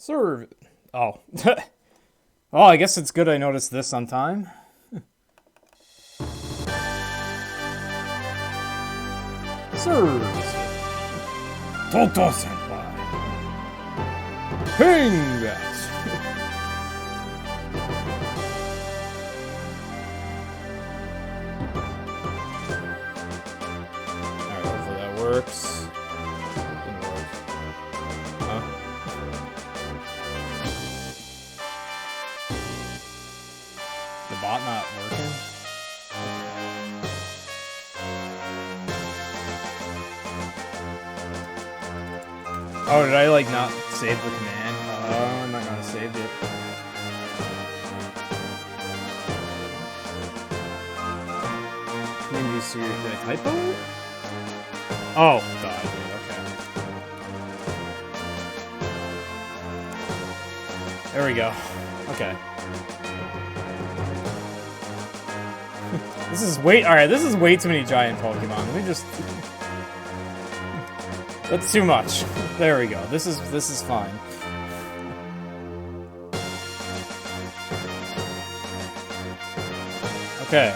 Serve. Oh. Well, I guess it's good I noticed this on time. Serve. Toto-senpai. Ping that. Alright, hopefully that works. Didn't work. Huh? The bot not working? Oh, did I like not save the command? Oh, I'm not gonna save it. Maybe did I typo it? Oh, God, okay. There we go. Okay. This is way too many giant Pokemon. Let me just... That's too much. There we go. This is fine. Okay.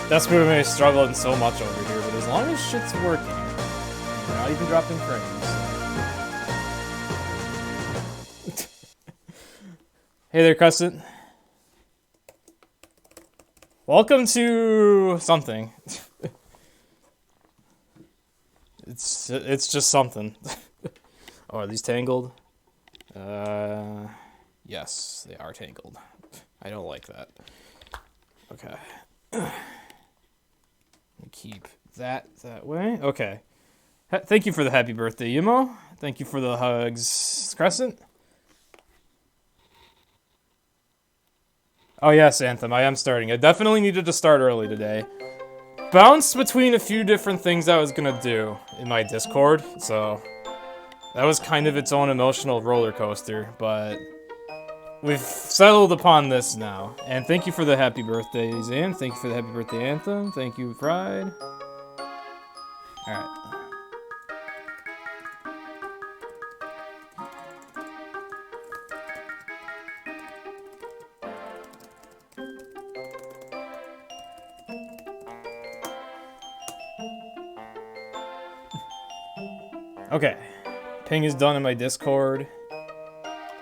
That's where we struggling so much over here, but as long as shit's working, we're not even dropping frames. Hey there, Crescent. Welcome to something. It's just something. Oh, are these tangled? Yes, they are tangled. I don't like that. Okay. Keep that way. Okay. Thank you for the happy birthday, Yumo. Thank you for the hugs, Crescent. Oh yes, Anthem, I am starting. I definitely needed to start early today. Bounced between a few different things I was gonna do in my Discord, so that was kind of its own emotional roller coaster, but we've settled upon this now. And thank you for the happy birthday, Zan. Thank you for the happy birthday, Anthem. Thank you, Pride. Alright. Okay, ping is done in my Discord.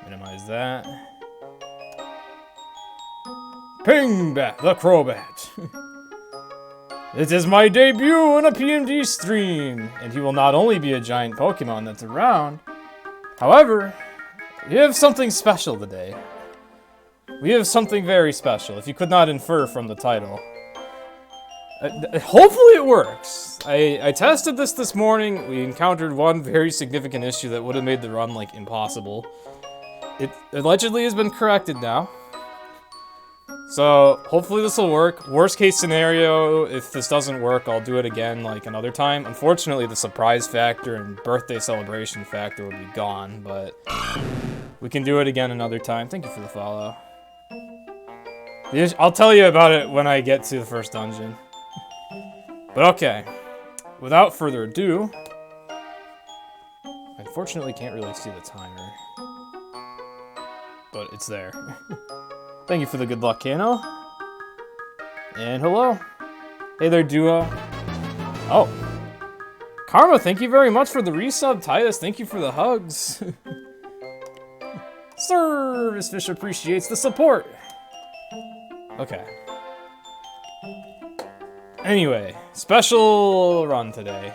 Minimize that. Ping back the Crobat. It is my debut in a PMD stream, and he will not only be a giant Pokemon that's around. However, we have something special today. We have something very special, if you could not infer from the title. Hopefully it works. I tested this morning. We encountered one very significant issue that would have made the run, like, impossible. It allegedly has been corrected now. So, hopefully this will work. Worst case scenario, if this doesn't work, I'll do it again, like, another time. Unfortunately, the surprise factor and birthday celebration factor would be gone, but we can do it again another time. Thank you for the follow. I'll tell you about it when I get to the first dungeon. But okay, without further ado, I unfortunately can't really see the timer, but it's there. Thank you for the good luck, Kano. And hello. Hey there, Duo. Oh. Karma, thank you very much for the resub. Titus, thank you for the hugs. Service Fish appreciates the support. Okay. Anyway, special run today.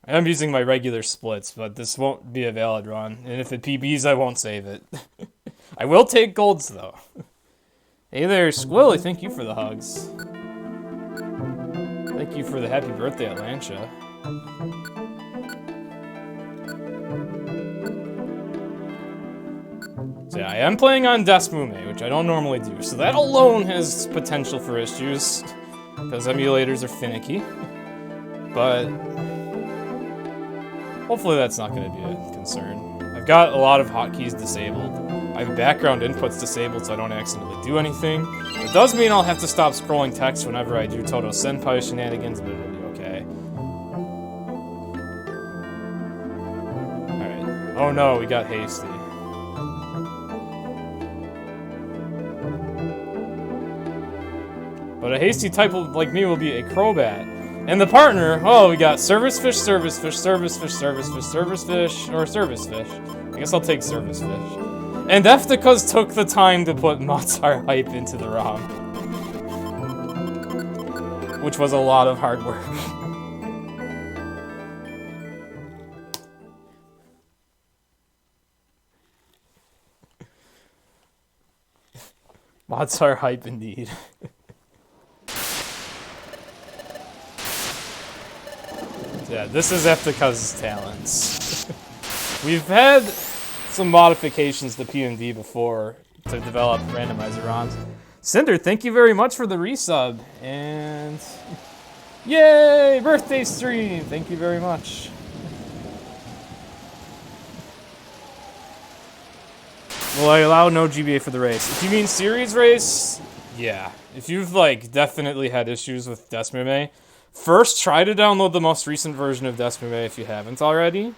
I am using my regular splits, but this won't be a valid run. And if it PBs, I won't save it. I will take golds, though. Hey there, Squilly, thank you for the hugs. Thank you for the happy birthday, Atlantia. So yeah, I am playing on Desmume, which I don't normally do, so that alone has potential for issues, because emulators are finicky. But hopefully that's not going to be a concern. I've got a lot of hotkeys disabled. I have background inputs disabled so I don't accidentally do anything. It does mean I'll have to stop scrolling text whenever I do Toto Senpai shenanigans, but it'll be okay. Alright. Oh no, we got hasty. But a hasty type like me will be a Crobat. And the partner, oh, we got service fish, service fish, service fish, service fish, service fish, or service fish. I guess I'll take service fish. And Eftekas took the time to put Mozart hype into the ROM. Which was a lot of hard work. Mozart hype indeed. Yeah, this is Eftekas' talents. We've had some modifications to PMD before to develop randomizer ROMs. Cinder, thank you very much for the resub, and yay, birthday stream! Thank you very much. Will I allow no GBA for the race? If you mean series race, yeah. If you've like definitely had issues with Desmame, first try to download the most recent version of Desmame if you haven't already.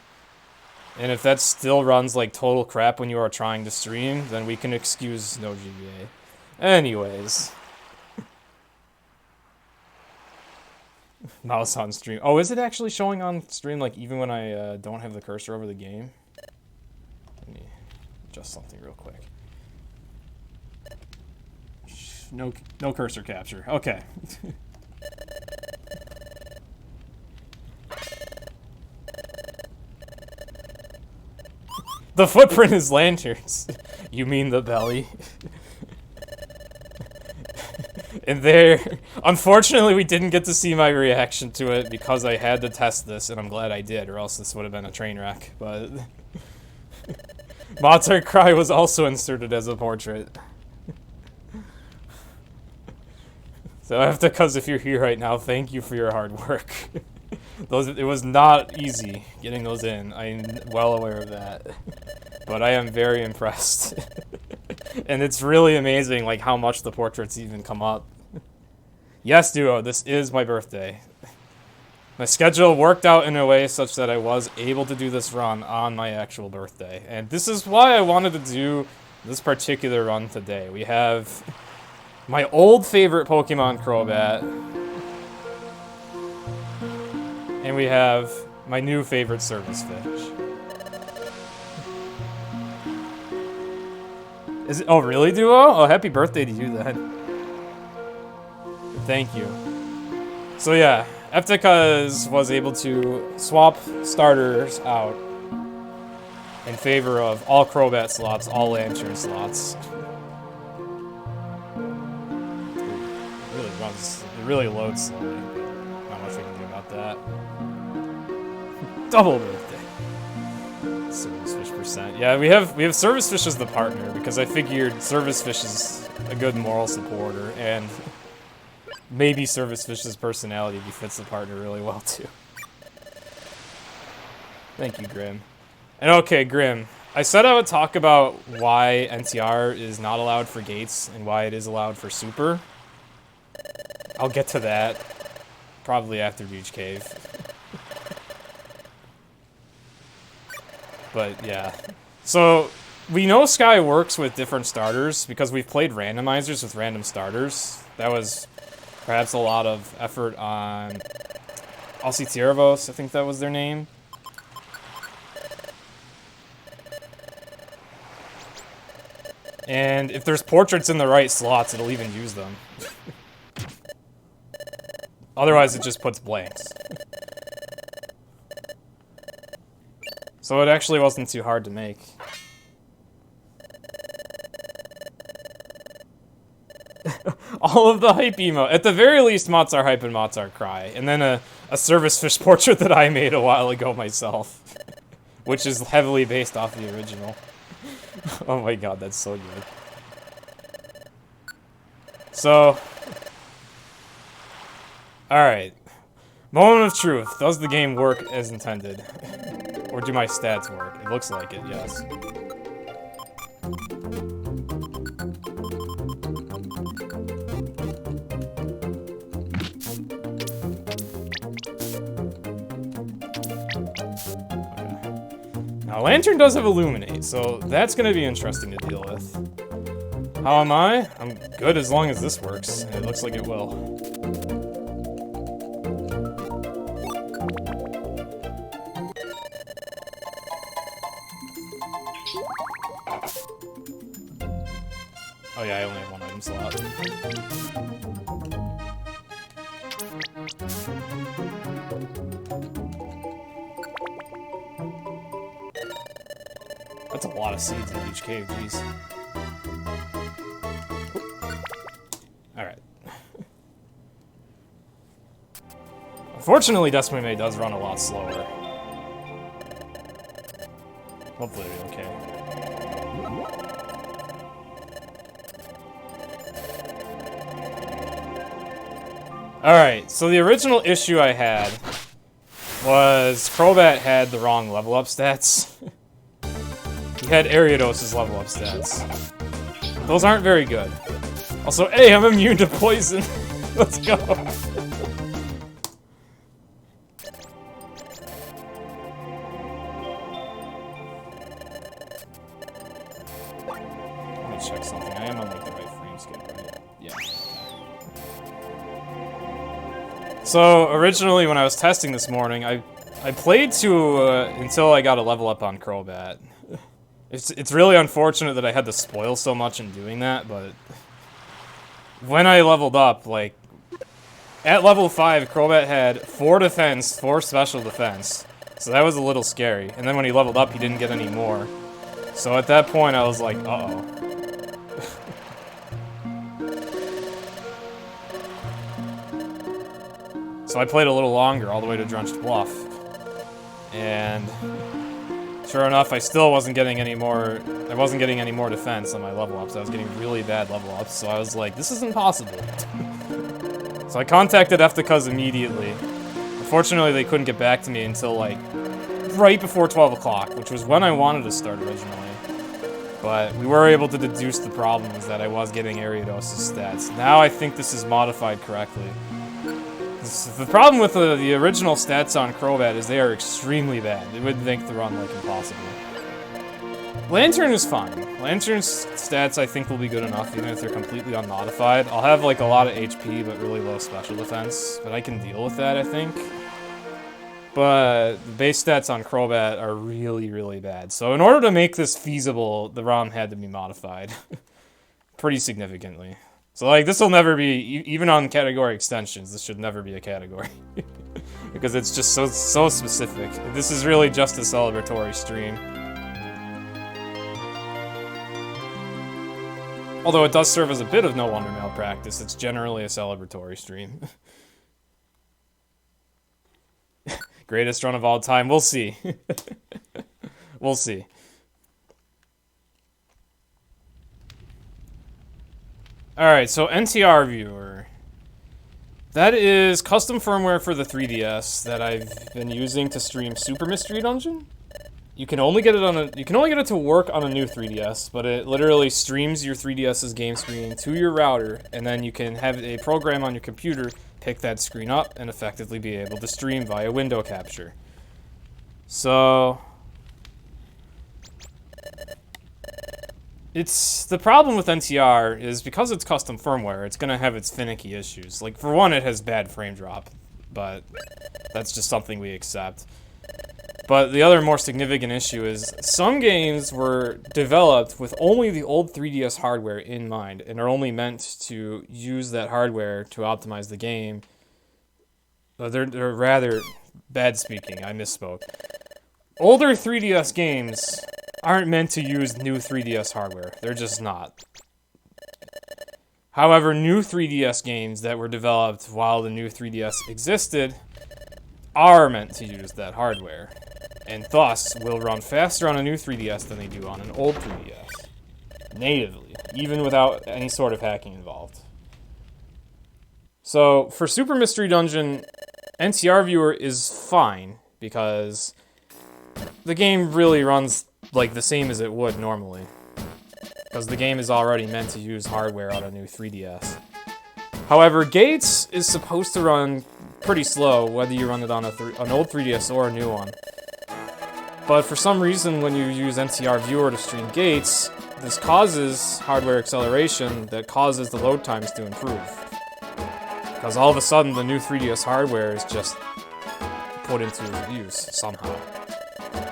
And if that still runs like total crap when you are trying to stream, then we can excuse no GBA. Anyways. Mouse on stream. Oh, is it actually showing on stream like even when I don't have the cursor over the game? Let me adjust something real quick. No cursor capture. Okay. The footprint is lanterns. You mean the belly? And there, unfortunately, we didn't get to see my reaction to it because I had to test this, and I'm glad I did, or else this would have been a train wreck. But Mozart Cry was also inserted as a portrait. So Eftekas, if you're here right now, thank you for your hard work. It was not easy getting those in. I'm well aware of that. But I am very impressed. And it's really amazing like how much the portraits even come up. Yes, Duo, this is my birthday. My schedule worked out in a way such that I was able to do this run on my actual birthday. And this is why I wanted to do this particular run today. We have my old favorite Pokemon, Crobat. And we have my new favorite service fish. Is it? Oh, really, Duo? Oh, happy birthday to you then. Thank you. So yeah, Eftekas was able to swap starters out in favor of all Crobat slots, all Lanturn slots. It really loads slowly. Not much we can do about that. Double birthday. Service fish percent. Yeah, we have service fish as the partner because I figured service fish is a good moral supporter and maybe service fish's personality befits the partner really well too. Thank you, Grim. And okay, Grim, I said I would talk about why NTR is not allowed for gates and why it is allowed for super. I'll get to that probably after Beach Cave. But yeah, so we know Sky works with different starters because we've played randomizers with random starters. That was perhaps a lot of effort on Alcitiervos, I think that was their name. And if there's portraits in the right slots, it'll even use them. Otherwise, it just puts blanks. So it actually wasn't too hard to make. All of the hype emo. At the very least, Mozart hype and Mozart cry. And then a service fish portrait that I made a while ago myself. Which is heavily based off the original. Oh my god, that's so good. So... Alright. Moment of truth. Does the game work as intended? Or do my stats work? It looks like it, yes. Now, Lanturn does have Illuminate, so that's going to be interesting to deal with. How am I? I'm good as long as this works. It looks like it will. Oh yeah, I only have one item slot. That's a lot of seeds in each cave, jeez. Alright. Unfortunately, Decimate does run a lot slower. Hopefully it'll be okay. Alright, so the original issue I had was Crobat had the wrong level up stats. He had Ariados's level up stats. Those aren't very good. Also, hey, I'm immune to poison. Let's go. Let me check something. I am on like the right frame skip, right? Yeah. So originally, when I was testing this morning, I played to until I got a level up on Crobat. It's really unfortunate that I had to spoil so much in doing that, but when I leveled up, like at level 5, Crobat had 4 defense, 4 special defense, so that was a little scary. And then when he leveled up, he didn't get any more. So at that point, I was like, uh-oh. So I played a little longer, all the way to Drenched Bluff. And sure enough, I still wasn't getting any more, I wasn't getting any more defense on my level ups. I was getting really bad level ups, so I was like, this is impossible. So I contacted Eftekas immediately. Unfortunately, they couldn't get back to me until like right before 12 o'clock, which was when I wanted to start originally. But we were able to deduce the problems that I was getting Ariados's stats. Now I think this is modified correctly. The problem with the original stats on Crobat is they are extremely bad. They would make the run like impossible. Lanturn is fine. Lanturn's stats I think will be good enough even if they're completely unmodified. I'll have like a lot of HP but really low special defense, but I can deal with that I think. But the base stats on Crobat are really, really bad. So in order to make this feasible, the ROM had to be modified pretty significantly. So, like, this will never be, even on category extensions, this should never be a category. Because it's just so specific. This is really just a celebratory stream. Although it does serve as a bit of no wonder malpractice, it's generally a celebratory stream. Greatest run of all time, we'll see. We'll see. Alright, so NTR Viewer. That is custom firmware for the 3DS that I've been using to stream Super Mystery Dungeon. You can only get it to work on a new 3DS, but it literally streams your 3DS's game screen to your router, and then you can have a program on your computer pick that screen up and effectively be able to stream via window capture. So it's the problem with NTR is because it's custom firmware, it's gonna have its finicky issues. Like, for one, it has bad frame drop, but that's just something we accept. But the other more significant issue is some games were developed with only the old 3DS hardware in mind and are only meant to use that hardware to optimize the game. They're rather bad speaking, I misspoke. Older 3DS games aren't meant to use new 3DS hardware. They're just not. However, new 3DS games that were developed while the new 3DS existed are meant to use that hardware, and thus will run faster on a new 3DS than they do on an old 3DS. Natively, even without any sort of hacking involved. So, for Super Mystery Dungeon, NTR Viewer is fine, because the game really runs like the same as it would normally, because the game is already meant to use hardware on a new 3DS. However, Gates is supposed to run pretty slow, whether you run it on an old 3DS or a new one. But for some reason, when you use NCR Viewer to stream gates, this causes hardware acceleration that causes the load times to improve. Because all of a sudden, the new 3DS hardware is just put into use somehow.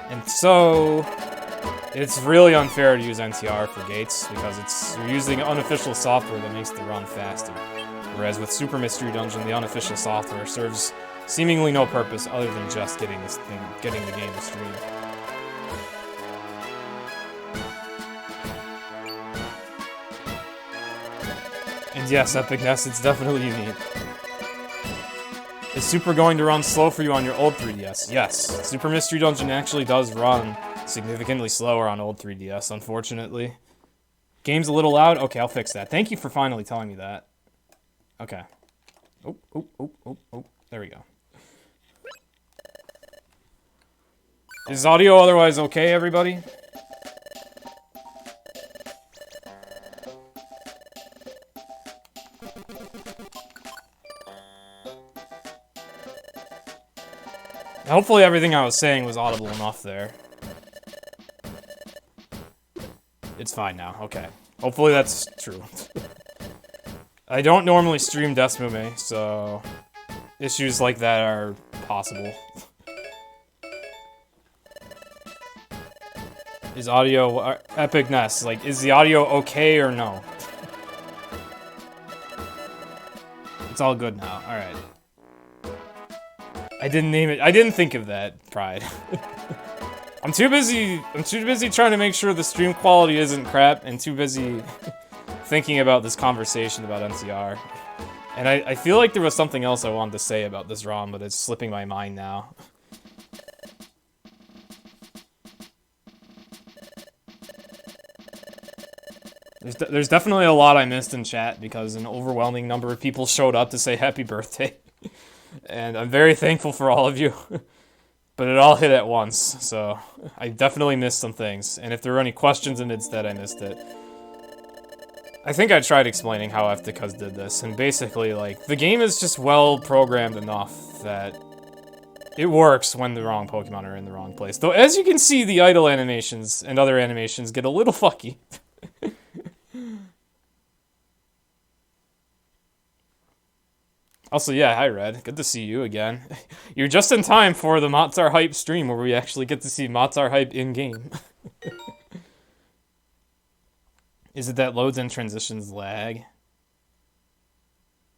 And so, it's really unfair to use NCR for gates, because you're using unofficial software that makes the run faster. Whereas with Super Mystery Dungeon, the unofficial software serves seemingly no purpose other than just getting the game to stream. And yes, Epicness, it's definitely unique. Is Super going to run slow for you on your old 3DS? Yes, Super Mystery Dungeon actually does run significantly slower on old 3DS, unfortunately. Game's a little loud? Okay, I'll fix that. Thank you for finally telling me that. Okay. Oh, there we go. Is audio otherwise okay, everybody? Hopefully everything I was saying was audible enough there. It's fine now, okay. Hopefully that's true. I don't normally stream Desmume, so issues like that are possible. Is audio Epicness, like, is the audio okay or no? It's all good now, alright. I didn't name it. I didn't think of that, Pride. I'm too busy trying to make sure the stream quality isn't crap, and too busy thinking about this conversation about NCR. And I feel like there was something else I wanted to say about this ROM, but it's slipping my mind now. There's definitely a lot I missed in chat because an overwhelming number of people showed up to say happy birthday. And I'm very thankful for all of you. But it all hit at once, so I definitely missed some things. And if there were any questions in instead, I missed it. I think I tried explaining how Eftekas did this, and basically, like, the game is just well programmed enough that it works when the wrong Pokemon are in the wrong place. Though, as you can see, the idle animations and other animations get a little fucky. Also, yeah, hi Red. Good to see you again. You're just in time for the Motzar Hype stream where we actually get to see Motzar Hype in-game. Is it that loads and transitions lag?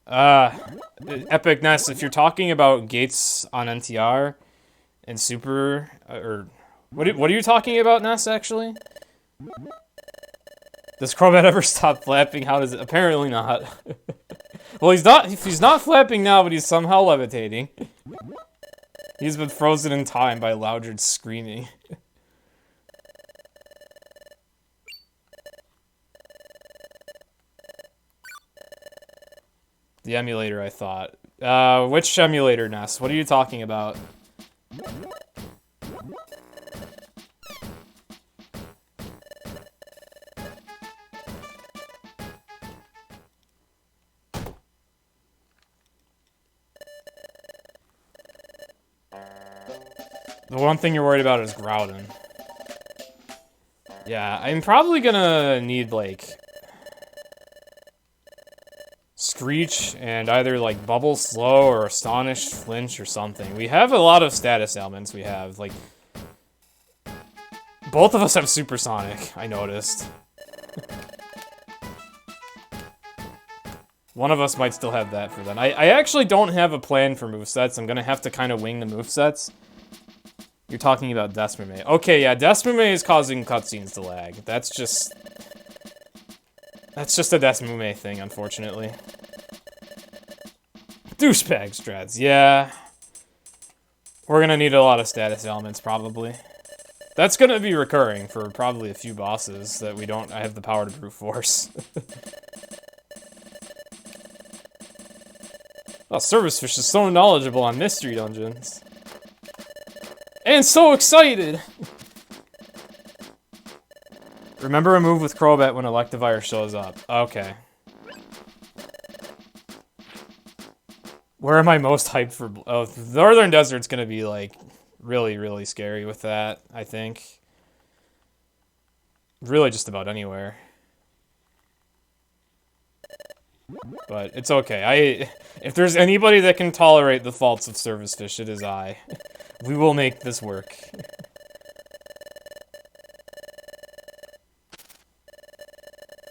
Epicness, if you're talking about gates on NTR and Super, or... What are you talking about, Ness, actually? Does Crobat ever stop flapping? How does it? Apparently not. Well, he's not flapping now, but he's somehow levitating. He's been frozen in time by Loudred's screaming. The emulator, I thought. Which emulator, Ness? What are you talking about? The one thing you're worried about is Groudon. Yeah, I'm probably gonna need, like, Screech and either, like, Bubble Slow or Astonish Flinch or something. We have a lot of status ailments. We have, like... Both of us have Supersonic, I noticed. One of us might still have that for then. I actually don't have a plan for movesets. I'm gonna have to kind of wing the movesets. You're talking about Desmume. Okay, yeah, Desmume is causing cutscenes to lag. That's just a Desmume thing, unfortunately. Douchebag strats, yeah. We're gonna need a lot of status elements, probably. That's gonna be recurring for probably a few bosses that I have the power to brute force. Oh, Servicefish is so knowledgeable on mystery dungeons. And so excited! Remember a move with Crobat when Electivire shows up. Okay. Where am I most hyped for? Oh, Northern Desert's gonna be, like, really, really scary with that, I think. Really just about anywhere. But it's okay. If there's anybody that can tolerate the faults of Service Fish, it is I. We will make this work.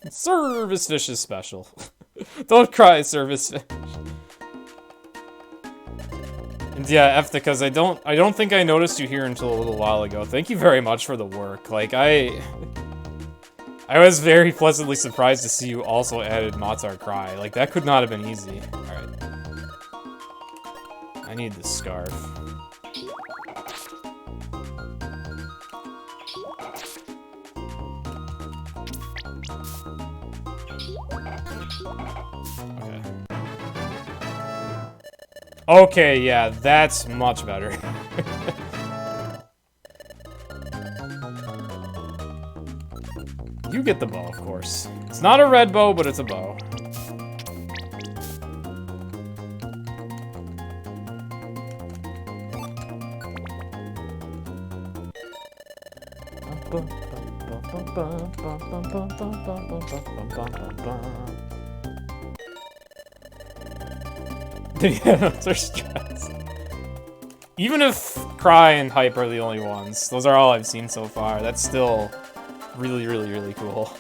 Service Fish is special. Don't cry, Service Fish. And yeah, Eftekas, I don't think I noticed you here until a little while ago. Thank you very much for the work. Like, I was very pleasantly surprised to see you also added Matar Cry. Like, that could not have been easy. Alright. I need this scarf. Okay, yeah, that's much better. You get the bow, of course. It's not a red bow, but it's a bow. Yeah, those are strats. Even if Cry and Hype are the only ones, those are all I've seen so far. That's still really, really, really cool.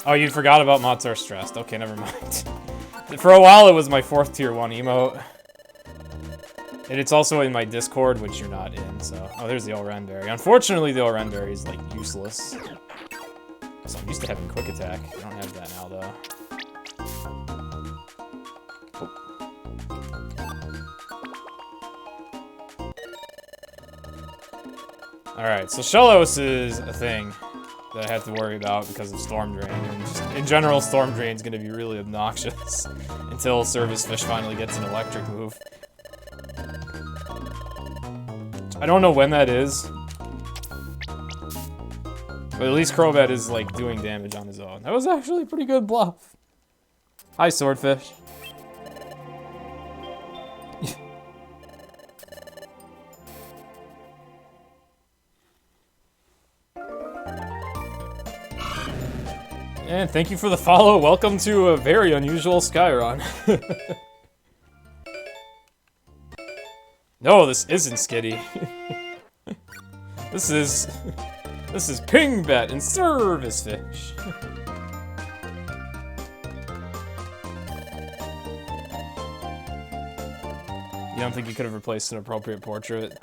Oh, you forgot about Mots Are Stressed. Okay, never mind. For a while, it was my 4th tier 1 emote. And it's also in my Discord, which you're not in, so... Oh, there's the Orenberry. Unfortunately, the Orenberry is, like, useless. So I'm used to having Quick Attack. I don't have that now, though. Oh. Alright, so Shellos is a thing that I have to worry about because of Storm Drain. And just, in general, Storm Drain is going to be really obnoxious until Service Fish finally gets an electric move. I don't know when that is, but at least Crobat is, like, doing damage on his own. That was actually a pretty good bluff. Hi, Swordfish. And thank you for the follow. Welcome to a very unusual Skyrun. No, this isn't Skitty. This is Pingbet and Service Fish. You don't think you could have replaced an appropriate portrait?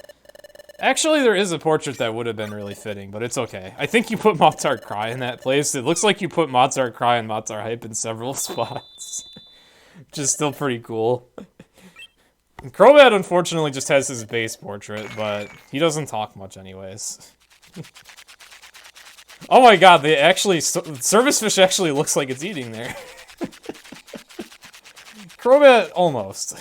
Actually, there is a portrait that would have been really fitting, but it's okay. I think you put Motsart Cry in that place. It looks like you put Motsart Cry and Motsart Hype in several spots. Which is still pretty cool. Crobat, unfortunately, just has his base portrait, but he doesn't talk much anyways. Oh my god, they actually... Service Fish actually looks like it's eating there. Crobat, almost.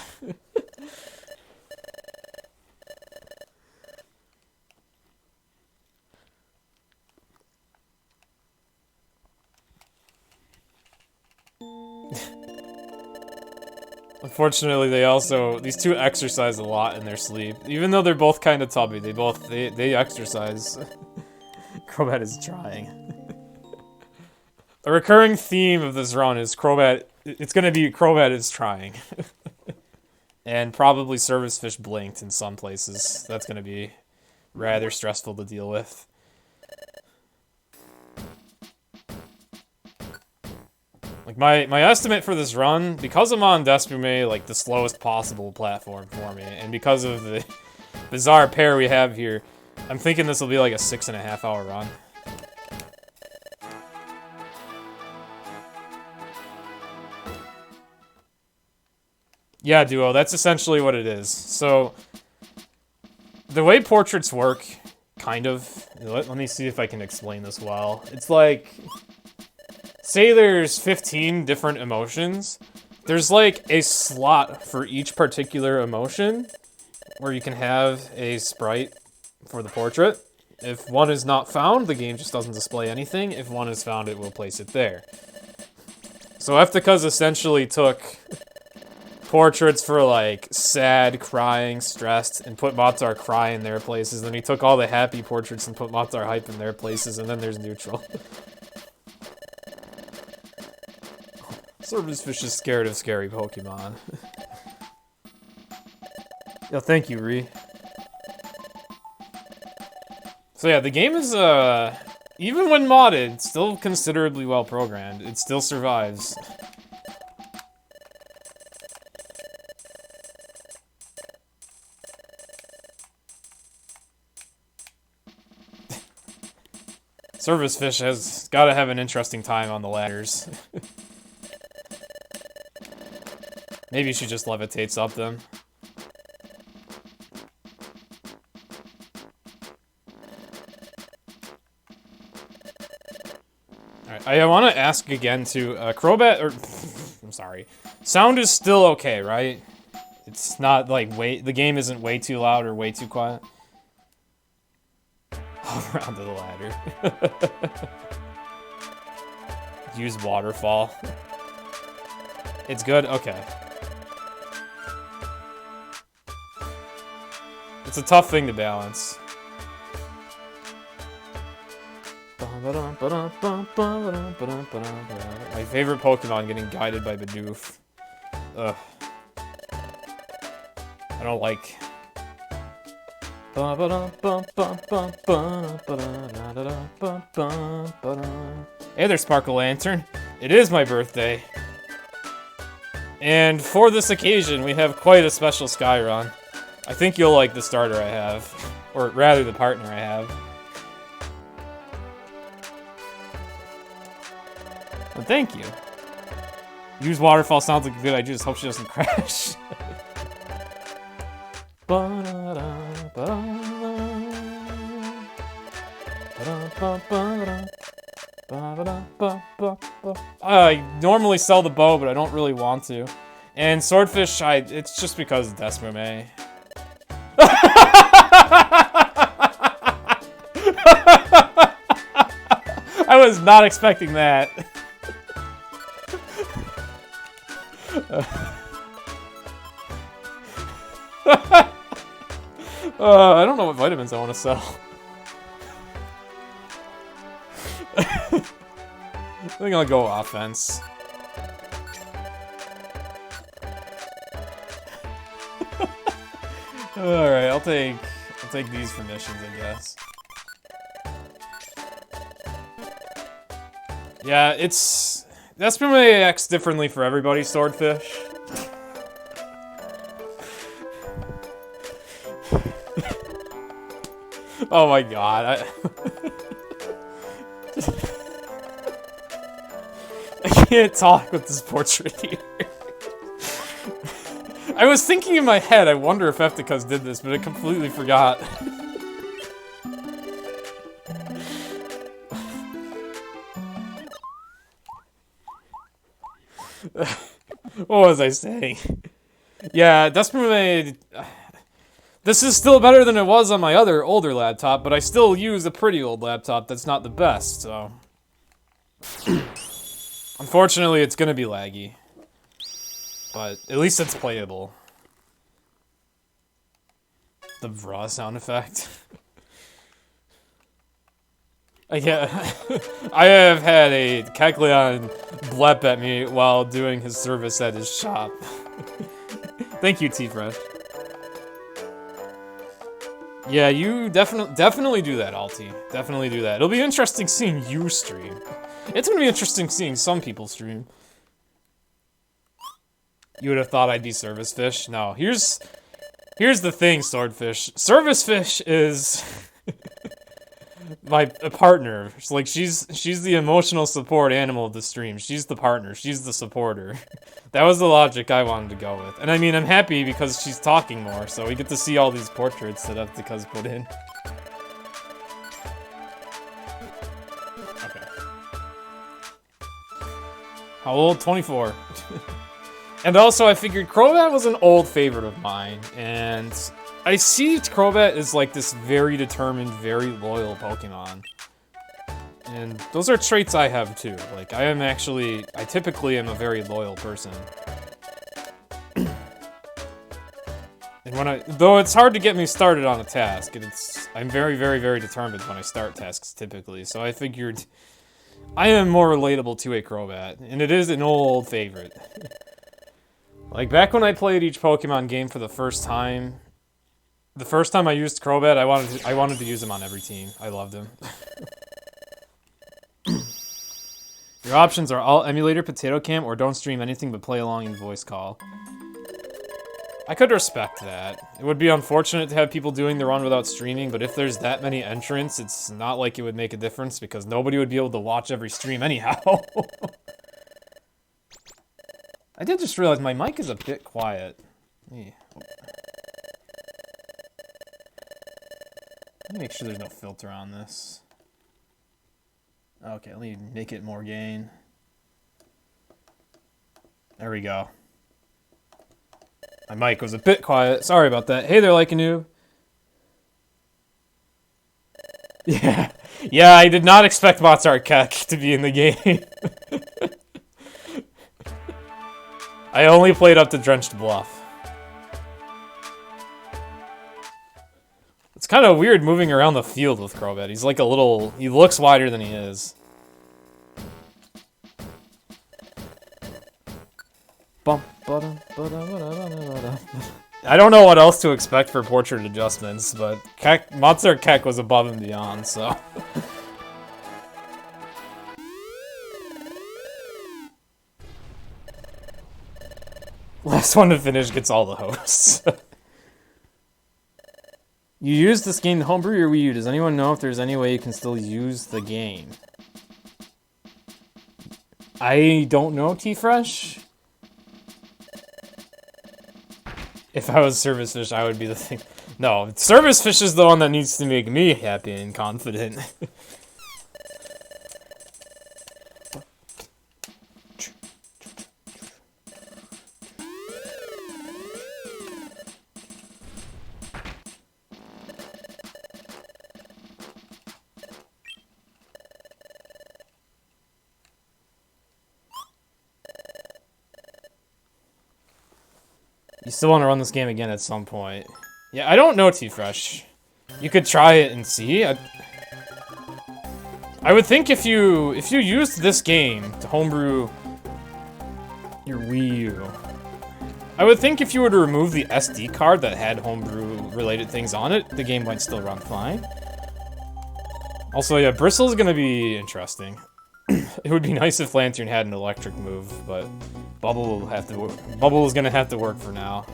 Unfortunately, these two exercise a lot in their sleep. Even though they're both kind of tubby, they exercise. Crobat is trying. A recurring theme of this run is Crobat, it's gonna be Crobat is trying. And probably Service Fish blinked in some places. That's gonna be rather stressful to deal with. Like, my estimate for this run, because I'm on Despume, like, the slowest possible platform for me, and because of the bizarre pair we have here, I'm thinking this will be like a 6.5 hour run. Yeah, Duo, that's essentially what it is. So, the way portraits work, kind of, let me see if I can explain this well. It's like... Say there's 15 different emotions. There's like a slot for each particular emotion where you can have a sprite for the portrait. If one is not found, the game just doesn't display anything. If one is found, it will place it there. So Eftekas essentially took portraits for, like, sad, crying, stressed, and put Matar cry in their places. Then he took all the happy portraits and put Matar hype in their places, and then there's neutral. Service Fish is scared of scary Pokemon. Yeah, thank you, Ree. So yeah, the game is, even when modded, still considerably well programmed. It still survives. Service Fish has gotta have an interesting time on the ladders. Maybe she just levitates up them. Alright, I want to ask again to Crobat, or I'm sorry. Sound is still okay, right? It's not like the game isn't way too loud or way too quiet. Around to the ladder. Use waterfall. It's good? Okay. It's a tough thing to balance. My favorite Pokemon getting guided by Bidoof. Ugh. I don't like... Hey there, Sparkle Lantern. It is my birthday. And for this occasion, we have quite a special Sky Run. I think you'll like the starter I have. Or rather, the partner I have. But thank you. Use waterfall sounds like a good idea, just hope she doesn't crash. I normally sell the bow, but I don't really want to. And Swordfish, it's just because of Desmame. I was not expecting that. I don't know what vitamins I want to sell. I think I'll go offense. Alright, I'll take these for missions, I guess. Yeah, that's been acts differently for everybody, Swordfish. Oh my god, I can't talk with this portrait here. I was thinking in my head, I wonder if Eftekas did this, but I completely forgot. What was I saying? Yeah, Desperate. This is still better than it was on my other older laptop, but I still use a pretty old laptop that's not the best, so... Unfortunately, it's gonna be laggy. But at least it's playable. The raw sound effect. I have had a Kecleon blep at me while doing his service at his shop. Thank you, T-Fresh. Yeah, you definitely do that, Alti. Definitely do that. It'll be interesting seeing you stream. It's gonna be interesting seeing some people stream. You would have thought I'd be Service Fish. No, here's the thing, Swordfish. Service Fish is a partner. It's like she's the emotional support animal of the stream. She's the partner. She's the supporter. That was the logic I wanted to go with. And I mean, I'm happy because she's talking more, so we get to see all these portraits that Eftekas put in. Okay. How old? 24. And also, I figured Crobat was an old favorite of mine, and I see Crobat as like this very determined, very loyal Pokemon. And those are traits I have too. Like, I typically am a very loyal person. And though it's hard to get me started on a task, I'm very, very, very determined when I start tasks typically, so I figured I am more relatable to a Crobat, and it is an old favorite. Like, back when I played each Pokemon game for the first time I used Crobat, I wanted to use him on every team. I loved him. Your options are all emulator, potato cam, or don't stream anything but play along in voice call. I could respect that. It would be unfortunate to have people doing the run without streaming, but if there's that many entrants, it's not like it would make a difference because nobody would be able to watch every stream anyhow. I did just realize my mic is a bit quiet. Let me make sure there's no filter on this. Okay, let me make it more gain. There we go. My mic was a bit quiet. Sorry about that. Hey there, like a noob. Yeah. Yeah, I did not expect Mozart Keck to be in the game. I only played up to Drenched Bluff. It's kind of weird moving around the field with Crobat. He's like he looks wider than he is. I don't know what else to expect for portrait adjustments, but Mozart Keck was above and beyond, so. Last one to finish gets all the hosts. You used this game to homebrew your Wii U. Does anyone know if there's any way you can still use the game? I don't know, T-Fresh. If I was Service Fish, I would be the thing. No, Service Fish is the one that needs to make me happy and confident. You still want to run this game again at some point. Yeah, I don't know, T-Fresh. You could try it and see. I would think if you used this game to homebrew your Wii U, I would think if you were to remove the SD card that had homebrew-related things on it, the game might still run fine. Also, yeah, Bristle's gonna be interesting. It would be nice if Lanturn had an electric move, but Bubble is gonna have to work for now.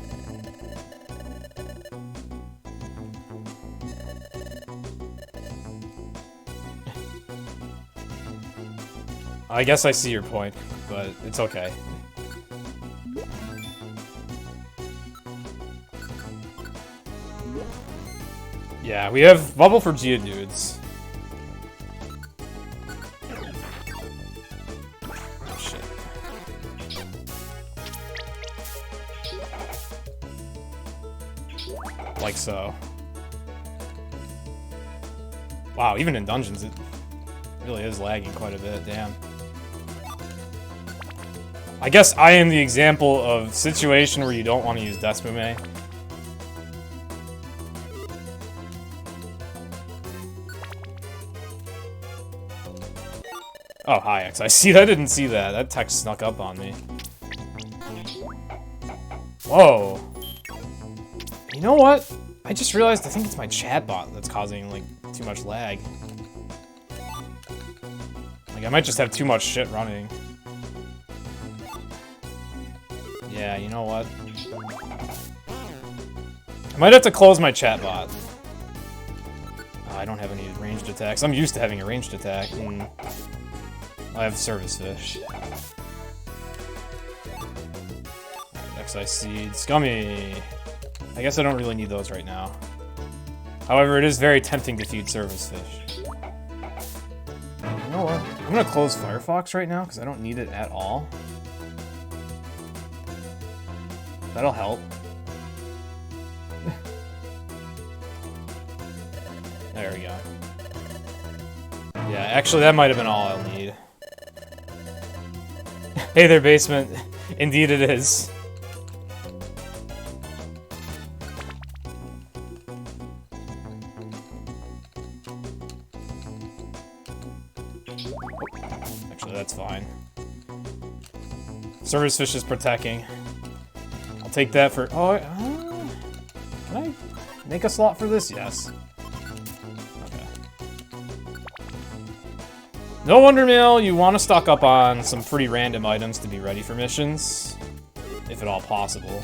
I guess I see your point, but it's okay. Yeah, we have Bubble for Geodudes. Like so. Wow, even in dungeons, it really is lagging quite a bit, damn. I guess I am the example of situation where you don't want to use Despume. Oh, hi, X. I see that. I didn't see that. That text snuck up on me. Whoa. You know what? I just realized I think it's my chatbot that's causing, like, too much lag. Like, I might just have too much shit running. Yeah, you know what? I might have to close my chatbot. I don't have any ranged attacks. I'm used to having a ranged attack. I have Service Fish. X-Ice Seed. Scummy! I guess I don't really need those right now. However, it is very tempting to feed Service Fish. You know what? I'm gonna close Firefox right now, because I don't need it at all. That'll help. There we go. Yeah, actually, that might have been all I'll need. Hey there, basement. Indeed it is. Actually, that's fine. Service fish is protecting. I'll take that for... Oh, can I make a slot for this? Yes. No wonder, Mail, you want to stock up on some pretty random items to be ready for missions, if at all possible.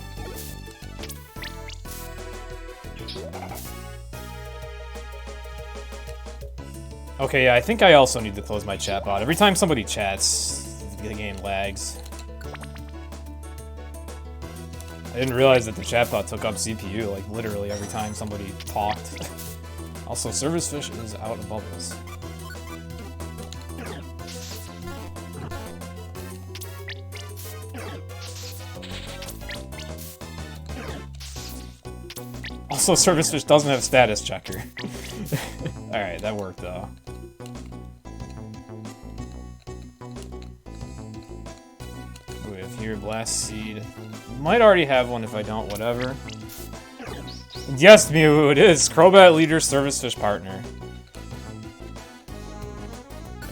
Okay, yeah, I think I also need to close my chat bot. Every time somebody chats, the game lags. I didn't realize that the chat bot took up CPU, like, literally every time somebody talked. Also, Service Fish is out of bubbles. Also, Service Fish doesn't have status checker. Alright, that worked though. We have here Blast Seed. Might already have one if I don't, whatever. Yes, Mew, it is! Crobat Leader Service Fish Partner.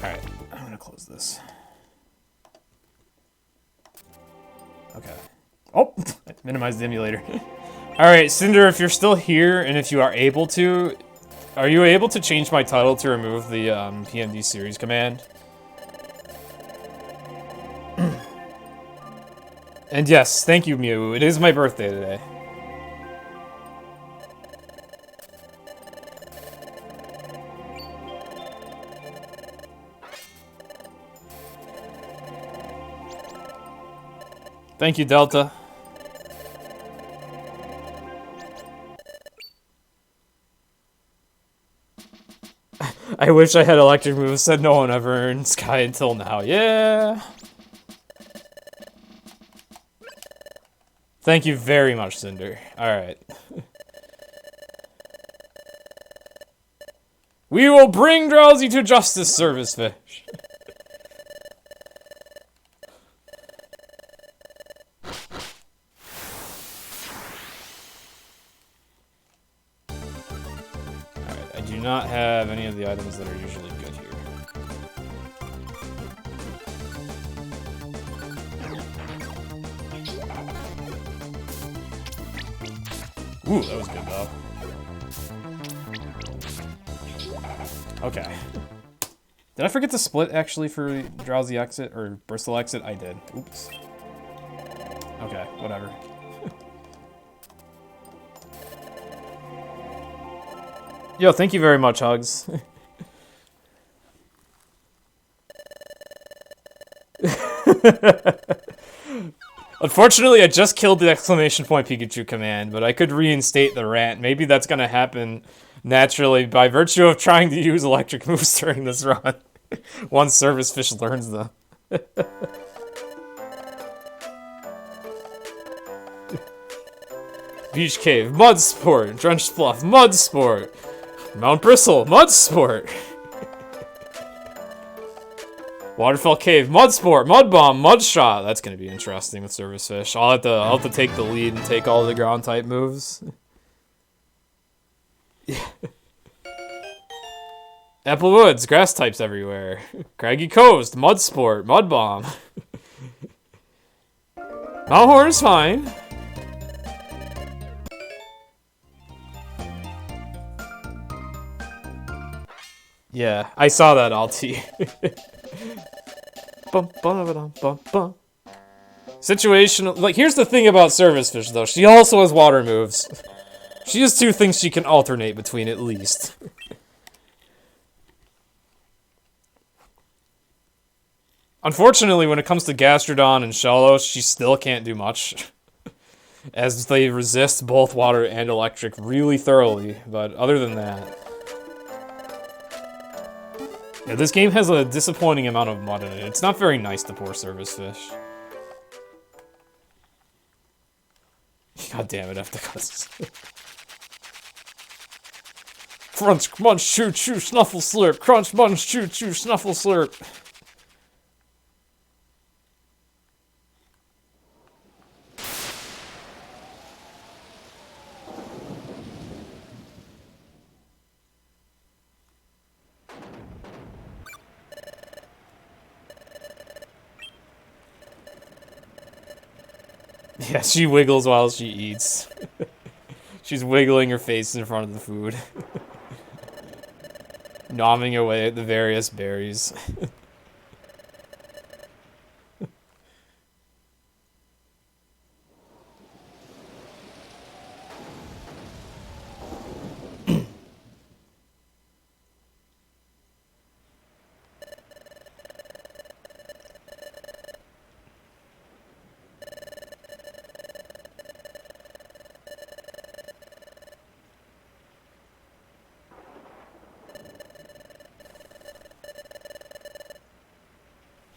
Alright, I'm gonna close this. Okay. Oh! I minimized the emulator. Alright, Cinder, if you're still here, and if you are able to, are you able to change my title to remove the PMD series command? And yes, thank you, Mew. It is my birthday today. Thank you, Delta. I wish I had electric moves, said no one ever earned Sky until now. Yeah! Thank you very much, Cinder. Alright. We will bring Drowsy to justice, Service Fish. Alright, I do not have any of the items that are usually good here. Ooh, that was good though. Okay. Did I forget to split actually for Drowsy exit or Bristle exit? I did. Oops. Okay, whatever. Yo, thank you very much, Hugs. Unfortunately, I just killed the exclamation point Pikachu command, but I could reinstate the rant. Maybe that's gonna happen naturally by virtue of trying to use electric moves during this run. Once Service Fish learns them. Beach Cave, Mud Sport. Drenched Bluff, Mud Sport. Mount Bristle, Mud Sport. Waterfall Cave, Mud Sport, Mud Bomb, Mud Shot. That's gonna be interesting with Service Fish. I'll have to take the lead and take all the ground type moves. Apple Woods, grass types everywhere. Craggy Coast, Mud Sport, Mud Bomb. Mount Horn's fine. Yeah, I saw that, Alti. Situational. Like, here's the thing about Service Fish, though. She also has water moves. She has two things she can alternate between, at least. Unfortunately, when it comes to Gastrodon and Shellos, she still can't do much. As they resist both water and electric really thoroughly. But other than that... Yeah, this game has a disappointing amount of mud in it. It's not very nice to poor Service Fish. God damn it, Eftekas. Crunch, munch, chew, chew, snuffle, slurp. Crunch, munch, chew, chew, snuffle, slurp. Yeah, she wiggles while she eats. She's wiggling her face in front of the food. Gnawing away at the various berries.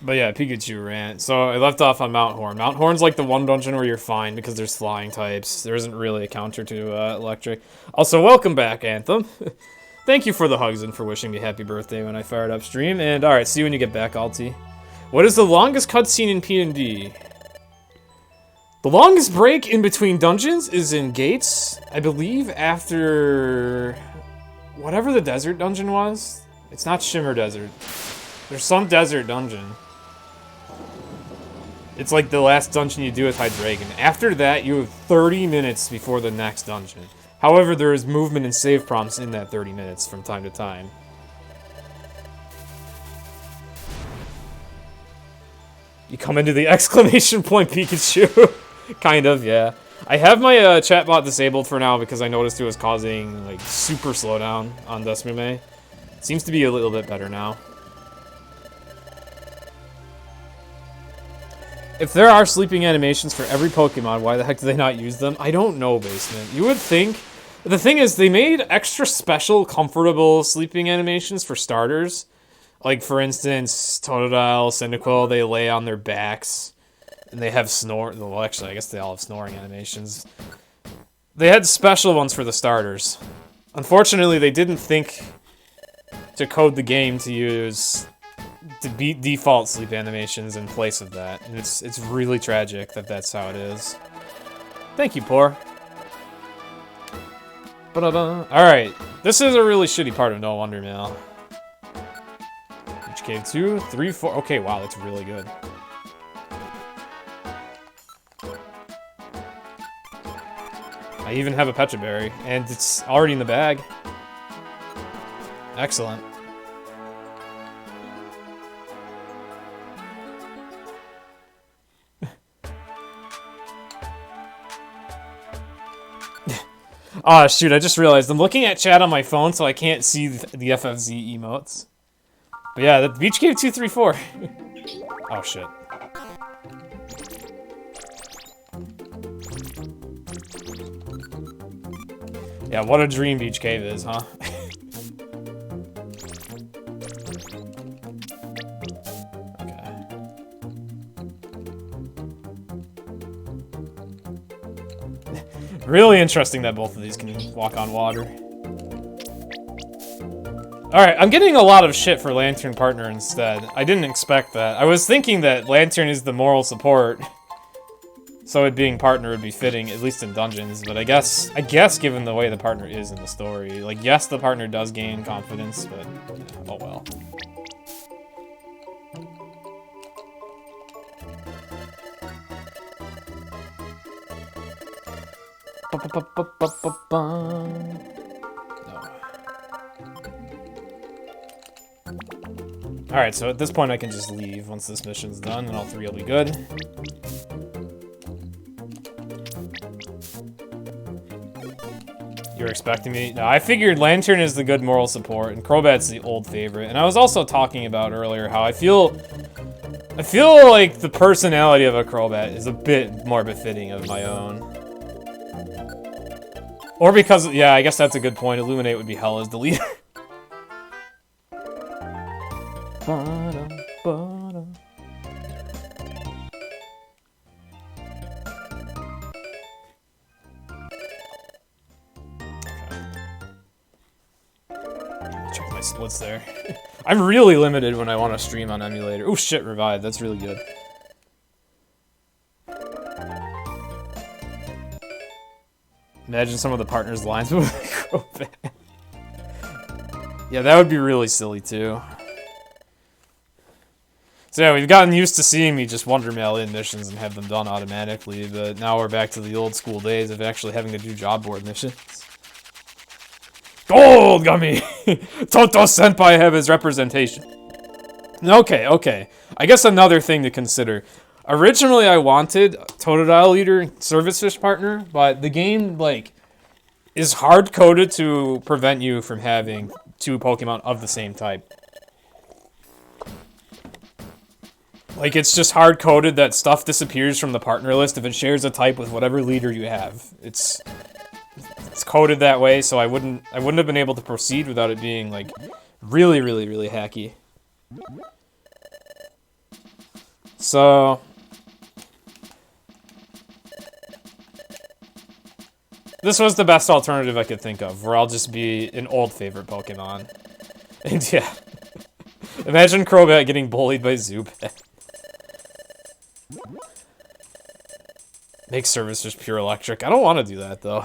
But yeah, Pikachu rant. So I left off on Mount Horn. Mount Horn's like the one dungeon where you're fine because there's flying types. There isn't really a counter to electric. Also, welcome back, Anthem. Thank you for the hugs and for wishing me happy birthday when I fired up stream. And alright, see you when you get back, Alti. What is the longest cutscene in PMD? The longest break in between dungeons is in Gates, I believe, after whatever the desert dungeon was. It's not Shimmer Desert. There's some desert dungeon. It's like the last dungeon you do with Hydreigon. After that, you have 30 minutes before the next dungeon. However, there is movement and save prompts in that 30 minutes from time to time. You come into the exclamation point Pikachu. Kind of, yeah. I have my chatbot disabled for now because I noticed it was causing like super slowdown on Desmume. It seems to be a little bit better now. If there are sleeping animations for every Pokemon, why the heck do they not use them? I don't know, Basement. You would think... The thing is, they made extra special, comfortable sleeping animations for starters. Like, for instance, Totodile, Cyndaquil, they lay on their backs. And they have snore... Well, actually, I guess they all have snoring animations. They had special ones for the starters. Unfortunately, they didn't think to code the game to use... default sleep animations in place of that, and it's really tragic that that's how it is. Thank you, Poor. Alright, this is a really shitty part of No Wonder Mail. Beach Cave 2, 3, 4. Okay, wow, that's really good. I even have a Pecha Berry, and it's already in the bag. Excellent. Oh, shoot, I just realized I'm looking at chat on my phone, so I can't see the FFZ emotes. But yeah, the Beach Cave 234. Oh, shit. Yeah, what a dream Beach Cave is, huh? Really interesting that both of these can walk on water. Alright, I'm getting a lot of shit for Lanturn Partner instead. I didn't expect that. I was thinking that Lanturn is the moral support, so it being partner would be fitting, at least in dungeons, but I guess given the way the partner is in the story, like, yes, the partner does gain confidence, but oh well. No. Alright, so at this point I can just leave once this mission's done and all three will be good. You're expecting me? No, I figured Lanturn is the good moral support and Crobat's the old favorite. And I was also talking about earlier how I feel like the personality of a Crobat is a bit more befitting of my own. Or because, yeah, I guess that's a good point. Illuminate would be hell as the leader. splits there. I'm really limited when I want to stream on emulator. Oh shit, revive. That's really good. Imagine some of the partners' lines with Crobat. Yeah, that would be really silly too. So yeah, we've gotten used to seeing me just wonder mail in missions and have them done automatically, but now we're back to the old school days of actually having to do job board missions. Gold gummy! Toto Senpai have his representation. Okay, okay. I guess another thing to consider. Originally, I wanted Totodile Leader Service Fish Partner, but the game, like, is hard-coded to prevent you from having 2 Pokemon of the same type. Like, it's just hard-coded that stuff disappears from the partner list if it shares a type with whatever leader you have. It's coded that way, so I wouldn't have been able to proceed without it being, like, really, really, really hacky. So... this was the best alternative I could think of, where I'll just be an old favorite Pokemon. And yeah. Imagine Crobat getting bullied by Zubat. Make Service just pure electric. I don't want to do that, though.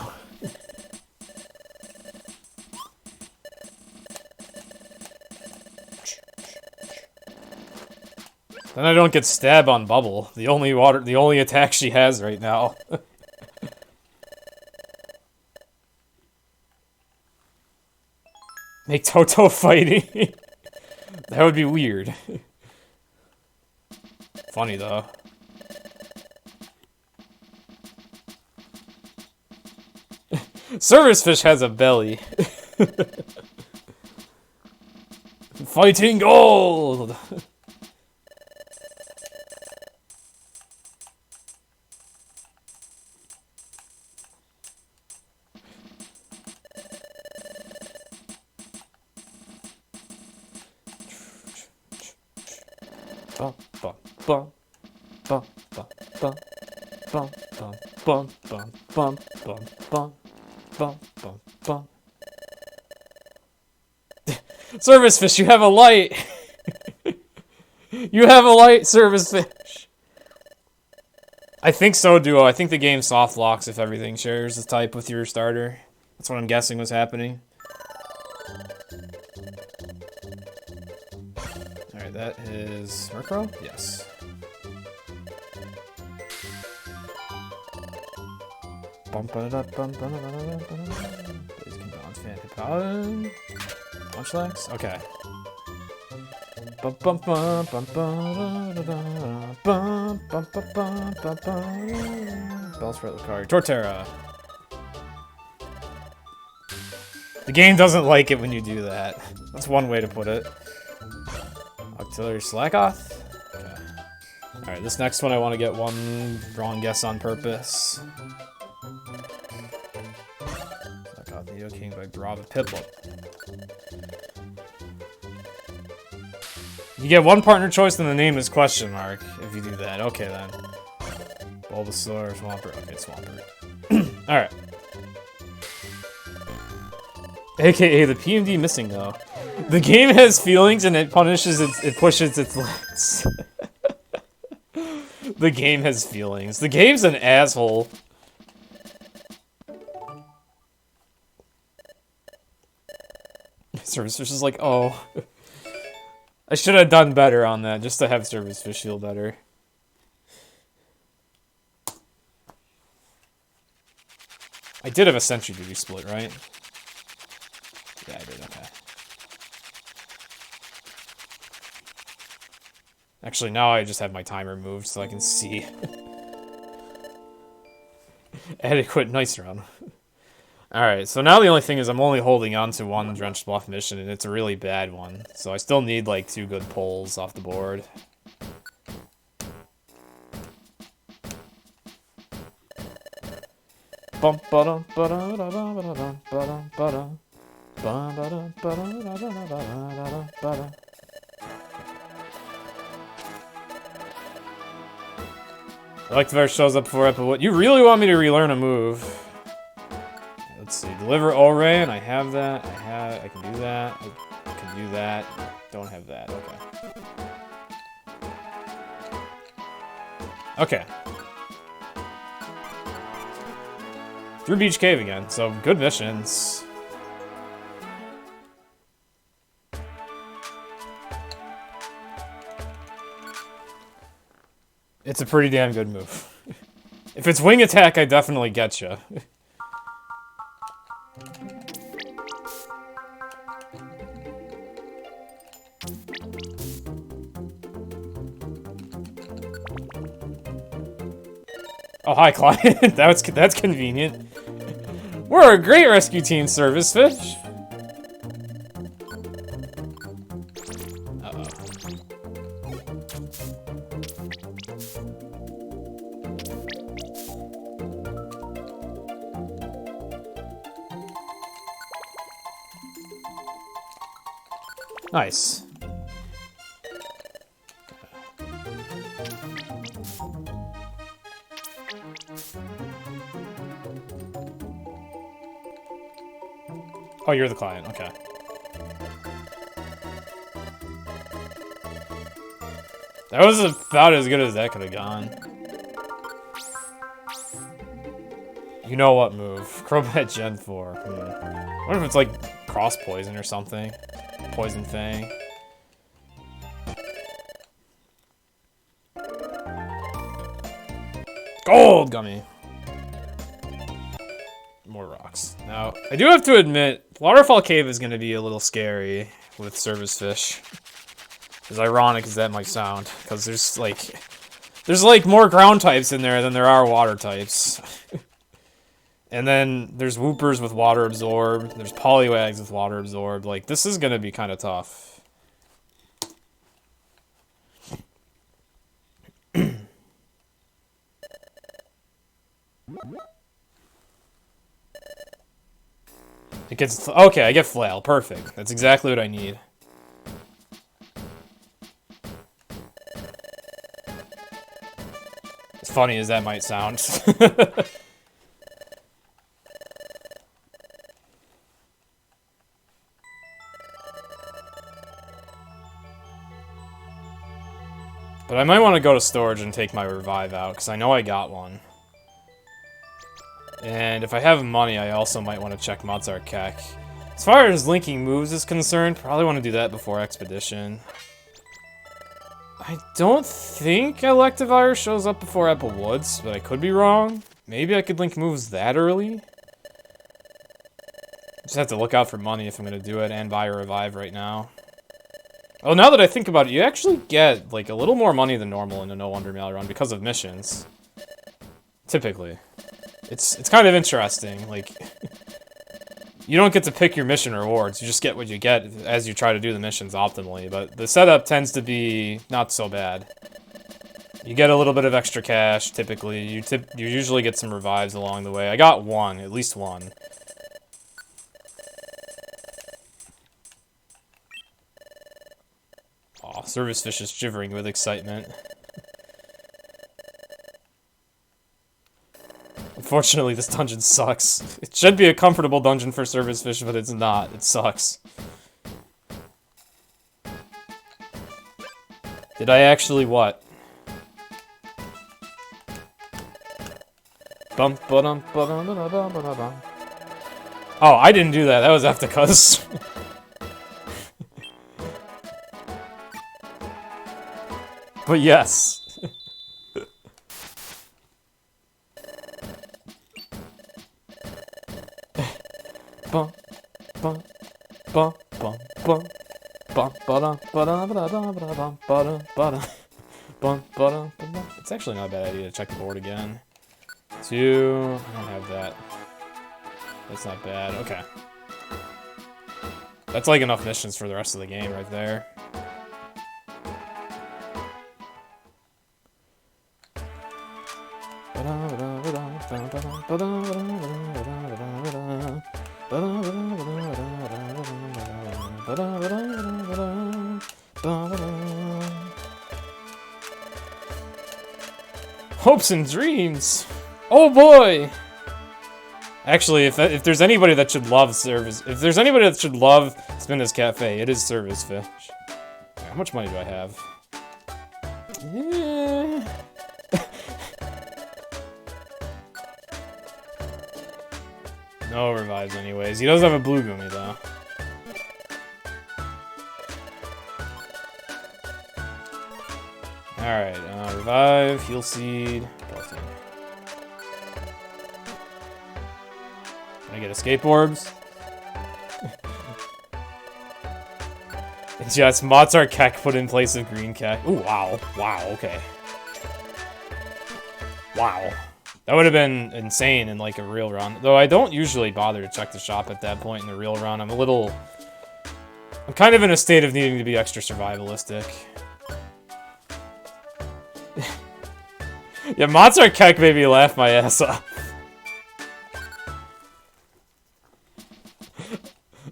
Then I don't get stab on Bubble. The only attack she has right now. Make Toto fighting. That would be weird. Funny though. Service Fish has a belly. Fighting gold. Service Fish, you have a light. You have a light, Service Fish. I think so, Duo. I think the game soft locks if everything shares the type with your starter. That's what I'm guessing was happening. Alright, that is Murkrow? Yes. Punchlax? Okay. Bellsprout Lucario. Torterra. The game doesn't like it when you do that. That's one way to put it. Auxiliary Slackoth? Okay. Alright, this next one I want to get one wrong guess on purpose. Slackoth Neo King by Brava Piplup. You get one partner choice and the name is question mark if you do that. Okay then. Bulbasaur, Swampert. Okay, Swampert. Alright. AKA the PMD missing though. The game has feelings and it pushes its limits. The game has feelings. The game's an asshole. Service Fish is like, oh. I should have done better on that, just to have Service Fish feel better. I did have a Sentry Duty split, right? Yeah, I did, okay. Actually, now I just have my timer moved so I can see. Adequate, nice run. Alright, so now the only thing is I'm only holding on to one Drenched Bluff mission, and it's a really bad one. So I still need, like, 2 good pulls off the board. Electivire shows up before Epiwood. You really want me to relearn a move? Let's see. Deliver Orain. I have that. I can do that. I can do that. Don't have that. Okay. Okay. Through Beach Cave again, so good missions. It's a pretty damn good move. If it's wing attack, I definitely get you. Oh, hi, client. That's convenient. We're a great rescue team, Service Fish. Uh-oh. Nice. Oh, you're the client, okay. That was about as good as that could have gone. You know what move. Crobat Gen 4. I wonder if it's like cross poison or something. Poison Fang. Gold Gummy! More rocks. Now, I do have to admit, Waterfall Cave is going to be a little scary with Service Fish. As ironic as that might sound, because there's like more ground types in there than there are water types. And then there's Woopers with Water Absorb, there's Poliwags with Water Absorb. Like, this is going to be kind of tough. It gets... Okay, I get Flail. Perfect. That's exactly what I need. As funny as that might sound. But I might want to go to storage and take my revive out, because I know I got one. And if I have money, I also might want to check Mozart Keck. As far as linking moves is concerned, probably want to do that before Expedition. I don't think Electivire shows up before Apple Woods, but I could be wrong. Maybe I could link moves that early? Just have to look out for money if I'm going to do it, and buy a revive right now. Oh, now that I think about it, you actually get, like, a little more money than normal in a No Wonder Mail run because of missions. Typically. It's kind of interesting, like... You don't get to pick your mission rewards, you just get what you get as you try to do the missions optimally, but the setup tends to be not so bad. You get a little bit of extra cash, typically. You usually get some revives along the way. I got one, at least one. Aw, Service Fish is shivering with excitement. Unfortunately, this dungeon sucks. It should be a comfortable dungeon for Service Fish, but it's not. It sucks. Did I actually what? Oh, I didn't do that. That was Eftekas. But yes. It's actually not a bad idea to check the board again. I don't have that. That's not bad. Okay. That's like enough missions for the rest of the game right there. Hopes and dreams. Oh boy! Actually, if there's anybody that should love if there's anybody that should love Spinda's Cafe, it is Service Fish. How much money do I have? Yeah. No revives anyways. He does have a blue gummy though. Alright, revive, heal seed, buffing. Can I get escape orbs? Yes, Mozart Keck put in place of green Keck. Ooh, wow. Wow, okay. Wow. That would have been insane in like a real run. Though I don't usually bother to check the shop at that point in the real run. I'm kind of in a state of needing to be extra survivalistic. Yeah, Mozart Keck made me laugh my ass off.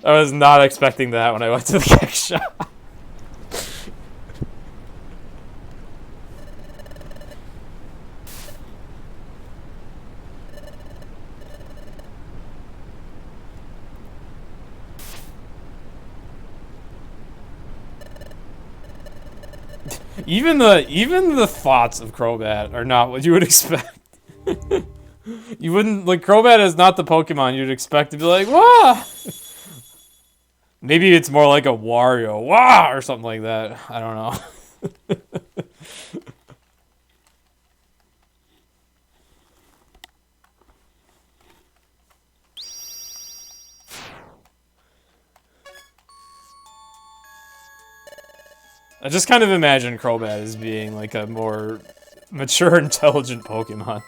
I was not expecting that when I went to the Keck shop. Even the thoughts of Crobat are not what you would expect. You wouldn't, like, Crobat is not the Pokemon you'd expect to be like, wah! Maybe it's more like a Wario, wah! Or something like that. I don't know. I just kind of imagine Crobat as being like a more mature, intelligent Pokemon.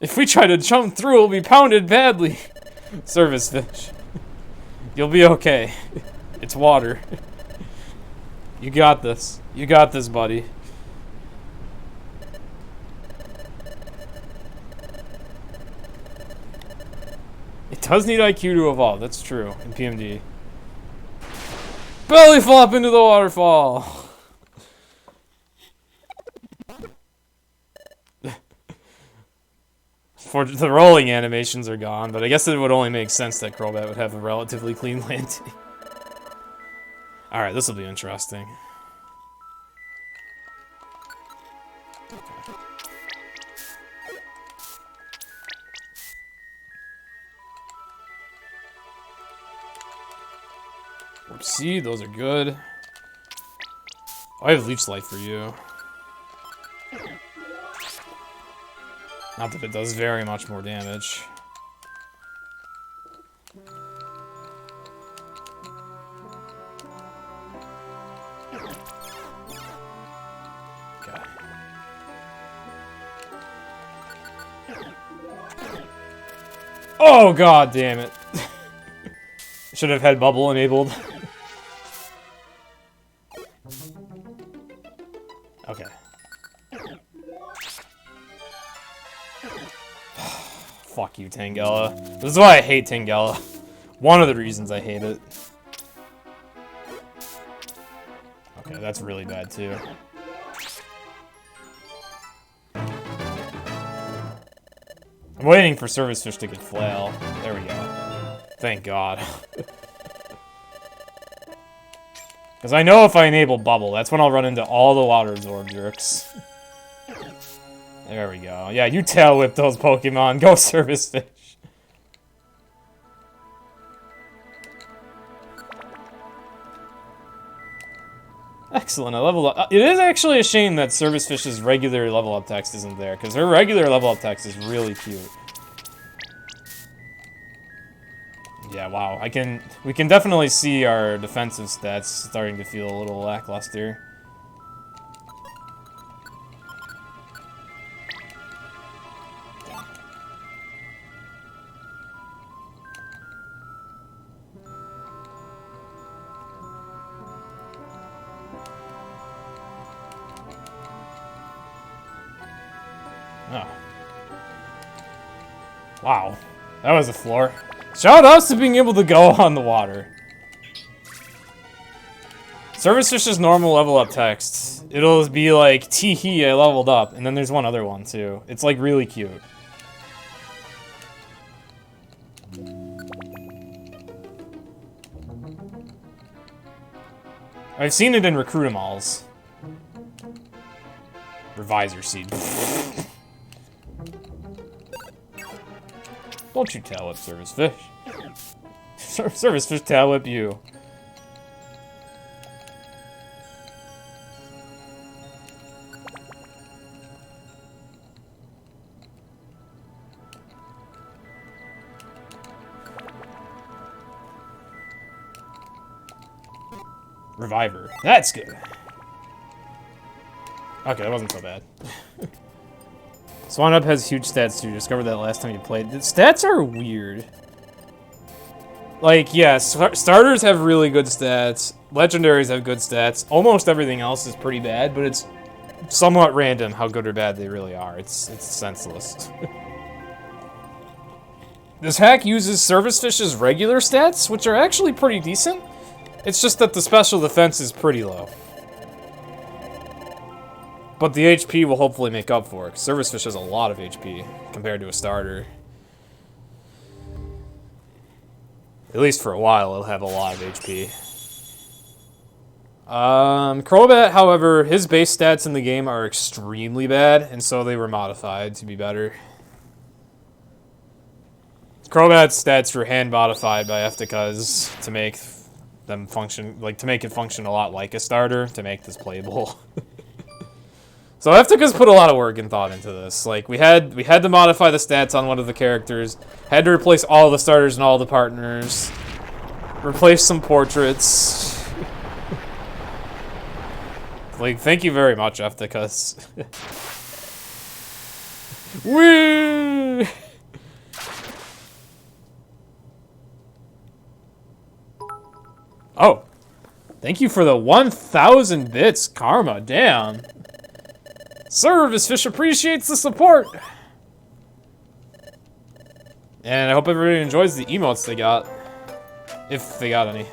If we try to jump through, we'll be pounded badly. Service Fish. You'll be okay. It's water. You got this. You got this, buddy. It does need IQ to evolve, that's true, in PMD. Belly flop into the waterfall! For the rolling animations are gone, but I guess it would only make sense that Crobat would have a relatively clean landing. Alright, this will be interesting. See, those are good. Oh, I have Leech Life for you. Not that it does very much more damage. Okay. Oh, god damn it. Should have had bubble enabled. Okay. Fuck you, Tangela. This is why I hate Tangela. One of the reasons I hate it. Okay, that's really bad too. I'm waiting for Service Fish to get Flail. There we go. Thank God. Because I know if I enable Bubble, that's when I'll run into all the Water Absorb jerks. There we go. Yeah, you tail whip those Pokemon. Go Service Fish. Excellent, I leveled up. It is actually a shame that Service Fish's regular level up text isn't there, because her regular level up text is really cute. Yeah, wow. We can definitely see our defensive stats starting to feel a little lackluster. Oh. Wow. That was a floor. Shout outs to being able to go on the water. Service Fish's normal level up text It'll be like, tee-hee, I leveled up. And then there's one other one, too. It's, like, really cute. I've seen it in Recruitimals. Revisor seed. Don't you tail whip Service Fish. Service Fish tail whip you. Reviver. That's good. Okay, that wasn't so bad. Swan Up has huge stats too. Discovered that last time you played. The stats are weird. Like, yeah, starters have really good stats. Legendaries have good stats. Almost everything else is pretty bad, but it's somewhat random how good or bad they really are. It's senseless. This hack uses Service Fish's regular stats, which are actually pretty decent. It's just that the special defense is pretty low. But the HP will hopefully make up for it. Service Fish has a lot of HP compared to a starter. At least for a while, it'll have a lot of HP. Crobat, however, his base stats in the game are extremely bad, and so they were modified to be better. Crobat's stats were hand modified by Eftekas to make them function, like to make it function a lot like a starter, to make this playable. So Eftekas put a lot of work and thought into this. Like we had to modify the stats on one of the characters, had to replace all the starters and all the partners, replace some portraits. Like, thank you very much, Eftekas. Woo! Oh, thank you for the 1,000 bits, Karma. Damn. Service Fish appreciates the support. And I hope everybody enjoys the emotes they got. If they got any.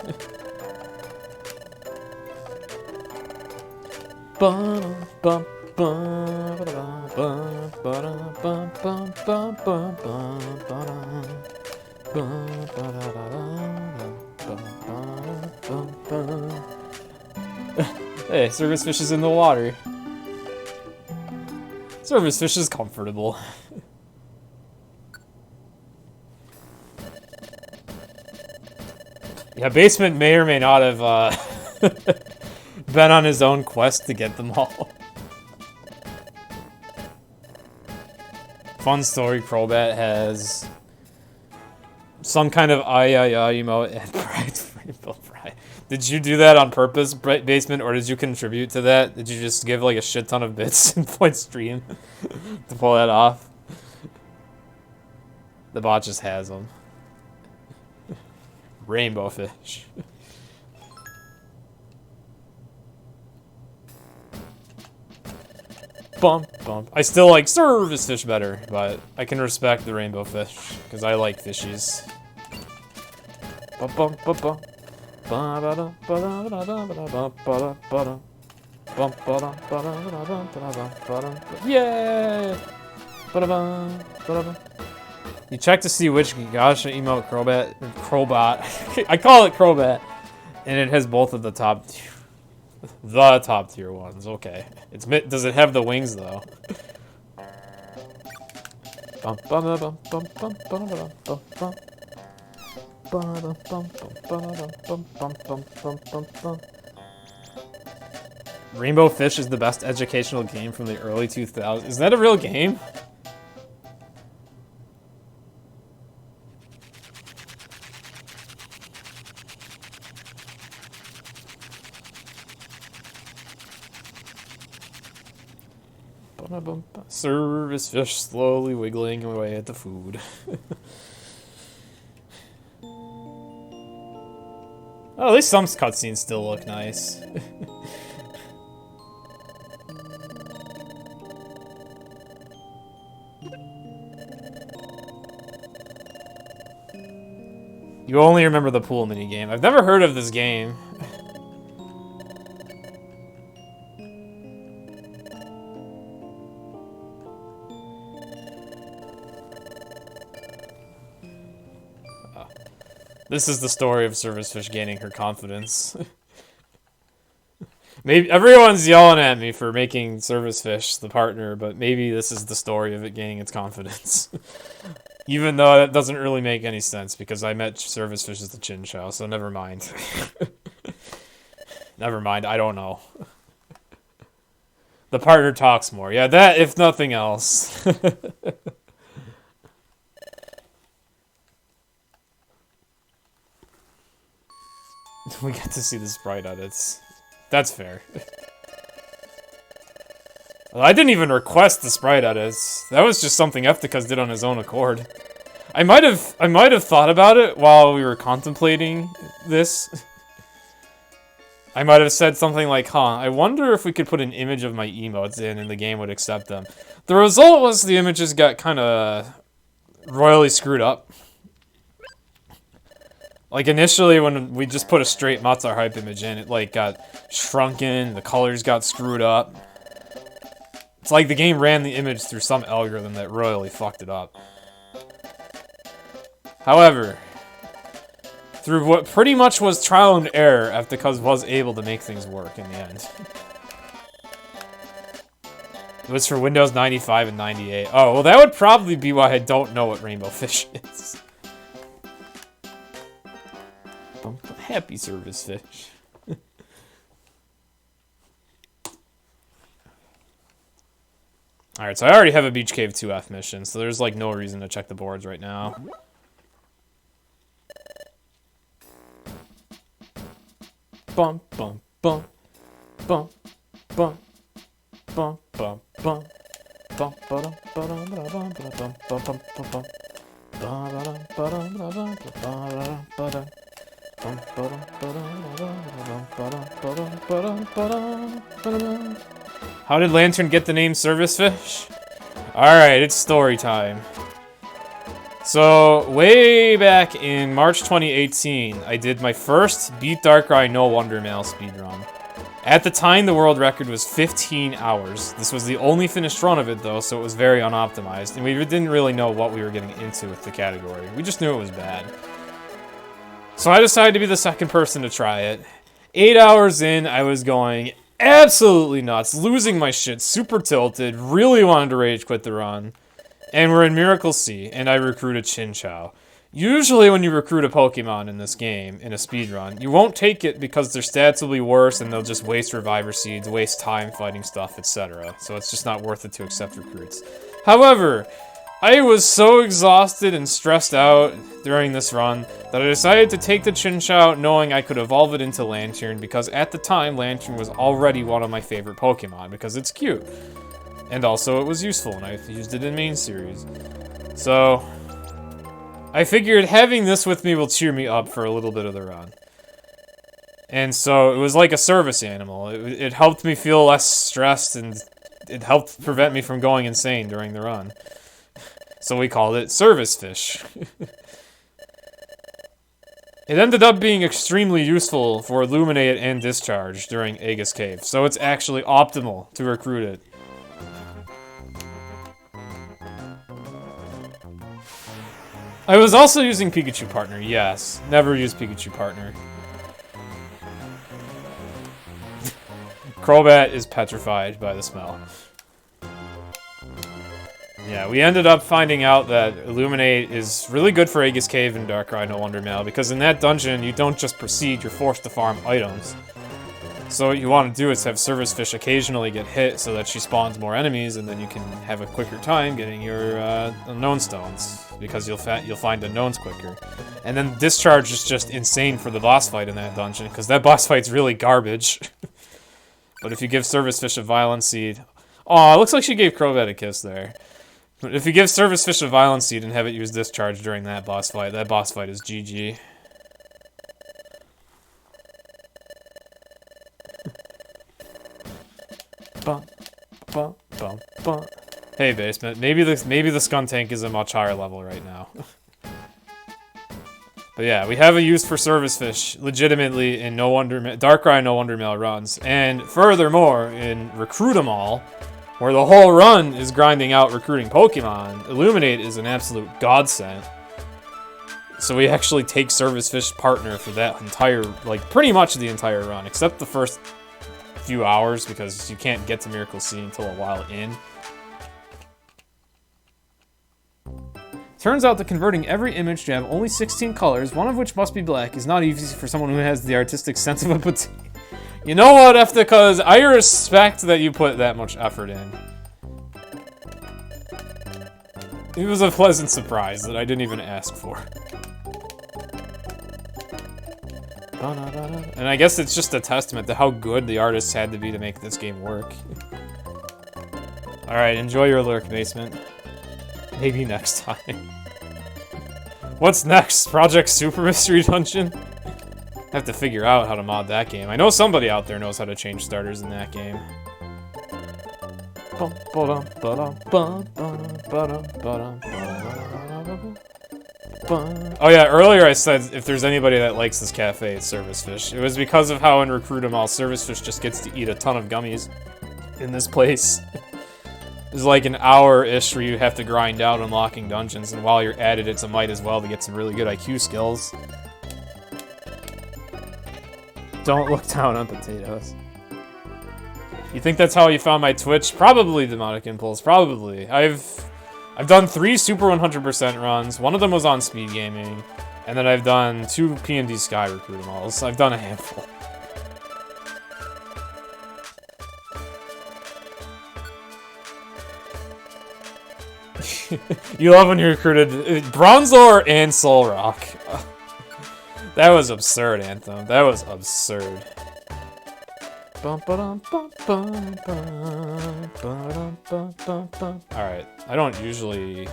Hey, Service Fish is in the water. Service Fish is comfortable. Yeah, Basement may or may not have been on his own quest to get them all. Fun story, Crobat has some kind of emote and Pride. Did you do that on purpose, Basement, or did you contribute to that? Did you just give like a shit ton of bits in point stream to pull that off? The bot just has them. Rainbow Fish. Bump, bump. I still like Service Fish better, but I can respect the Rainbow Fish, because I like fishies. Bump, bump, bump, bump. Yay! You check to see which Gasha emote Crobat. I call it Crobat, and it has both of the top tier ones. Okay, does it have the wings though? Rainbow Fish is the best educational game from the early 2000s. Is that a real game? Service Fish slowly wiggling away at the food. Oh, at least some cutscenes still look nice. You only remember the pool minigame. I've never heard of this game. This is the story of Service Fish gaining her confidence. Maybe everyone's yelling at me for making Service Fish the partner, but maybe this is the story of it gaining its confidence. Even though that doesn't really make any sense, because I met Service Fish as the Chinchou, so never mind. Never mind, I don't know. The partner talks more. Yeah, that, if nothing else. We get to see the sprite edits. That's fair. Well, I didn't even request the sprite edits. That was just something Eftekas did on his own accord. I might have thought about it while we were contemplating this. I might have said something like, I wonder if we could put an image of my emotes in and the game would accept them. The result was the images got kind of royally screwed up. Like, initially, when we just put a straight Matsar Hype image in, it, like, got shrunken, the colors got screwed up. It's like the game ran the image through some algorithm that royally fucked it up. However, through what pretty much was trial and error, Eftekas was able to make things work in the end. It was for Windows 95 and 98. Oh, well, that would probably be why I don't know what Rainbow Fish is. Happy Service Fish. Alright, so I already have a Beach Cave 2F mission, so there's like no reason to check the boards right now. Bum bum bum bum bum bum bum bum bum bum How did Lanturn get the name Service Fish? Alright, it's story time. So, way back in March 2018, I did my first Beat Darkrai No Wonder Mail speedrun. At the time, the world record was 15 hours. This was the only finished run of it, though, so it was very unoptimized, and we didn't really know what we were getting into with the category. We just knew it was bad. So I decided to be the second person to try it. 8 hours in, I was going absolutely nuts, losing my shit, super tilted, really wanted to rage quit the run. And we're in Miracle Sea, and I recruit a Chinchou. Usually when you recruit a Pokemon in this game, in a speedrun, you won't take it because their stats will be worse and they'll just waste Reviver Seeds, waste time fighting stuff, etc. So it's just not worth it to accept recruits. However, I was so exhausted and stressed out during this run that I decided to take the Chinchou knowing I could evolve it into Lanturn because at the time, Lanturn was already one of my favorite Pokemon because it's cute. And also, it was useful, and I used it in main series. So, I figured having this with me will cheer me up for a little bit of the run. And so, it was like a service animal. It helped me feel less stressed, and it helped prevent me from going insane during the run. So we called it Service Fish. It ended up being extremely useful for Illuminate and Discharge during Aegis Cave, so it's actually optimal to recruit it. I was also using Pikachu Partner, yes. Never use Pikachu Partner. Crobat is petrified by the smell. Yeah, we ended up finding out that Illuminate is really good for Aegis Cave and Darkrai No Wonder Mail, because in that dungeon, you don't just proceed, you're forced to farm items. So what you want to do is have Service Fish occasionally get hit so that she spawns more enemies, and then you can have a quicker time getting your unknown stones, because you'll find unknowns quicker. And then Discharge is just insane for the boss fight in that dungeon, because that boss fight's really garbage. But if you give Service Fish a Violent Seed... Aw, it looks like she gave Crobat a kiss there. But if you give Service Fish a Violent Seed and have it use Discharge during that boss fight is GG. Bum, bum, bum, bum. Hey, Basement. Maybe the Skuntank is a much higher level right now. But yeah, we have a use for Service Fish legitimately in Darkrai No Wonder Mail runs, and furthermore in Recruit 'em All, where the whole run is grinding out recruiting Pokemon. Illuminate is an absolute godsend. So we actually take Service Fish partner for that entire, like, pretty much the entire run, except the first few hours, because you can't get to Miracle Sea until a while in. Turns out that converting every image to have only 16 colors, one of which must be black, is not easy for someone who has the artistic sense of a potato. You know what, Eftekas? I respect that you put that much effort in. It was a pleasant surprise that I didn't even ask for. And I guess it's just a testament to how good the artists had to be to make this game work. Alright, enjoy your lurk, Basement. Maybe next time. What's next? Project Super Mystery Dungeon? Have to figure out how to mod that game. I know somebody out there knows how to change starters in that game. Oh yeah, earlier I said if there's anybody that likes this cafe, it's Service Fish. It was because of how in Recruit 'em All, Service Fish just gets to eat a ton of gummies in this place. There's like an hour-ish where you have to grind out unlocking dungeons, and while you're at it, it's a might as well to get some really good IQ skills. Don't look down on potatoes. You think that's how you found my Twitch? Probably Demonic Impulse, probably. I've done 3 Super 100% runs. One of them was on Speed Gaming, and then I've done 2 PMD Sky Recruit 'em Alls. I've done a handful. You love when you recruited Bronzor and Soul Rock. That was absurd, Anthem. That was absurd. Alright, I don't usually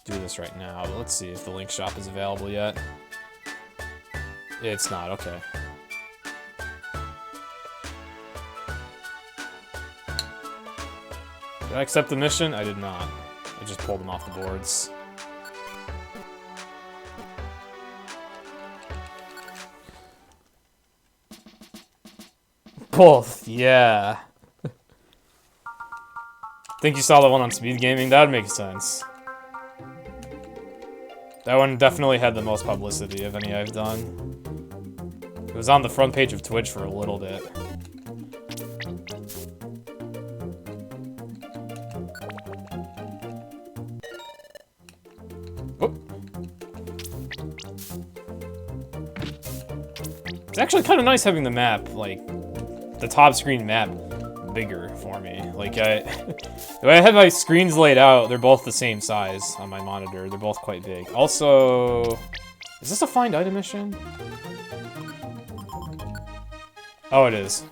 do this right now, but let's see if the link shop is available yet. It's not, okay. Did I accept the mission? I did not. I just pulled them off the boards. Both, yeah. Think you saw the one on Speed Gaming? That would make sense. That one definitely had the most publicity of any I've done. It was on the front page of Twitch for a little bit. It's actually kind of nice having the map, like, the top screen map bigger for me. Like, the way I have my screens laid out, they're both the same size on my monitor. They're both quite big. Also, is this a find item mission? Oh, it is.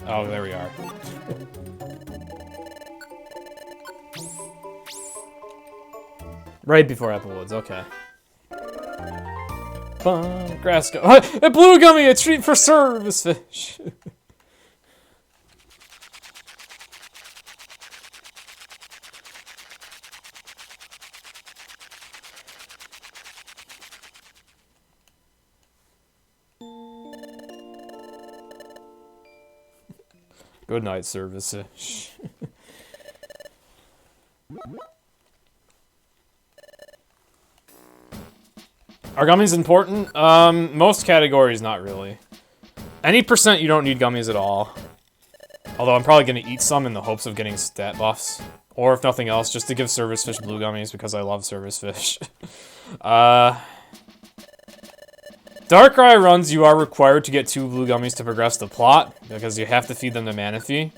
Oh, there we are. Right before Applewoods, okay. Grass gummy. A blue gummy, a treat for Service Fish. Good night, Service Fish. Are gummies important? Most categories, not really. Any percent, you don't need gummies at all. Although I'm probably going to eat some in the hopes of getting stat buffs. Or if nothing else, just to give Service Fish blue gummies because I love Service Fish. Darkrai runs, you are required to get 2 blue gummies to progress the plot, because you have to feed them to Manaphy.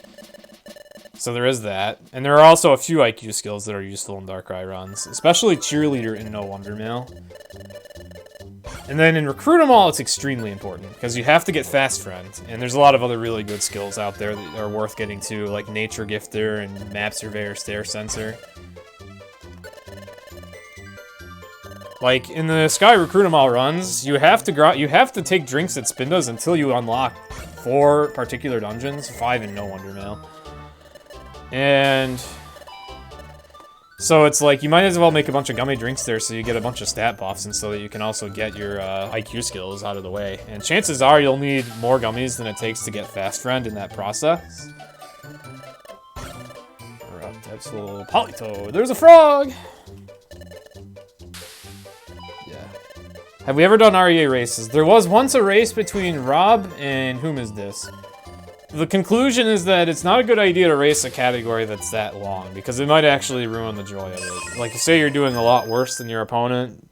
So there is that. And there are also a few IQ skills that are useful in Darkrai runs, especially Cheerleader and No Wonder Mail. And then in Recruit 'em All, it's extremely important, because you have to get Fast Friend, and there's a lot of other really good skills out there that are worth getting to, like Nature Gifter and Map Surveyor Stair Sensor. Like, in the Sky Recruit 'em All runs, you have to take drinks at Spindas until you unlock 4 particular dungeons, 5 in No Wonder Mail. And so it's like, you might as well make a bunch of gummy drinks there so you get a bunch of stat buffs and so that you can also get your IQ skills out of the way. And chances are you'll need more gummies than it takes to get Fast Friend in that process. That's a little Polytoad. There's a frog! Yeah. Have we ever done REA races? There was once a race between Rob and whom is this? The conclusion is that it's not a good idea to race a category that's that long, because it might actually ruin the joy of it. Like, say you're doing a lot worse than your opponent.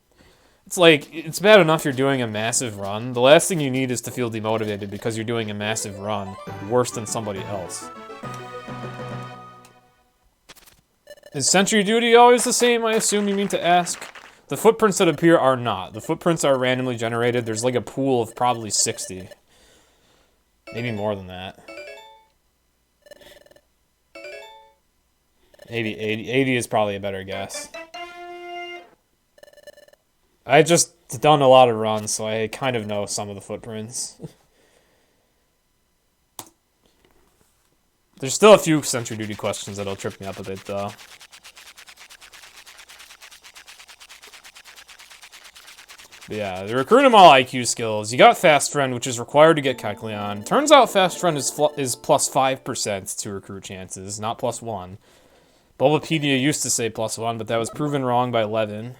It's like, it's bad enough you're doing a massive run. The last thing you need is to feel demotivated because you're doing a massive run worse than somebody else. Is Sentry Duty always the same, I assume you mean to ask? The footprints that appear are not. The footprints are randomly generated. There's like a pool of probably 60. Maybe more than that. Maybe 80. 80 is probably a better guess. I just done a lot of runs, so I kind of know some of the footprints. There's still a few Sentry Duty questions that'll trip me up a bit, though. But yeah, the recruit them all IQ skills. You got Fast Friend, which is required to get Kecleon. Turns out Fast Friend is plus 5% to recruit chances, not plus 1. Bulbapedia used to say plus 1, but that was proven wrong by Levin,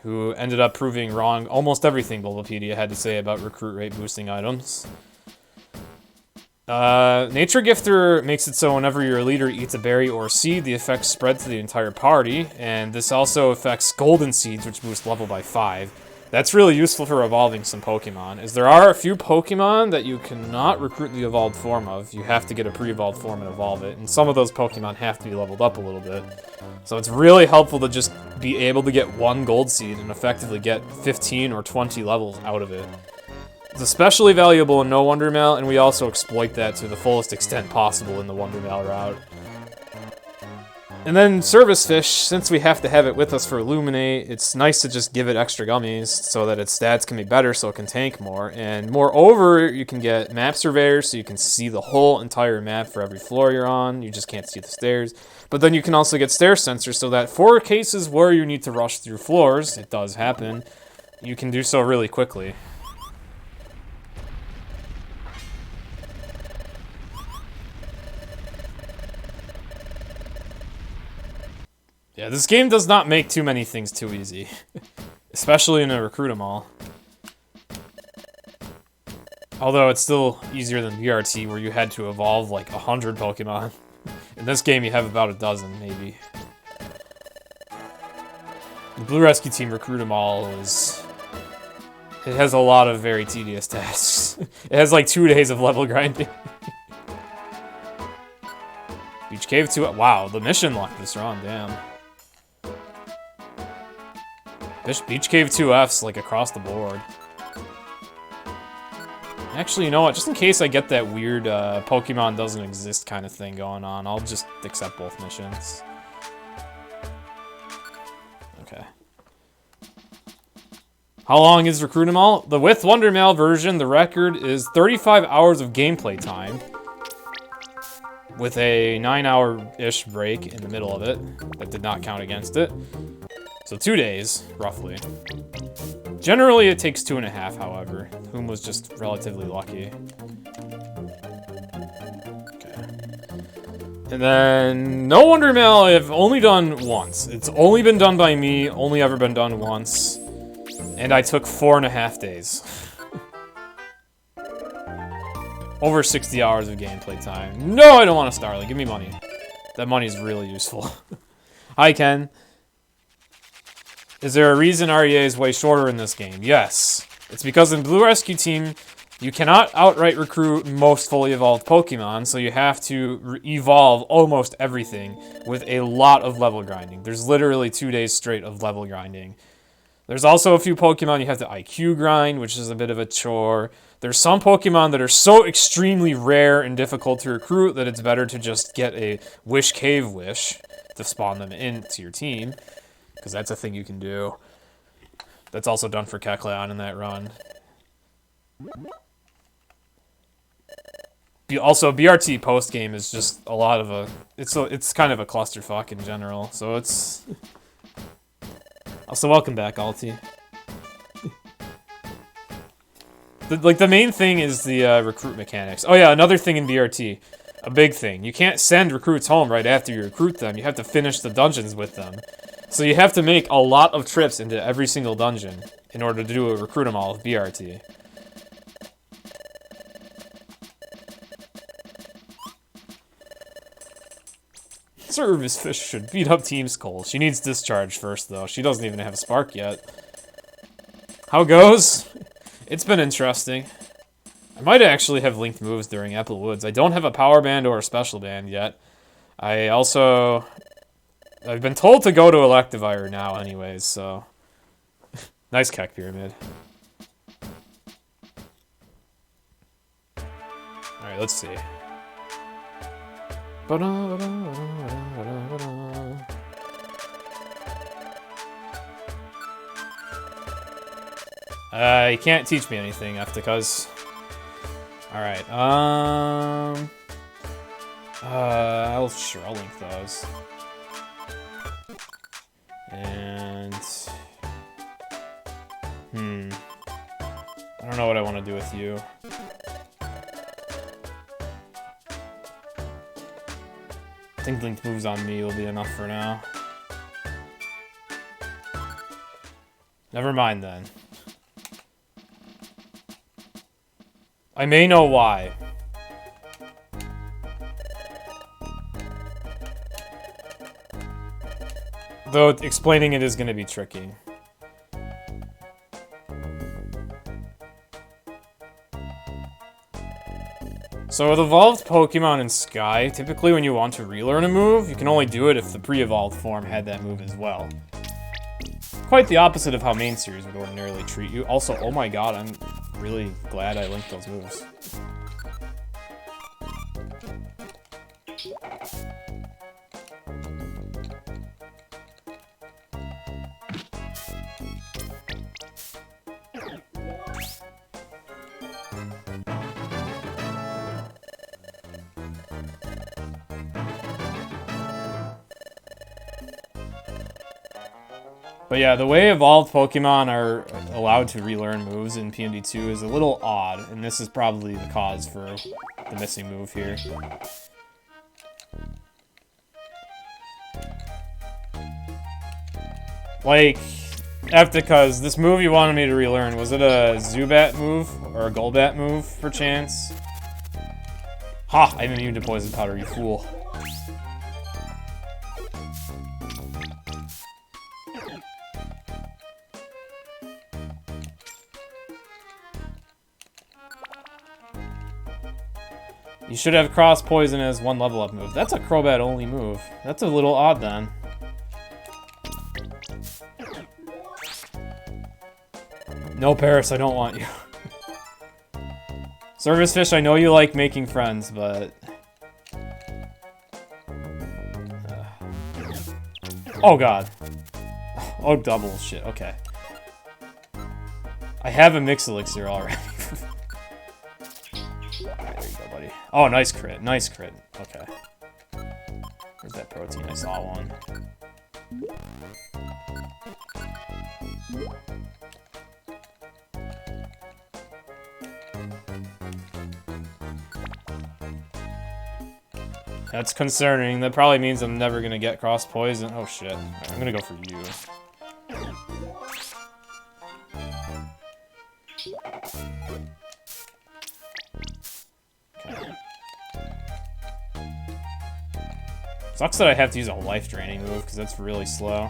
who ended up proving wrong almost everything Bulbapedia had to say about recruit rate boosting items. Nature Gifter makes it so whenever your leader eats a berry or seed, the effects spread to the entire party, and this also affects Golden Seeds, which boost level by 5. That's really useful for evolving some Pokemon, as there are a few Pokemon that you cannot recruit the evolved form of. You have to get a pre-evolved form and evolve it, and some of those Pokemon have to be leveled up a little bit. So it's really helpful to just be able to get one Gold Seed and effectively get 15 or 20 levels out of it. It's especially valuable in No Wonder Mail, and we also exploit that to the fullest extent possible in the Wonder Mail route. And then Service Fish, since we have to have it with us for Illuminate, it's nice to just give it extra gummies so that its stats can be better so it can tank more. And moreover, you can get Map Surveyor so you can see the whole entire map for every floor you're on. You just can't see the stairs. But then you can also get Stair Sensor so that for cases where you need to rush through floors, it does happen, you can do so really quickly. Yeah, this game does not make too many things too easy. Especially in a Recruit 'em all. Although it's still easier than BRT, where you had to evolve like 100 Pokemon. In this game, you have about a dozen, maybe. The Blue Rescue Team Recruit 'em all is... It has a lot of very tedious tasks. It has like 2 days of level grinding. Beach Cave 2... Wow, the mission locked this run, damn. Beach Cave 2F's like across the board. Actually, you know what? Just in case I get that weird Pokemon doesn't exist kind of thing going on, I'll just accept both missions. Okay. How long is Recruit 'em all? The with Wonder Mail version, the record is 35 hours of gameplay time, with a 9-hour-ish break in the middle of it that did not count against it. So 2 days, roughly. Generally, it takes 2.5, however. Whom was just relatively lucky. Okay. And then, No Wonder Mail I've only done once. It's only been done by me, only ever been done once. And I took 4.5 days. Over 60 hours of gameplay time. No, I don't want a Starly. Give me money. That money's really useful. Hi, Ken. Is there a reason REA is way shorter in this game? Yes. It's because in Blue Rescue Team, you cannot outright recruit most fully evolved Pokemon, so you have to evolve almost everything with a lot of level grinding. There's literally 2 days straight of level grinding. There's also a few Pokemon you have to IQ grind, which is a bit of a chore. There's some Pokemon that are so extremely rare and difficult to recruit that it's better to just get a Wish Cave Wish to spawn them into your team. Because that's a thing you can do. That's also done for Kecleon in that run. Also, BRT post-game is just a lot of a... It's kind of a clusterfuck in general, so it's... Also, welcome back, Alti. The main thing is the recruit mechanics. Oh yeah, another thing in BRT. A big thing. You can't send recruits home right after you recruit them. You have to finish the dungeons with them. So you have to make a lot of trips into every single dungeon in order to do a recruit 'em all with BRT. Service Fish should beat up Team Skull. She needs discharge first, though. She doesn't even have Spark yet. How goes? It's been interesting. I might actually have linked moves during Apple Woods. I don't have a power band or a special band yet. I've been told to go to Electivire now anyways, so... Nice Keck Pyramid. Alright, let's see. You can't teach me anything, Eftekas. Alright, I'll link those. And... I don't know what I want to do with you. I think linked moves on me will be enough for now. Never mind then. I may know why. Though explaining it is going to be tricky. So with evolved Pokemon in Sky, typically when you want to relearn a move, you can only do it if the pre-evolved form had that move as well. Quite the opposite of how main series would ordinarily treat you. Also, oh my god, I'm really glad I linked those moves. But yeah, the way evolved Pokemon are allowed to relearn moves in PMD 2 is a little odd, and this is probably the cause for the missing move here. Like, Eftekas, this move you wanted me to relearn, was it a Zubat move or a Golbat move, perchance? Ha! I'm immune to Poison Powder, you fool. You should have Cross Poison as one level up move. That's a Crobat only move. That's a little odd then. No, Paris, I don't want you. Service Fish, I know you like making friends, but... Oh god. Oh, double shit, okay. I have a Mix Elixir already. Alright, there you go, buddy. Oh, nice crit, nice crit. Okay. Where's that protein? I saw one. That's concerning. That probably means I'm never gonna get cross poison. Oh shit. Right, I'm gonna go for you. Okay. Sucks that I have to use a life draining move because that's really slow.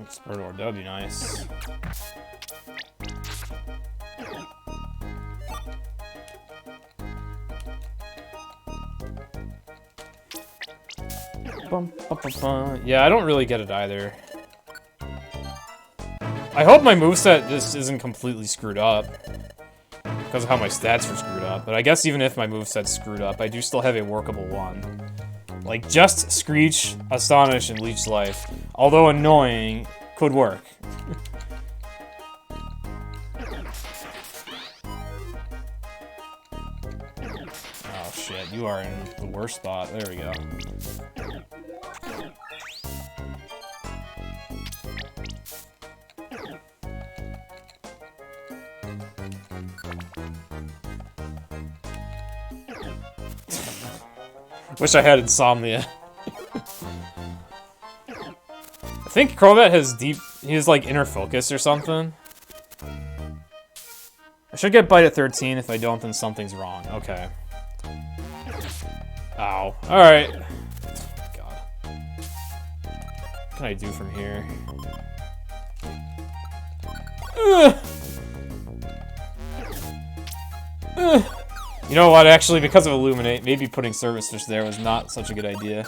Spurtor W, nice. Bum, bum, bum, bum. Yeah, I don't really get it either. I hope my moveset just isn't completely screwed up because of how my stats are screwed up, but I guess even if my moveset's screwed up, I do still have a workable one. Like, just Screech, Astonish, and Leech Life, although annoying, could work. Oh shit, you are in the worst spot. There we go. Wish I had insomnia. I think Crobat has he has like inner focus or something. I should get bite at 13. If I don't, then something's wrong. Okay. Ow. Alright. God. What can I do from here? You know what, actually, because of Illuminate, maybe putting Service Fish there was not such a good idea.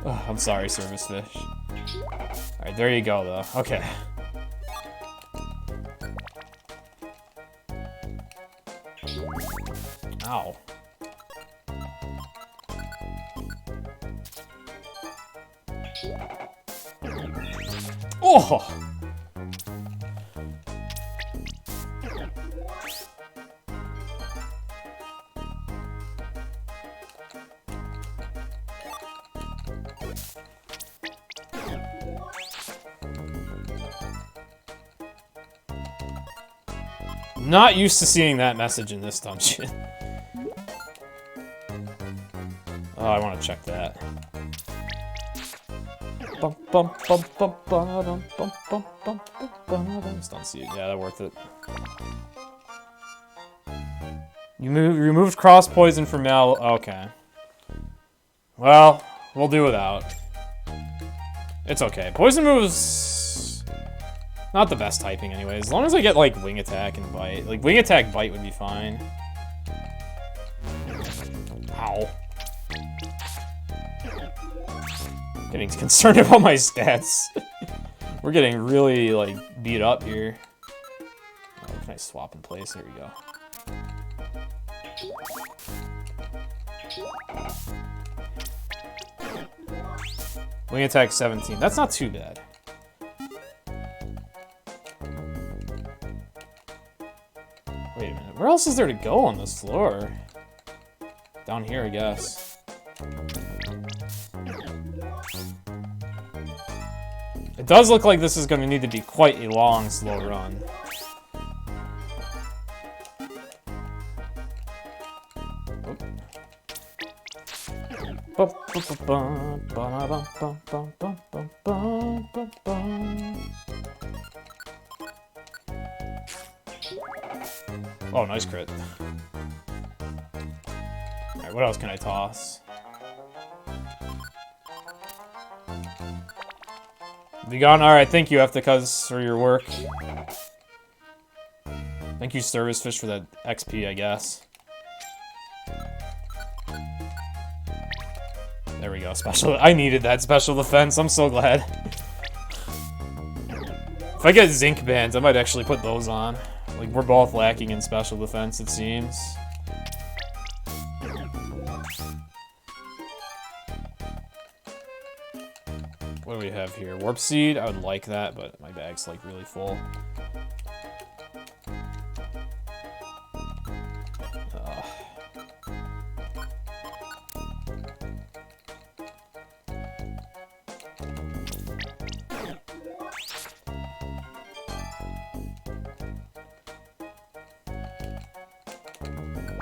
Oh, I'm sorry, Service Fish. Alright, there you go, though. Okay. Ow. Oh! Not used to seeing that message in this dungeon. Oh, I want to check that. Just don't see it. Yeah, that's worth it. You removed cross poison from Mal. Okay. Well, we'll do without. It's okay. Poison moves not the best typing anyway. As long as I get like wing attack and bite. Like wing attack bite would be fine. Ow. Getting concerned about my stats. We're getting really, like, beat up here. Oh, can I swap in place? There we go. Wing attack 17. That's not too bad. Wait a minute. Where else is there to go on this floor? Down here, I guess. It does look like this is going to need to be quite a long, slow run. Oh, nice crit. Alright, what else can I toss? Be gone? Alright, thank you, Eftekas, for your work. Thank you, Service Fish, for that XP, I guess. There we go, special. I needed that special defense, I'm so glad. If I get Zinc Bands, I might actually put those on. Like, we're both lacking in special defense, it seems. What do we have here? Warp Seed? I would like that, but my bag's like really full.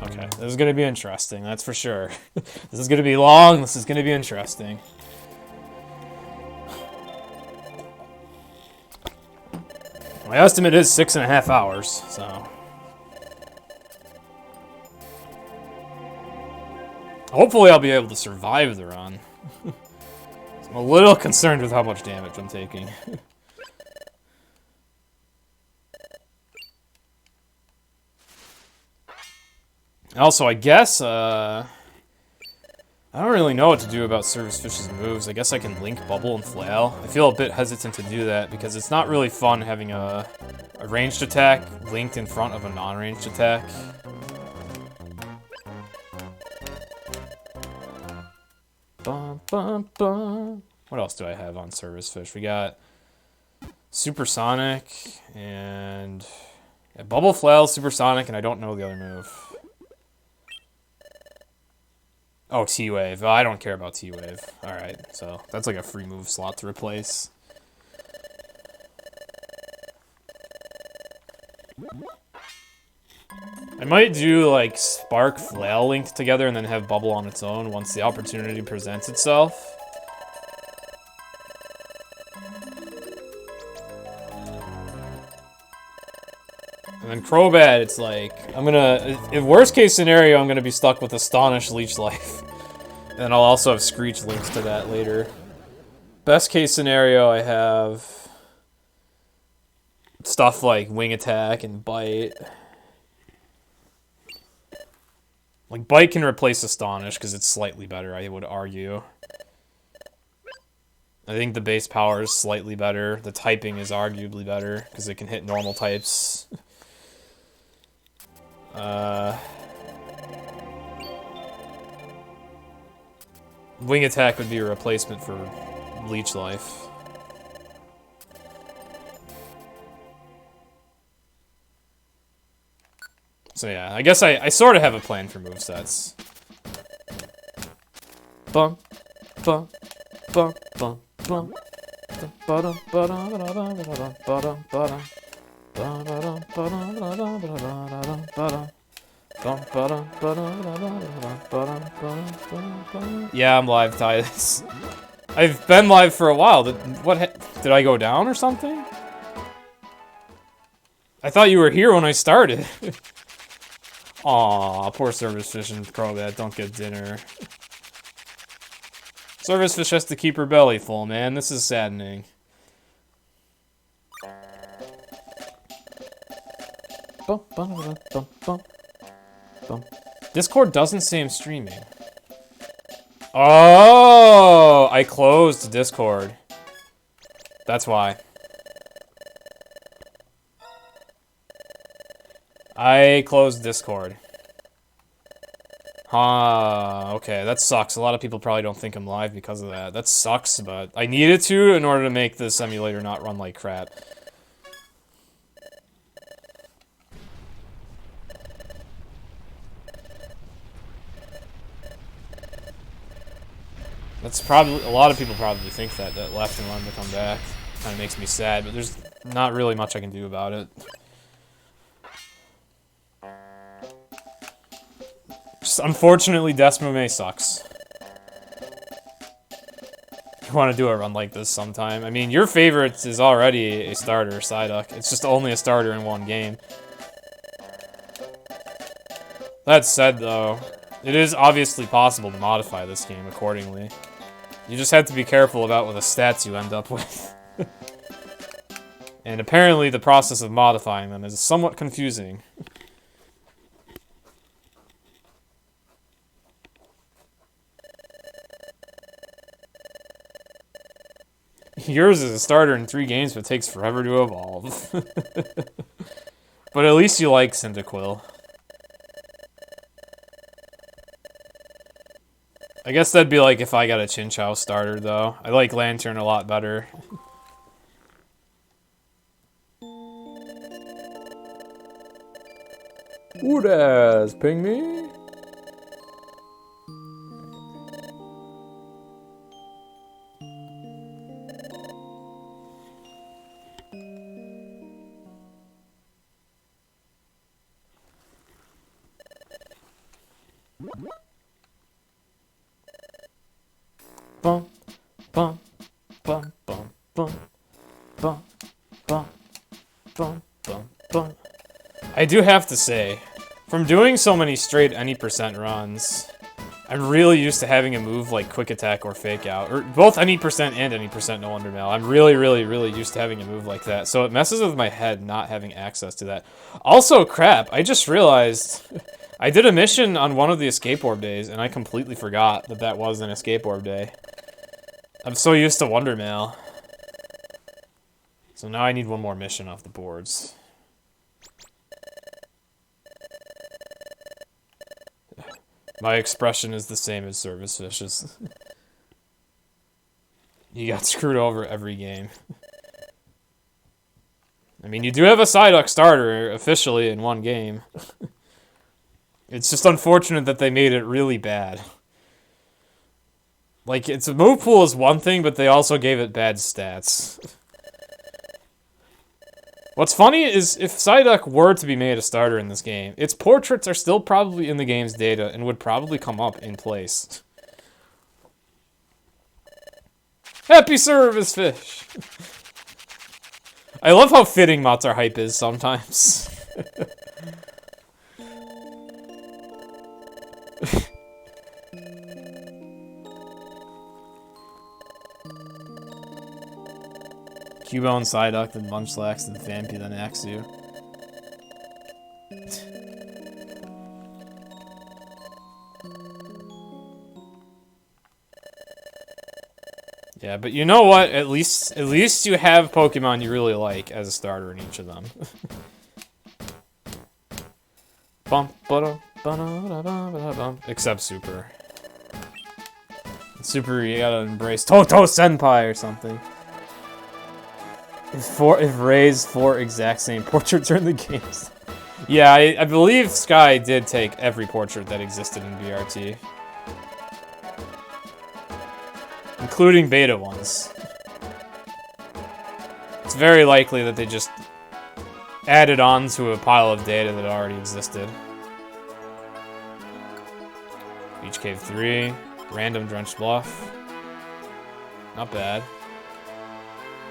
Okay, this is gonna be interesting, that's for sure. This is gonna be long, this is gonna be interesting. My estimate is 6.5 hours, so. Hopefully I'll be able to survive the run. I'm a little concerned with how much damage I'm taking. Also, I guess, I don't really know what to do about Service Fish's moves. I guess I can link Bubble and Flail. I feel a bit hesitant to do that because it's not really fun having a ranged attack linked in front of a non-ranged attack. Bum, bum, bum. What else do I have on Service Fish? We got Supersonic and Bubble, Flail, Supersonic, and I don't know the other move. Oh, T-Wave. Oh, I don't care about T-Wave. Alright, so that's like a free move slot to replace. I might do, like, Spark Flail linked together and then have Bubble on its own once the opportunity presents itself. And then Crobat, it's like, I'm gonna, in worst case scenario, I'm gonna be stuck with Astonish Leech Life. And then I'll also have Screech links to that later. Best case scenario, I have stuff like Wing Attack and Bite. Like, Bite can replace Astonish because it's slightly better, I would argue. I think the base power is slightly better. The typing is arguably better because it can hit normal types. Wing Attack would be a replacement for Leech Life. So yeah, I guess I sort of have a plan for movesets. Bum, bum, bum, bum, bum. Yeah, I'm live, Titus. I've been live for a while. Did I go down or something? I thought you were here when I started. Aw, poor Service Fish and Crobat don't get dinner. Service Fish has to keep her belly full, man. This is saddening. Discord doesn't say I'm streaming. Oh, I closed Discord. That's why. I closed Discord. Okay, that sucks. A lot of people probably don't think I'm live because of that. That sucks, but I needed to in order to make this emulator not run like crap. That's probably, a lot of people probably think that left and run to come back. Kind of makes me sad, but there's not really much I can do about it. Just unfortunately, Desmame sucks. You want to do a run like this sometime. I mean, your favorite is already a starter, Psyduck. It's just only a starter in one game. That said, though, it is obviously possible to modify this game accordingly. You just have to be careful about what the stats you end up with. And apparently the process of modifying them is somewhat confusing. Yours is a starter in 3 games, but takes forever to evolve. But at least you like Cyndaquil. I guess that'd be like if I got a Chinchou starter, though. I like Lanturn a lot better. Who does? Ping me? Bum, bum, bum, bum, bum, bum, bum, bum, bum, bum. I do have to say, from doing so many straight any percent runs, I'm really used to having a move like Quick Attack or Fake Out, or both any percent and any percent no Wonder Mail. I'm really used to having a move like that, so it messes with my head not having access to that. Also, crap, I just realized I did a mission on one of the Escape Orb days, and I completely forgot that that was an Escape Orb day. I'm so used to Wonder Mail. So now I need one more mission off the boards. My expression is the same as Service Fish's. You got screwed over every game. I mean, you do have a Psyduck starter officially in one game. It's just unfortunate that they made it really bad. Like, its move pool is one thing, but they also gave it bad stats. What's funny is if Psyduck were to be made a starter in this game, its portraits are still probably in the game's data and would probably come up in place. Happy service, fish! I love how fitting Matar hype is sometimes. Cubone, Psyduck, then Munchlax, then Vampy, then Axew. Yeah, but you know what? At least you have Pokemon you really like as a starter in each of them. Except Super. Super, you gotta embrace Toto Senpai or something. If Ray's 4 exact same portraits are in the games. Yeah, I believe Sky did take every portrait that existed in BRT. Including beta ones. It's very likely that they just added on to a pile of data that already existed. Beach Cave 3, Random Drenched Bluff. Not bad.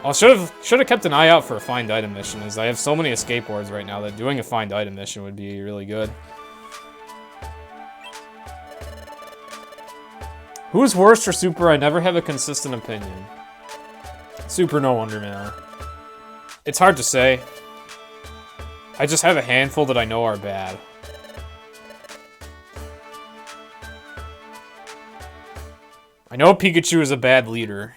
I should have kept an eye out for a find item mission, as I have so many escape boards right now that doing a find item mission would be really good. Who's worse for Super? I never have a consistent opinion. Super, no wonder, man. It's hard to say. I just have a handful that I know are bad. I know Pikachu is a bad leader.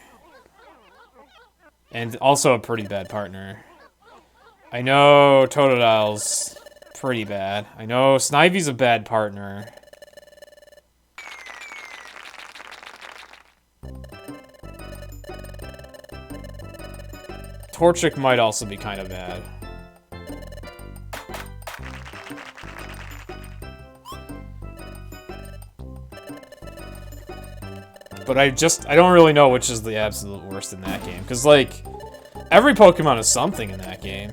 And also a pretty bad partner. I know Totodile's pretty bad. I know Snivy's a bad partner. Torchic might also be kind of bad. But I don't really know which is the absolute worst in that game. Because, like, every Pokemon is something in that game.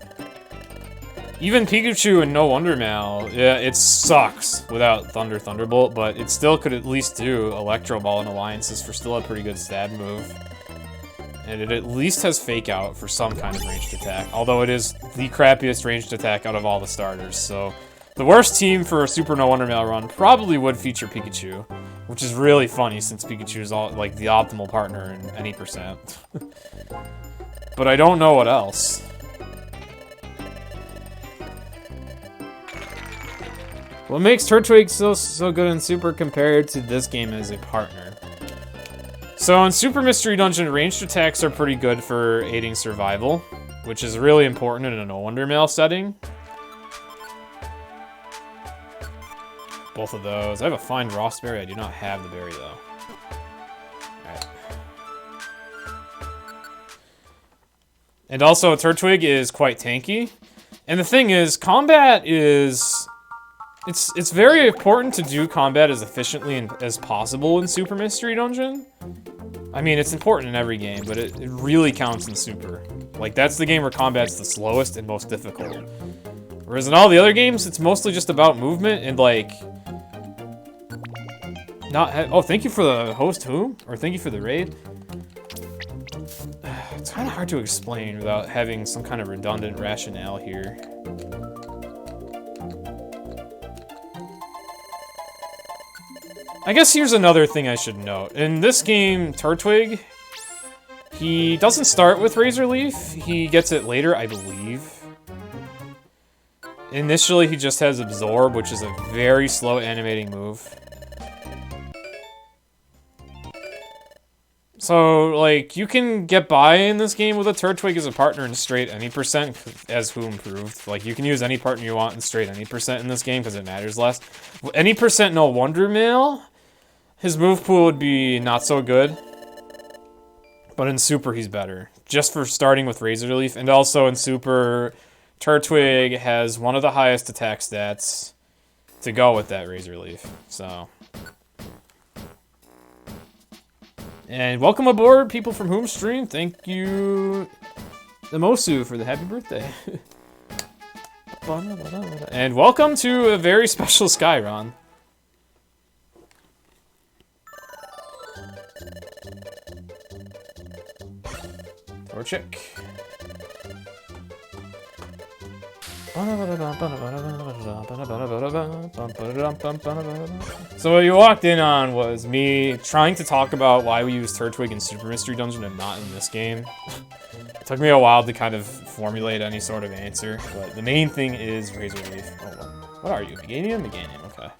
Even Pikachu and No Wonder Mal, yeah, it sucks without Thunder Thunderbolt, but it still could at least do Electro Ball and Alliances for still a pretty good stab move. And it at least has Fake Out for some kind of ranged attack, although it is the crappiest ranged attack out of all the starters, so... The worst team for a Super No Wonder Mail run probably would feature Pikachu, which is really funny since Pikachu is all, like, the optimal partner in any percent. But I don't know what else. What makes Turtwig so good in Super compared to this game as a partner? So in Super Mystery Dungeon, ranged attacks are pretty good for aiding survival, which is really important in a No Wonder Mail setting. Both of those. I have a fine Ross berry. I do not have the berry, though. Alright. And also, Turtwig is quite tanky. And the thing is, combat is... It's very important to do combat as efficiently as possible in Super Mystery Dungeon. I mean, it's important in every game, but it really counts in Super. Like, that's the game where combat's the slowest and most difficult. Whereas in all the other games, it's mostly just about movement and, like... Oh, thank you for the host who? Or thank you for the raid? It's kind of hard to explain without having some kind of redundant rationale here. I guess here's another thing I should note. In this game, Turtwig, he doesn't start with Razor Leaf. He gets it later, I believe. Initially, he just has Absorb, which is a very slow animating move. So, like, you can get by in this game with a Turtwig as a partner in straight any percent, as Who improved. Like, you can use any partner you want in straight any percent in this game, because it matters less. Any percent No Wonder Mail, his move pool would be not so good. But in Super, he's better. Just for starting with Razor Leaf, and also in Super, Turtwig has one of the highest attack stats to go with that Razor Leaf, so... And welcome aboard, people from Whom Stream. Thank you, Namosu, for the happy birthday. And welcome to a very special Sky Run. Torchic. So what you walked in on was me trying to talk about why we use Turtwig in Super Mystery Dungeon and not in this game. It took me a while to kind of formulate any sort of answer, but the main thing is Razor Leaf. Oh, what are you? Meganium? Meganium, okay.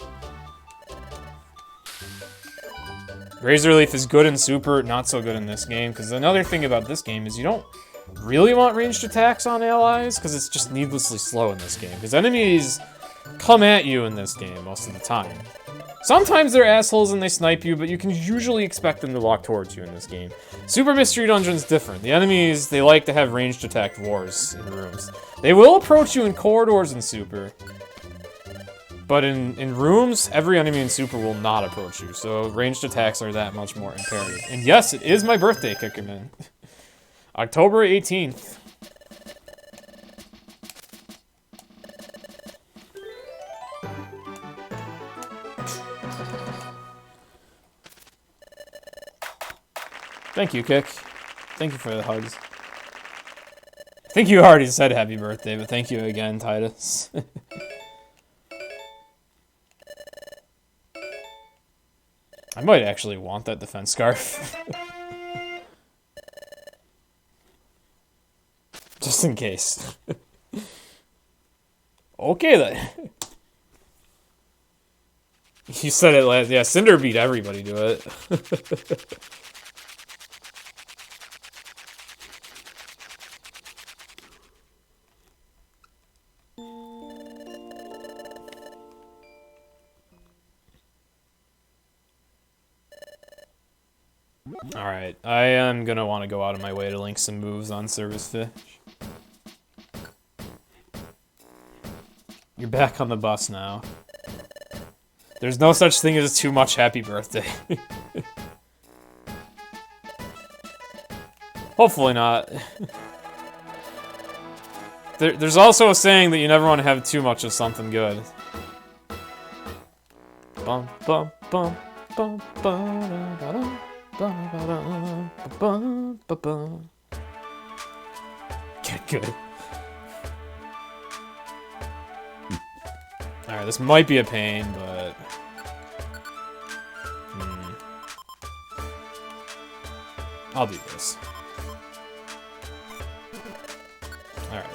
Razor Leaf is good in Super, not so good in this game, because another thing about this game is you don't really want ranged attacks on allies, because it's just needlessly slow in this game, because enemies come at you in this game most of the time. Sometimes they're assholes and they snipe you, but you can usually expect them to walk towards you in this game. Super Mystery Dungeon's different. The enemies, they like to have ranged attack wars in rooms. They will approach you in corridors in Super, but in rooms, every enemy in Super will not approach you, so ranged attacks are that much more imperative. And yes, it is my birthday, Kickerman. October 18th. Thank you, Kick. Thank you for the hugs. I think you already said happy birthday, but thank you again, Titus. I might actually want that defense scarf. Just in case. Okay then. You said it last. Yeah, Cinder beat everybody to it. Alright, I am gonna want to go out of my way to link some moves on Service Fish. You're back on the bus now. There's no such thing as too much happy birthday. Hopefully not. There's also a saying that you never want to have too much of something good. Bum bum bum bum bum bum. Get good. Alright, this might be a pain, but... I'll do this. Alright.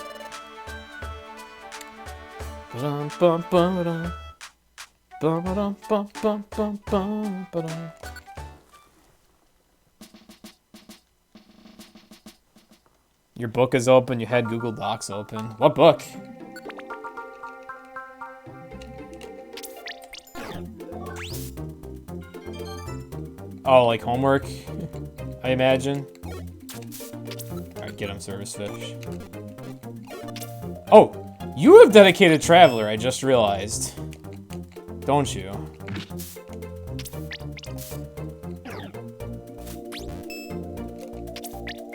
Your book is open, you had Google Docs open. What book? Oh, like homework, I imagine. Alright, get him, Service Fish. Oh, you have Dedicated Traveler, I just realized. Don't you?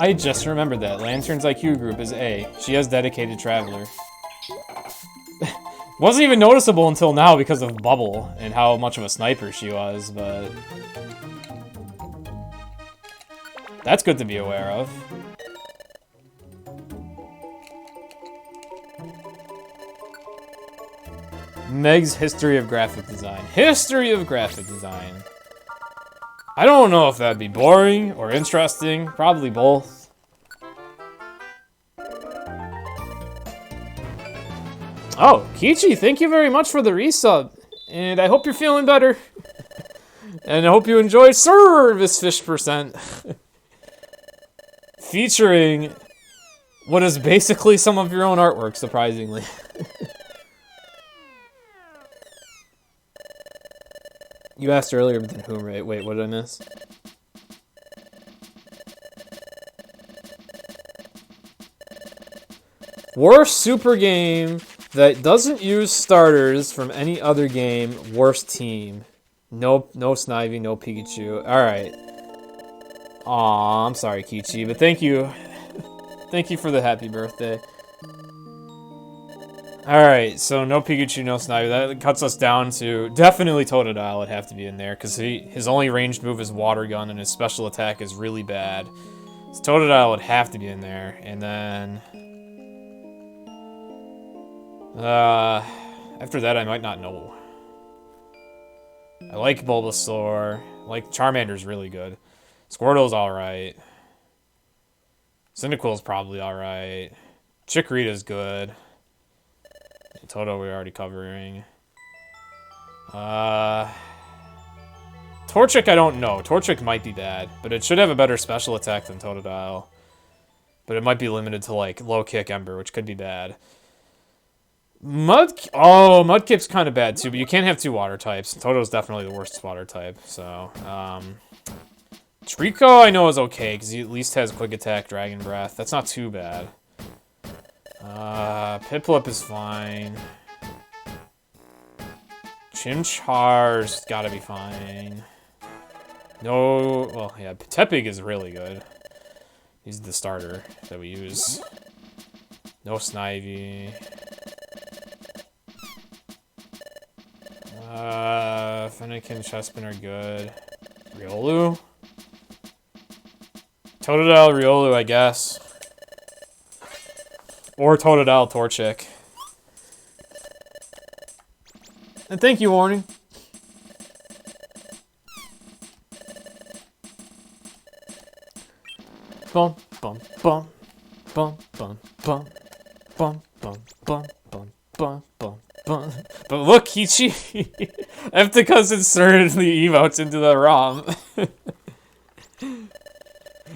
I just remembered that. Lanturn's IQ group is A. She has Dedicated Traveler. Wasn't even noticeable until now because of Bubble and how much of a sniper she was, but... That's good to be aware of. Meg's History of Graphic Design. History of Graphic Design. I don't know if that'd be boring or interesting. Probably both. Oh, Kichi, thank you very much for the resub. And I hope you're feeling better. And I hope you enjoyed Service Fish Percent. Featuring what is basically some of your own artwork, surprisingly. You asked earlier, but then who, right? Wait, what did I miss? Worst super game that doesn't use starters from any other game. Worst team. No Snivy, no Pikachu. Alright. Aw, I'm sorry, Kichi, but thank you. Thank you for the happy birthday. Alright, so no Pikachu, no Snivy. That cuts us down to... Definitely Totodile would have to be in there, because his only ranged move is Water Gun, and his special attack is really bad. So Totodile would have to be in there, and then... after that, I might not know. I like Bulbasaur. Charmander's really good. Squirtle's alright. Cyndaquil's probably alright. Chikorita's good. Toto we're already covering. Torchic I don't know. Torchic might be bad, but it should have a better special attack than Totodile. But it might be limited to, like, low kick Ember, which could be bad. Mudkip's kind of bad too, but you can't have two water types. Toto's definitely the worst water type, so, Trico I know is okay, because he at least has Quick Attack, Dragon Breath. That's not too bad. Piplup is fine. Chimchar's gotta be fine. No, well, yeah, Tepig is really good. He's the starter that we use. No Snivy. Fennekin, Chespin are good. Riolu? Totodile, Riolu, I guess. Or Totodile, Torchic. And thank you, Warning. Bum, bum, bum. Bum, bum, bum. Bum, bum, bum, bum, bum, bum, bum. But look, Kichi! Eftekas inserted the emotes into the ROM.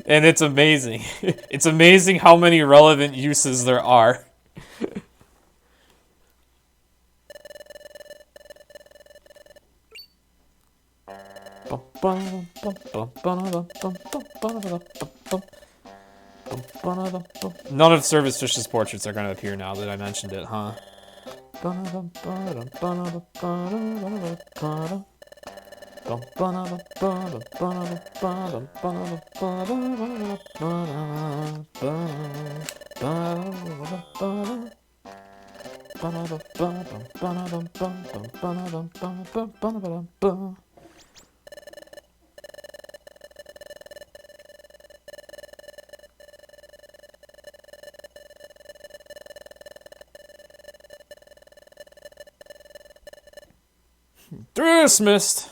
And it's amazing. It's amazing how many relevant uses there are. None of Service Fish's portraits are going to appear now that I mentioned it, huh? Dismissed.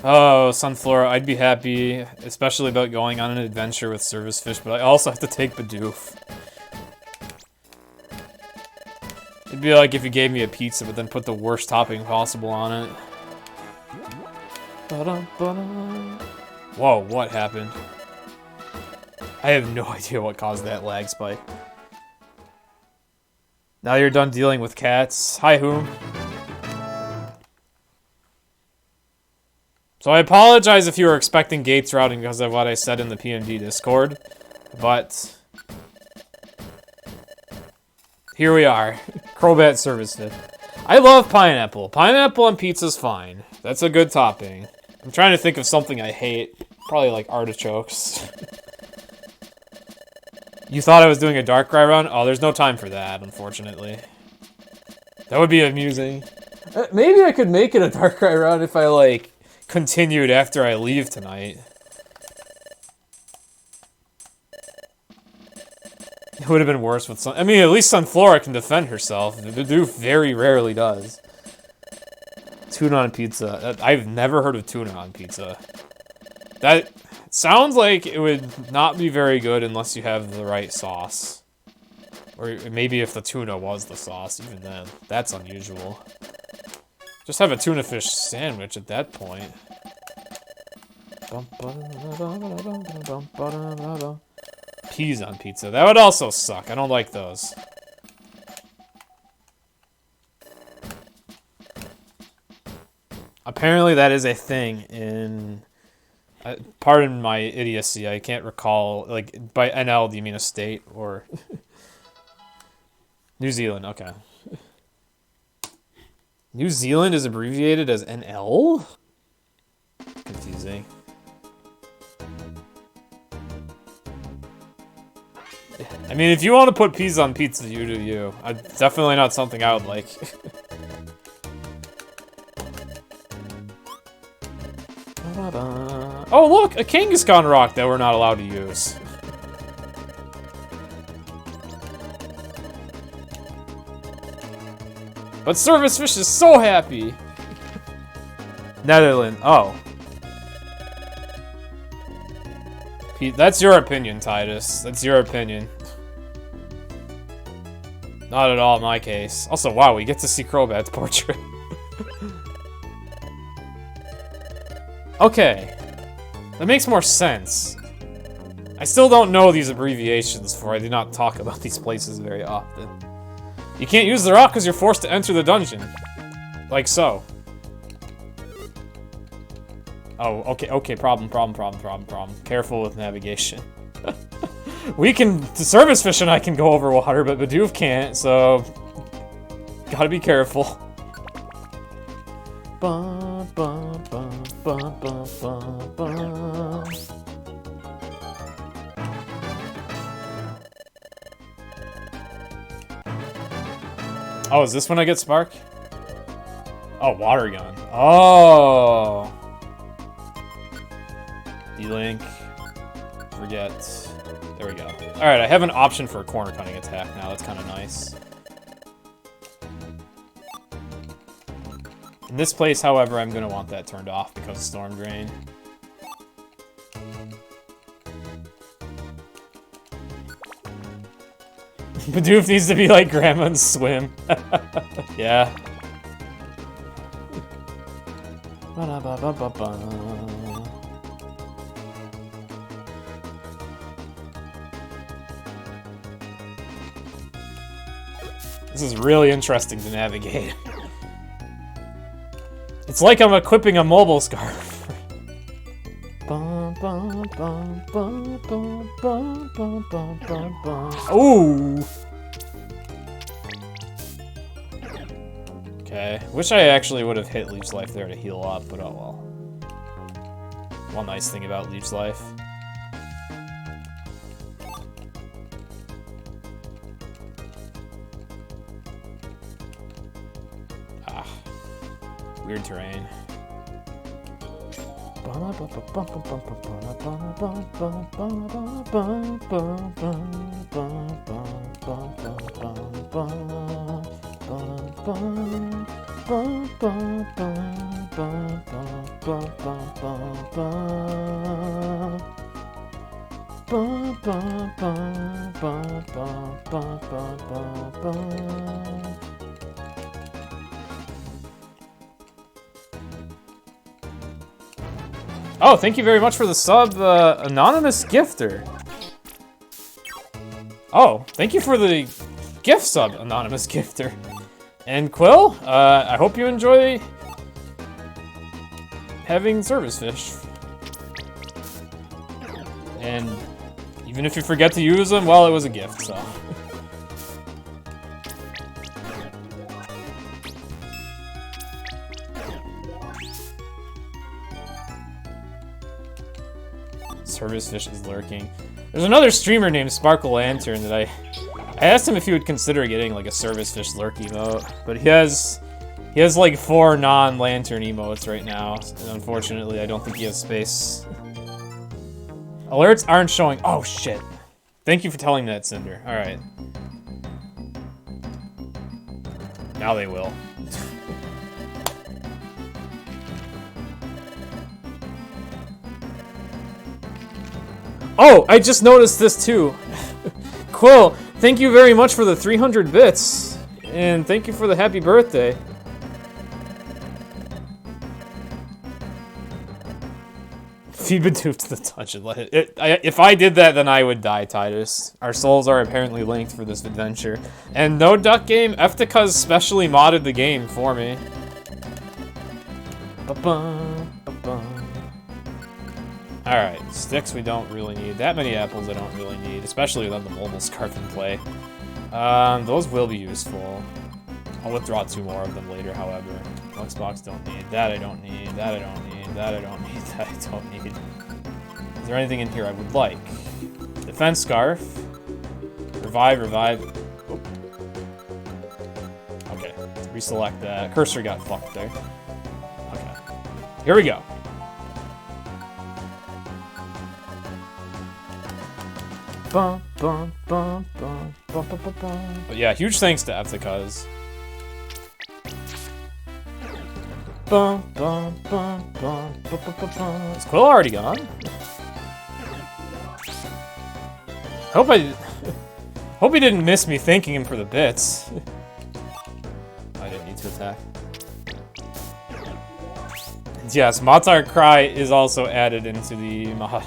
Oh, Sunflora, I'd be happy, especially about going on an adventure with Service Fish, but I also have to take Bidoof. It'd be like if you gave me a pizza, but then put the worst topping possible on it. Whoa, what happened? I have no idea what caused that lag spike. Now you're done dealing with cats. Hi, Whom. So I apologize if you were expecting Gates routing because of what I said in the PMD Discord, but here we are. Crobat Service Fit. I love pineapple. Pineapple on pizza's fine. That's a good topping. I'm trying to think of something I hate. Probably like artichokes. You thought I was doing a Darkrai run? Oh, there's no time for that, unfortunately. That would be amusing. Maybe I could make it a Darkrai run if I, like, continued after I leave tonight. It would have been worse with I mean, at least Sunflora can defend herself. Bidoof very rarely does. Tuna on pizza. I've never heard of tuna on pizza. That sounds like it would not be very good unless you have the right sauce. Or maybe if the tuna was the sauce, even then. That's unusual. Just have a tuna fish sandwich at that point. Peas on pizza. That would also suck. I don't like those. Apparently that is a thing in... pardon my idiocy, I can't recall, like, by NL, do you mean a state, or... New Zealand, okay. New Zealand is abbreviated as NL? Confusing. I mean, if you want to put peas on pizza, you do you. Definitely not something I would like. Oh, look! A Kangaskhan rock that we're not allowed to use. But Service Fish is so happy! Netherlands. Oh. That's your opinion, Titus. That's your opinion. Not at all in my case. Also, wow, we get to see Crobat's portrait. Okay. That makes more sense. I still don't know these abbreviations, for I do not talk about these places very often. You can't use the rock because you're forced to enter the dungeon. Like so. Oh, okay, problem. Careful with navigation. The Service Fish and I can go over water, but Bidoof can't, so... Gotta be careful. Oh, is this when I get Spark? Oh, water gun. Oh! D-Link. Forget. There we go. Alright, I have an option for a corner cutting attack now. That's kind of nice. In this place, however, I'm going to want that turned off because of Storm Drain. Bidoof needs to be like Grandma and swim. Yeah. This is really interesting to navigate. It's like I'm equipping a mobile scarf. Ooh. Okay. Wish I actually would have hit Leech Life there to heal up, but oh well. One nice thing about Leech Life. Ah. Weird terrain. Oh, thank you very much for the sub, Anonymous Gifter. Oh, thank you for the gift sub, Anonymous Gifter. And Quill, I hope you enjoy having Service Fish. And even if you forget to use them, well, it was a gift, so. Service Fish is lurking. There's another streamer named Sparkle Lantern that I asked him if he would consider getting like a Service Fish lurk emote, but he has like 4 non-lantern emotes right now, and unfortunately I don't think he has space. Alerts aren't showing. Oh shit. Thank you for telling me that, Cinder. Alright. Now they will. Oh, I just noticed this too. Quill, thank you very much for the 300 bits. And thank you for the happy birthday. Feed Bidoof to the dungeon. If I did that, then I would die, Titus. Our souls are apparently linked for this adventure. And no duck game, Eftekas specially modded the game for me. Alright, sticks we don't really need. That many apples I don't really need, especially without the mobile scarf in play. Those will be useful. I'll withdraw 2 more of them later, however. Xbox don't need. That I don't need. That I don't need. That I don't need. That I don't need. Is there anything in here I would like? Defense scarf. revive, revive. Oh. Okay, reselect that. Cursor got fucked there. Okay, here we go. Bum, bum, bum, bum, bum, bum, bum, bum. But yeah, huge thanks to Eftekas. Bum, bum, bum, bum, bum, bum, bum, bum. Is Quill already gone? Hope he didn't miss me thanking him for the bits. I didn't need to attack. Yes, Matar Cry is also added into the mod.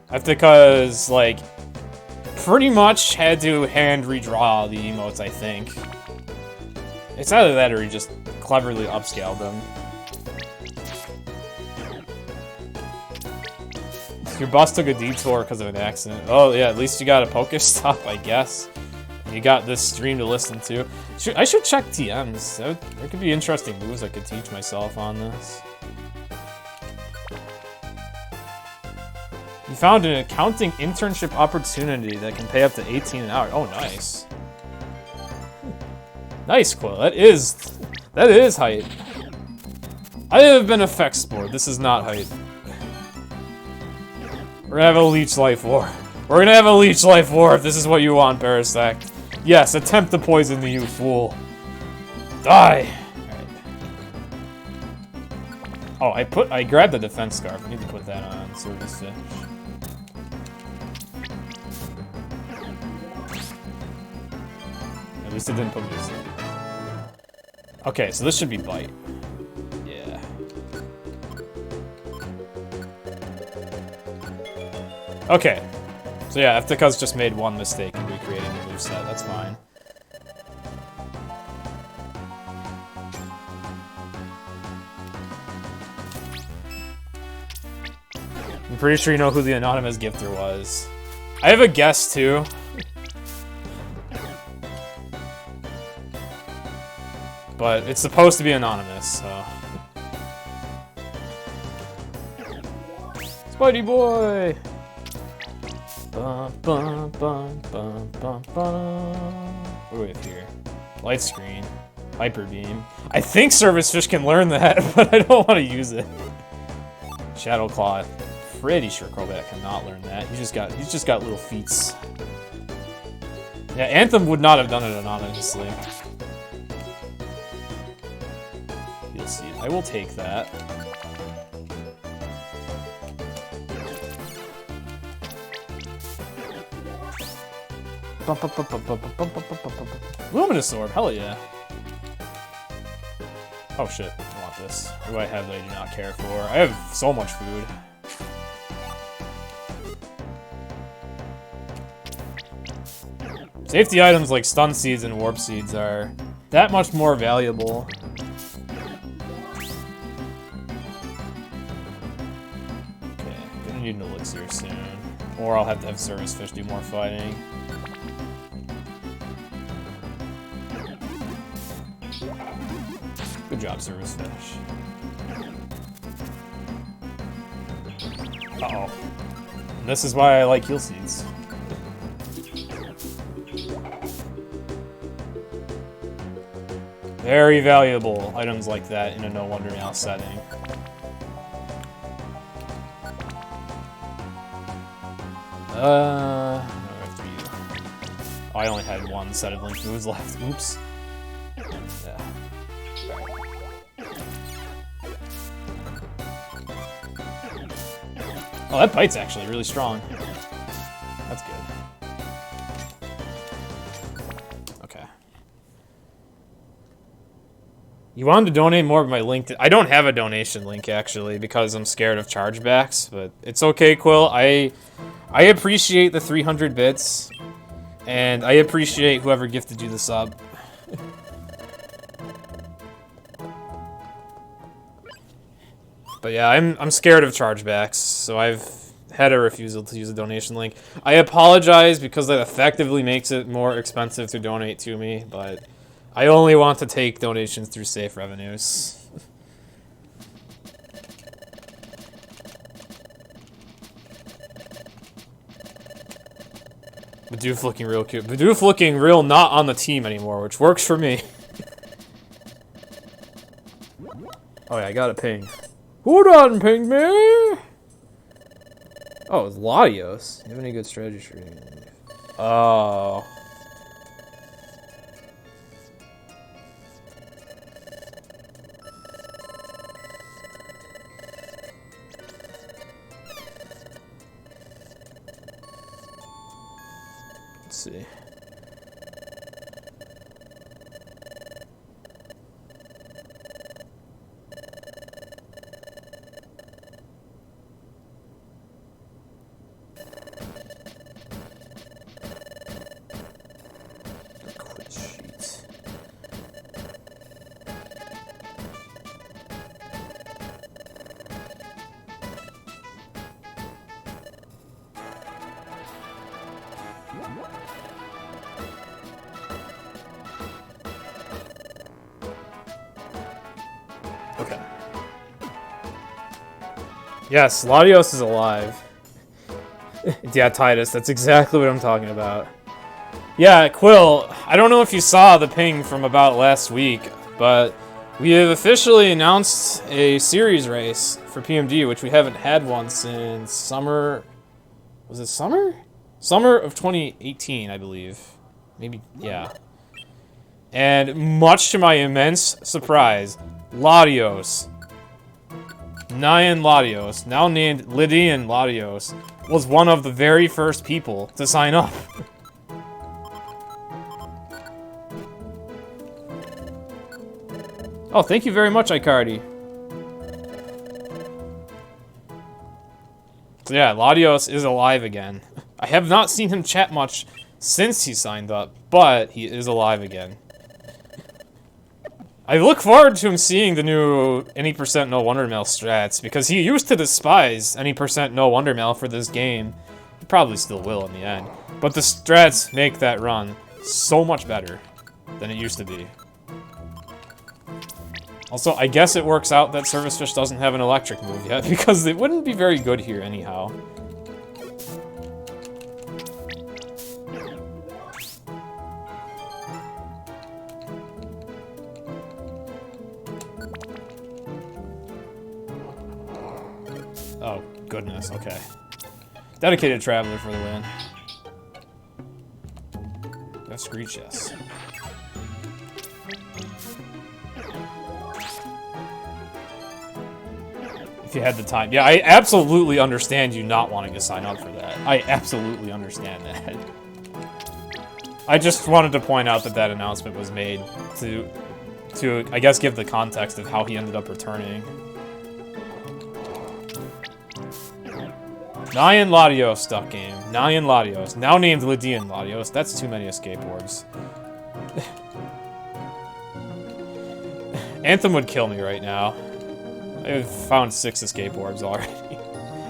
Eftekas, like, pretty much had to hand redraw the emotes, I think. It's either that or he just cleverly upscaled them. Your bus took a detour because of an accident. Oh yeah, at least you got a Pokestop, I guess. You got this stream to listen to. I should check TMs. There could be interesting moves I could teach myself on this. You found an accounting internship opportunity that can pay up to 18 an hour. Oh, nice. Nice, Quill. That is height. I have been effects sport. This is not height. We're gonna have a Leech Life War. We're gonna have a Leech Life War if this is what you want, Parasect. Yes, attempt to poison me, you fool. Die! Alright. Oh, I grabbed the defense scarf. I need to put that on Service Fish. At least it didn't put this in. Okay, so this should be Bite. Yeah. Okay. So yeah, Eftekas just made one mistake in recreating the moveset. That's fine. I'm pretty sure you know who the anonymous gifter was. I have a guess too. But it's supposed to be anonymous, so. Spidey boy! Bum, bum, bum, bum, bum, bum. What do we have here? Light screen. Hyper beam. I think Service Fish can learn that, but I don't want to use it. Shadow Claw. Pretty sure Crobat cannot learn that. He's just got little feats. Yeah, Anthem would not have done it anonymously. You'll see. I will take that. Luminous Orb, hell yeah. Oh shit, I want this. What do I have that I do not care for? I have so much food. Safety items like Stun Seeds and Warp Seeds are that much more valuable. Okay, gonna need an elixir soon. Or I'll have to have Service Fish do more fighting. Good job, Service Fish. Uh-oh. And this is why I like Heal Seeds. Very valuable items like that in a No Wonder Now setting. Oh, I only had one set of Link moves left. Oops. Yeah. Oh, that bite's actually really strong. That's good. Okay. You wanted to donate more of my link I don't have a donation link, actually, because I'm scared of chargebacks, but it's okay, Quill. I appreciate the 300 bits, and I appreciate whoever gifted you the sub. But yeah, I'm scared of chargebacks, so I've had a refusal to use a donation link. I apologize because that effectively makes it more expensive to donate to me, but I only want to take donations through safe revenues. Bidoof looking real cute. Bidoof looking real not on the team anymore, which works for me. Oh yeah, I got a ping. Who done pinged me? Oh, it's Latios. You have any good strategy for me? Oh. Let's see. Quiz sheet. Okay. Yes, Latios is alive. Yeah, Titus, that's exactly what I'm talking about. Yeah, Quill, I don't know if you saw the ping from about last week, but we have officially announced a series race for PMD, which we haven't had one since summer... Was it summer? Summer of 2018, I believe. Maybe, yeah. And much to my immense surprise, Latios, Nyan Latios, now named Lydian Latios, was one of the very first people to sign up. Oh, thank you very much, Icardi. So yeah, Latios is alive again. I have not seen him chat much since he signed up, but he is alive again. I look forward to him seeing the new any percent no wonder mail strats, because he used to despise any percent no wonder mail for this game. He probably still will in the end. But the strats make that run so much better than it used to be. Also, I guess it works out that Service Fish doesn't have an electric move yet, because it wouldn't be very good here anyhow. Oh, goodness, okay. Dedicated Traveler for the win. That's Screech, yes. If you had the time. Yeah, I absolutely understand you not wanting to sign up for that. I absolutely understand that. I just wanted to point out that that announcement was made to I guess, give the context of how he ended up returning. Nyan Latios stuck game. Nyan Latios. Now named Lydian Latios. That's too many escape orbs. Anthem would kill me right now. I've found 6 escape orbs already.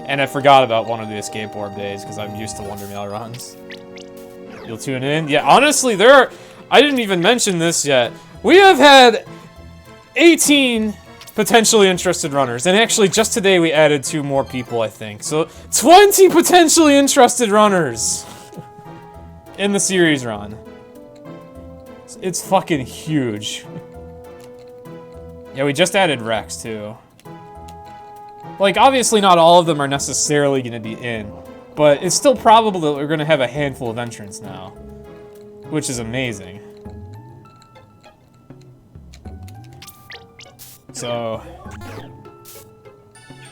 And I forgot about one of the escape orb days because I'm used to Wonder Mail runs. You'll tune in? Yeah, honestly, I didn't even mention this yet. We have had 18 potentially interested runners. And actually, just today we added 2 more people, I think. So, 20 potentially interested runners in the series run. It's fucking huge. Yeah, we just added Rex, too. Like, obviously not all of them are necessarily going to be in, but it's still probable that we're going to have a handful of entrants now, which is amazing. So,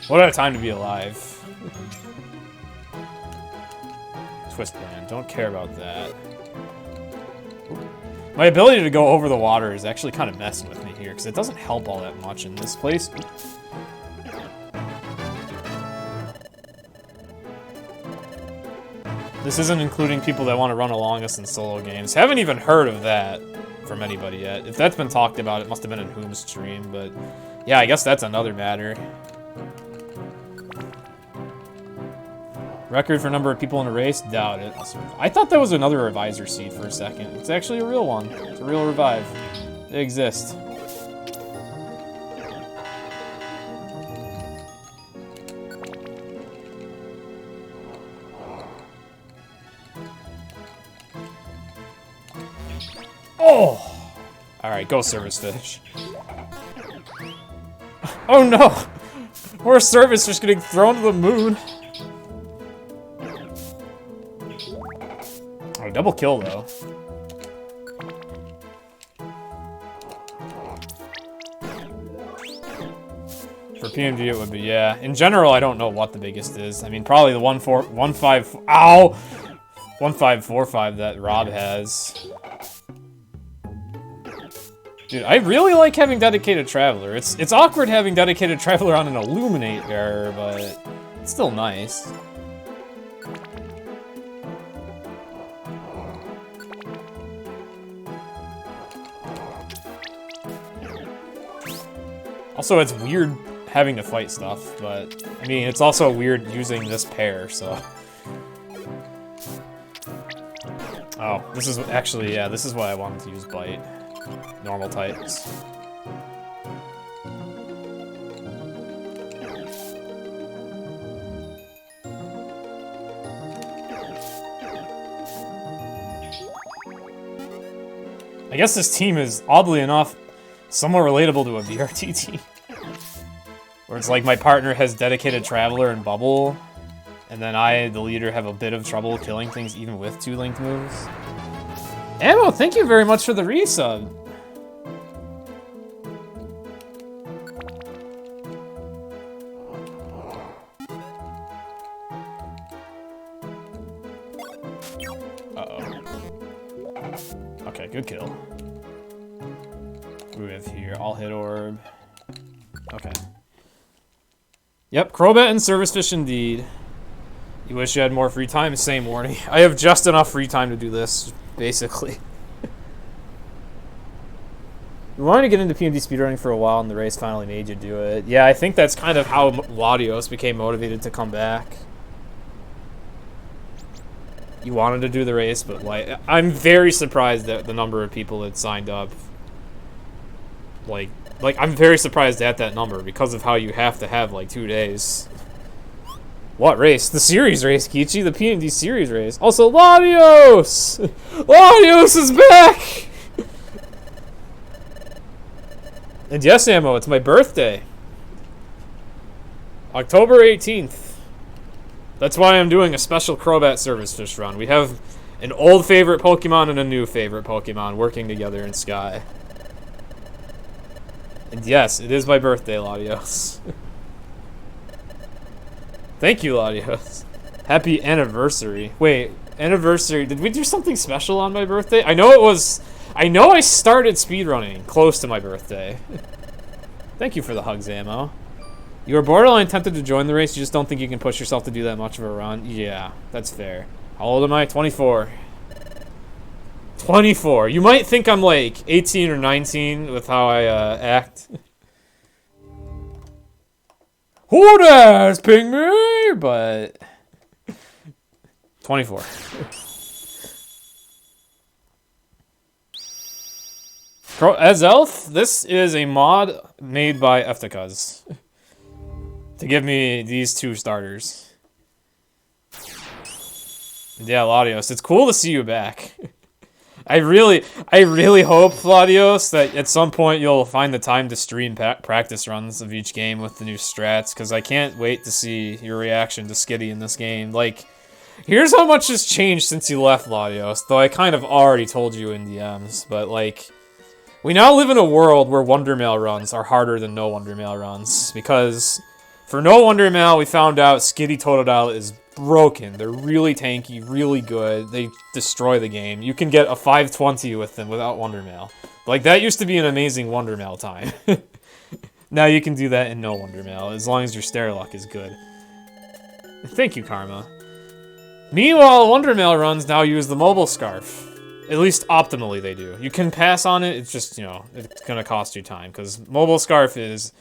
what a time to be alive. Twist band, don't care about that. My ability to go over the water is actually kind of messing with me here, because it doesn't help all that much in this place. This isn't including people that want to run along us in solo games. Haven't even heard of that from anybody yet. If that's been talked about, it must have been in Whom's stream, but yeah, I guess that's another matter. Record for number of people in a race? Doubt it. I thought that was another reviser seed for a second. It's actually a real one. It's a real revive. They exist. Oh! Alright, go service fish. Oh no! We're a service fish getting thrown to the moon. Oh, double kill though. For PMD it would be, yeah. In general, I don't know what the biggest is. I mean, probably the 1545 that Rob has. Dude, I really like having Dedicated Traveler. It's awkward having Dedicated Traveler on an Illuminate bearer, but it's still nice. Also, it's weird having to fight stuff, but I mean, it's also weird using this pair, so. Oh, this is actually, yeah, this is why I wanted to use Bite. Normal types. I guess this team is, oddly enough, somewhat relatable to a BRT team. Where it's like my partner has Dedicated Traveler and Bubble, and then I, the leader, have a bit of trouble killing things even with 2 linked moves. Ammo, thank you very much for the resub. Uh-oh. Okay, good kill. We have here, all hit orb. Okay. Yep, Crobat and Service Fish indeed. You wish you had more free time? Same, Warnie. I have just enough free time to do this, basically. You wanted to get into PMD speedrunning for a while and the race finally made you do it. Yeah, I think that's kind of how Latios became motivated to come back. You wanted to do the race, but like, I'm very surprised at the number of people that signed up. Like, I'm very surprised at that number because of how you have to have, like, 2 days. What race? The series race, Kichi. The PMD series race. Also, Latios! Latios is back! And yes, Ammo, it's my birthday. October 18th. That's why I'm doing a special Crobat Service Fish run. We have an old favorite Pokemon and a new favorite Pokemon working together in Sky. And yes, it is my birthday, Latios. Thank you, Latios. Happy anniversary. Wait, anniversary. Did we do something special on my birthday? I know I started speedrunning close to my birthday. Thank you for the hugs, Ammo. You are borderline tempted to join the race, you just don't think you can push yourself to do that much of a run? Yeah, that's fair. How old am I? 24. 24. You might think I'm like 18 or 19 with how I act. Who dares ping me? But 24. As Elf, this is a mod made by Eftekas to give me these 2 starters. Yeah, Latios, it's cool to see you back. I really hope, Latios, that at some point you'll find the time to stream practice runs of each game with the new strats, because I can't wait to see your reaction to Skitty in this game. Like, here's how much has changed since you left, Latios, though I kind of already told you in DMs, but like, we now live in a world where Wonder Mail runs are harder than no Wonder Mail runs, because for no Wonder Mail, we found out Skitty Totodile is broken. They're really tanky, really good. They destroy the game. You can get a 520 with them without Wonder Mail. Like, that used to be an amazing Wonder Mail time. Now you can do that in no Wonder Mail, as long as your Stairlock is good. Thank you, Karma. Meanwhile, Wonder Mail runs now use the Mobile Scarf. At least optimally they do. You can pass on it, it's just, you know, it's gonna cost you time, because Mobile Scarf is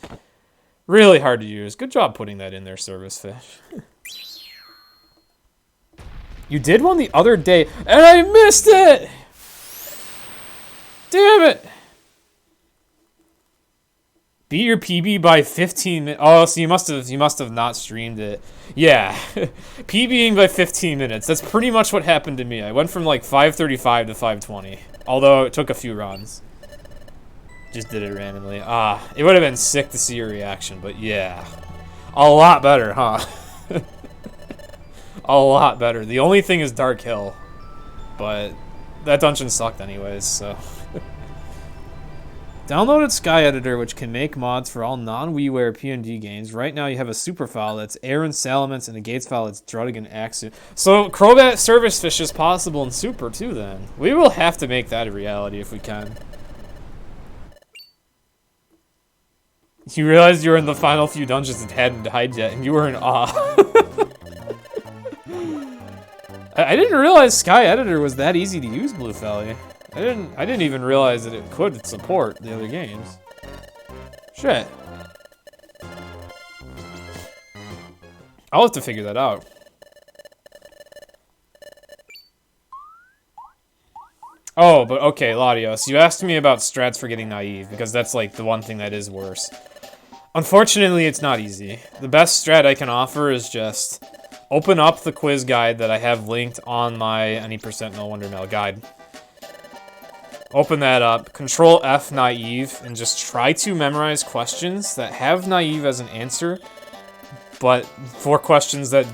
really hard to use. Good job putting that in there, Service Fish. You did one the other day, and I missed it! Damn it! Beat your PB by 15 minutes. Oh, so you must have not streamed it. Yeah, PBing by 15 minutes. That's pretty much what happened to me. I went from like 535 to 520. Although it took a few runs. Just did it randomly. It would have been sick to see your reaction, but yeah. A lot better, huh? A lot better. The only thing is Dark Hill. But that dungeon sucked anyways, so. Downloaded Sky Editor, which can make mods for all non-WiiWare PMD games. Right now you have a super file that's Aaron Salamence and a Gates file that's Druddigan Axu. So Crobat Service Fish is possible in Super too then. We will have to make that a reality if we can. You realized you were in the final few dungeons and hadn't died yet, and you were in awe. I didn't realize Sky Editor was that easy to use, Blue Felly. I didn't even realize that it could support the other games. Shit. I'll have to figure that out. Oh, but okay, Latios, you asked me about strats for getting naive, because that's like the one thing that is worse. Unfortunately, it's not easy. The best strat I can offer is just open up the quiz guide that I have linked on my Any Percent No Wonder Mail guide. Open that up, Control F naive, and just try to memorize questions that have naive as an answer, but for questions that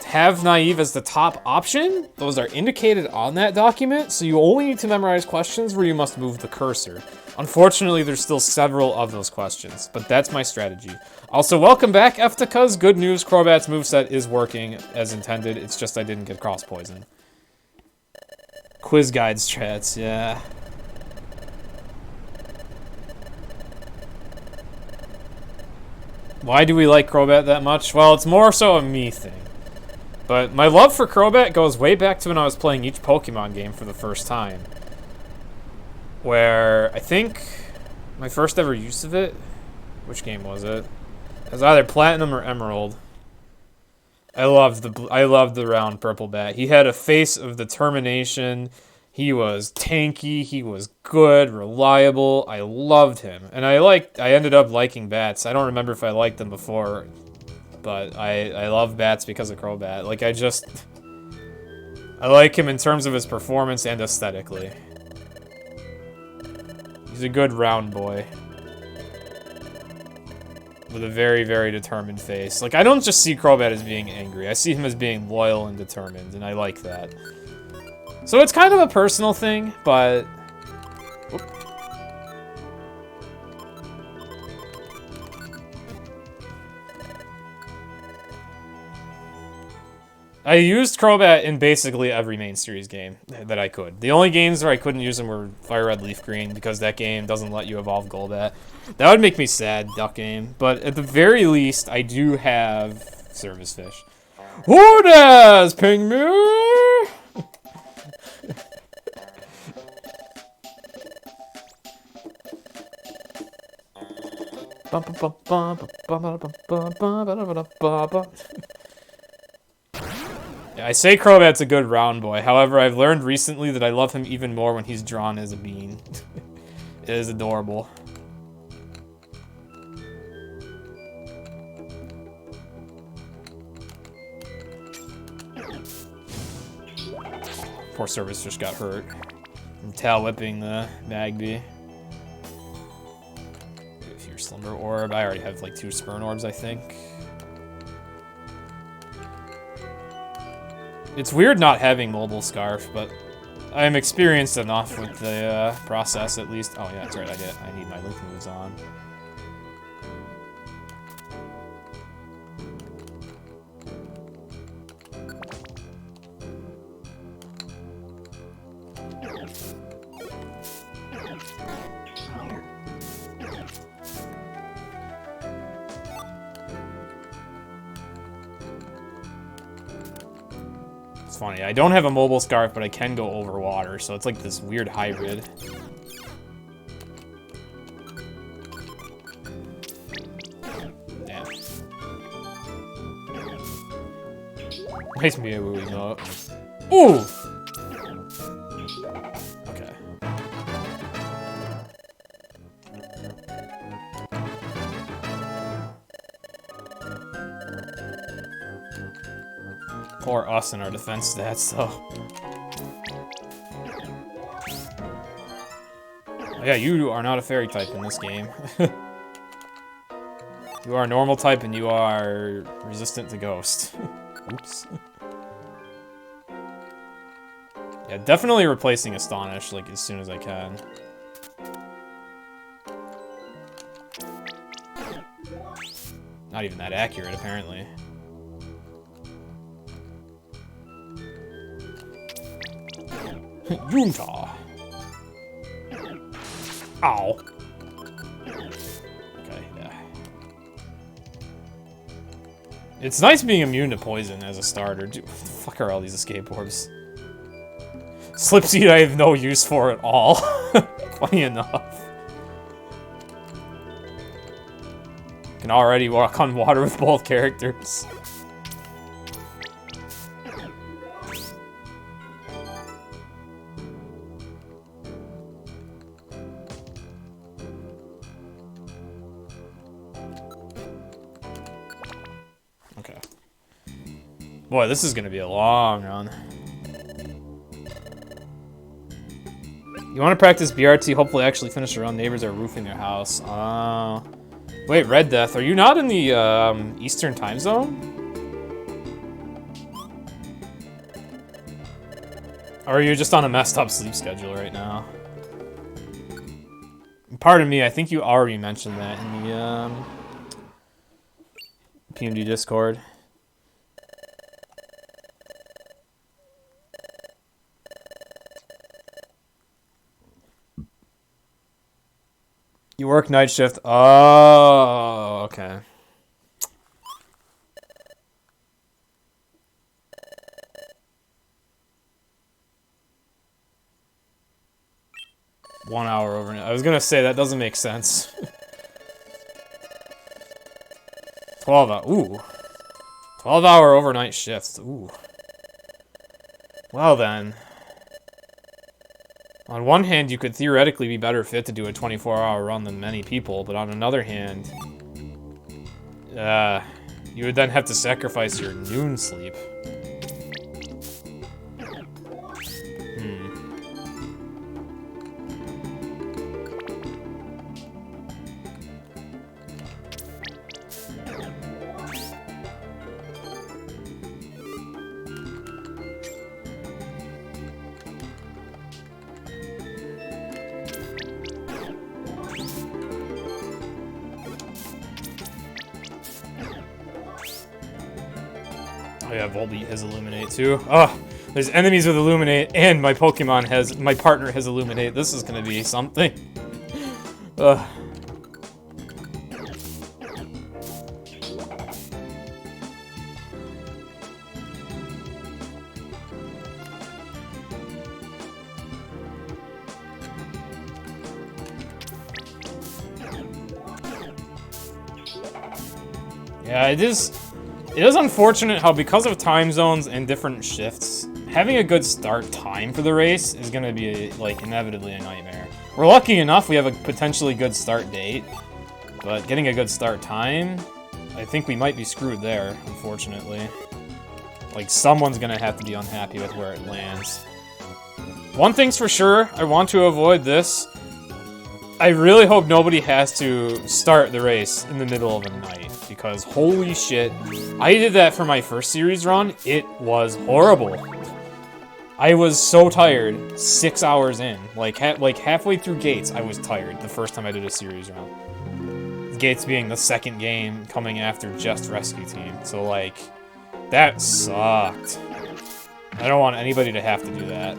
have naive as the top option, those are indicated on that document, so you only need to memorize questions where you must move the cursor. Unfortunately, there's still several of those questions, but that's my strategy. Also, welcome back, Eftekas. Good news, Crobat's moveset is working as intended, it's just I didn't get cross poison. Quiz guide strats, yeah. Why do we like Crobat that much? Well, it's more so a me thing. But my love for Crobat goes way back to when I was playing each Pokemon game for the first time. Where I think my first ever use of it, which game was it? It was either Platinum or Emerald. I loved the round purple bat. He had a face of determination. He was tanky. He was good, reliable. I loved him, and I ended up liking bats. I don't remember if I liked them before, but I love bats because of Crobat. Like I like him in terms of his performance and aesthetically. He's a good round boy. With a very, very determined face. Like, I don't just see Crobat as being angry. I see him as being loyal and determined, and I like that. So it's kind of a personal thing, but... Whoop. I used Crobat in basically every main series game that I could. The only games where I couldn't use him were Fire Red, Leaf Green, because that game doesn't let you evolve Golbat. That would make me sad, Duck Game. But at the very least, I do have Service Fish. Who does ping me? Yeah, I say Crobat's a good round boy. However, I've learned recently that I love him even more when he's drawn as a bean. It is adorable. Poor Service Fish got hurt. I'm tail whipping the Magby. If your Slumber Orb, I already have like 2 Spurn Orbs, I think. It's weird not having Mobile Scarf, but I am experienced enough with the process at least. Oh yeah, that's right, I need my Link moves on. It's funny, I don't have a Mobile Scarf, but I can go over water, so it's like this weird hybrid. Damn. Nice Mew emote. Ooh! Okay. Poor us and our defense stats, though. Oh, yeah, you are not a fairy type in this game. You are a normal type and you are resistant to ghost. Oops. Yeah, definitely replacing Astonish, like, as soon as I can. Not even that accurate, apparently. Yunta! Ow. Okay, yeah. It's nice being immune to poison as a starter. Dude, what the fuck are all these escape orbs? Slip Seed I have no use for at all. Funny enough. Can already walk on water with both characters. Okay. Boy, this is gonna be a long run. You want to practice BRT, hopefully actually finish around neighbors are roofing their house. Wait, Red Death, are you not in the Eastern time zone? Or are you just on a messed up sleep schedule right now? Pardon me, I think you already mentioned that in the PMD Discord. You work night shift. Oh, okay. One hour overnight. I was gonna say that doesn't make sense. 12 hour. Ooh. 12-hour overnight shifts. Ooh. Well then. On one hand, you could theoretically be better fit to do a 24-hour run than many people, but on another hand, you would then have to sacrifice your noon sleep. Oh yeah, Volbeat has Illuminate too. Oh, there's enemies with Illuminate, and my Pokemon has, my partner has Illuminate. This is gonna be something. Ugh. Yeah, it is unfortunate how, because of time zones and different shifts, having a good start time for the race is gonna be, like, inevitably a nightmare. We're lucky enough we have a potentially good start date, but getting a good start time, I think we might be screwed there, unfortunately. Like, someone's gonna have to be unhappy with where it lands. One thing's for sure, I want to avoid this. I really hope nobody has to start the race in the middle of the night, because holy shit, I did that for my first series run. It was horrible. I was so tired 6 hours in. Like halfway through Gates, I was tired the first time I did a series run. Gates being the second game coming after just Rescue Team. So, like, that sucked. I don't want anybody to have to do that.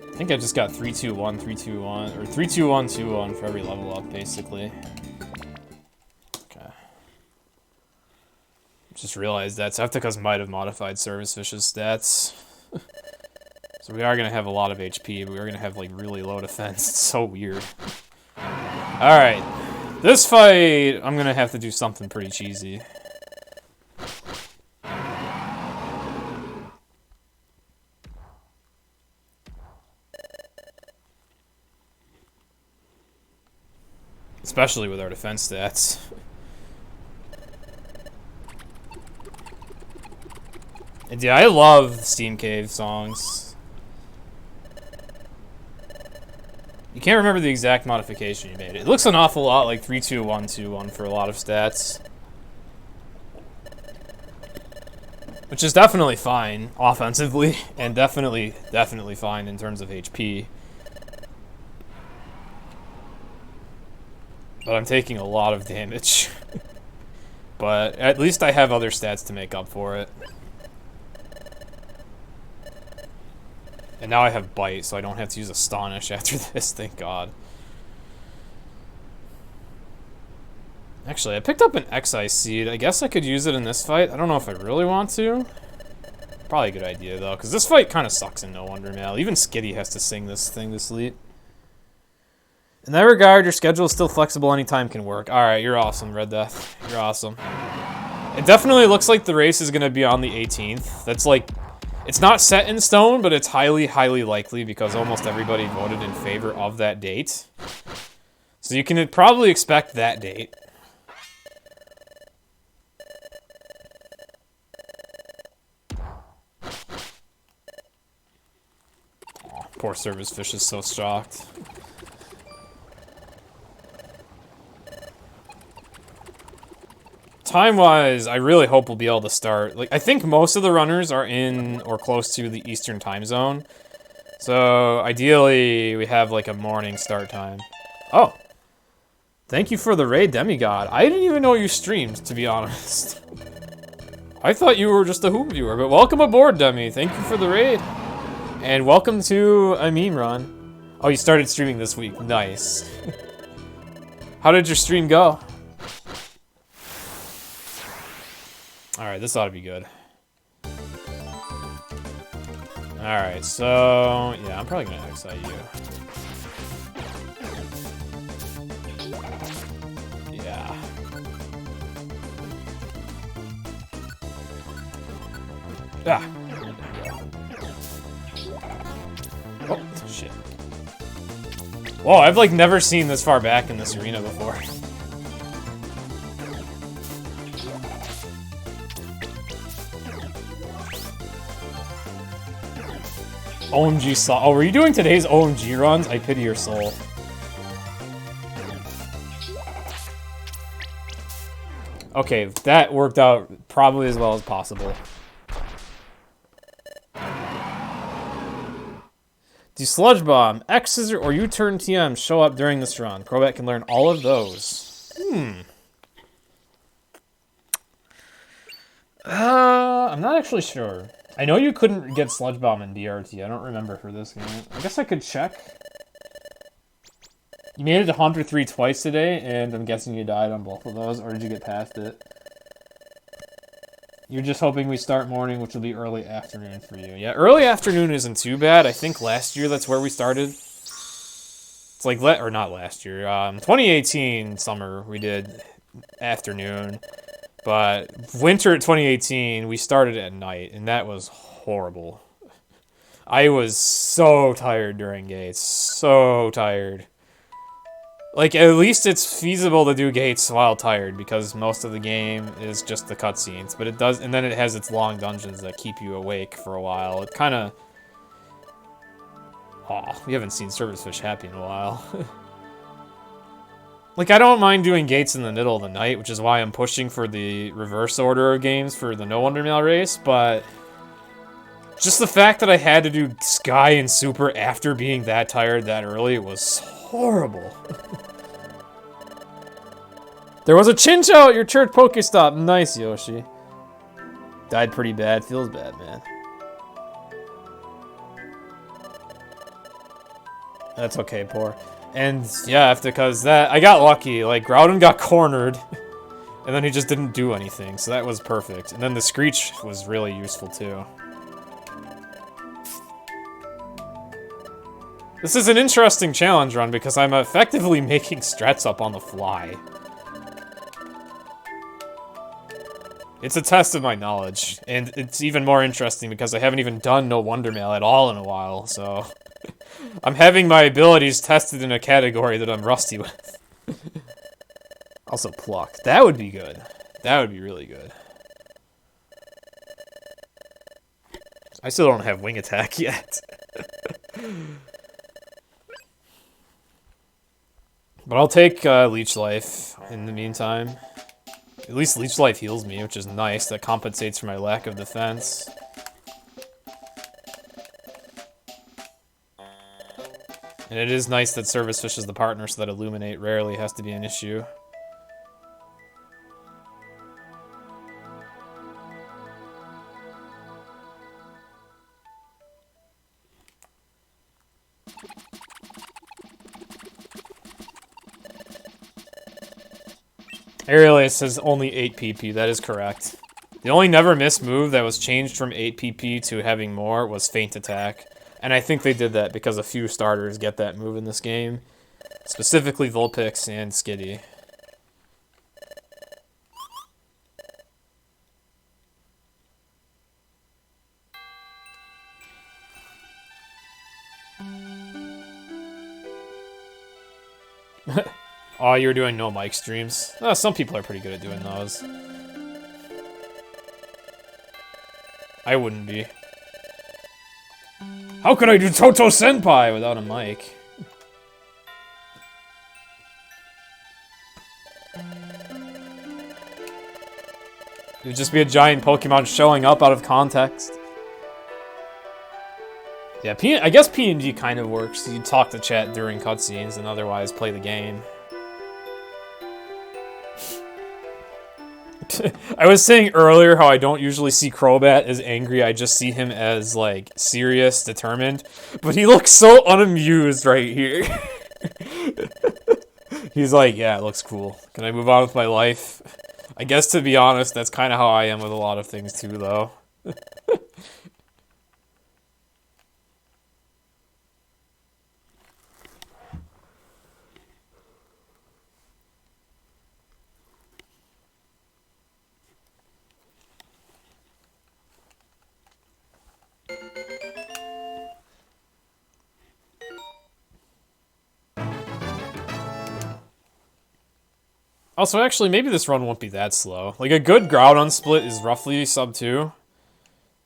I think I just got 3-2-1, 3-2-1, or 3-2-1, 2-1 for every level up, basically. Okay. Just realized that Eftekas might have modified Service Fish's stats. So we are going to have a lot of HP, but we are going to have, like, really low defense. It's so weird. Alright. This fight, I'm going to have to do something pretty cheesy. Especially with our defense stats. And yeah, I love Steam Cave songs. You can't remember the exact modification you made. It looks an awful lot like 3-2-1-2-1 for a lot of stats. Which is definitely fine offensively, and definitely fine in terms of HP. But I'm taking a lot of damage. But at least I have other stats to make up for it. And now I have Bite, so I don't have to use Astonish after this, thank God. Actually, I picked up an X-Ice Seed. I guess I could use it in this fight. I don't know if I really want to. Probably a good idea, though, because this fight kind of sucks in No Wonder Mail. Even Skitty has to sing this thing to sleep. In that regard, your schedule is still flexible. Anytime can work. Alright, you're awesome, Red Death. You're awesome. It definitely looks like the race is going to be on the 18th. That's like... It's not set in stone, but it's highly, highly likely because almost everybody voted in favor of that date. So you can probably expect that date. Oh, poor Service Fish is so shocked. Time-wise, I really hope we'll be able to start. Like, I think most of the runners are in or close to the Eastern time zone. So, ideally, we have, like, a morning start time. Oh. Thank you for the raid, Demigod. I didn't even know you streamed, to be honest. I thought you were just a Hoop viewer, but welcome aboard, Demi. Thank you for the raid. And welcome to a meme run. Oh, you started streaming this week. Nice. How did your stream go? Alright, this ought to be good. Alright, so... yeah, I'm probably gonna exile you. Yeah. Ah! Oh, shit. Whoa, I've like never seen this far back in this arena before. OMG saw. Oh, were you doing today's OMG runs? I pity your soul. Okay, that worked out probably as well as possible. Do Sludge Bomb, X Scissor, or U-Turn TM show up during this run? Crobat can learn all of those. I'm not actually sure. I know you couldn't get Sludge Bomb in BRT. I don't remember for this game. I guess I could check. You made it to Haunter 3 twice today, and I'm guessing you died on both of those, or did you get past it? You're just hoping we start morning, which will be early afternoon for you. Yeah, early afternoon isn't too bad. I think last year that's where we started. It's like, or not last year. 2018 summer, we did afternoon. But winter 2018, we started at night, and that was horrible. I was so tired during gates. So tired. Like, at least it's feasible to do gates while tired, because most of the game is just the cutscenes. But it does, and then it has its long dungeons that keep you awake for a while. It kind of... Oh, we haven't seen Service Fish happy in a while. Like, I don't mind doing gates in the middle of the night, which is why I'm pushing for the reverse order of games for the No Wonder Mail race, but... just the fact that I had to do Sky and Super after being that tired that early was horrible. There was a Chinchou at your church Pokestop. Nice, Yoshi. Died pretty bad. Feels bad, man. That's okay, poor. And yeah, because that I got lucky. Like Groudon got cornered, and then he just didn't do anything, so that was perfect. And then the Screech was really useful too. This is an interesting challenge run because I'm effectively making strats up on the fly. It's a test of my knowledge, and it's even more interesting because I haven't even done No Wonder Mail at all in a while, so... I'm having my abilities tested in a category that I'm rusty with. Also pluck. That would be good. That would be really good. I still don't have wing attack yet. But I'll take Leech Life in the meantime. At least Leech Life heals me, which is nice. That compensates for my lack of defense. And it is nice that Service Fish is the partner so that Illuminate rarely has to be an issue. Aerial says only 8 PP, that is correct. The only never miss move that was changed from 8 PP to having more was Feint Attack. And I think they did that because a few starters get that move in this game. Specifically Vulpix and Skitty. Oh, you were doing no mic streams? Some people are pretty good at doing those. I wouldn't be. How could I do Toto Senpai without a mic? It would just be a giant Pokemon showing up out of context. Yeah, I guess PMD kind of works. You talk to chat during cutscenes and otherwise play the game. I was saying earlier how I don't usually see Crobat as angry, I just see him as, like, serious, determined. But he looks so unamused right here. He's like, yeah, it looks cool. Can I move on with my life? I guess, to be honest, that's kind of how I am with a lot of things, too, though. Also, actually, maybe this run won't be that slow. Like, a good Groudon split is roughly sub 2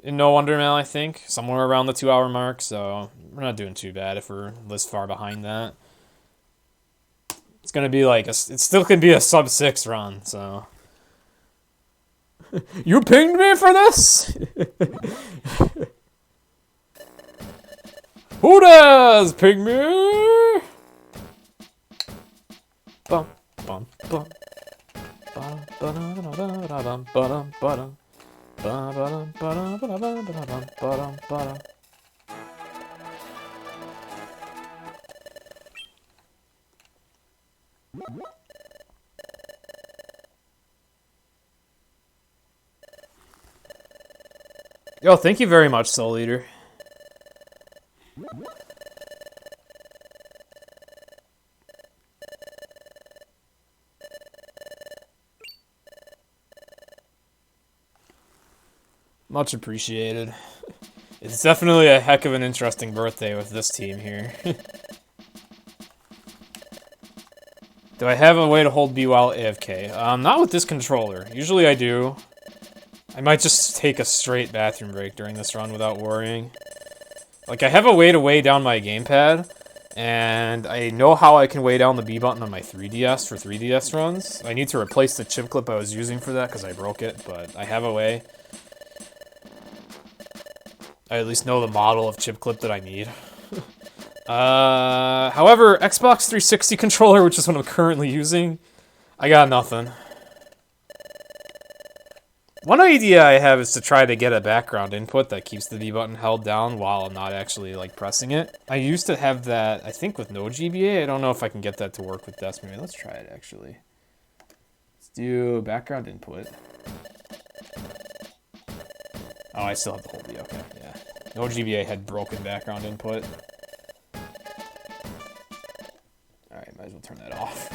in No Wonder Mail, I think. Somewhere around the 2-hour mark, so we're not doing too bad if we're this far behind that. It's gonna be like, it still can be a sub 6 run, so. You pinged me for this? Who does ping me? Bum, bum, bum. Yo, thank you very much, Soul Eater. Much appreciated. It's definitely a heck of an interesting birthday with this team here. Do I have a way to hold B while AFK? Not with this controller. Usually I do. I might just take a straight bathroom break during this run without worrying. Like, I have a way to weigh down my gamepad, and I know how I can weigh down the B button on my 3DS for 3DS runs. I need to replace the chip clip I was using for that because I broke it, but I have a way. I at least know the model of chip clip that I need. However, Xbox 360 controller, which is what I'm currently using, I got nothing. One idea I have is to try to get a background input that keeps the B button held down while I'm not actually, like, pressing it. I used to have that, I think, with no GBA. I don't know if I can get that to work with Destiny. Let's try it, actually. Let's do background input. Oh, I still have the whole B, okay, yeah. No GBA had broken background input. Alright, might as well turn that off.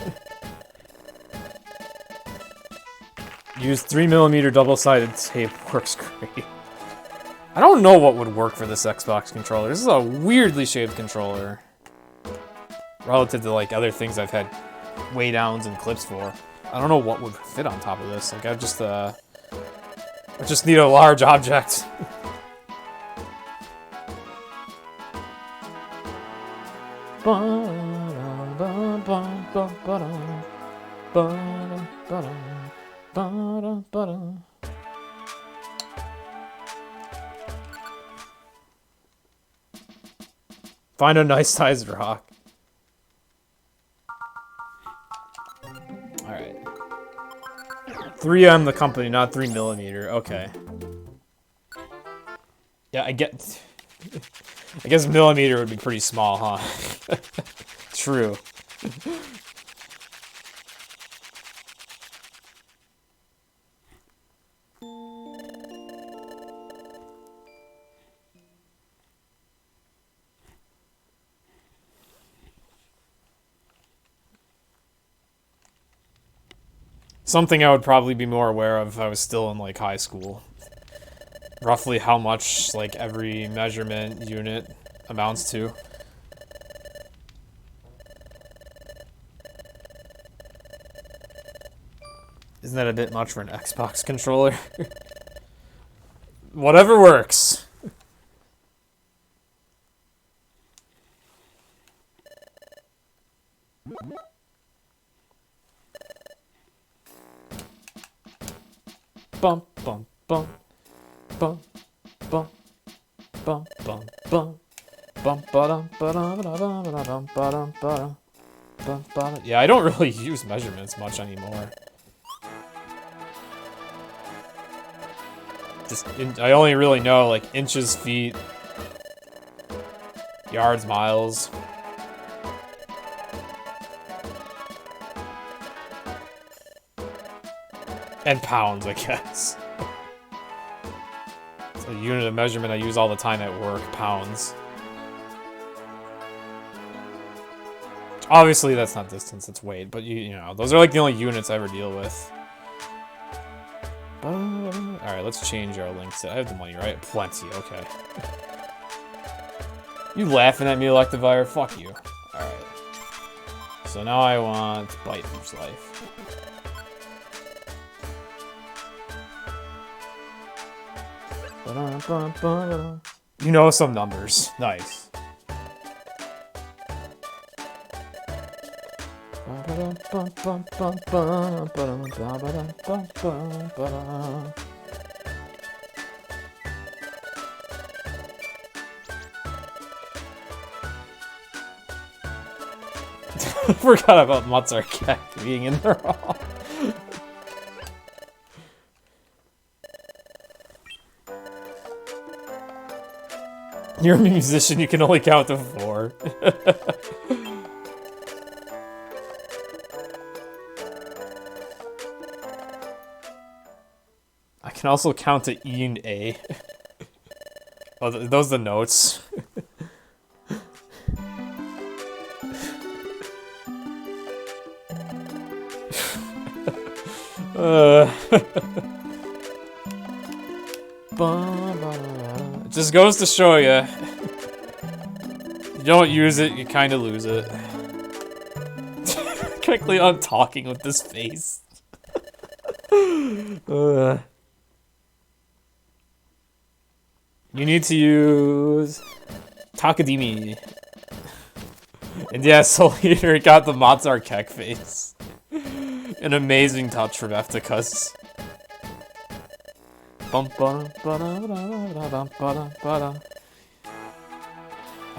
Use 3mm double-sided tape, works great. I don't know what would work for this Xbox controller. This is a weirdly shaped controller. Relative to, like, other things I've had weigh downs and clips for. I don't know what would fit on top of this. Like, I just need a large object. Find a nice sized rock. Alright. 3M the company, not 3mm. Okay. Yeah, I guess millimeter would be pretty small, huh? True. Something I would probably be more aware of if I was still in, like, high school. Roughly how much, like, every measurement unit amounts to. Isn't that a bit much for an Xbox controller? Whatever works. Bum bum bum bum bum bum bum bum bum ba-dum ba-dum ba-dum ba-dum ba-dum bum ba-dum. Yeah, I don't really use measurements much anymore. I only really know like inches, feet, yards, miles. And pounds, I guess. It's a unit of measurement I use all the time at work, pounds. Obviously, that's not distance, it's weight, but you know, those are like the only units I ever deal with. Alright, let's change our links. I have the money, right? Plenty, okay. You laughing at me, Electivire? Fuck you. Alright. So now I want Bite Boost Life. You know some numbers. Nice. Forgot about Mozart Cat being in there all. You're a musician, you can only count to 4. I can also count to E and A. Oh, those are the notes. It just goes to show you. You don't use it, you kind of lose it. Quickly, I'm talking with this face. You need to use Takadimi. And yeah, Soul Eater got the Mozart Keck face. An amazing touch from Eftekas. I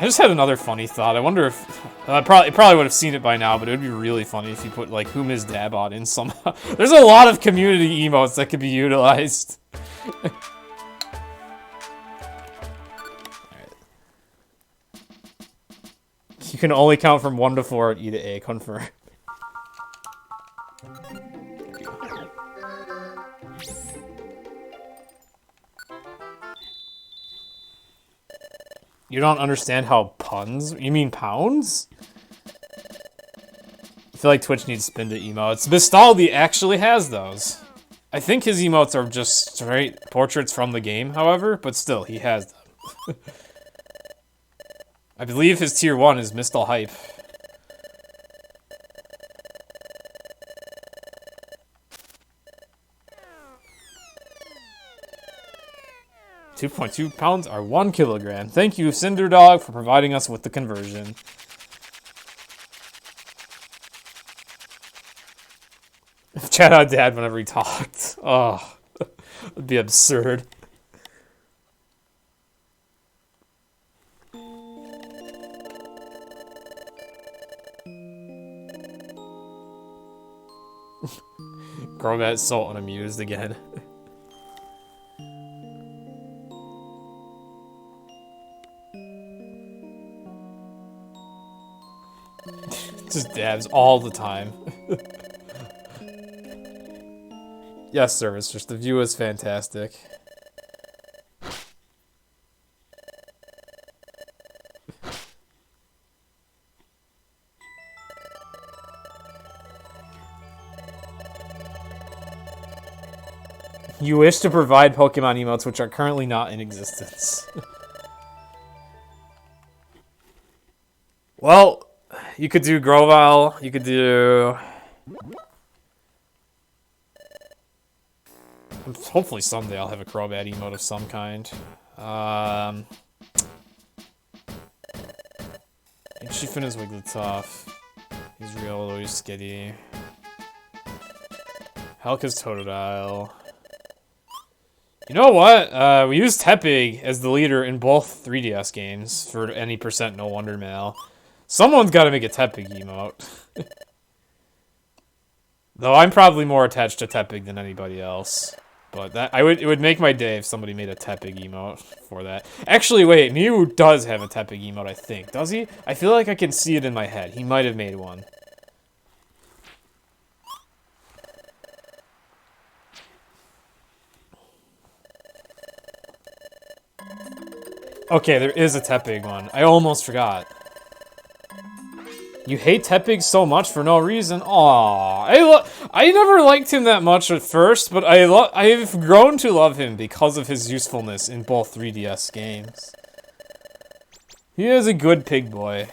just had another funny thought. I wonder if I probably would have seen it by now, but it would be really funny if you put like "Whom is Dabot" in somehow. There's a lot of community emotes that could be utilized. Alright. You can only count from 1 to 4 at E to A. Confirm. You don't understand how puns? You mean pounds? I feel like Twitch needs spin to emotes. Bistaldi actually has those. I think his emotes are just straight portraits from the game, however, but still, he has them. I believe his tier 1 is Mistal Hype. 2.2 pounds are 1 kilogram. Thank you, Cinder Dog, for providing us with the conversion. Chat out Dad whenever he talked. Oh, that'd be absurd. Crobat's so unamused again. Just dabs all the time. Yes, sir, it's just the view is fantastic. You wish to provide Pokemon emotes which are currently not in existence. Well, you could do Grovyle, you could do... Hopefully someday I'll have a Crobat emote of some kind. Chiefin is Wigglytuff. He's real, although he's skitty. Helka's Totodile. You know what? We used Tepig as the leader in both 3DS games for any % No Wonder Mail. Someone's got to make a Tepig emote. Though I'm probably more attached to Tepig than anybody else. But that it would make my day if somebody made a Tepig emote for that. Actually, wait, Mew does have a Tepig emote, I think. Does he? I feel like I can see it in my head. He might have made one. Okay, there is a Tepig one. I almost forgot. You hate Tepig so much for no reason? Aww. I never liked him that much at first, but I've grown to love him because of his usefulness in both 3DS games. He is a good pig boy.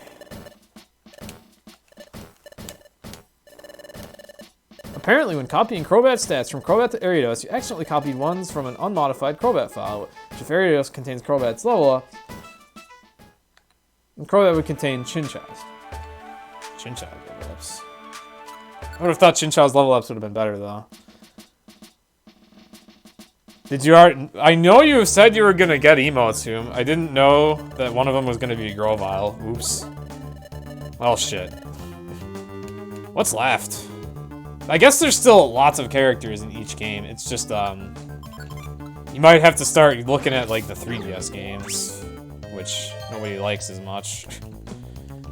Apparently, when copying Crobat stats from Crobat to Ariados, you accidentally copied ones from an unmodified Crobat file, which if Ariados contains Crobat's level up, then Crobat would contain Chinchou's. Chinchou's level ups. I would have thought Chinchou's level ups would have been better, though. Did you already... I know you said you were gonna get emotes to him. I didn't know that one of them was gonna be Grovyle. Oops. Well, shit. What's left? I guess there's still lots of characters in each game. It's just, you might have to start looking at, like, the 3DS games, which nobody likes as much.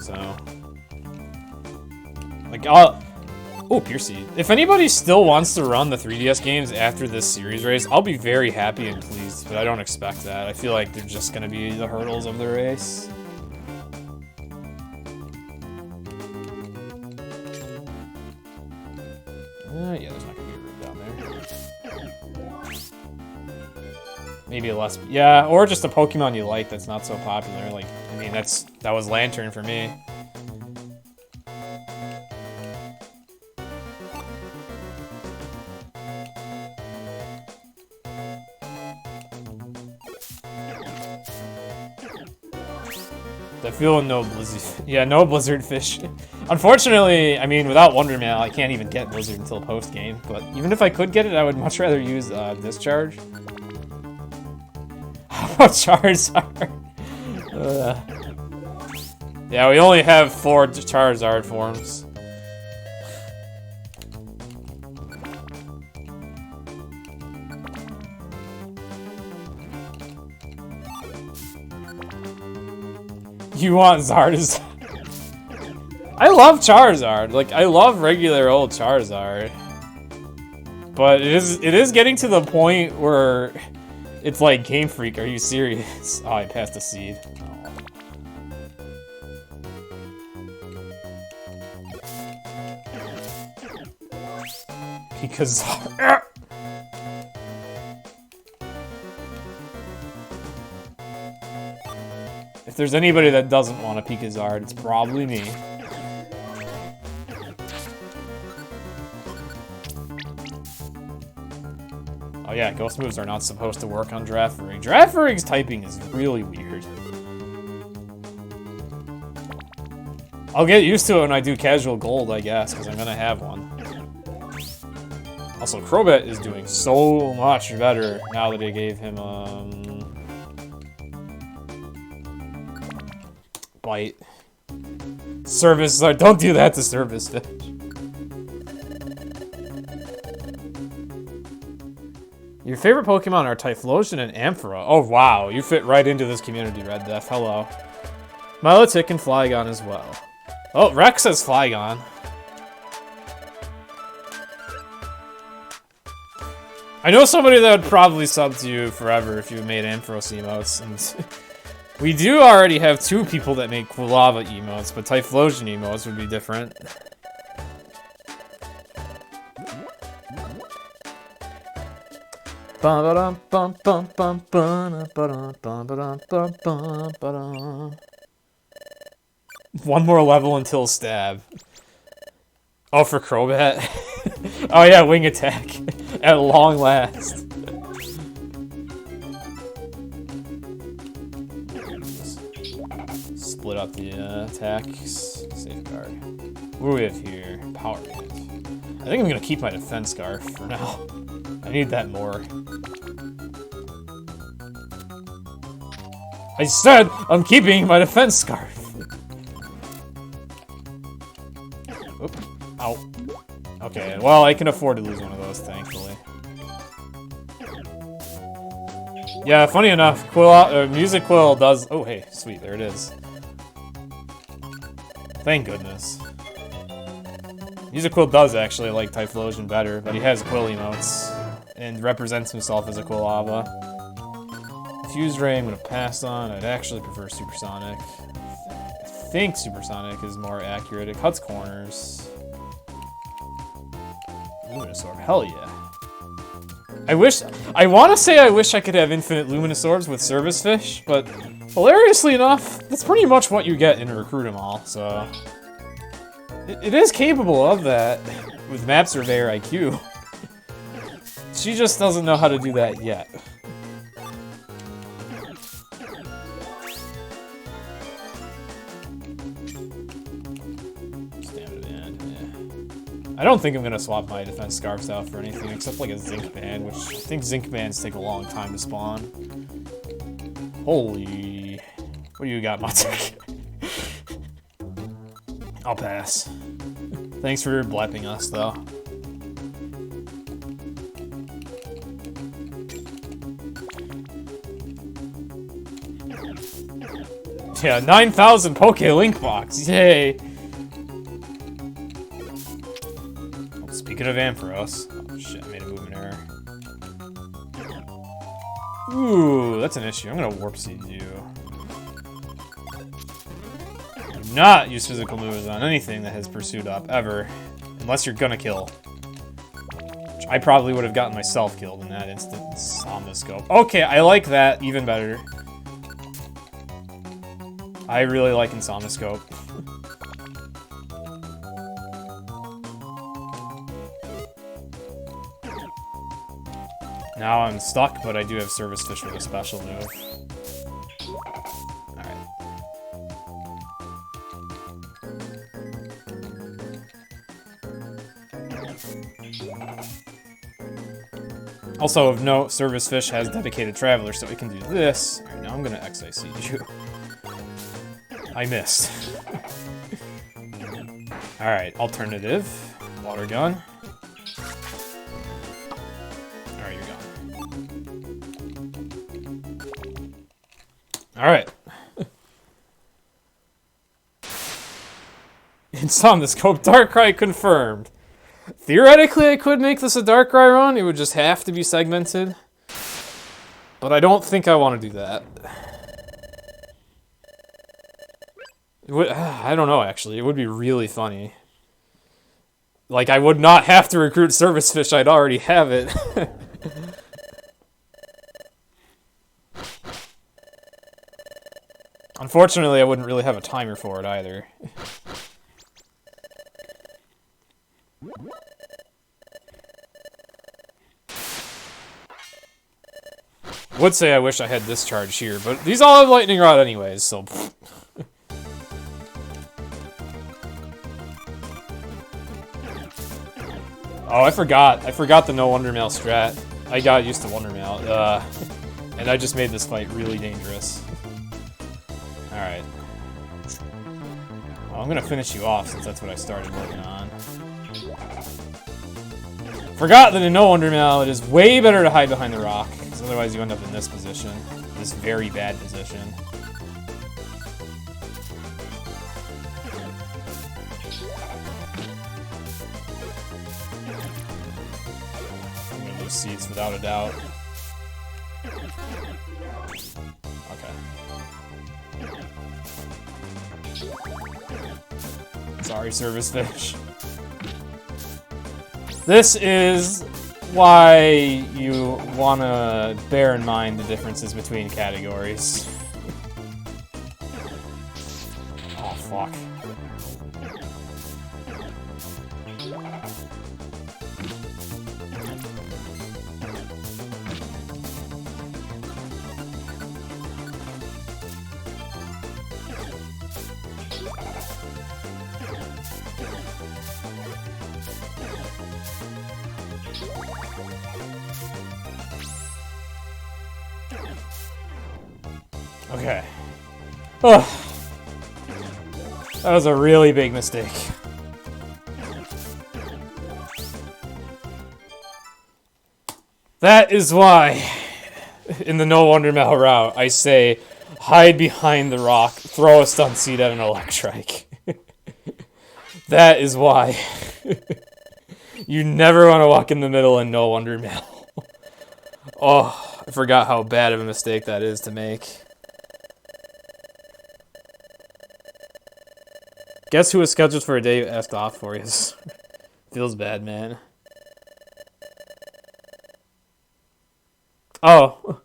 So... Like, oh, Piercy. If anybody still wants to run the 3DS games after this series race, I'll be very happy and pleased, but I don't expect that. I feel like they're just gonna be the hurdles of the race. Yeah, there's not gonna be a room down there. Maybe a less... Yeah, or just a Pokemon you like that's not so popular. Like, I mean, that was Lanturn for me. I feel no Blizzard. Yeah, no Blizzard fish. Unfortunately, I mean, without Wonder Mail, I can't even get Blizzard until post game. But even if I could get it, I would much rather use Discharge. How about Charizard? Yeah, we only have 4 Charizard forms. You want Zardes? I love Charizard. Like, I love regular old Charizard. But it is getting to the point where it's like, Game Freak, are you serious? Oh, I passed a seed. Because... If there's anybody that doesn't want a Pikazard, it's probably me. Oh yeah, ghost moves are not supposed to work on Drafferig. Drafferig's typing is really weird. I'll get used to it when I do casual gold, I guess, because I'm gonna have one. Also, Crobat is doing so much better now that I gave him, bite. Service, don't do that to Service Fish. Your favorite Pokemon are Typhlosion and Ampharos. Oh wow, you fit right into this community, Red Death. Hello. Milotic and Flygon as well. Oh, Rex says Flygon. I know somebody that would probably sub to you forever if you made Ampharos emotes, and we do already have 2 people that make Quilava emotes, but Typhlosion emotes would be different. One more level until stab. Oh, for Crobat? Oh yeah, wing attack. At long last. Split up the attacks. Safeguard. What do we have here? Power Unit. I think I'm gonna keep my defense scarf for now. I need that more. I said I'm keeping my defense scarf. Oop. Ow. Okay, well, I can afford to lose one of those, thankfully. Yeah, funny enough, Music Quill does... Oh, hey, sweet, there it is. Thank goodness. Music Quill does actually like Typhlosion better, but he has Quill emotes, and represents himself as a Quilava. Fuse Ray, I'm gonna pass on. I'd actually prefer Supersonic. I think Supersonic is more accurate. It cuts corners. Luminosauр, hell yeah. I want to say I wish I could have infinite Luminosaurs with Service Fish, but hilariously enough, that's pretty much what you get in Recruit 'em All, so... It is capable of that, with Map Surveyor IQ. She just doesn't know how to do that yet. I don't think I'm gonna swap my defense scarves out for anything except like a Zinc Band, which I think Zinc Bands take a long time to spawn. Holy... What do you got, Matsuk? I'll pass. Thanks for blepping us, though. Yeah, 9,000 Poke Link Box, yay! Speaking of Ampharos, oh shit, I made a movement error. Ooh, that's an issue. I'm gonna Warp Seed you. Do not use physical moves on anything that has Pursuit up, ever. Unless you're gonna kill. Which I probably would have gotten myself killed in that instance. Omniscope. Okay, I like that even better. I really like Insomnoscope. Now I'm stuck, but I do have Service Fish with a special move. Alright. Also, of note, Service Fish has Dedicated Traveler, so it can do this. Alright, now I'm gonna XIC you. I missed. Alright, alternative. Water Gun. Alright. Insomnoscope, Darkrai confirmed. Theoretically, I could make this a Darkrai run. It would just have to be segmented. But I don't think I want to do that. I don't know, actually. It would be really funny. Like, I would not have to recruit Service Fish. I'd already have it. Unfortunately, I wouldn't really have a timer for it either. Would say I wish I had this charge here, but these all have lightning rod anyways, so. Oh, I forgot the no Wonder Mail strat. I got used to Wonder Mail, and I just made this fight really dangerous. All right. Well, I'm gonna finish you off since that's what I started working on. Forgot that in no Wonder Mail, it is way better to hide behind the rock, because otherwise you end up in this position, this very bad position. Seeds without a doubt. Okay. Sorry, service fish. This is why you wanna bear in mind the differences between categories. Oh, fuck. Okay. Oh. That was a really big mistake. That is why, in the no Wonder Mail route, I say, hide behind the rock, throw a stun seed at an Electrike. That is why. You never want to walk in the middle and no Wonder Mail. Oh, I forgot how bad of a mistake that is to make. Guess who was scheduled for a day asked off for you? Feels bad, man. Oh,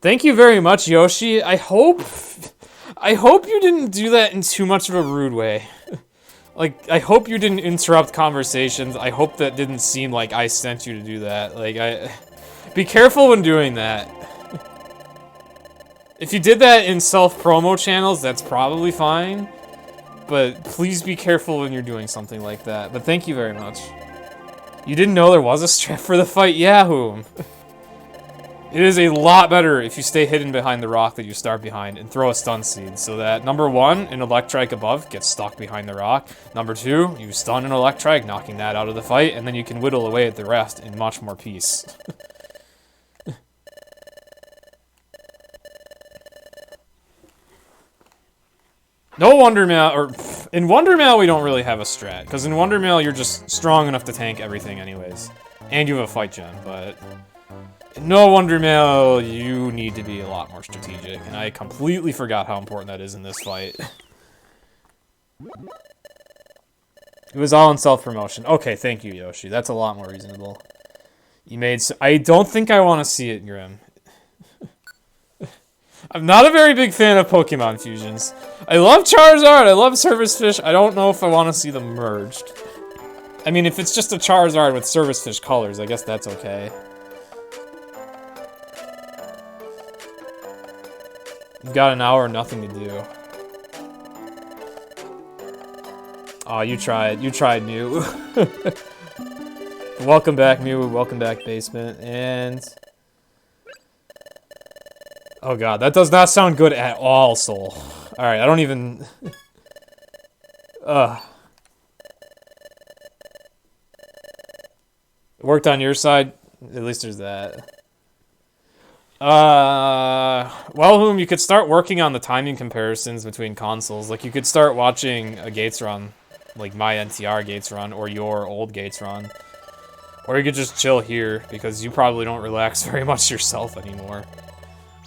thank you very much, Yoshi. I hope you didn't do that in too much of a rude way. Like, I hope you didn't interrupt conversations. I hope that didn't seem like I sent you to do that. Like, be careful when doing that. If you did that in self-promo channels, that's probably fine. But please be careful when you're doing something like that. But thank you very much. You didn't know there was a strat for the fight? Yahoo! It is a lot better if you stay hidden behind the rock that you start behind and throw a stun seed, so that number one, an Electrike above gets stuck behind the rock. Number two, you stun an Electrike, knocking that out of the fight, and then you can whittle away at the rest in much more peace. No Wonder Mail, or in Wonder Mail we don't really have a strat, because in Wonder Mail you're just strong enough to tank everything anyways. And you have a fight gen, but in no Wonder Mail you need to be a lot more strategic, and I completely forgot how important that is in this fight. It was all in self-promotion. Okay, thank you, Yoshi. That's a lot more reasonable. You made I don't think I want to see it, Grim. I'm not a very big fan of Pokemon fusions. I love Charizard, I love Service Fish, I don't know if I want to see them merged. I mean, if it's just a Charizard with Service Fish colors, I guess that's okay. You've got an hour, nothing to do. Aw, you tried, Mew. Welcome back, Mew, welcome back, Basement, and... Oh god, that does not sound good at all, Soul. Alright, I don't even... It worked on your side? At least there's that. Well, Whom, you could start working on the timing comparisons between consoles. Like, you could start watching a Gates run, like my NTR Gates run, or your old Gates run. Or you could just chill here, because you probably don't relax very much yourself anymore.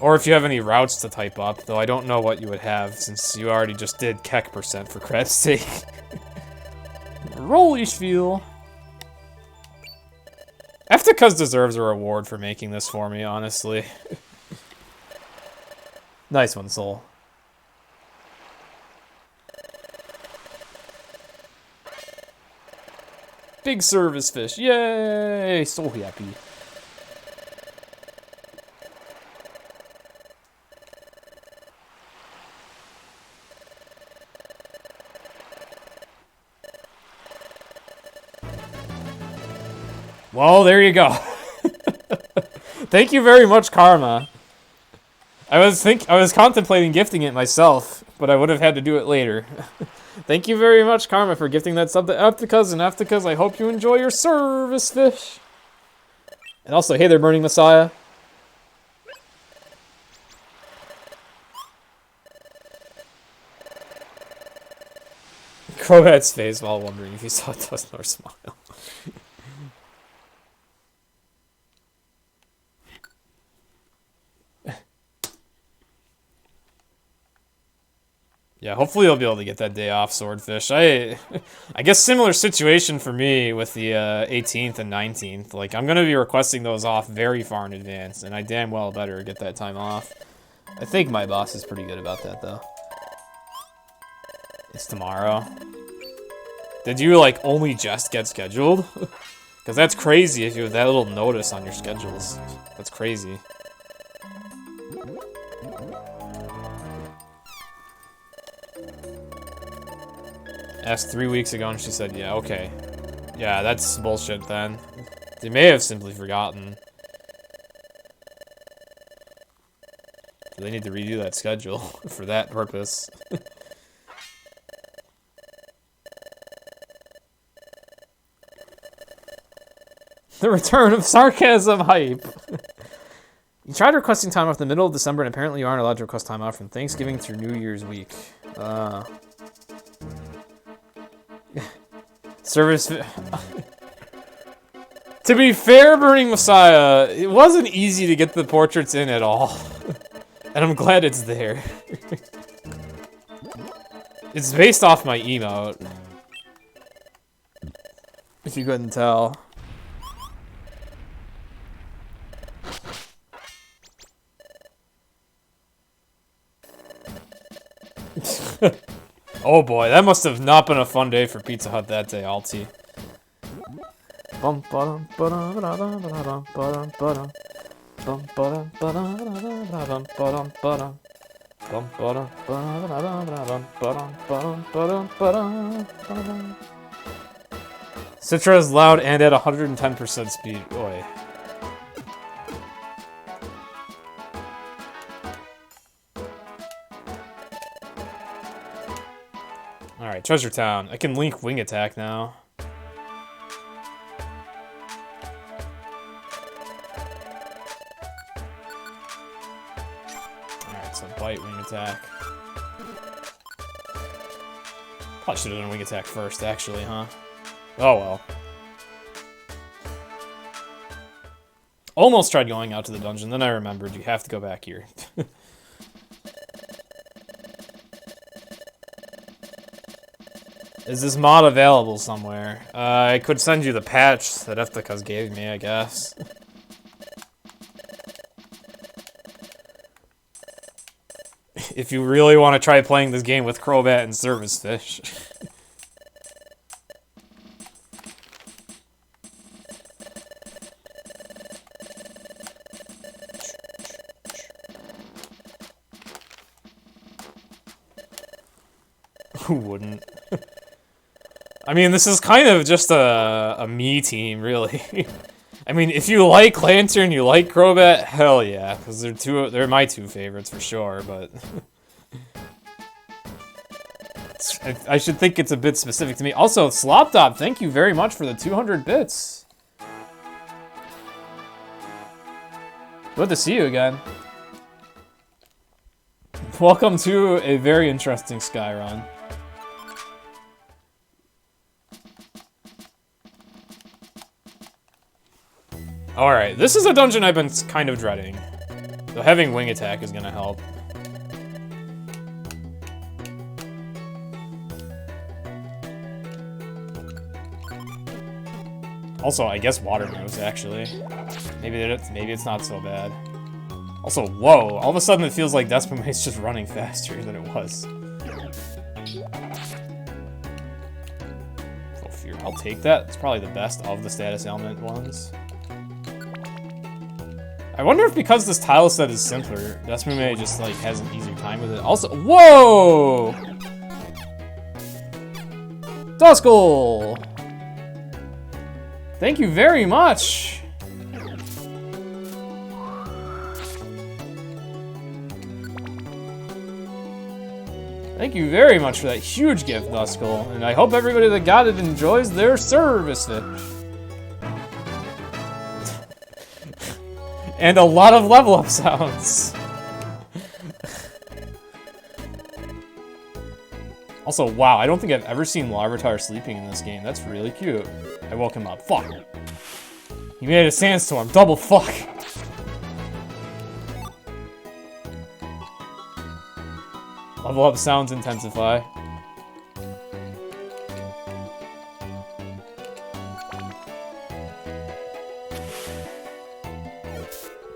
Or if you have any routes to type up, though I don't know what you would have, since you already just did Keck percent for crap's sake. Rolly spiel. Eftekas deserves a reward for making this for me, honestly. Nice one, Soul. Big Service Fish, yay! So happy. Well, there you go. Thank you very much, Karma. I was contemplating gifting it myself, but I would have had to do it later. Thank you very much, Karma, for gifting that sub to Eftekas, and Eftekas, I hope you enjoy your service, fish. And also, hey there, Burning Messiah. Crobat's face while wondering if he saw Tussnor smile. Yeah, hopefully you'll be able to get that day off, Swordfish. I guess similar situation for me with the 18th and 19th. Like, I'm going to be requesting those off very far in advance, and I damn well better get that time off. I think my boss is pretty good about that, though. It's tomorrow. Did you, like, only just get scheduled? Because that's crazy if you have that little notice on your schedules. That's crazy. Asked 3 weeks ago and she said, yeah, okay. Yeah, that's bullshit then. They may have simply forgotten. They need to redo that schedule for that purpose. The return of sarcasm hype. You tried requesting time off in the middle of December, and apparently you aren't allowed to request time off from Thanksgiving through New Year's week. Service. To be fair, Burning Messiah, it wasn't easy to get the portraits in at all. And I'm glad it's there. It's based off my emote. If you couldn't tell. Oh boy, that must have not been a fun day for Pizza Hut that day, Alti. Citra is loud and at 110% speed. Oi. Alright, Treasure Town. I can link Wing Attack now. Alright, so Bite, Wing Attack. Probably should have done Wing Attack first, actually, huh? Oh well. Almost tried going out to the dungeon, then I remembered you have to go back here. Is this mod available somewhere? I could send you the patch that Eftekas gave me, I guess. If you really want to try playing this game with Crobat and Service Fish. Who wouldn't? I mean, this is kind of just a me team, really. I mean, if you like Lanturn, you like Crobat, hell yeah, because they're my two favorites for sure. But I should think it's a bit specific to me. Also, Sloptop, thank you very much for the 200 bits. Good to see you again. Welcome to a very interesting Sky Run. Alright, this is a dungeon I've been kind of dreading. So having Wing Attack is gonna help. Also, I guess water moves, actually. Maybe it's not so bad. Also, whoa, all of a sudden it feels like Despomate's just running faster than it was. Full Fear, I'll take that. It's probably the best of the status ailment ones. I wonder if because this tile set is simpler, Despomae just like has an easier time with it. Also, whoa! Duskull! Thank you very much! Thank you very much for that huge gift, Duskull, and I hope everybody that got it enjoys their service fish. And a lot of level up sounds. Also, wow, I don't think I've ever seen Larvitar sleeping in this game. That's really cute. I woke him up. Fuck. He made a sandstorm. Double fuck. Level up sounds intensify.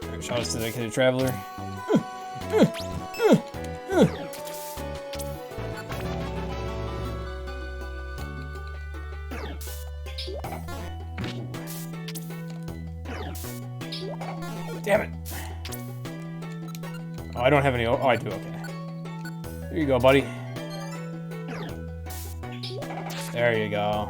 Alright, shout out to the dedicated traveler. Damn it! Oh, I don't have any. Oh, I do. Okay. There you go, buddy. There you go.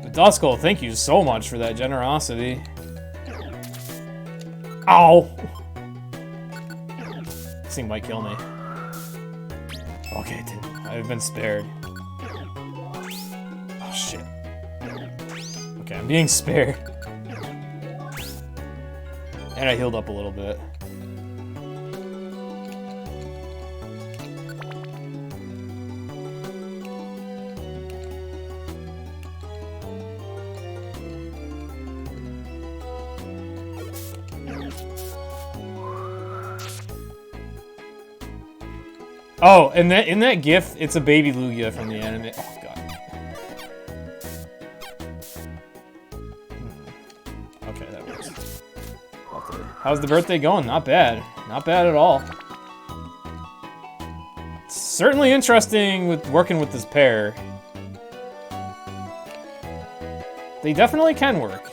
But Duskull, thank you so much for that generosity. Ow! This thing might kill me. Okay, it didn't. I've been spared. Oh, shit. Okay, I'm being spared. And I healed up a little bit. Oh, and in that GIF, it's a baby Lugia from the anime. Oh, God. Okay, that works. How's the birthday going? Not bad. Not bad at all. It's certainly interesting with working with this pair. They definitely can work,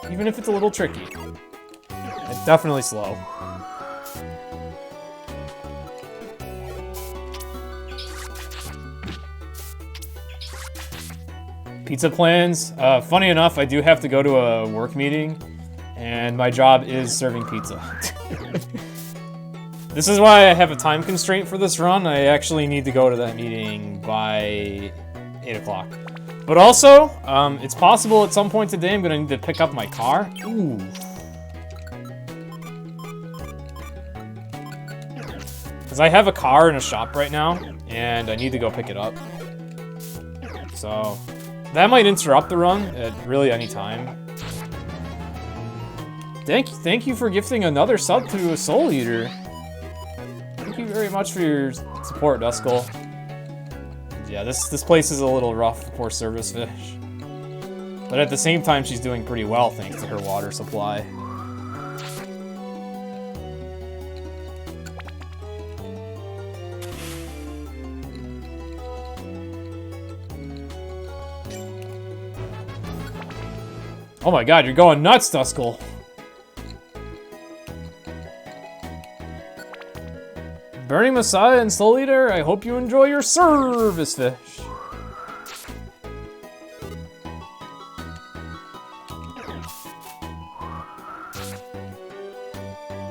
even if it's a little tricky. It's definitely slow. Pizza plans. Funny enough, I do have to go to a work meeting, and my job is serving pizza. This is why I have a time constraint for this run. I actually need to go to that meeting by 8 o'clock. But also, it's possible at some point today I'm gonna need to pick up my car. Ooh. Because I have a car in a shop right now, and I need to go pick it up. So that might interrupt the run at really any time. Thank you for gifting another sub to a Soul Eater. Thank you very much for your support, Duskull. Yeah, this place is a little rough for poor Service Fish. But at the same time, she's doing pretty well thanks to her water supply. Oh my god, you're going nuts, Duskull. Burning Messiah and Soul Eater, I hope you enjoy your Service Fish.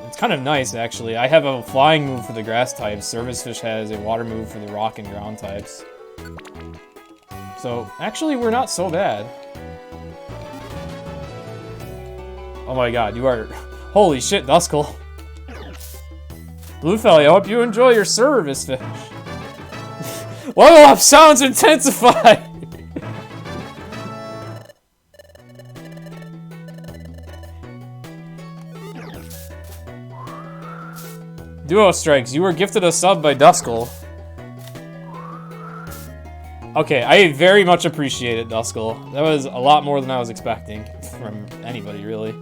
It's kind of nice, actually. I have a flying move for the grass types. Service Fish has a water move for the rock and ground types. So, actually, we're not so bad. Oh my god, you are... Holy shit, Duskull. Bluefelly, I hope you enjoy your Service Fish. Level up sounds intensify! Duo Strikes, you were gifted a sub by Duskull. Okay, I very much appreciate it, Duskull. That was a lot more than I was expecting from anybody, really.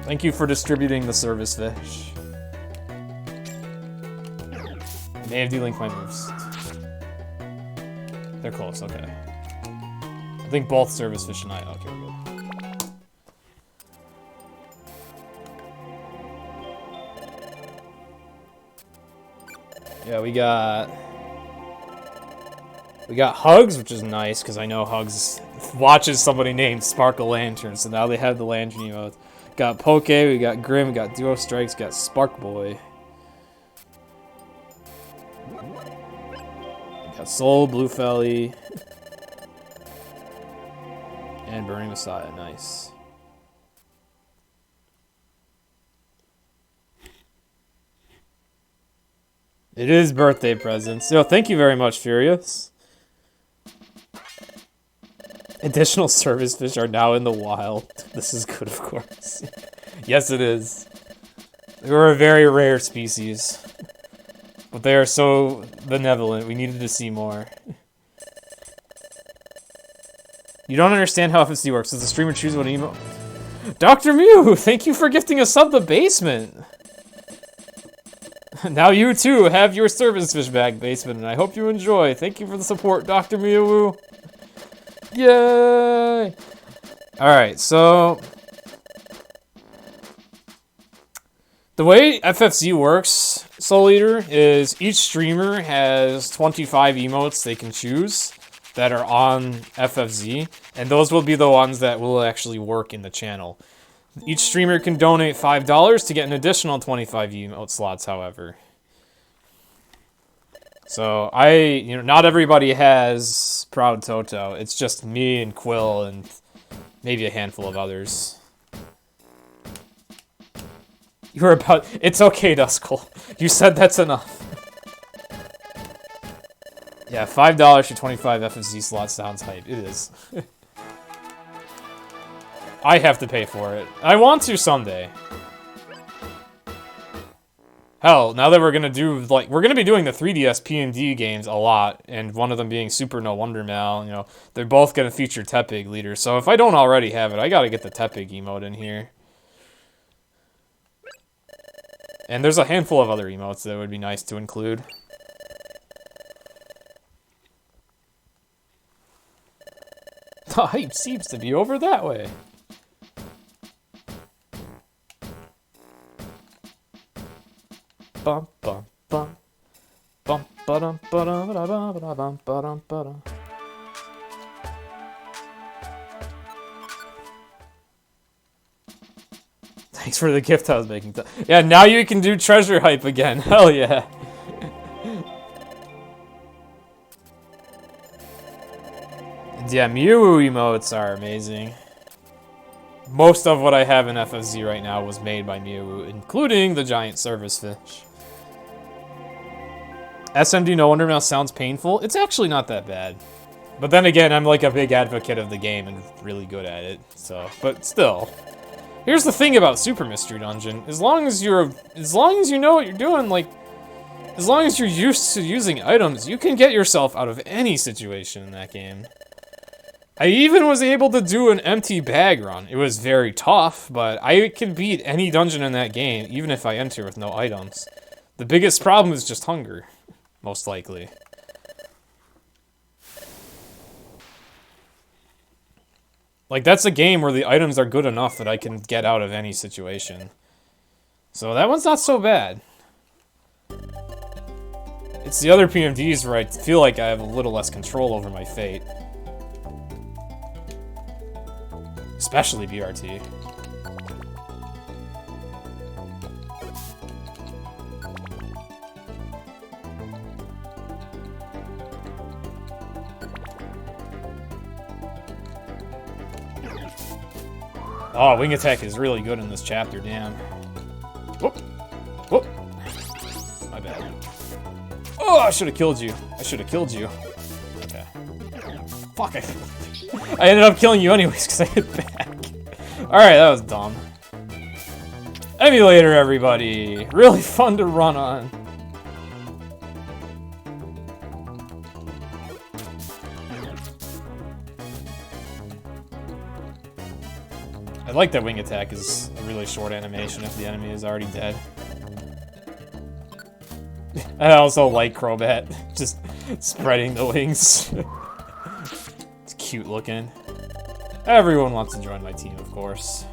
Thank you for distributing the Service Fish. I may have delinked my moves. They're close, okay. I think both Service Fish and I... Okay, we're good. Yeah, we got Hugs, which is nice, because I know Hugs watches somebody named Sparkle Lantern, so now they have the Lantern emote. Got Poke, we got Grim, we got Duo Strikes, got Spark Boy. We got Soul, Blue Felly. And Burning Messiah, nice. It is birthday presents. Yo, thank you very much, Furious. Additional service fish are now in the wild. This is good, of course. Yes, it is. We're a very rare species. But they are so benevolent, we needed to see more. You don't understand how FFC works. Does the streamer choose what emo? Dr. Mew, thank you for gifting us up the basement. Now you too have your service fish bag basement, and I hope you enjoy. Thank you for the support, Dr. Mew. Yay! Alright, so the way FFZ works, Soul Eater, is each streamer has 25 emotes they can choose that are on FFZ, and those will be the ones that will actually work in the channel. Each streamer can donate $5 to get an additional 25 emote slots, however. So not everybody has Proud Toto. It's just me and Quill and maybe a handful of others. You're about... It's okay, Duskull. You said that's enough. Yeah, $5 for 25 FFZ slots sounds hype. It is. I have to pay for it. I want to someday. Hell, now that we're gonna do, we're gonna be doing the 3DS PMD games a lot, and one of them being Super No Wonder Mal, you know, they're both gonna feature Tepig leader, so if I don't already have it, I gotta get the Tepig emote in here. And there's a handful of other emotes that would be nice to include. The hype seems to be over that way. Bum bum bum bum ba-dum ba-dum ba-dum ba-dum ba-dum ba-dum. Thanks for the gift I was making. Yeah, now you can do treasure hype again. Hell yeah. Yeah, Mew emotes are amazing. Most of what I have in FFZ right now was made by Mew, including the giant service fish. SMD No Wonder Mouse sounds painful. It's actually not that bad. But then again, I'm like a big advocate of the game and really good at it, so, but still. Here's the thing about Super Mystery Dungeon. As long as you know what you're doing, like, as long as you're used to using items, you can get yourself out of any situation in that game. I even was able to do an empty bag run. It was very tough, but I could beat any dungeon in that game, even if I enter with no items. The biggest problem is just hunger, most likely. Like, that's a game where the items are good enough that I can get out of any situation. So that one's not so bad. It's the other PMDs where I feel like I have a little less control over my fate. Especially BRT. Oh, Wing Attack is really good in this chapter, damn. Whoop! Whoop! My bad. Oh, I should have killed you. I should have killed you. Okay. Fuck, I ended up killing you anyways because I hit back. Alright, that was dumb. Emulator, everybody! Really fun to run on. I like that Wing Attack is a really short animation if the enemy is already dead. I also like Crobat, just spreading the wings. It's cute looking. Everyone wants to join my team, of course.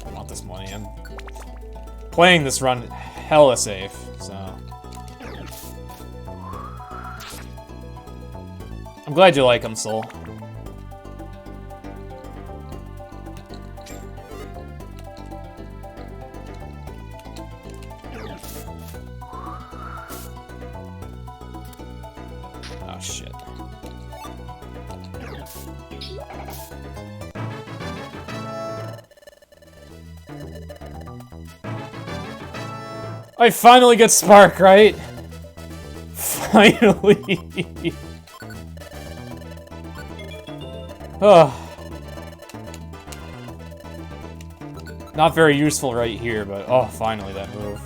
I want this money. I'm playing this run hella safe, so. I'm glad you like him, Soul. Oh, shit. I finally get Spark, right? Finally. Oh. Not very useful right here, but oh, finally that move.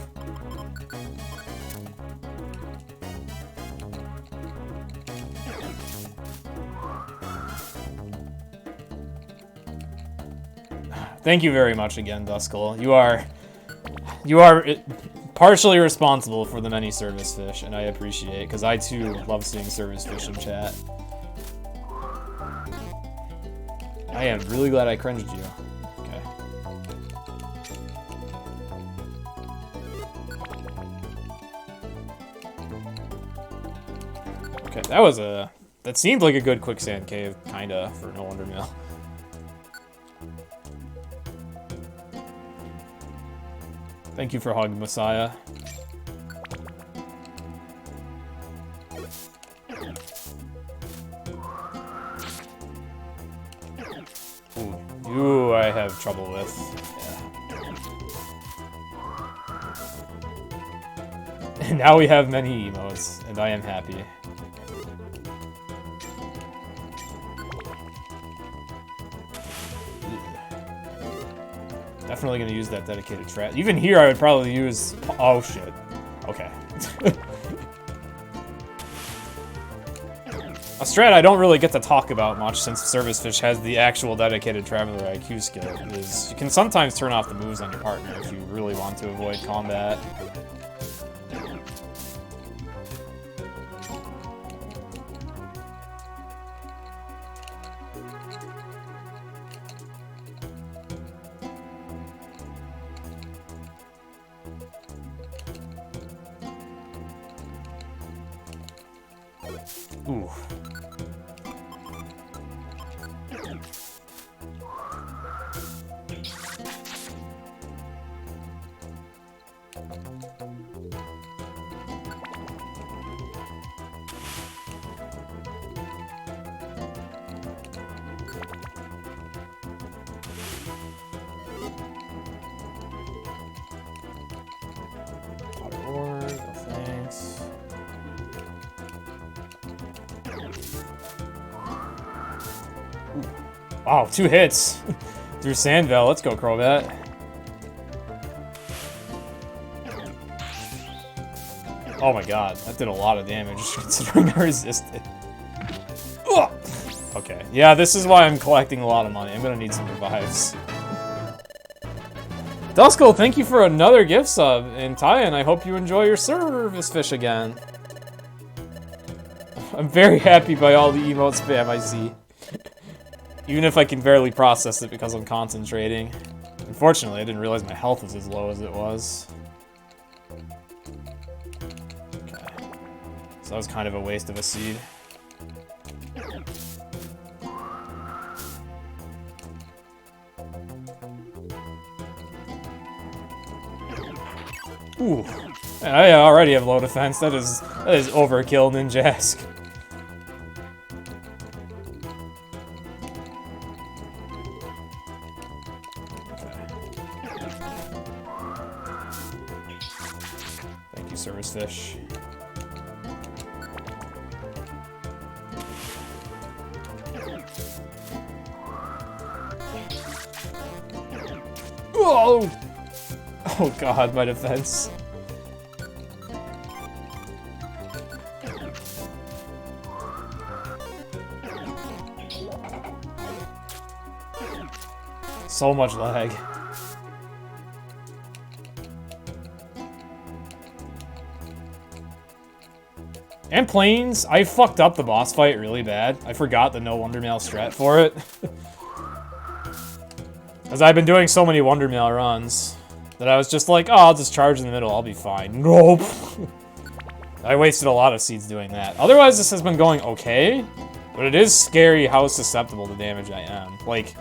Thank you very much again, Duskull. You are partially responsible for the many service fish, and I appreciate it, because I too love seeing service fish in chat. I am really glad I cringed you. Okay. Okay, that seemed like a good quicksand cave, kinda, for No Wonder Mill. Thank you for hugging Messiah. Ooh, I have trouble with. Yeah. And now we have many emotes, and I am happy. Definitely gonna use that dedicated strat. Even here, I would probably use... Oh, shit. Okay. A strat I don't really get to talk about much since Service Fish has the actual dedicated Traveler IQ skill is you can sometimes turn off the moves on your partner if you really want to avoid combat. Ooh. Thanks. Wow, 2 hits through Sandville. Let's go, Crobat. Oh my god, that did a lot of damage considering I resisted. Ugh. Okay, yeah, this is why I'm collecting a lot of money. I'm gonna need some revives. Duskull, thank you for another gift sub. And Tyan, I hope you enjoy your service fish again. I'm very happy by all the emote spam I see. Even if I can barely process it because I'm concentrating. Unfortunately, I didn't realize my health was as low as it was. Okay. So that was kind of a waste of a seed. Ooh. Man, I already have low defense. That is overkill, Ninjask. Thank you, Service Fish. Whoa! Oh god, my defense. So much lag. And planes, I fucked up the boss fight really bad. I forgot the no Wonder Mail strat for it. As I've been doing so many Wonder Mail runs. That I was just like, oh, I'll just charge in the middle, I'll be fine. Nope. I wasted a lot of seeds doing that. Otherwise, this has been going okay, but it is scary how susceptible to damage I am. Like,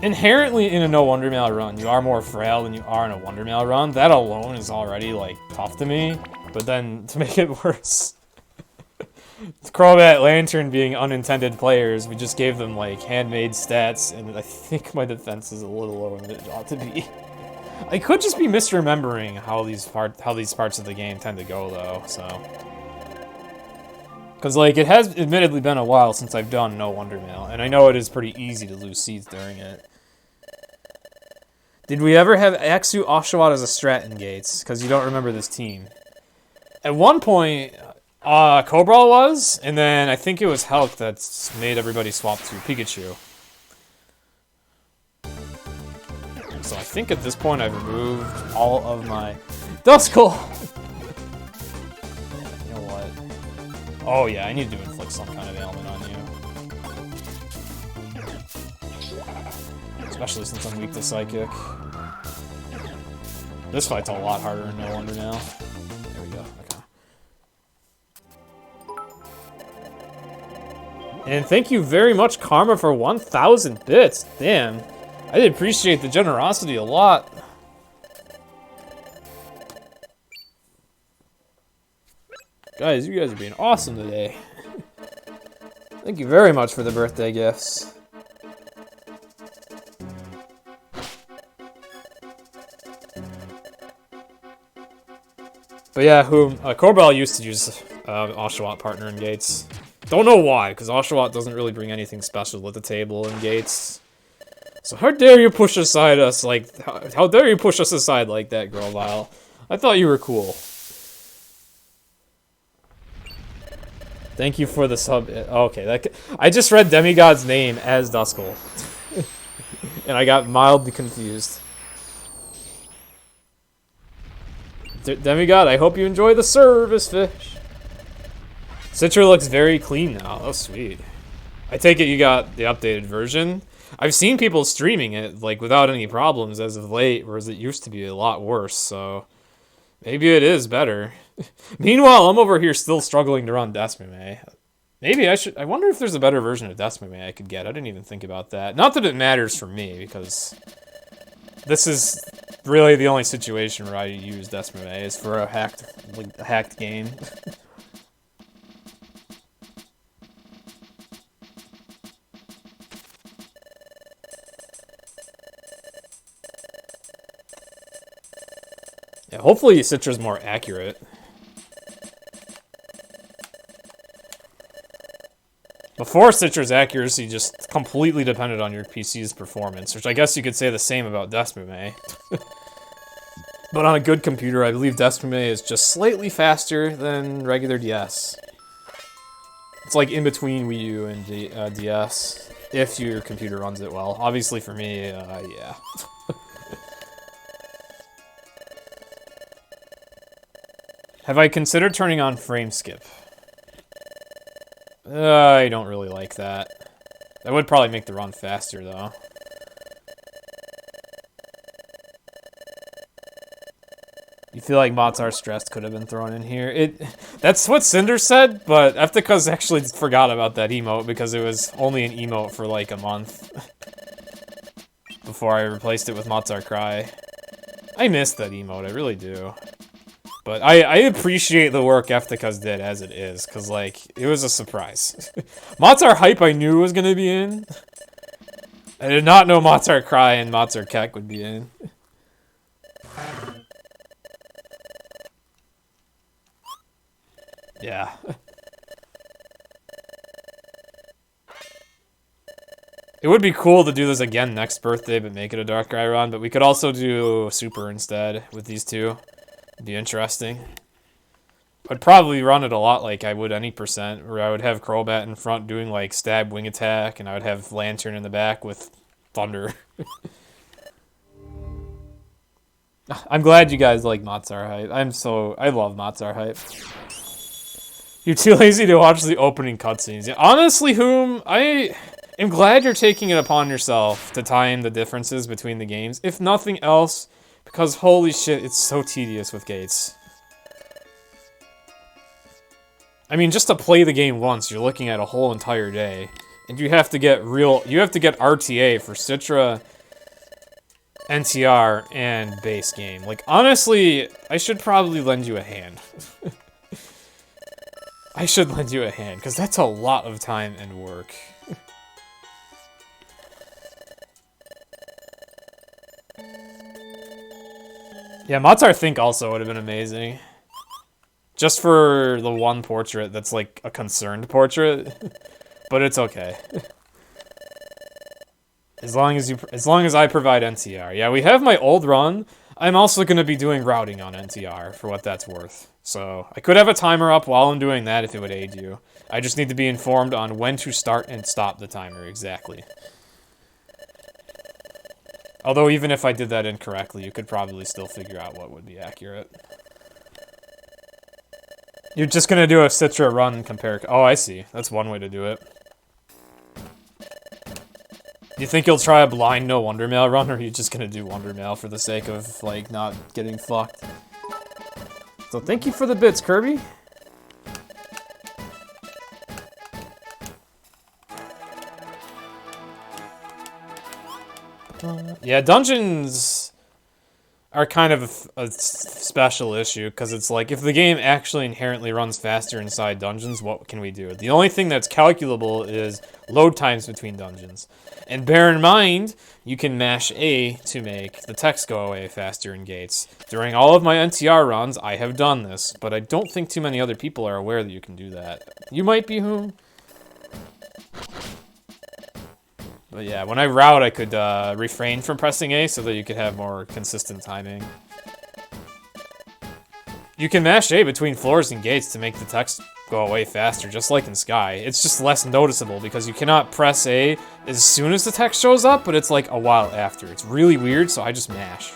inherently in a no Wonder Mail run, you are more frail than you are in a Wonder Mail run. That alone is already, like, tough to me. But then, to make it worse, Crobat, Lanturn being unintended players, we just gave them, like, handmade stats, and I think my defense is a little lower than it ought to be. I could just be misremembering how these parts of the game tend to go, though, so... Because, like, it has admittedly been a while since I've done no Wonder Mail, and I know it is pretty easy to lose seeds during it. Did we ever have Axu Oshawott as a strat in Gates? Because you don't remember this team. At one point, Cobra was, and then I think it was Hulk that made everybody swap to Pikachu. So I think at this point I've removed all of my Duskull. You know what? Oh yeah, I need to inflict some kind of ailment on you. Especially since I'm weak to Psychic. This fight's a lot harder in No Wonder now. There we go, okay. And thank you very much, Karma, for 1,000 bits. Damn. I did appreciate the generosity a lot. Guys, you guys are being awesome today. Thank you very much for the birthday gifts. But yeah, Corbell used to use Oshawott partner in Gates. Don't know why, because Oshawott doesn't really bring anything special to the table in Gates. So how dare you push aside us like... How dare you push us aside like that, Grovile? I thought you were cool. Thank you for the sub... Okay, I just read Demigod's name as Duskull. And I got mildly confused. Demigod, I hope you enjoy the service fish. Citra looks very clean now. Oh, sweet. I take it you got the updated version. I've seen people streaming it, like, without any problems as of late, whereas it used to be a lot worse, so... Maybe it is better. Meanwhile, I'm over here still struggling to run Desmame. Maybe I should... I wonder if there's a better version of Desmame I could get. I didn't even think about that. Not that it matters for me, because... This is really the only situation where I use Desmame, is for a hacked game. Yeah, hopefully Citra's more accurate. Before, Citra's accuracy just completely depended on your PC's performance, which I guess you could say the same about Desmame. But on a good computer, I believe Desmame is just slightly faster than regular DS. It's like in between Wii U and DS, if your computer runs it well. Obviously for me, yeah. Have I considered turning on frame skip? I don't really like that. That would probably make the run faster, though. You feel like Motzar Stressed could have been thrown in here. That's what Cinder said, but Eftekas actually forgot about that emote because it was only an emote for like a month. Before I replaced it with Motzar Cry. I miss that emote, I really do. But I appreciate the work Eftekas did as it is, because, like, it was a surprise. Motzar Hype I knew was going to be in. I did not know Motzar Cry and Motzar Keck would be in. Yeah. It would be cool to do this again next birthday, but make it a Darkrai run, but we could also do Super instead with these two. Be interesting. I'd probably run it a lot like I would any percent, where I would have Crobat in front doing like stab wing attack, and I would have Lanturn in the back with Thunder. I'm glad you guys like Motzar Hype. I love Motzar Hype. You're too lazy to watch the opening cutscenes. Yeah, honestly, I am glad you're taking it upon yourself to time the differences between the games. If nothing else, Because holy shit, it's so tedious with gates. I mean, just to play the game once, you're looking at a whole entire day. And you have to get RTA for Citra, NTR, and base game. Like, honestly, I should probably lend you a hand. I should lend you a hand, because that's a lot of time and work. Yeah, Matar Think also would have been amazing. Just for the one portrait that's like a concerned portrait. But it's okay. As long as I provide NTR. Yeah, we have my old run. I'm also going to be doing routing on NTR for what that's worth. So, I could have a timer up while I'm doing that if it would aid you. I just need to be informed on when to start and stop the timer exactly. Although even if I did that incorrectly, you could probably still figure out what would be accurate. You're just gonna do a Citra run and compare... Oh, I see. That's one way to do it. Do you think you'll try a blind no Wonder Mail run, or are you just gonna do Wonder Mail for the sake of, like, not getting fucked? So thank you for the bits, Kirby. Yeah, dungeons are kind of a special issue, because it's like, if the game actually inherently runs faster inside dungeons, what can we do? The only thing that's calculable is load times between dungeons. And bear in mind, you can mash A to make the text go away faster in gates. During all of my NTR runs, I have done this, but I don't think too many other people are aware that you can do that. You might be who? But yeah, when I route, I could refrain from pressing A so that you could have more consistent timing. You can mash A between floors and gates to make the text go away faster, just like in Sky. It's just less noticeable because you cannot press A as soon as the text shows up, but it's like a while after. It's really weird, so I just mash.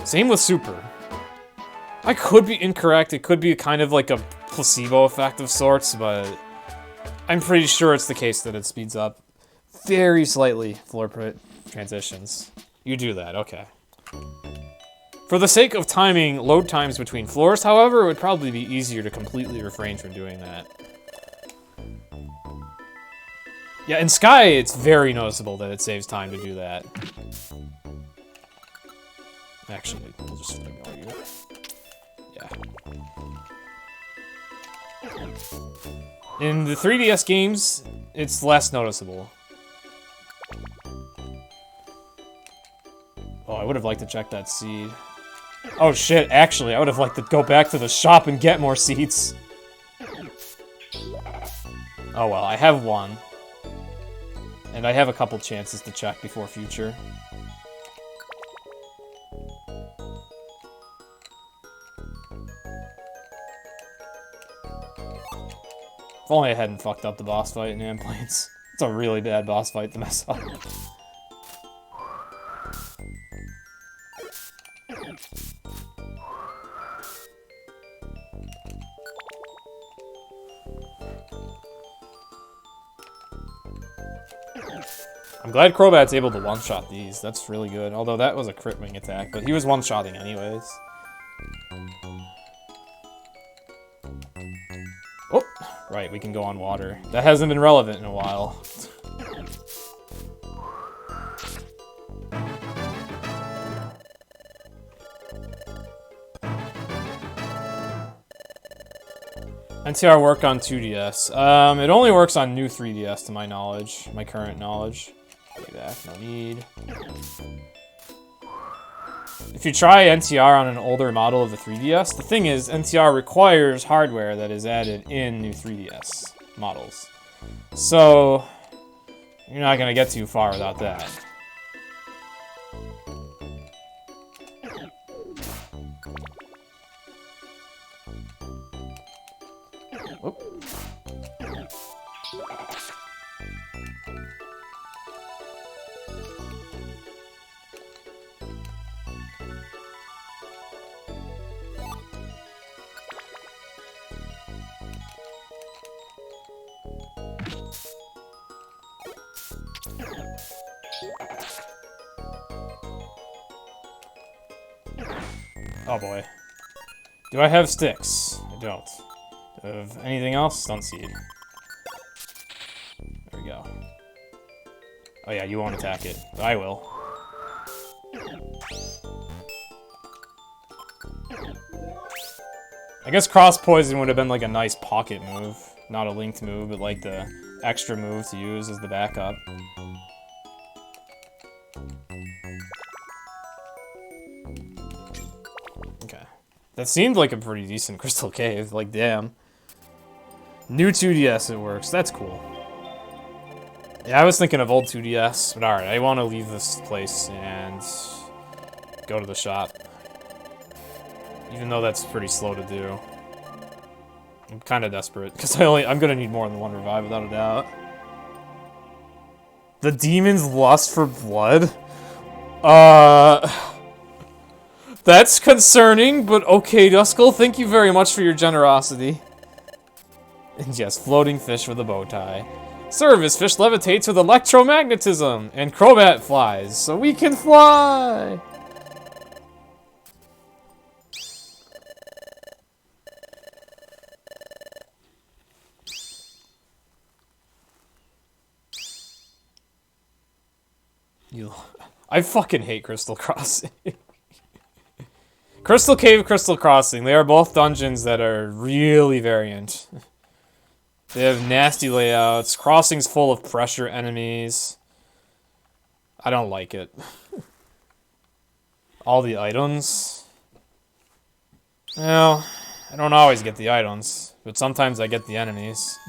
Same with Super. I could be incorrect. It could be kind of like a placebo effect of sorts, but I'm pretty sure it's the case that it speeds up very slightly floor transitions. You do that, okay. For the sake of timing load times between floors, however, it would probably be easier to completely refrain from doing that. Yeah, in Sky, it's very noticeable that it saves time to do that. Actually, we'll just ignore you. Yeah. In the 3DS games, it's less noticeable. Oh, I would have liked to check that seed. Oh shit, actually, I would have liked to go back to the shop and get more seeds. Oh well, I have one. And I have a couple chances to check before future. If only I hadn't fucked up the boss fight in Amplanes. It's a really bad boss fight to mess up. I'm glad Crobat's able to one-shot these. That's really good. Although that was a crit wing attack, but he was one-shotting anyways. Oh, right, we can go on water. That hasn't been relevant in a while. NTR work on 2DS. It only works on new 3DS to my knowledge, my current knowledge. Way back, no need. If you try NTR on an older model of the 3DS, the thing is, NTR requires hardware that is added in new 3DS models. So, you're not gonna get too far without that. Whoop. Oh boy. Do I have sticks? I don't. Do I have anything else? Stun seed. There we go. Oh yeah, you won't attack it, but I will. I guess cross poison would have been like a nice pocket move. Not a linked move, but like the extra move to use as the backup. Okay. That seemed like a pretty decent crystal cave, like damn. New 2DS it works, that's cool. Yeah, I was thinking of old 2DS, but alright, I want to leave this place and go to the shop. Even though that's pretty slow to do. I'm kind of desperate, because I'm gonna need more than one revive without a doubt. The demon's lust for blood? That's concerning, but okay, Duskull, thank you very much for your generosity. And yes, floating fish with a bow tie. Service fish levitates with electromagnetism, and Crobat flies, so we can fly! I fucking hate Crystal Crossing. Crystal Cave, Crystal Crossing, they are both dungeons that are really variant. They have nasty layouts, crossings full of pressure enemies. I don't like it. All the items. Well, I don't always get the items, but sometimes I get the enemies.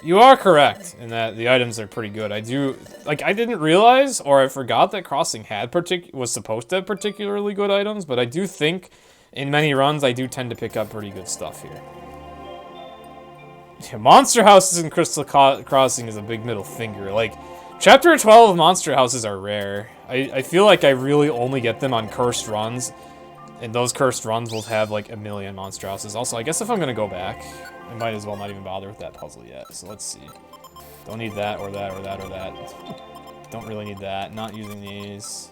You are correct in that the items are pretty good. I didn't realize, or I forgot that Crossing was supposed to have particularly good items, but I do think in many runs I do tend to pick up pretty good stuff here. Yeah, monster houses in Crystal Crossing is a big middle finger. Like, Chapter 12 of monster houses are rare. I feel like I really only get them on cursed runs, and those cursed runs will have like a million monster houses. Also, I guess if I'm gonna go back, I might as well not even bother with that puzzle yet, so let's see. Don't need that, or that, or that, or that. Don't really need that. Not using these.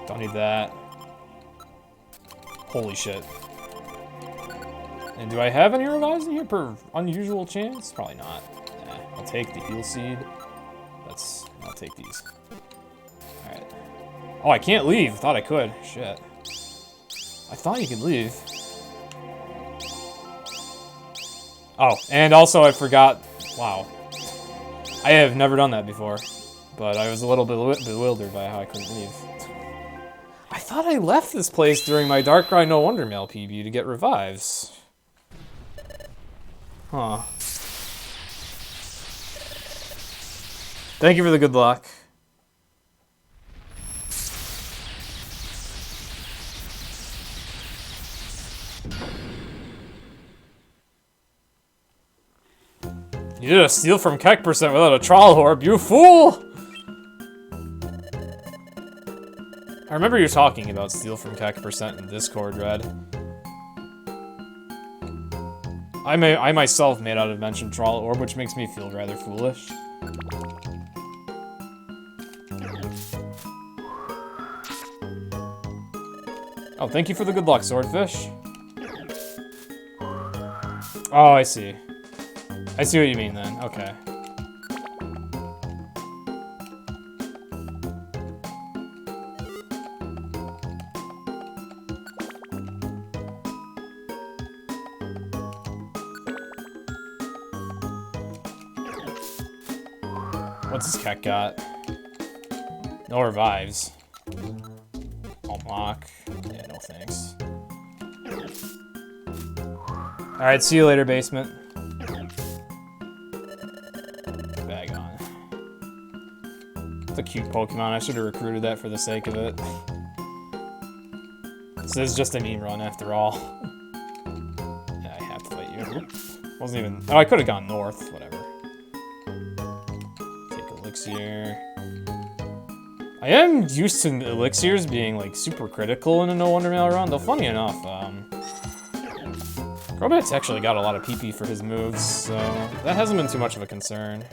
Don't need that. Holy shit. And do I have any revives in here per unusual chance? Probably not. Nah, I'll take the heal seed. I'll take these. Alright. Oh, I can't leave. Thought I could. Shit. I thought you could leave. Oh, and also I forgot. Wow. I have never done that before, but I was a little bit bewildered by how I couldn't leave. I thought I left this place during my Darkrai No Wonder Mail PB to get revives. Huh. Thank you for the good luck. You did a steal from Keck percent without a Trial Orb, you fool! I remember you talking about steal from Keck percent in Discord, Red. I myself may not have mentioned Trial Orb, which makes me feel rather foolish. Oh, thank you for the good luck, Swordfish. Oh, I see. I see what you mean then, okay. What's this cat got? No revives. I'll mock. Yeah, no thanks. Alright, see you later, basement. Bag on. It's a cute Pokemon. I should have recruited that for the sake of it. This is just a meme run after all. Yeah, I have to fight you. Oops. Wasn't even. Oh, I could have gone north. Whatever. Take Elixir. I am used to Elixirs being like super critical in a No Wonder Mail run, though funny enough, Crobat's actually got a lot of PP for his moves, so that hasn't been too much of a concern.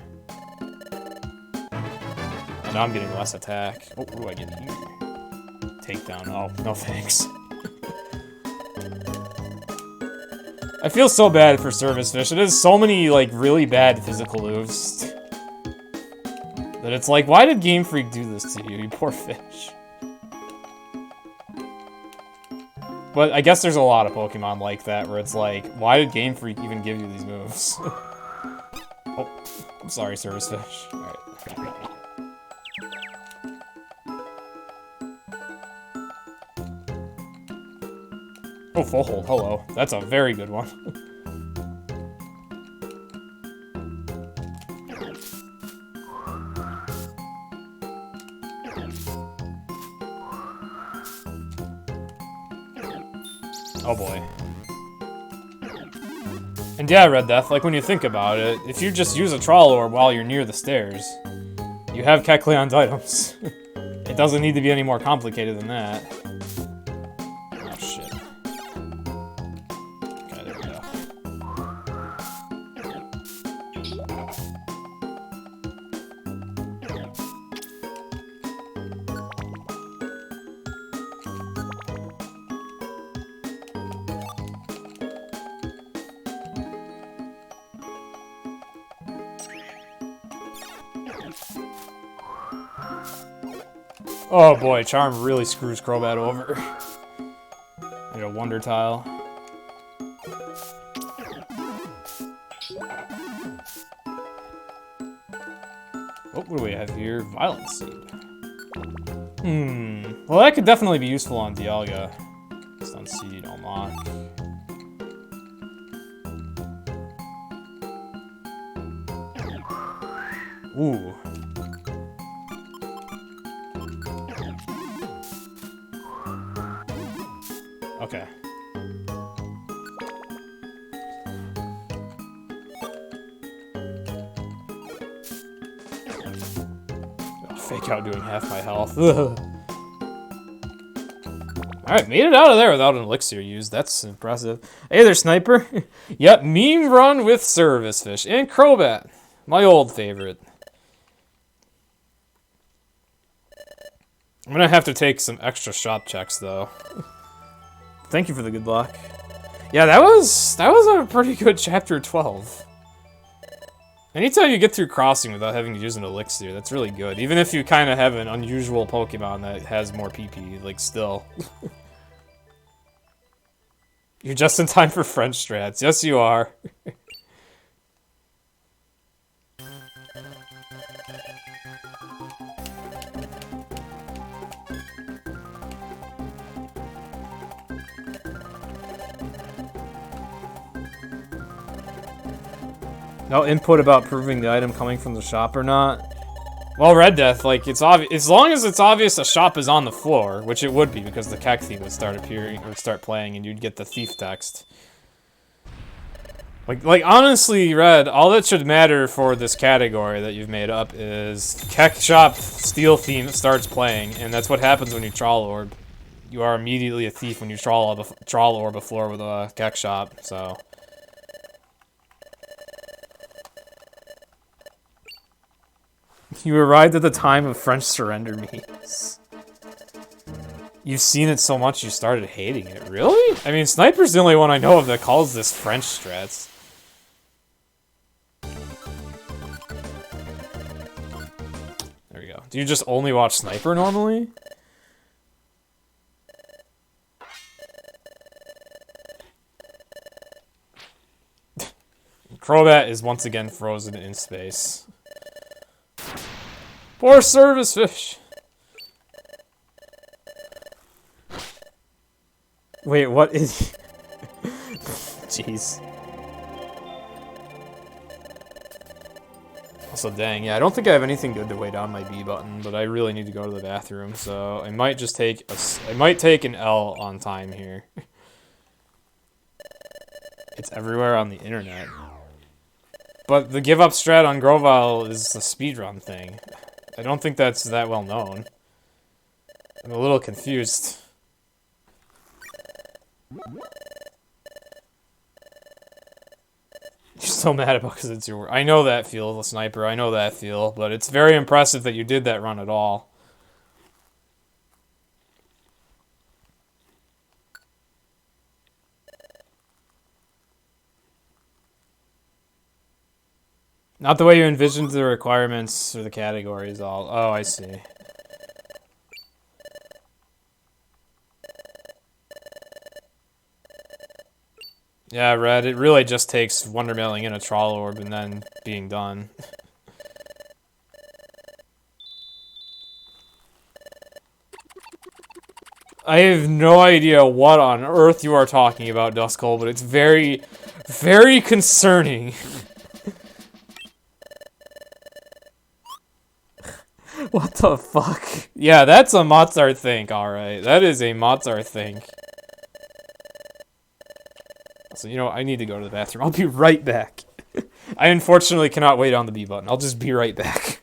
now I'm getting less attack. Oh, what do I get here? Takedown. Oh, no thanks. I feel so bad for Service Fish. It has so many, like, really bad physical moves. That it's like, why did Game Freak do this to you, you poor fish? But I guess there's a lot of Pokemon like that, where it's like, why did Game Freak even give you these moves? Oh, I'm sorry, Service Fish. Alright. Oh, full hold, hello. That's a very good one. Oh boy. And yeah, Red Death, like when you think about it, if you just use a Troll Orb while you're near the stairs, you have Kecleon's items. It doesn't need to be any more complicated than that. Oh shit. Okay, there we go. Oh boy, Charm really screws Crobat over. Need a Wonder Tile. Oh, what do we have here? Violet Seed. Well, that could definitely be useful on Dialga. Stun Seed, unlock. Ooh. Okay. Oh, fake out doing half my health. Alright, made it out of there without an elixir used. That's impressive. Hey there, Sniper. Yep, meme run with Service Fish and Crobat. My old favorite. I'm gonna have to take some extra shop checks, though. Thank you for the good luck. Yeah, that was a pretty good chapter 12. Anytime you get through crossing without having to use an elixir, that's really good. Even if you kind of have an unusual Pokemon that has more PP, like, still. You're just in time for French strats. Yes, you are. No input about proving the item coming from the shop or not. Well, Red Death, like, it's obvious. As long as it's obvious a shop is on the floor, which it would be because the Kek Thief would start appearing or start playing, and you'd get the thief text. Like honestly, Red, all that should matter for this category that you've made up is Kek Shop Steel Theme starts playing, and that's what happens when you Troll Orb. You are immediately a thief when you Troll Orb a floor with a Kek Shop. So. You arrived at the time of French surrender memes. You've seen it so much you started hating it. Really? I mean, Sniper's the only one I know of that calls this French strats. There we go. Do you just only watch Sniper normally? Crobat is once again frozen in space. Poor Service Fish. Wait, what is... Jeez. Also, dang, yeah, I don't think I have anything good to weigh down my B button, but I really need to go to the bathroom, so I might just take I might take an L on time here. It's everywhere on the internet. But the give up strat on Grovyle is the speedrun thing. I don't think that's that well known. I'm a little confused. You're so mad about because it's your... I know that feel, the sniper. I know that feel. But it's very impressive that you did that run at all. Not the way you envisioned the requirements or the categories all. Oh, I see. Yeah, Red, it really just takes Wondermailing in a Troll Orb and then being done. I have no idea what on earth you are talking about, Duskull, but it's very, very concerning. What the fuck? Yeah, that's a Mozart think, alright. That is a Mozart think. So, you know, I need to go to the bathroom. I'll be right back. I unfortunately cannot wait on the B button. I'll just be right back.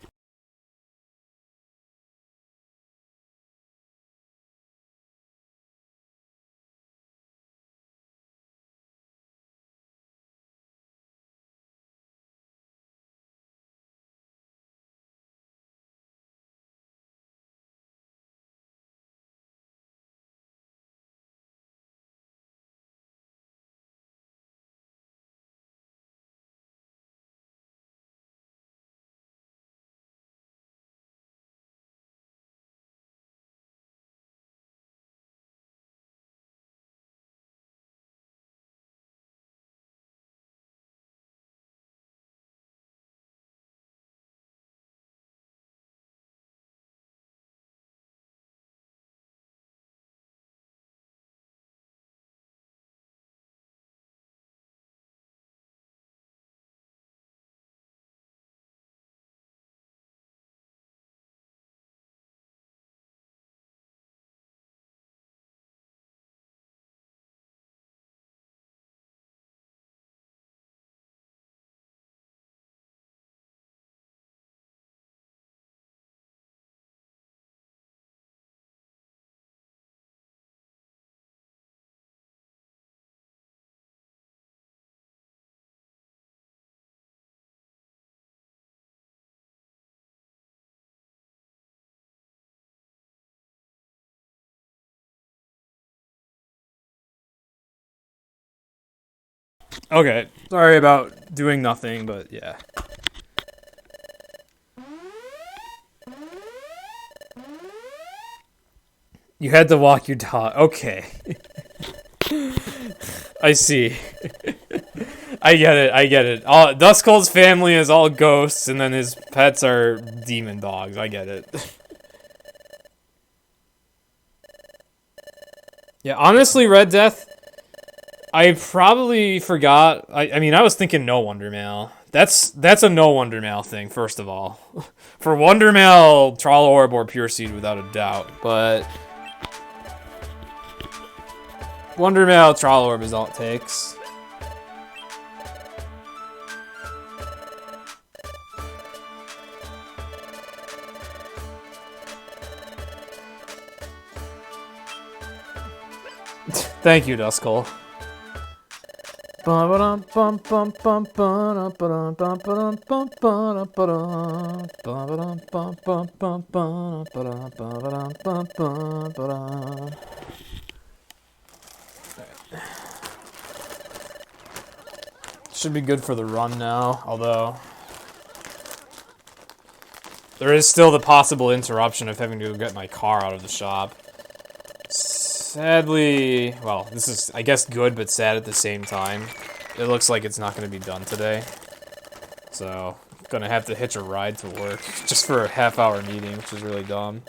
Okay, sorry about doing nothing, but yeah. You had to walk your dog. Okay. I see. I get it, I get it. Duskull's family is all ghosts, and then his pets are demon dogs. I get it. Yeah, honestly, Red Death, I probably forgot. I mean, I was thinking no Wondermail. That's a no Wondermail thing, first of all. For Wondermail, Troll Orb or Pure Seed without a doubt, but Wondermail, Troll Orb is all it takes. Thank you, Duskull. Should be good for the run now, although there is still the possible interruption of having to go get my car out of the shop. Sadly, well, this is, I guess, good but sad at the same time. It looks like it's not going to be done today. So, I'm going to have to hitch a ride to work just for a half-hour meeting, which is really dumb.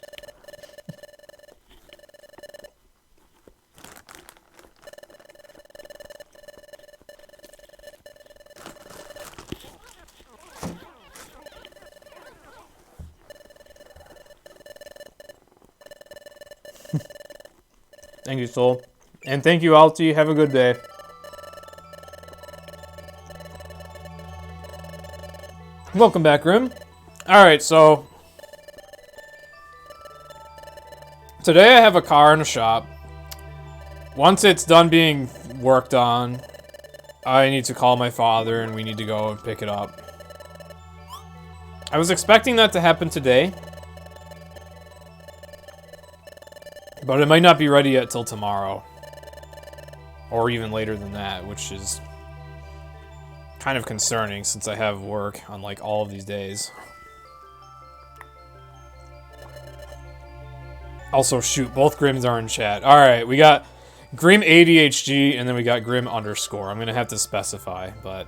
Thank you, Soul. And thank you, Alti. Have a good day. Welcome back, Grim. Alright, so today I have a car in a shop. Once it's done being worked on, I need to call my father and we need to go and pick it up. I was expecting that to happen today. But it might not be ready yet till tomorrow. Or even later than that, which is kind of concerning since I have work on like all of these days. Also, shoot, both Grims are in chat. Alright, we got Grim ADHD and then we got Grim underscore. I'm gonna have to specify, but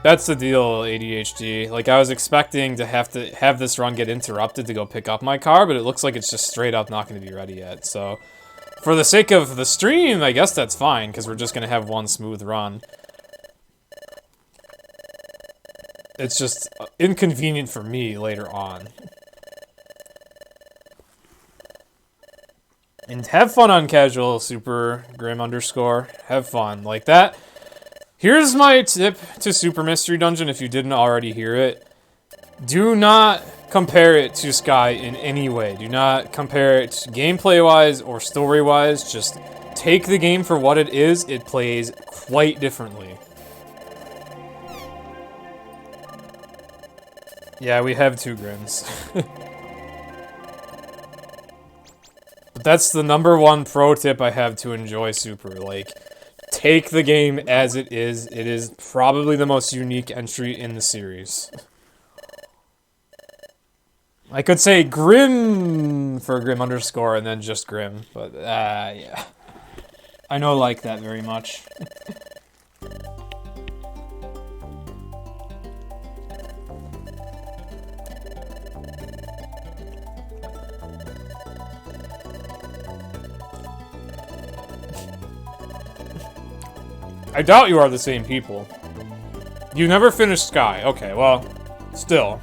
that's the deal, ADHD. Like, I was expecting to have this run get interrupted to go pick up my car, but it looks like it's just straight up not gonna be ready yet, so for the sake of the stream, I guess that's fine, because we're just gonna have one smooth run. It's just inconvenient for me later on. And have fun on casual, Super Grim underscore. Have fun. Like that. Here's my tip to Super Mystery Dungeon if you didn't already hear it. Do not compare it to Sky in any way. Do not compare it gameplay-wise or story-wise. Just take the game for what it is. It plays quite differently. Yeah, we have 2 Grims. But that's the #1 pro tip I have to enjoy Super. Like, take the game as it is. It is probably the most unique entry in the series. I could say Grim for Grim underscore and then just Grim, but yeah. I don't like that very much. I doubt you are the same people. You never finished Sky. Okay, well, still.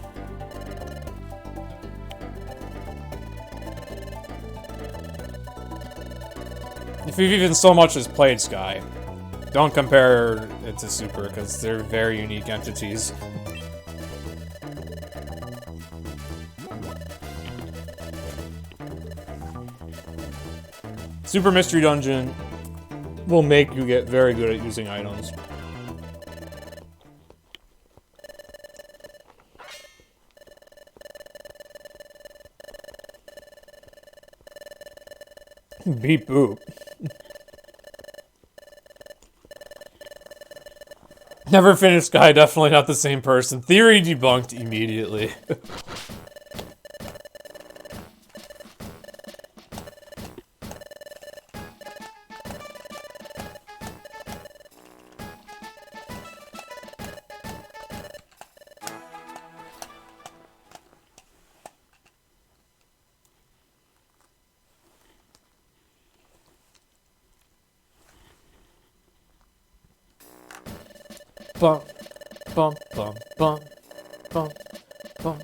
If you've even so much as played Sky, don't compare it to Super, because they're very unique entities. Super Mystery Dungeon will make you get very good at using items. Beep boop. Never finished Sky, definitely not the same person. Theory debunked immediately. Bum, bum, bum, bum, bum, bum,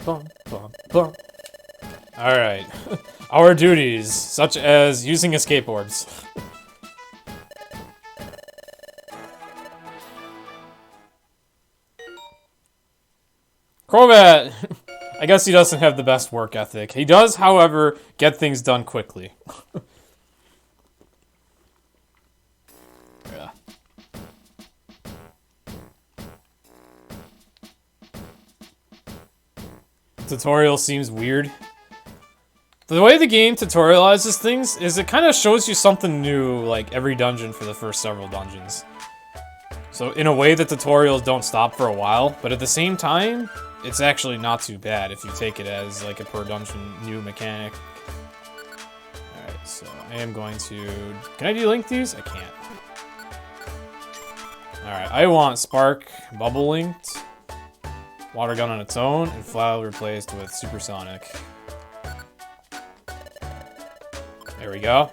bum, bum, bum. Alright. Our duties, such as using escape orbs. Crobat! I guess he doesn't have the best work ethic. He does, however, get things done quickly. Yeah. Tutorial seems weird. The way the game tutorializes things is it kind of shows you something new, like, every dungeon for the first several dungeons. So, in a way, the tutorials don't stop for a while, but at the same time, it's actually not too bad if you take it as, like, a per dungeon new mechanic. Alright, so I am going to... Can I delink these? I can't. Alright, I want Spark Bubble Linked, Water Gun on its own, and Flail replaced with Supersonic. There we go.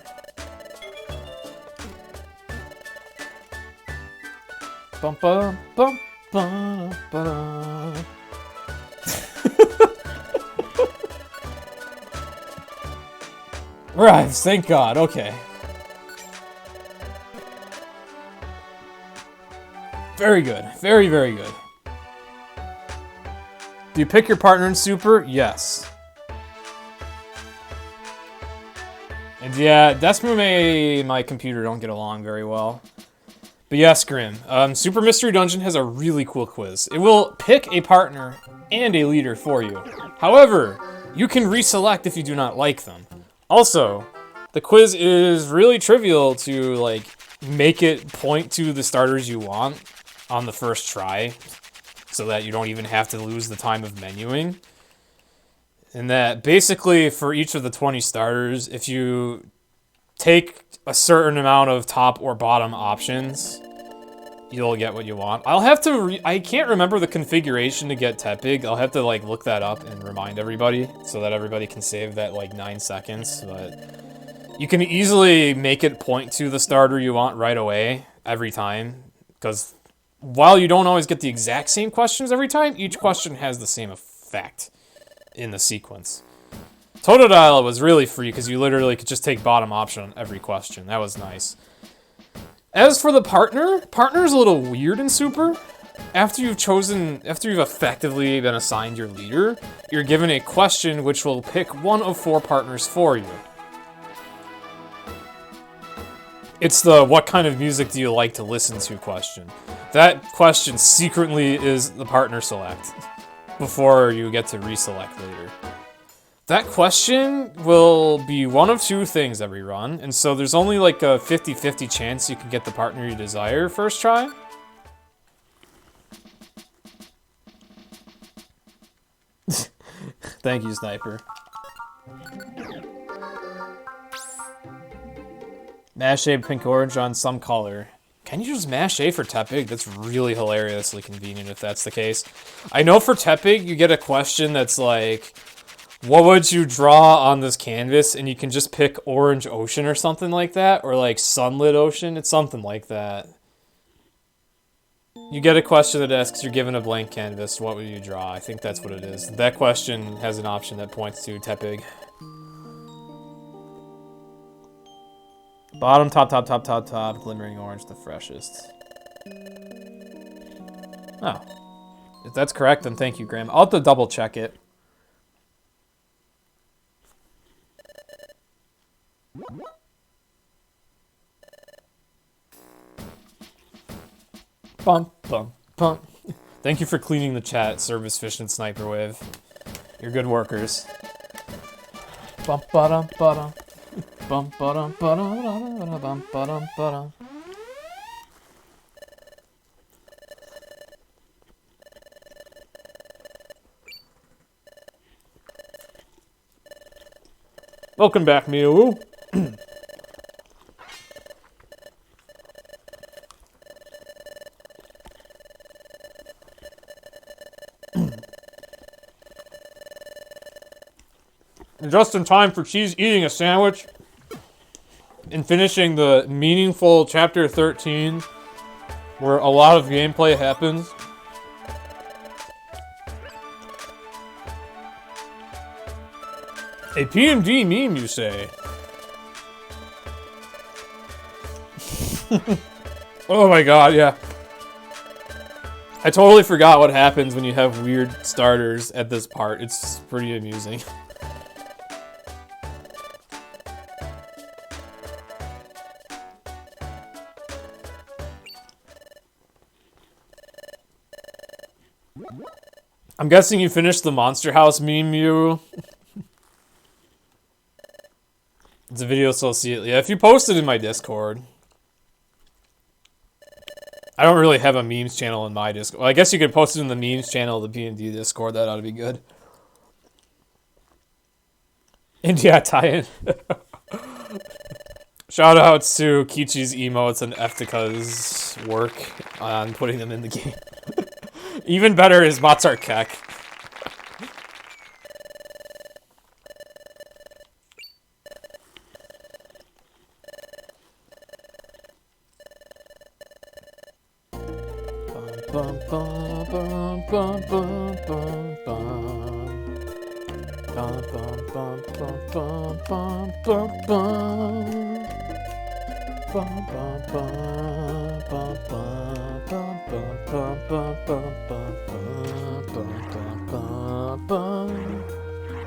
Bum bum bum bum bum. Arrives, thank God, okay. Very good, very, very good. Do you pick your partner in Super? Yes. And do Yeah, Desmume and my computer don't get along very well. But yes, Grim. Super Mystery Dungeon has a really cool quiz. It will pick a partner and a leader for you. However, you can reselect if you do not like them. Also, the quiz is really trivial to, like, make it point to the starters you want on the first try, so that you don't even have to lose the time of menuing. And that basically for each of the 20 starters, if you take a certain amount of top or bottom options, you'll get what you want. I'll have to I can't remember the configuration to get Tepig. I'll have to, like, look that up and remind everybody so that everybody can save that, like, 9 seconds. But you can easily make it point to the starter you want right away every time, because while you don't always get the exact same questions every time, each question has the same effect in the sequence. Totodile was really free because you literally could just take bottom option on every question. That was nice. As for the partner's a little weird in Super. After you've effectively been assigned your leader, you're given a question which will pick one of 4 partners for you. It's the what kind of music do you like to listen to question. That question secretly is the partner select before you get to reselect later. That question will be one of 2 things every run, and so there's only like a 50-50 chance you can get the partner you desire first try. Thank you, Sniper. Mash A pink orange on some color. Can you just mash A for Tepig? That's really hilariously convenient if that's the case. I know for Tepig, you get a question that's like, what would you draw on this canvas? And you can just pick orange ocean or something like that, or like sunlit ocean. It's something like that. You get a question that asks, you're given a blank canvas, what would you draw? I think that's what it is. That question has an option that points to Tepig. Bottom, top, glimmering orange, the freshest. Oh. If that's correct, then thank you, Graham. I'll have to double check it. Bum, bum, bum. Thank you for cleaning the chat, Service Fish and Sniper Wave. You're good workers. Bum, ba-dum, ba-dum. Bum, ba-dum, ba-dum, bum, ba-dum, ba-dum. Welcome back, Mew. Just in time for Cheese eating a sandwich and finishing the meaningful Chapter 13, where a lot of gameplay happens. A PMD meme, you say? Oh my god, yeah. I totally forgot what happens when you have weird starters at this part. It's pretty amusing. I'm guessing you finished the Monster House meme, Mew. It's a video, so I'll see it. Yeah, if you post it in my Discord. I don't really have a memes channel in my Discord. Well, I guess you could post it in the memes channel of the PMD Discord. That ought to be good. India tie-in. Shout outs to Kichi's emotes and Eftekas' work on putting them in the game. Even better is Mozart Keck.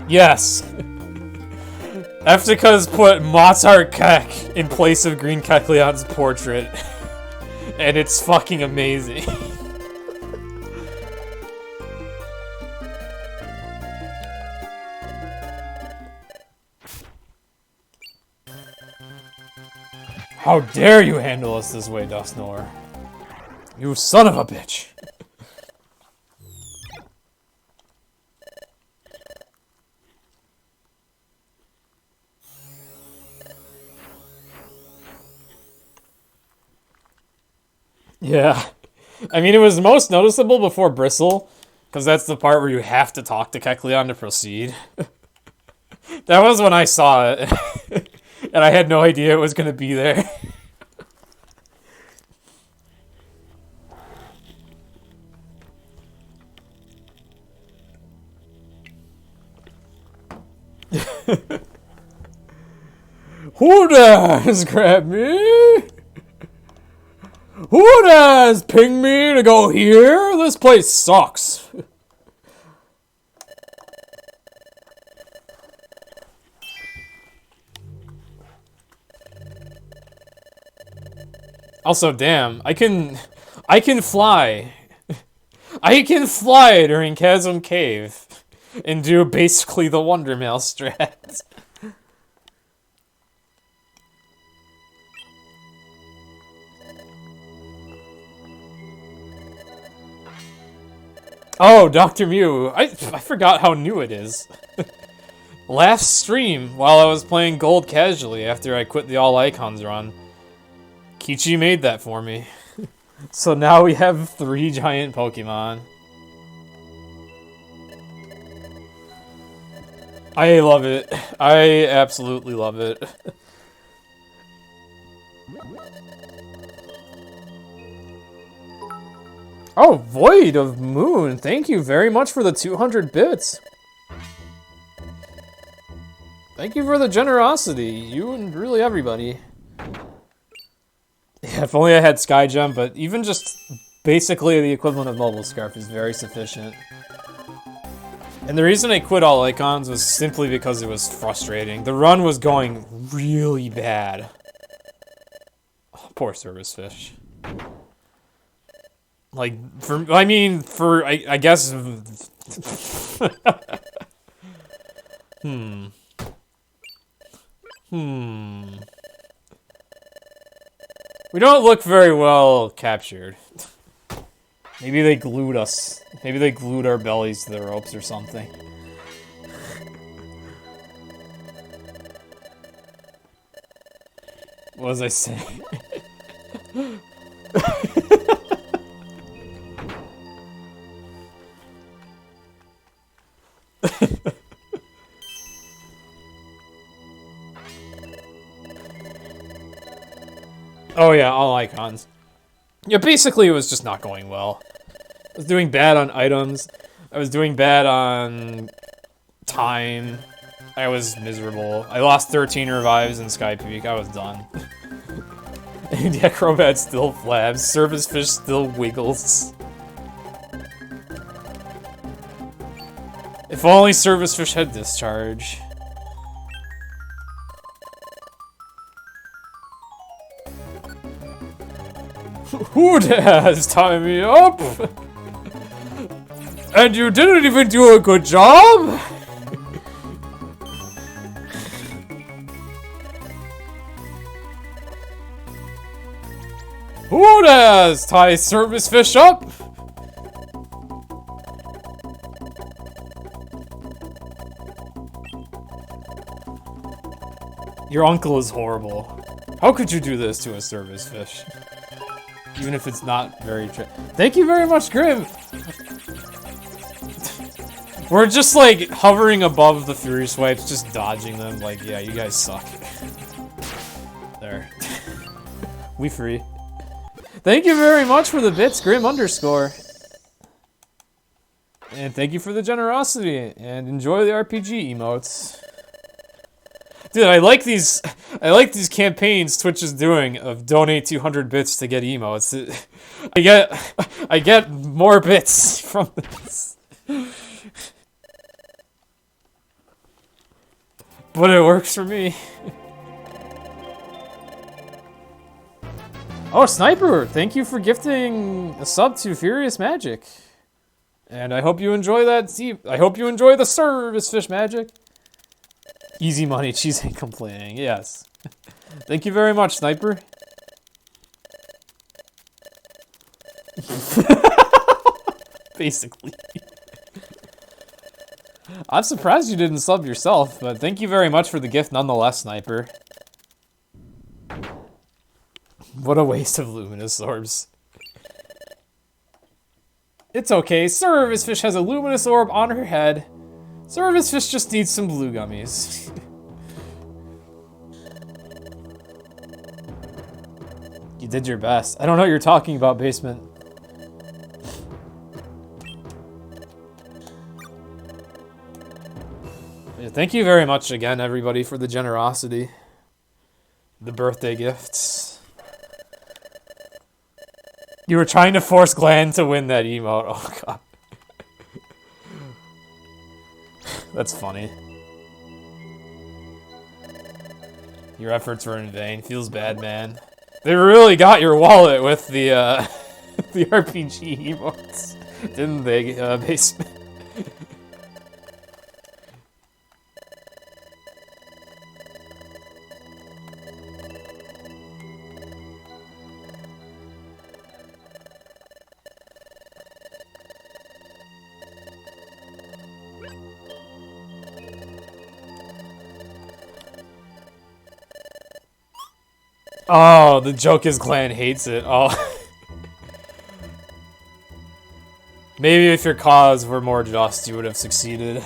Yes. Eftekas put Mozart Keck in place of Green Kecleon's portrait. And it's fucking amazing. How dare you handle us this way, Dustnor? You son of a bitch! Yeah. I mean, it was most noticeable before Bristle, because that's the part where you have to talk to Kecleon to proceed. That was when I saw it, and I had no idea it was going to be there. Who does grab me? Who does ping me to go here? This place sucks. Also, damn, I can fly. I can fly during Chasm Cave and do basically the Wondermail strat. Oh, Dr. Mew. I forgot how new it is. Last stream, while I was playing Gold casually after I quit the All Icons run, Kichi made that for me. So now we have 3 giant Pokemon. I love it. I absolutely love it. Oh, Void of Moon, thank you very much for the 200 bits. Thank you for the generosity, you and really everybody. Yeah, if only I had Sky Gem, but even just basically the equivalent of Mobile Scarf is very sufficient. And the reason I quit All Icons was simply because it was frustrating. The run was going really bad. Oh, poor Service Fish. Like, I guess... We don't look very well captured. Maybe they glued us. Maybe they glued our bellies to the ropes or something. What was I saying? Oh yeah, All Icons. Yeah, basically it was just not going well. I was doing bad on items. I was doing bad on time. I was miserable. I lost 13 revives in Sky Peak. I was done. And yeah, Crobat still flabs. Service Fish still wiggles. If only Service Fish had discharge. Who has tied me up? And you didn't even do a good job? Who does tie Service Fish up? Your uncle is horrible. How could you do this to a Service Fish? Even if it's not very true. Thank you very much, Grim! We're just like hovering above the Fury Swipes, just dodging them. Like, yeah, you guys suck. There. We free. Thank you very much for the bits, Grim _. And thank you for the generosity, and enjoy the RPG emotes. Dude, I like these campaigns Twitch is doing of donate 200 bits to get emotes. I get more bits from this. But it works for me. Oh, Sniper! Thank you for gifting a sub to Furious Magic. And I hope you enjoy that. I hope you enjoy the service fish magic. Easy money, cheese ain't complaining. Yes. Thank you very much, Sniper. Basically. I'm surprised you didn't sub yourself, but thank you very much for the gift nonetheless, Sniper. What a waste of luminous orbs. It's okay, Service Fish has a luminous orb on her head. Service Fish just needs some blue gummies. You did your best. I don't know what you're talking about, Basement. Yeah, thank you very much again, everybody, for the generosity. The birthday gifts. You were trying to force Glenn to win that emote. Oh, God. That's funny. Your efforts were in vain. Feels bad, man. They really got your wallet with the, the RPG emotes, didn't they, Basement? Oh, the joke is Glenn hates it. Oh. Maybe if your cause were more just, you would have succeeded.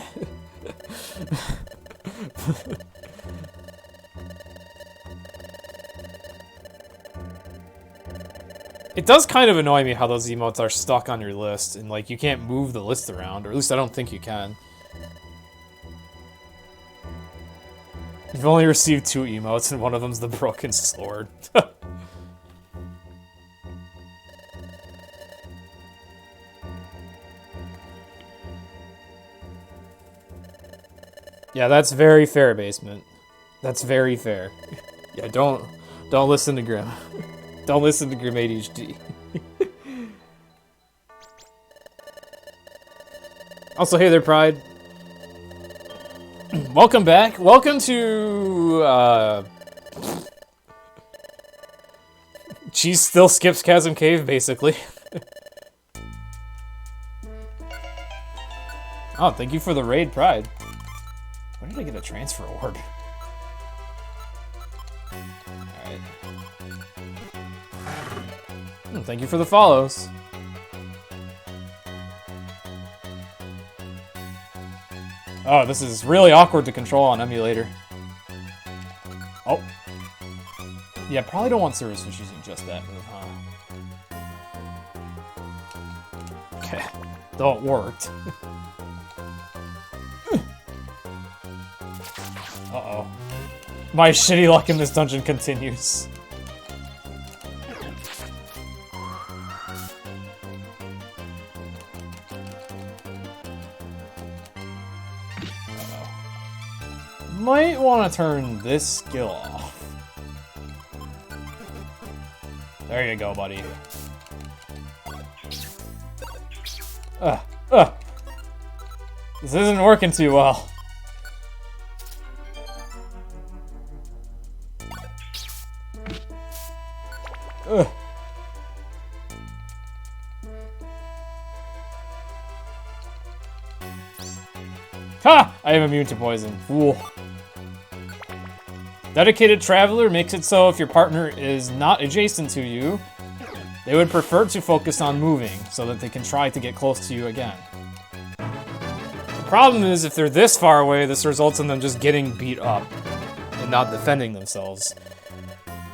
It does kind of annoy me how those emotes are stuck on your list, and like you can't move the list around, or at least I don't think you can. You've only received 2 emotes, and one of them's the broken sword. Yeah, that's very fair, Basement. That's very fair. Yeah, don't listen to Grim. Don't listen to Grim ADHD. Also, hey there, Pride. Welcome back. Welcome to, Cheese still skips Chasm Cave, basically. Oh, thank you for the raid, Pride. Where did I get a transfer orb? Alright. Thank you for the follows. Oh, this is really awkward to control on emulator. Oh. Yeah, probably don't want Service Fish using just that move, huh? Okay. Though it worked. Uh-oh. My shitty luck in this dungeon continues. Might want to turn this skill off. There you go, buddy. This isn't working too well. Ha! I am immune to poison. Fool. Dedicated Traveler makes it so if your partner is not adjacent to you, they would prefer to focus on moving so that they can try to get close to you again. The problem is if they're this far away, this results in them just getting beat up and not defending themselves.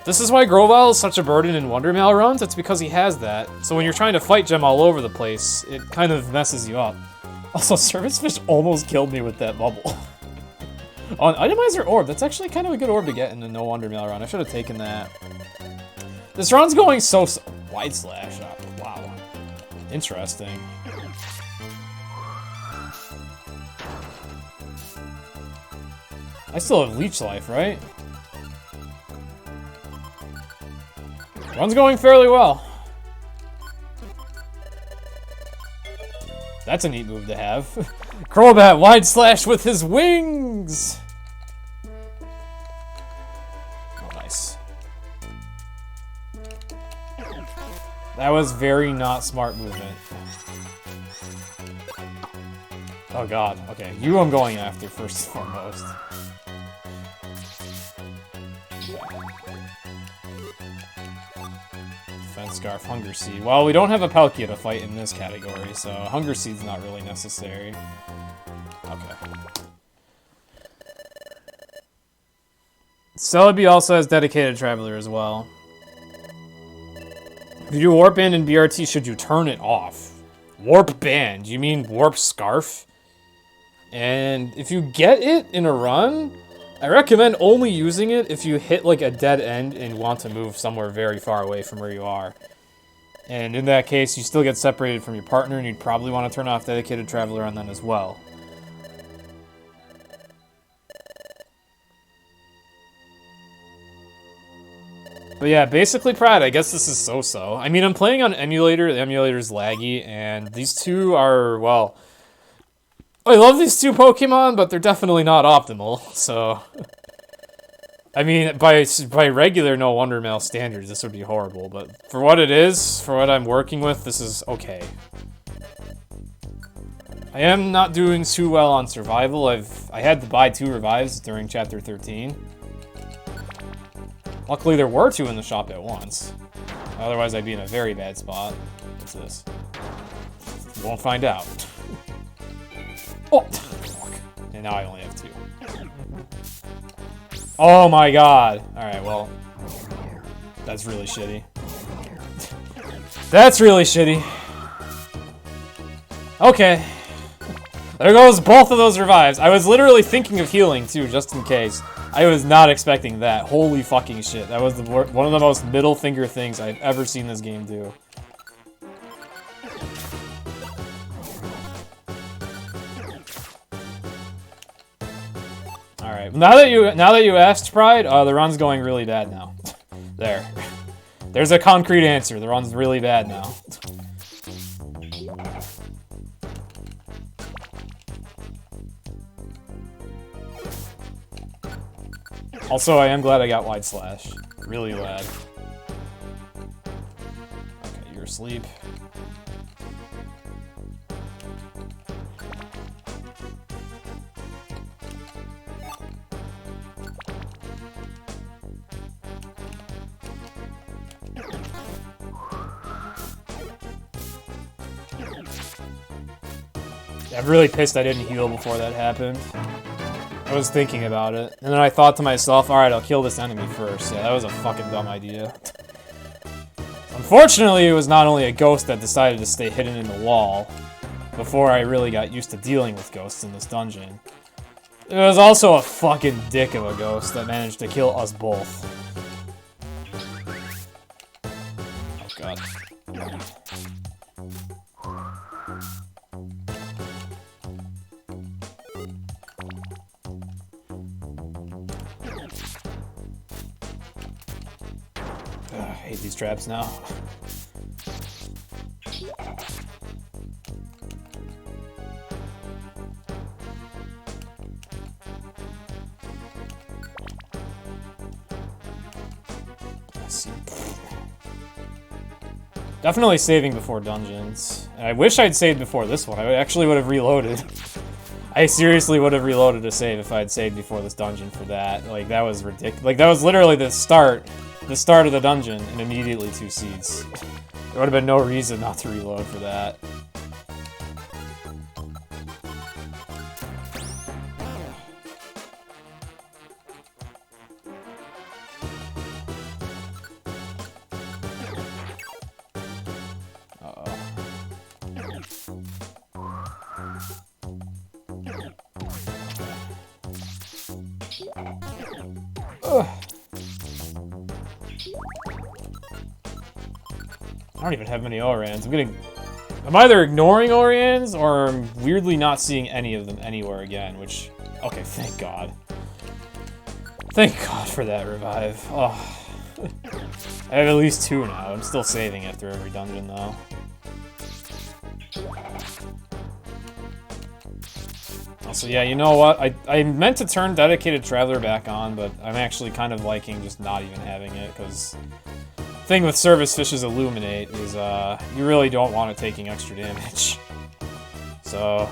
This is why Grovyle is such a burden in Wondermail runs. It's because he has that. So when you're trying to fight Gem all over the place, it kind of messes you up. Also, Service Fish almost killed me with that bubble. On Itemizer Orb, that's actually kind of a good orb to get in the No Wondermail run. I should have taken that. This run's going so wide slash. Wow. Interesting. I still have leech life, right? Run's going fairly well. That's a neat move to have. Crobat wide slash with his wings! Oh, nice. That was very not smart movement. Oh god, okay. You I'm going after first and foremost. Defense Scarf, Hunger Seed. Well, we don't have a Palkia to fight in this category, so Hunger Seed's not really necessary. Okay. Celebi also has Dedicated Traveler as well. If you do Warp Band and BRT, should you turn it off? Warp Band? You mean Warp Scarf? And if you get it in a run, I recommend only using it if you hit like a dead end and want to move somewhere very far away from where you are. And in that case, you still get separated from your partner, and you'd probably want to turn off Dedicated Traveler on them as well. But yeah, basically Pride, I guess this is so-so. I mean, I'm playing on emulator, the emulator's laggy, and these two are, well... I love these two Pokemon, but they're definitely not optimal, so... I mean, by regular No Wonder Mail standards, this would be horrible, but for what it is, for what I'm working with, this is okay. I am not doing too well on survival. I had to buy 2 revives during Chapter 13. Luckily, there were 2 in the shop at once. Otherwise, I'd be in a very bad spot. What's this? You won't find out. Oh! Fuck. And now I only have 2. Oh my god! Alright, well... That's really shitty. That's really shitty. Okay. There goes both of those revives. I was literally thinking of healing, too, just in case. I was not expecting that. Holy fucking shit. That was one of the most middle finger things I've ever seen this game do. Alright, now that you asked, Pride, the run's going really bad now. There. There's a concrete answer. The run's really bad now. Also, I am glad I got Wide Slash. Really glad. Okay, you're asleep. I'm really pissed I didn't heal before that happened. I was thinking about it, and then I thought to myself, alright, I'll kill this enemy first. Yeah, that was a fucking dumb idea. Unfortunately, it was not only a ghost that decided to stay hidden in the wall, before I really got used to dealing with ghosts in this dungeon. It was also a fucking dick of a ghost that managed to kill us both. Oh god. I hate these traps now. Let's see. Definitely saving before dungeons. I wish I'd saved before this one. I actually would have reloaded. I seriously would have reloaded to save if I'd saved before this dungeon for that. Like, that was ridiculous. Like, that was literally the start of the dungeon, and immediately 2 seeds. There would have been no reason not to reload for that. Uh-oh. Ugh. I don't even have many Orans. I'm either ignoring Orians or I'm weirdly not seeing any of them anywhere again, which, okay, thank God. Thank God for that revive. Oh. I have at least 2 now. I'm still saving after every dungeon, though. Also, yeah, you know what? I meant to turn Dedicated Traveler back on, but I'm actually kind of liking just not even having it, because the thing with Service Fish's Illuminate is you really don't want it taking extra damage. So...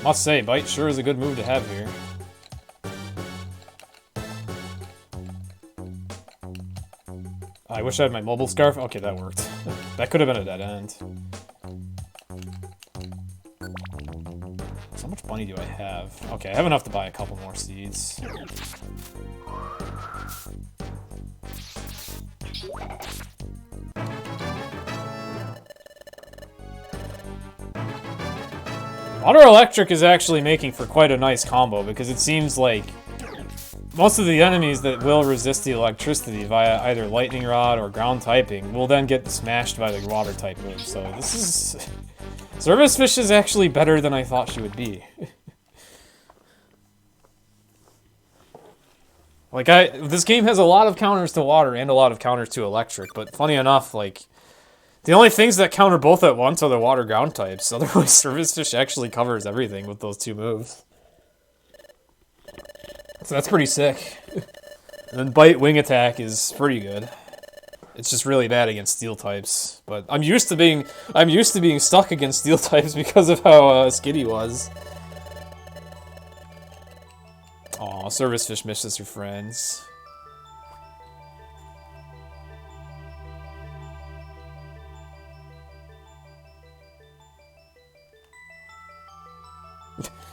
Must say, Bite sure is a good move to have here. I wish I had my mobile scarf. Okay, that worked. That could have been a dead end. So how much money do I have? Okay, I have enough to buy a couple more seeds. Water Electric is actually making for quite a nice combo, because it seems like most of the enemies that will resist the electricity via either Lightning Rod or ground typing will then get smashed by the water type move. So this is... Service Fish is actually better than I thought she would be. Like, this game has a lot of counters to water and a lot of counters to electric, but funny enough, like, the only things that counter both at once are the water ground types. Otherwise, Service Fish actually covers everything with those 2 moves. So that's pretty sick. And then Bite Wing Attack is pretty good. It's just really bad against steel types. But I'm used to being stuck against steel types because of how Skitty was. Aw, Service Fish misses her friends.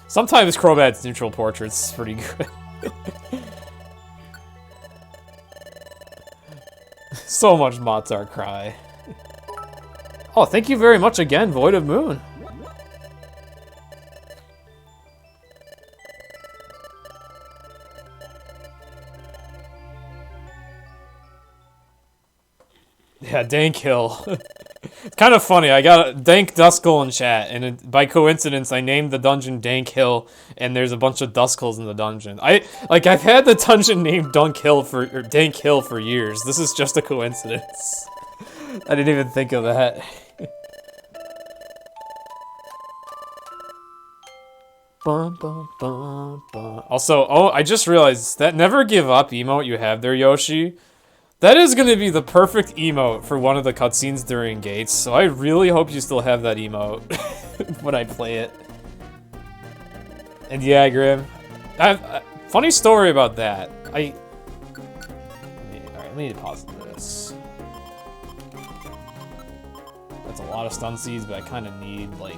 Sometimes Crobat's neutral portrait's pretty good. So much Mozart cry. Oh, thank you very much again, Void of Moon. Yeah, Dank Hill. It's kind of funny. I got a Dank Duskull in chat, and by coincidence, I named the dungeon Dank Hill, and there's a bunch of Duskulls in the dungeon. I've had the dungeon named Dank Hill for years. This is just a coincidence. I didn't even think of that. Bum, bum, bum, bum. Also, oh, I just realized that never give up emote you have there, Yoshi. That is going to be the perfect emote for one of the cutscenes during Gates, so I really hope you still have that emote when I play it. And yeah, Grim. Funny story about that. Alright, let me pause this. That's a lot of stun seeds, but I kind of need, like,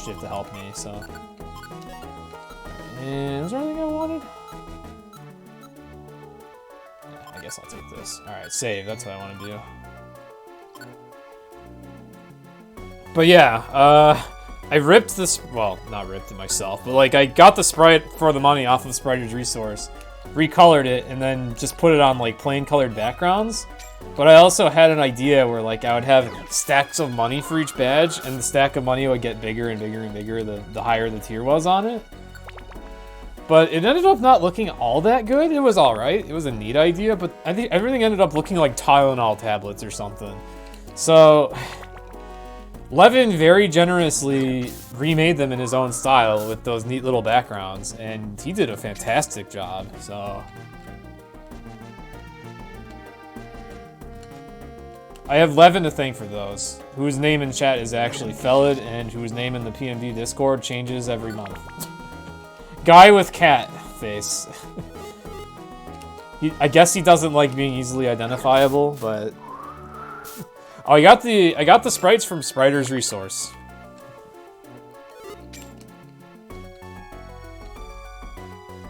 shit to help me, so... And was there anything I wanted? I guess I'll take this. Alright, save. That's what I want to do. But yeah, I ripped this... Well, not ripped it myself, but like, I got the sprite for the money off of Spriter's Resource, recolored it, and then just put it on like plain colored backgrounds. But I also had an idea where like I would have stacks of money for each badge, and the stack of money would get bigger and bigger and bigger the higher the tier was on it. But it ended up not looking all that good. It was alright. It was a neat idea, but I think everything ended up looking like Tylenol tablets or something. So, Levin very generously remade them in his own style with those neat little backgrounds, and he did a fantastic job, so... I have Levin to thank for those, whose name in chat is actually Felid, and whose name in the PMD Discord changes every month. Guy with cat face. I guess he doesn't like being easily identifiable, but... Oh, I got the sprites from Spriter's Resource.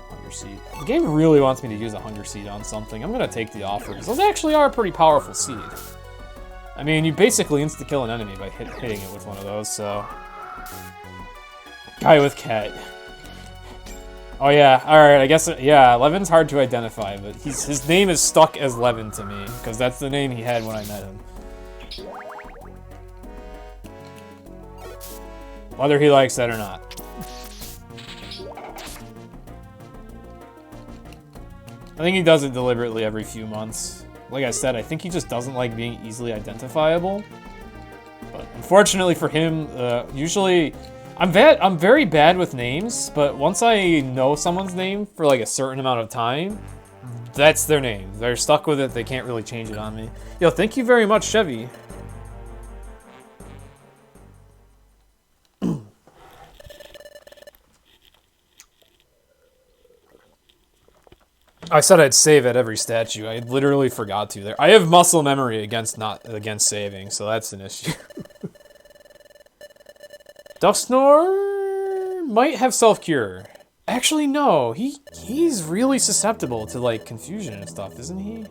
Hunger Seed. The game really wants me to use a Hunger Seed on something. I'm gonna take the offer, because those actually are a pretty powerful seed. I mean, you basically insta-kill an enemy by hitting it with one of those, so... Guy with cat. Oh yeah, alright, I guess, yeah, Levin's hard to identify, but his name is stuck as Levin to me, because that's the name he had when I met him. Whether he likes that or not. I think he does it deliberately every few months. Like I said, I think he just doesn't like being easily identifiable. But unfortunately for him, usually... I'm very bad with names, but once I know someone's name for like a certain amount of time, that's their name. They're stuck with it, they can't really change it on me. Yo, thank you very much, Chevy. I said I'd save at every statue. I literally forgot to there. I have muscle memory against saving, so that's an issue. Dusknor might have self-cure. Actually, no. He's really susceptible to, like, confusion and stuff, isn't he?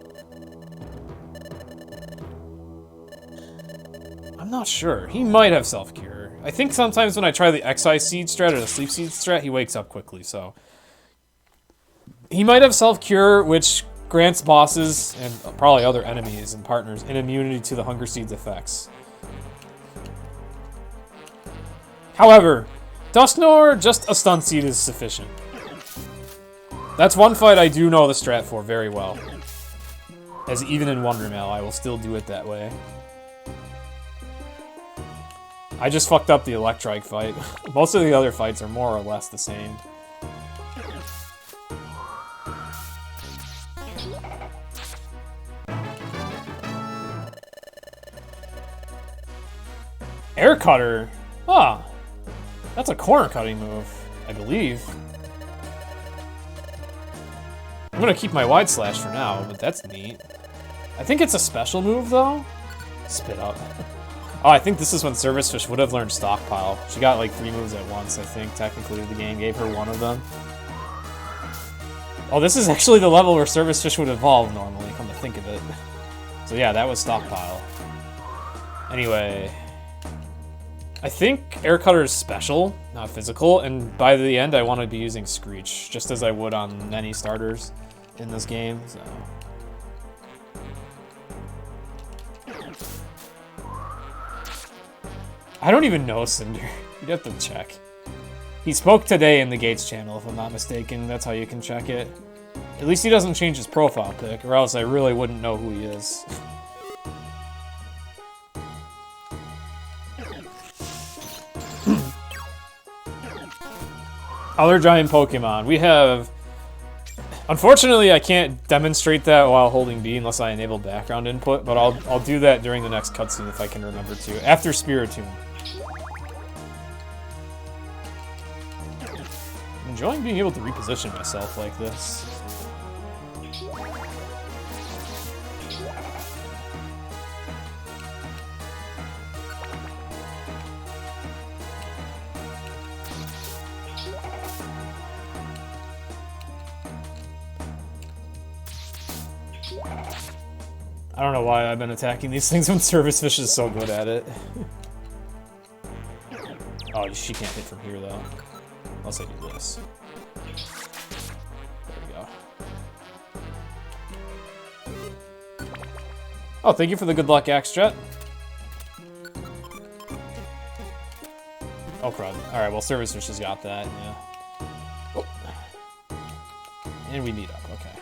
I'm not sure. He might have self-cure. I think sometimes when I try the Excise Seed strat or the Sleep Seed strat, he wakes up quickly, so... He might have self-cure, which grants bosses, and probably other enemies and partners, an immunity to the Hunger Seed's effects. However, Dusknor, just a Stun Seed is sufficient. That's one fight I do know the strat for very well. As even in Wondermail, I will still do it that way. I just fucked up the Electrike fight. Most of the other fights are more or less the same. Air Cutter? Ah, that's a corner cutting move, I believe. I'm gonna keep my Wide Slash for now, but that's neat. I think it's a special move, though. Spit up. Oh, I think this is when Service Fish would have learned Stockpile. She got like 3 moves at once, I think. Technically, the game gave her one of them. Oh, this is actually the level where Service Fish would evolve normally, come to think of it. So yeah, that was Stockpile. Anyway... I think Air Cutter is special, not physical, and by the end I want to be using Screech, just as I would on many starters in this game, so... I don't even know Cinder. You'd have to check. He spoke today in the Gates channel, if I'm not mistaken. That's how you can check it. At least he doesn't change his profile pic, or else I really wouldn't know who he is. Other giant Pokemon. We have... Unfortunately, I can't demonstrate that while holding B unless I enable background input, but I'll do that during the next cutscene if I can remember to. After Spiritomb. I'm enjoying being able to reposition myself like this. I don't know why I've been attacking these things when Service Fish is so good at it. Oh, she can't hit from here, though. Unless I do this. There we go. Oh, thank you for the good luck, Axe Jet. Oh, crud. Alright, well, Service Fish has got that, yeah. Oh. And we meet up, okay.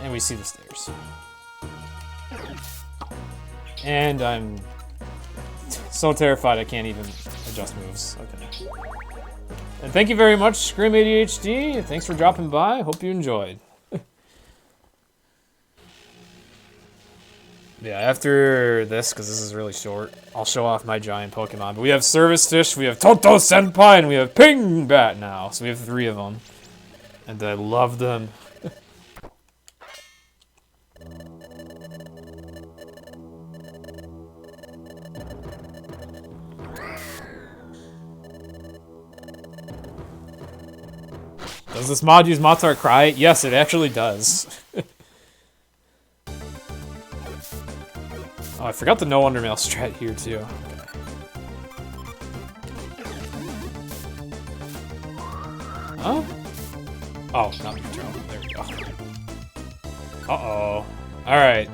And we see the stairs. And I'm so terrified I can't even adjust moves. Okay. And thank you very much, Scream ADHD. Thanks for dropping by. Hope you enjoyed. Yeah, after this, because this is really short, I'll show off my giant Pokemon. But we have Service Fish, we have Toto Senpai, and we have Ping Bat now. So we have 3 of them. And I love them. Does this mod use Matar Cry? Yes, it actually does. Oh, I forgot the no Undermail strat here, too. Okay. Huh? Oh, not Neutral. There we go. Uh-oh. Alright,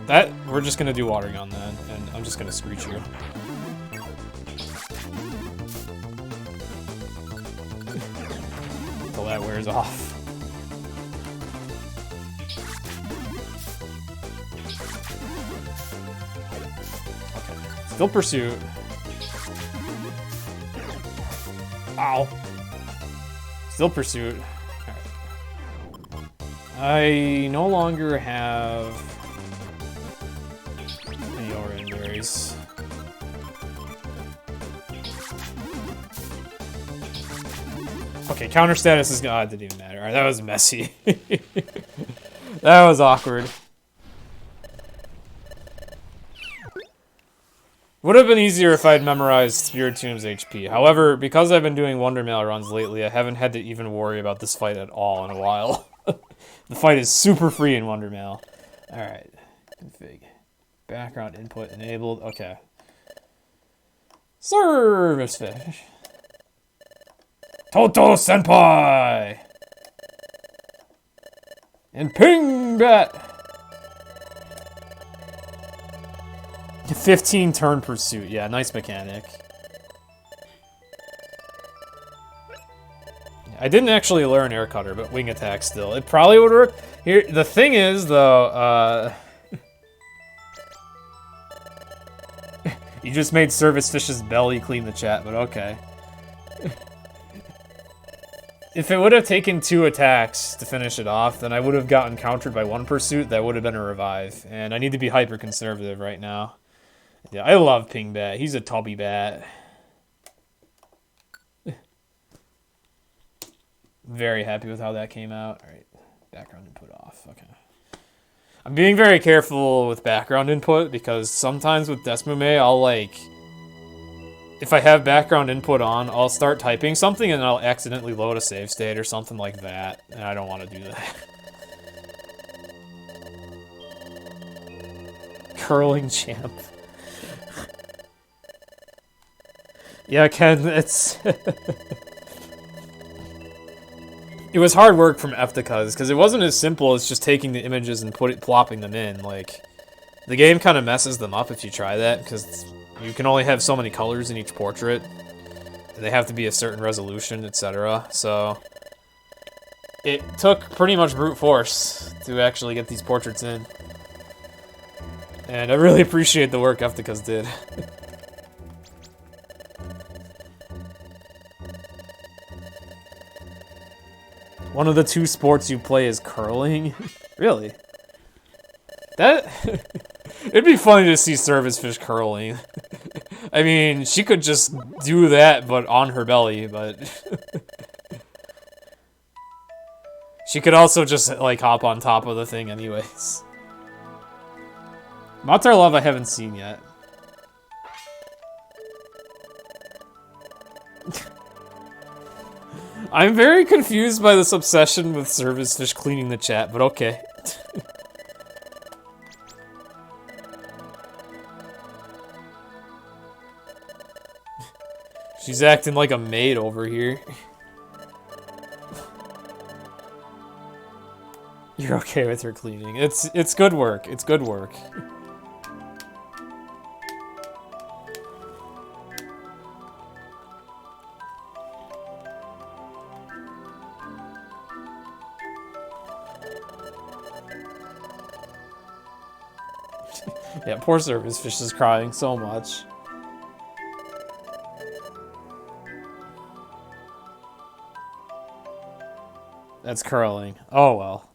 we're just gonna do Water Gun then, and I'm just gonna Screech you. that wears off. Okay. Still pursuit. Ow. Still pursuit. Alright. I no longer have any orange berries. Okay, counter status is gone. It didn't even matter. Alright, that was messy. That was awkward. Would have been easier if I'd memorized Spiritom's HP. However, because I've been doing Wondermail runs lately, I haven't had to even worry about this fight at all in a while. The fight is super free in Wondermail. Alright. Config. Background input enabled. Okay. Service fish. Toto Senpai! And Ping Bat! 15 turn pursuit. Yeah, nice mechanic. I didn't actually learn air cutter, but wing attack still. It probably would work. Here, the thing is, though, you just made Service Fish's belly clean the chat, but okay. If it would have taken 2 attacks to finish it off, then I would have gotten countered by 1 pursuit. That would have been a revive. And I need to be hyper-conservative right now. Yeah, I love Ping Bat. He's a tubby bat. Very happy with how that came out. Alright, background input off. Okay. I'm being very careful with background input because sometimes with Desmume, I'll like... If I have background input on, I'll start typing something and I'll accidentally load a save state or something like that. And I don't want to do that. Curling champ. Yeah, Ken, it's... It was hard work from Eftekas, because it wasn't as simple as just taking the images and plopping them in. Like, the game kind of messes them up if you try that, because you can only have so many colors in each portrait. And they have to be a certain resolution, etc. So, it took pretty much brute force to actually get these portraits in. And I really appreciate the work Eftekas did. One of the 2 sports you play is curling? Really? That... It'd be funny to see Service Fish curling. I mean, she could just do that, but on her belly, but... She could also just, like, hop on top of the thing anyways. Matar Love I haven't seen yet. I'm very confused by this obsession with Service Fish cleaning the chat, but okay. She's acting like a maid over here. You're okay with her cleaning. It's good work. It's good work. Yeah, poor Service Fish is crying so much. That's curling. Oh well.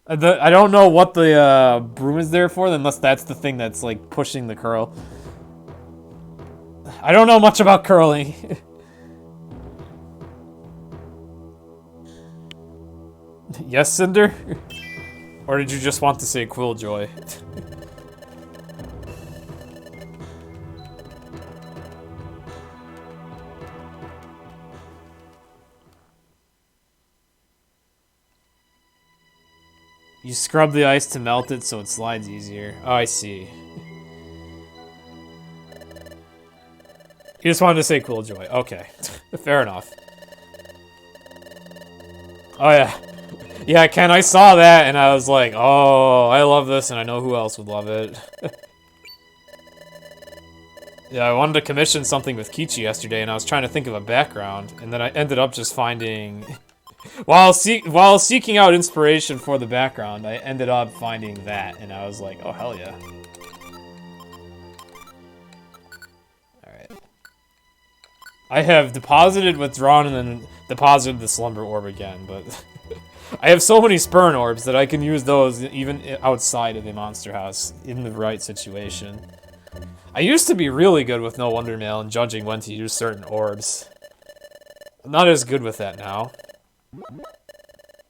I don't know what the broom is there for, unless that's the thing that's like pushing the curl. I don't know much about curling. Yes, Cinder? Or did you just want to say Quilljoy? You scrub the ice to melt it so it slides easier. Oh, I see. You just wanted to say Quilljoy. Okay. Fair enough. Oh, yeah. Yeah, Ken, I saw that and I was like, oh, I love this and I know who else would love it. Yeah, I wanted to commission something with Kichi yesterday, and I was trying to think of a background, and then I ended up just finding... while seeking out inspiration for the background, I ended up finding that, and I was like, oh, hell yeah. Alright. I have deposited, withdrawn, and then deposited the Slumber Orb again, but... I have so many Spurn Orbs that I can use those even outside of the Monster House, in the right situation. I used to be really good with No Wonder Mail and judging when to use certain orbs. I'm not as good with that now.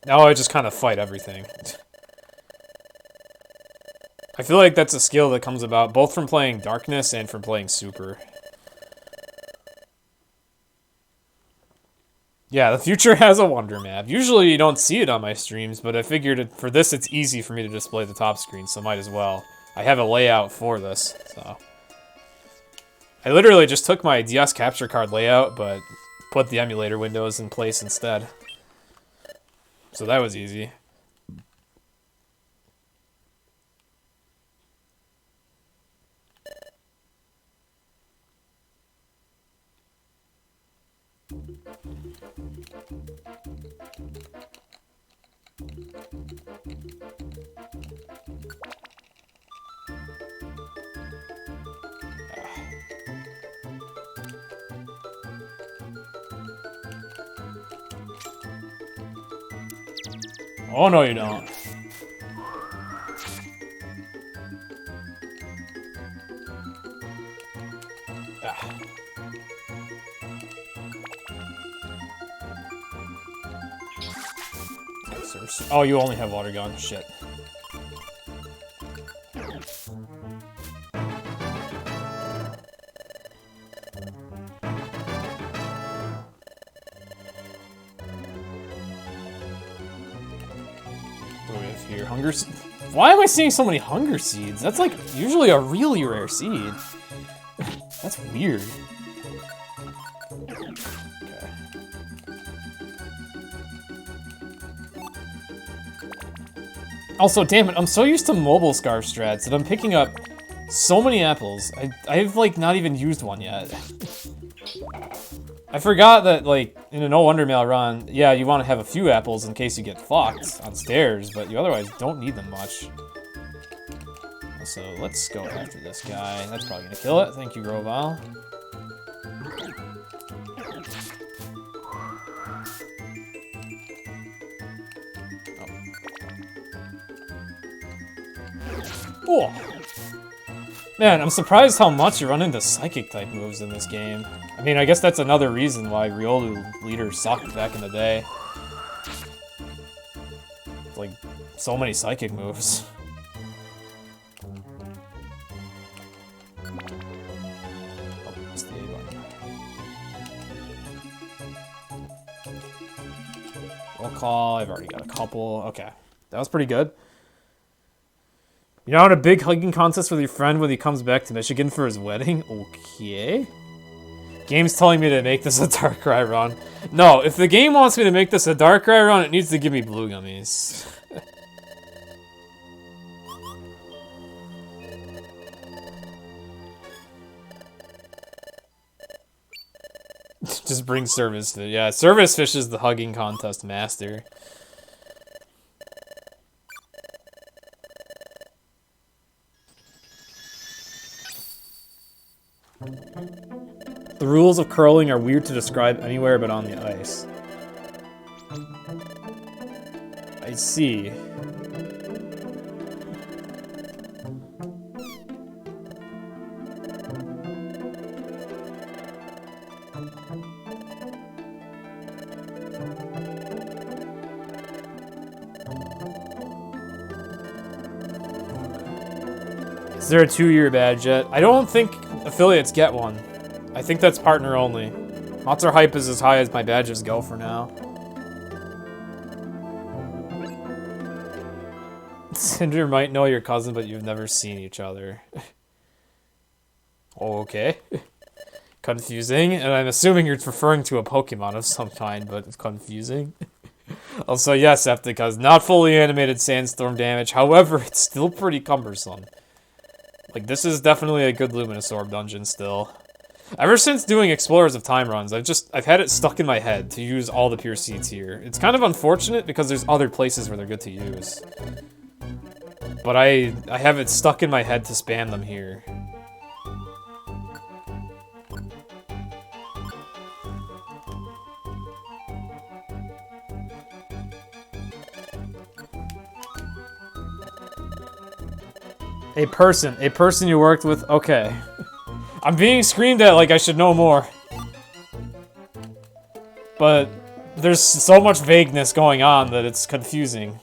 Now I just kind of fight everything. I feel like that's a skill that comes about both from playing Darkness and from playing Super. Yeah, the future has a Wonder Map. Usually you don't see it on my streams, but I figured for this it's easy for me to display the top screen, so might as well. I have a layout for this, so... I literally just took my DS capture card layout, but put the emulator windows in place instead. So that was easy. Oh, no, you don't. Ah. Oh, you only have water gun. Shit. Hunger seed. Why am I seeing so many hunger seeds? That's like usually a really rare seed. That's weird. Okay. Also, damn it, I'm so used to mobile scarf strats that I'm picking up so many apples. I've like not even used one yet. I forgot that, like, in a No Wonder Mail run, yeah, you want to have a few apples in case you get fucked on stairs, but you otherwise don't need them much. So let's go after this guy. That's probably gonna kill it. Thank you, Groval. Oh. Man, I'm surprised how much you run into Psychic-type moves in this game. I mean, I guess that's another reason why Riolu leaders sucked back in the day. It's like, so many Psychic moves. Oh, it's the A button. Roll call, I've already got a couple. Okay, that was pretty good. You're not in a big hugging contest with your friend when he comes back to Michigan for his wedding? Okay. Game's telling me to make this a Darkrai run. No, if the game wants me to make this a Darkrai run, it needs to give me blue gummies. Just bring Service Fish. Yeah, Service Fish is the hugging contest master. The rules of curling are weird to describe anywhere but on the ice. I see. Is there a 2-year badge yet? I don't think affiliates get one. I think that's partner only. Monster hype is as high as my badges go for now. Cinder might know your cousin, but you've never seen each other. Okay. Confusing, and I'm assuming you're referring to a Pokemon of some kind, but it's confusing. Also, yes, Eftekas, not fully animated sandstorm damage, however, it's still pretty cumbersome. Like, this is definitely a good Luminous Orb dungeon still. Ever since doing Explorers of Time runs, I've had it stuck in my head to use all the pure seeds here. It's kind of unfortunate because there's other places where they're good to use. But I have it stuck in my head to spam them here. A person you worked with, okay. I'm being screamed at like I should know more. But there's so much vagueness going on that it's confusing.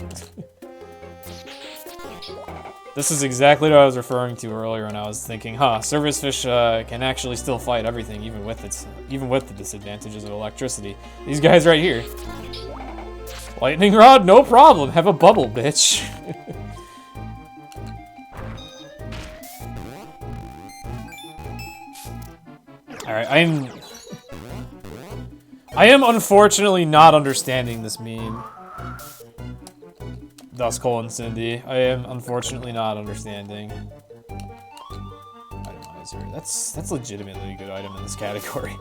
This is exactly what I was referring to earlier when I was thinking, huh, Service Fish can actually still fight everything, even with the disadvantages of electricity. These guys right here. Lightning Rod, no problem. Have a bubble, bitch. Alright, I am unfortunately not understanding this meme. Duskull and Cindy. I am unfortunately not understanding. Itemizer. That's legitimately a good item in this category.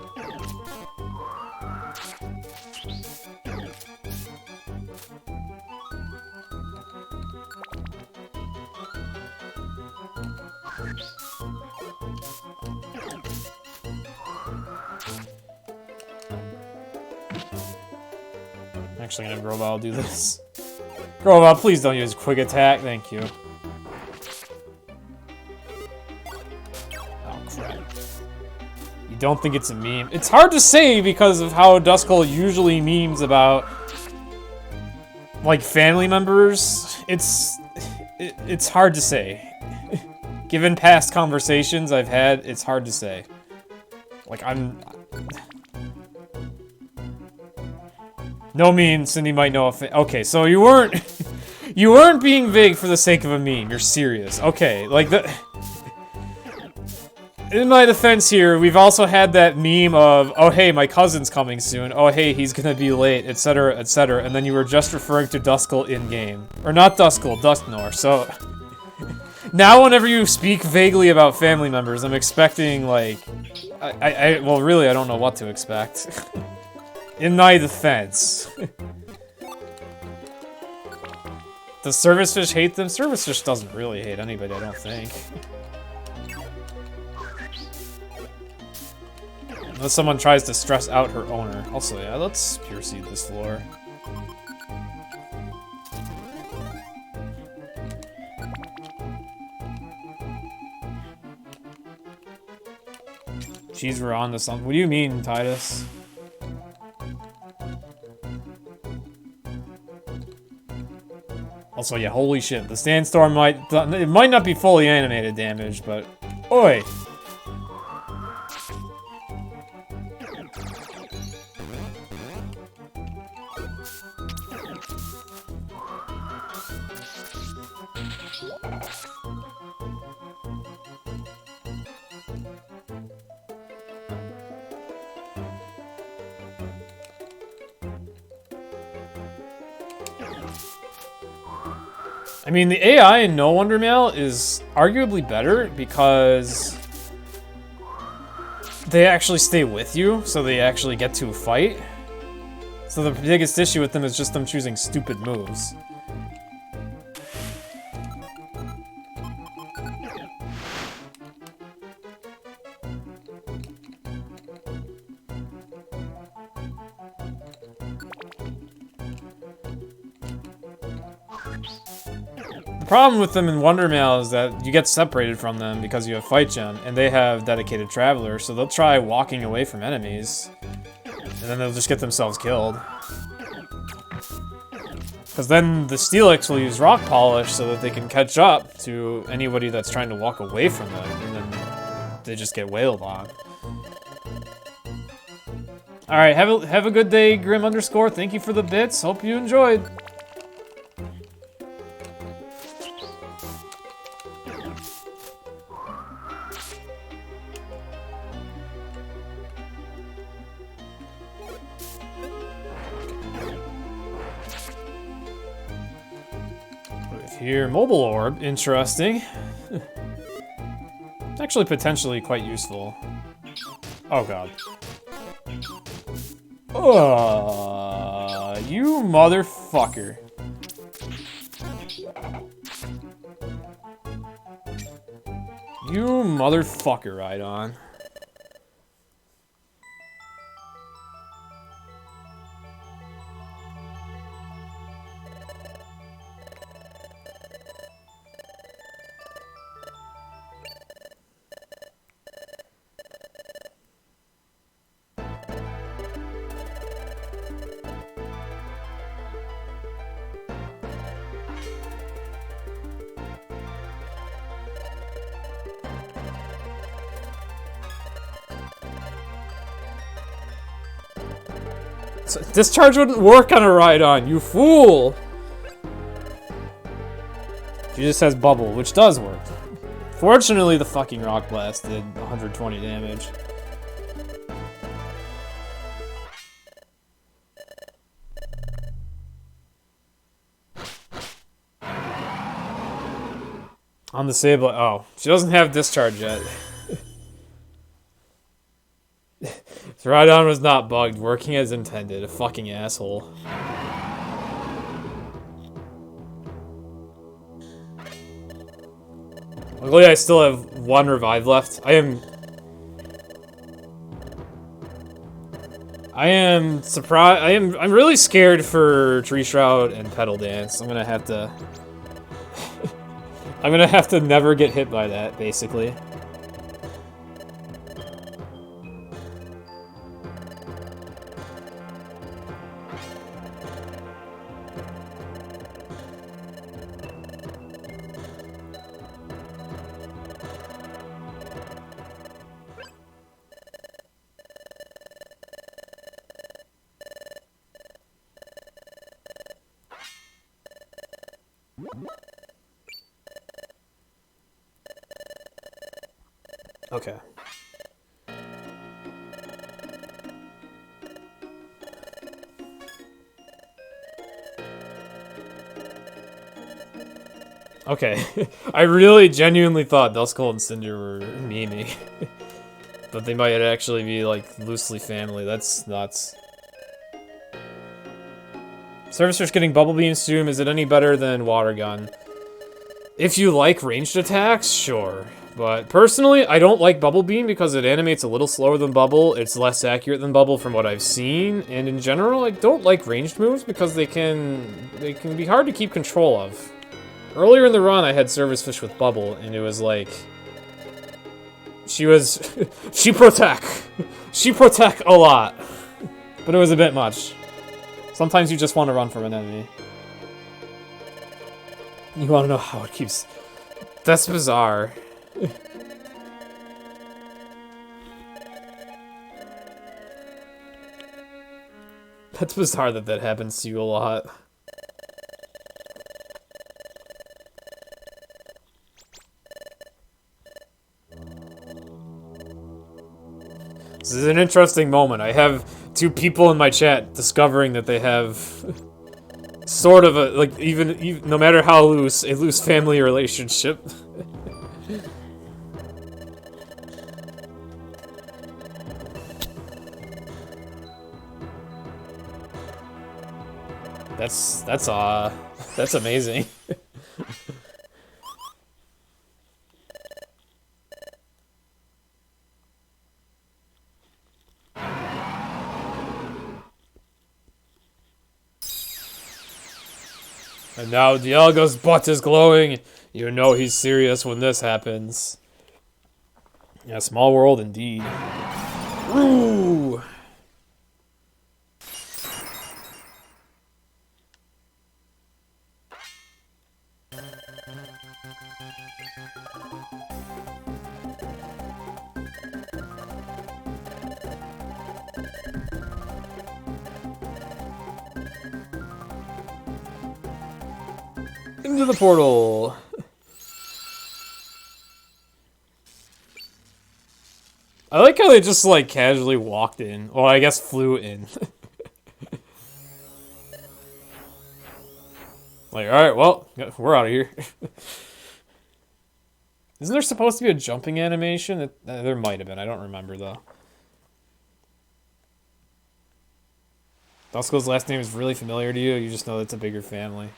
I'm actually gonna Grobal do this. Grobal, please don't use Quick Attack, thank you. Oh crap. You don't think it's a meme? It's hard to say because of how Duskull usually memes about like family members. It's hard to say. Given past conversations I've had, it's hard to say. Like no meme, Cindy might know if okay, so you weren't being vague for the sake of a meme, you're serious. Okay, like in my defense here, we've also had that meme of, oh hey, my cousin's coming soon, oh hey, he's gonna be late, etc, etc, and then you were just referring to Duskull in-game. Or not Duskull, Dusknor, so now whenever you speak vaguely about family members, I'm expecting like, well really I don't know what to expect. In my defense. Does Service Fish hate them? Service Fish doesn't really hate anybody, I don't think. Unless someone tries to stress out her owner. Also, yeah, let's Pure Seed this floor. Jeez, we're on to something. What do you mean, Titus? Also, yeah, holy shit, the Sandstorm it might not be fully animated damage, but oi! I mean, the AI in No Wonder Mail is arguably better because they actually stay with you, so they actually get to fight. So the biggest issue with them is just them choosing stupid moves. The problem with them in Wonder Mail is that you get separated from them because you have Fight Gem, and they have dedicated Traveler, so they'll try walking away from enemies, and then they'll just get themselves killed. Because then the Steelix will use Rock Polish so that they can catch up to anybody that's trying to walk away from them, and then they just get wailed on. Alright, have a good day, Grim _. Thank you for the bits. Hope you enjoyed. Here, Mobile Orb, interesting. Actually, potentially quite useful. Oh god. You motherfucker. You motherfucker, right on. So, discharge wouldn't work on a ride-on, you fool! She just has bubble, which does work. Fortunately, the fucking rock blast did 120 damage. On the Sable, oh, she doesn't have discharge yet. Rhydon was not bugged, working as intended. A fucking asshole. Luckily, I still have 1 revive left. I am surprised. I'm really scared for Tree Shroud and Petal Dance. I'm gonna have to. I'm gonna have to never get hit by that, basically. Okay. Okay. I really genuinely thought Duskull and Cinder were memeing. But they might actually be, like, loosely family. That's nuts. Servicer's getting Bubble Beam soon. Is it any better than Water Gun? If you like ranged attacks, sure. But personally, I don't like Bubble Beam because it animates a little slower than Bubble. It's less accurate than Bubble from what I've seen. And in general, I don't like ranged moves because they can be hard to keep control of. Earlier in the run, I had Service Fish with Bubble, and it was like... She protect! She protect a lot! But it was a bit much. Sometimes you just want to run from an enemy. You want to know how it keeps... That's bizarre. That's bizarre that that happens to you a lot. This is an interesting moment. I have 2 people in my chat discovering that they have sort of a, like, even no matter how loose, a loose family relationship. That's amazing. And now Dialga's butt is glowing. You know he's serious when this happens. Yeah, small world indeed. Ooh. Into the portal. I like how they just, like, casually walked in. Well, I guess flew in. Like, alright, well, we're out of here. Isn't there supposed to be a jumping animation? There might have been. I don't remember, though. Duskull's last name is really familiar to you. You just know it's a bigger family.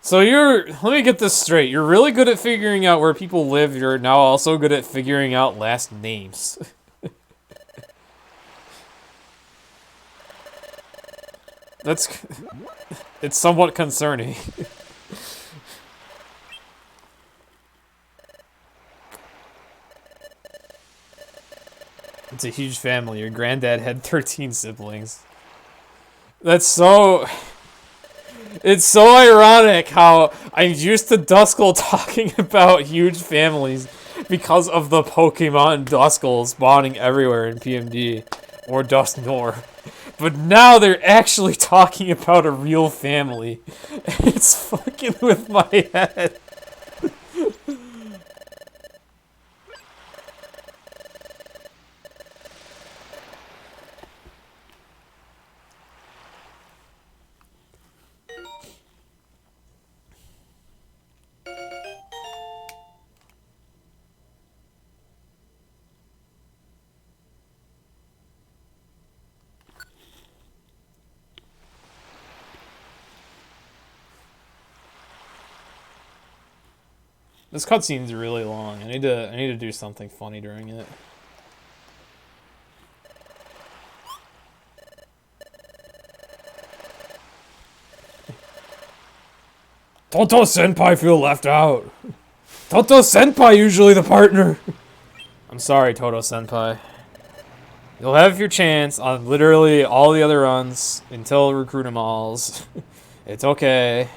So let me get this straight. You're really good at figuring out where people live. You're now also good at figuring out last names. It's somewhat concerning. It's a huge family. Your granddad had 13 siblings. It's so ironic how I'm used to Duskull talking about huge families because of the Pokemon Duskull spawning everywhere in PMD or Dusknoir. But now they're actually talking about a real family. It's fucking with my head. This cutscene's really long. I need to do something funny during it. Toto Senpai feel left out. Toto Senpai usually the partner. I'm sorry, Toto Senpai. You'll have your chance on literally all the other runs until Recruitimals. It's okay.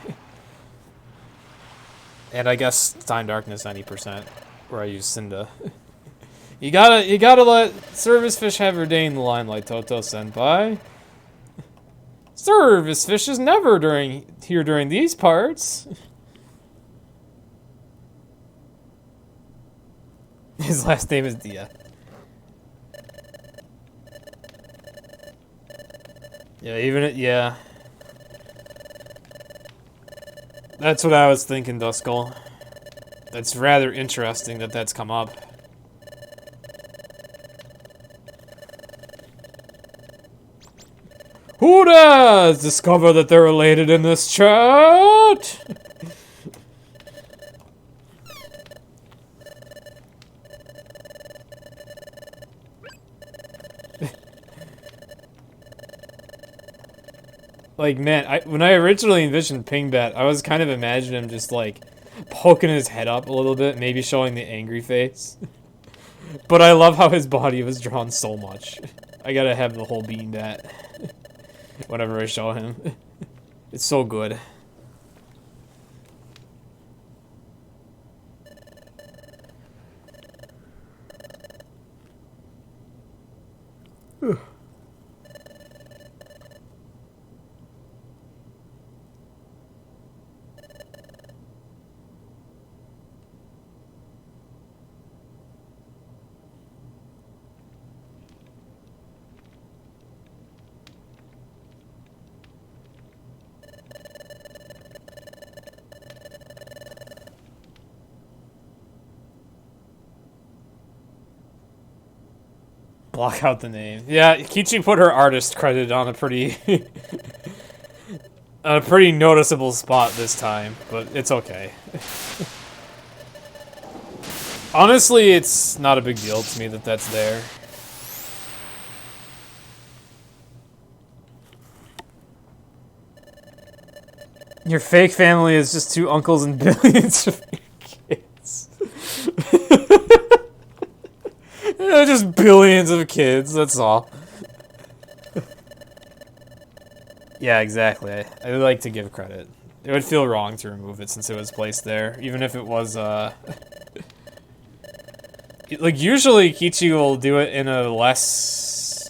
And I guess Time Darkness 90%, where I use Cinda. You gotta let Service Fish have her day in the limelight, Toto Senpai. Service Fish is never here during these parts. His last name is Dia. Yeah, yeah. That's what I was thinking, Duskull. That's rather interesting that that's come up. Who does discover that they're related in this chat? Like, man, when I originally envisioned Pingbat, I was kind of imagining him just, like, poking his head up a little bit, maybe showing the angry face. But I love how his body was drawn so much. I gotta have the whole bean bat whenever I show him. It's so good. Block out the name. Yeah, Kichi put her artist credit on a pretty a pretty noticeable spot this time, but it's okay. Honestly, it's not a big deal to me that that's there. Your fake family is just two uncles and billions of kids. Just billions of kids, that's all. Yeah, exactly. I would like to give credit. It would feel wrong to remove it since it was placed there, even if it was, like, usually Kichi will do it in a less...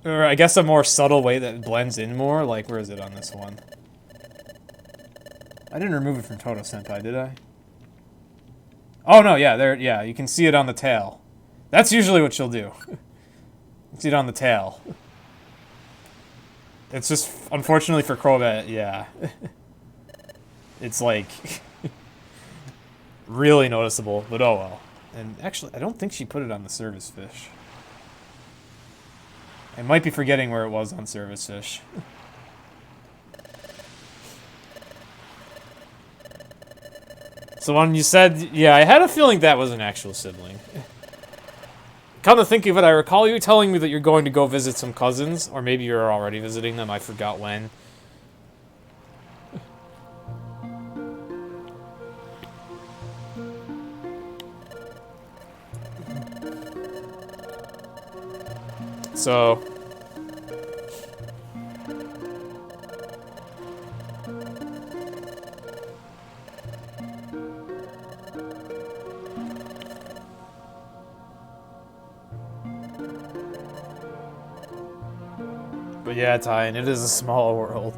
or I guess a more subtle way that blends in more. Like, where is it on this one? I didn't remove it from Toto Senpai, did I? Oh, no, yeah, there, yeah, you can see it on the tail. That's usually what she'll do. See it on the tail. It's just, unfortunately for Crobat, yeah. It's like... Really noticeable, but oh well. And actually, I don't think she put it on the service fish. I might be forgetting where it was on service fish. So when you said, yeah, I had a feeling that was an actual sibling. Come to think of it, I recall you telling me that you're going to go visit some cousins, or maybe you're already visiting them, I forgot when. So... But yeah, Tyan, it is a small world.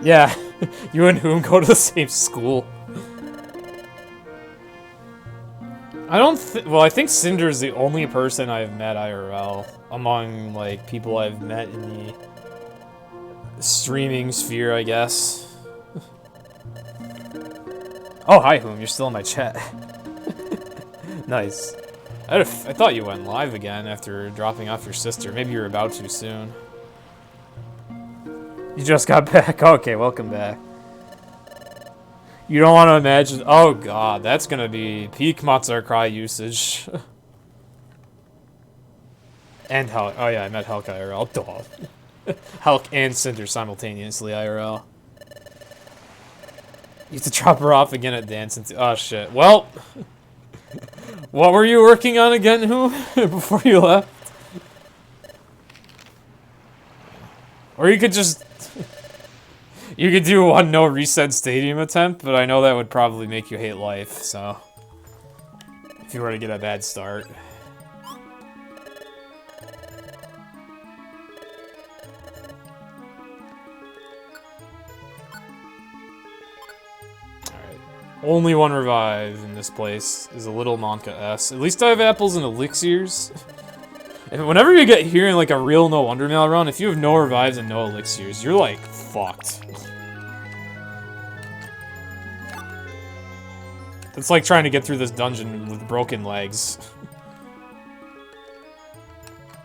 Yeah, you and whom go to the same school. Well, I think Cinder's the only person I've met IRL among, like, people I've met in the streaming sphere, I guess. Oh, hi, whom, you're still in my chat. Nice. I thought you went live again after dropping off your sister. Maybe you're about to soon. You just got back? Okay, welcome back. You don't want to imagine... Oh god, that's gonna be peak Matsar Cry usage. And Hulk. Oh yeah, I met Hulk IRL. Duh. Hulk and Cinder simultaneously IRL. You have to drop her off again at dance and... Oh shit. Well... What were you working on again, who? Before you left? Or you could just... You could do one no reset stadium attempt, but I know that would probably make you hate life, so... If you were to get a bad start. Only one revive in this place is a little Monka S. At least I have apples and elixirs. And whenever you get here in like a real No Wonder Mail run, if you have no revives and no elixirs, you're like fucked. It's like trying to get through this dungeon with broken legs.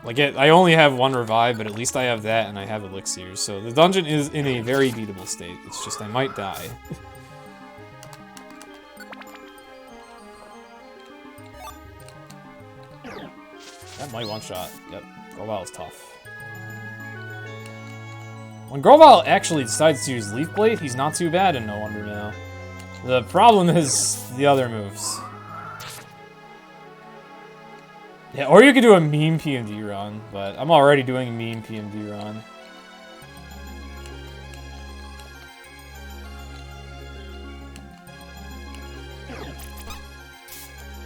Like, I only have one revive, but at least I have that and I have elixirs. So the dungeon is in a very beatable state. It's just I might die. That might one-shot. Yep. Grovyle is tough. When Grovyle actually decides to use Leaf Blade, he's not too bad in No Wonder Mail. The problem is the other moves. Yeah, or you could do a meme PMD run, but I'm already doing a meme PMD run.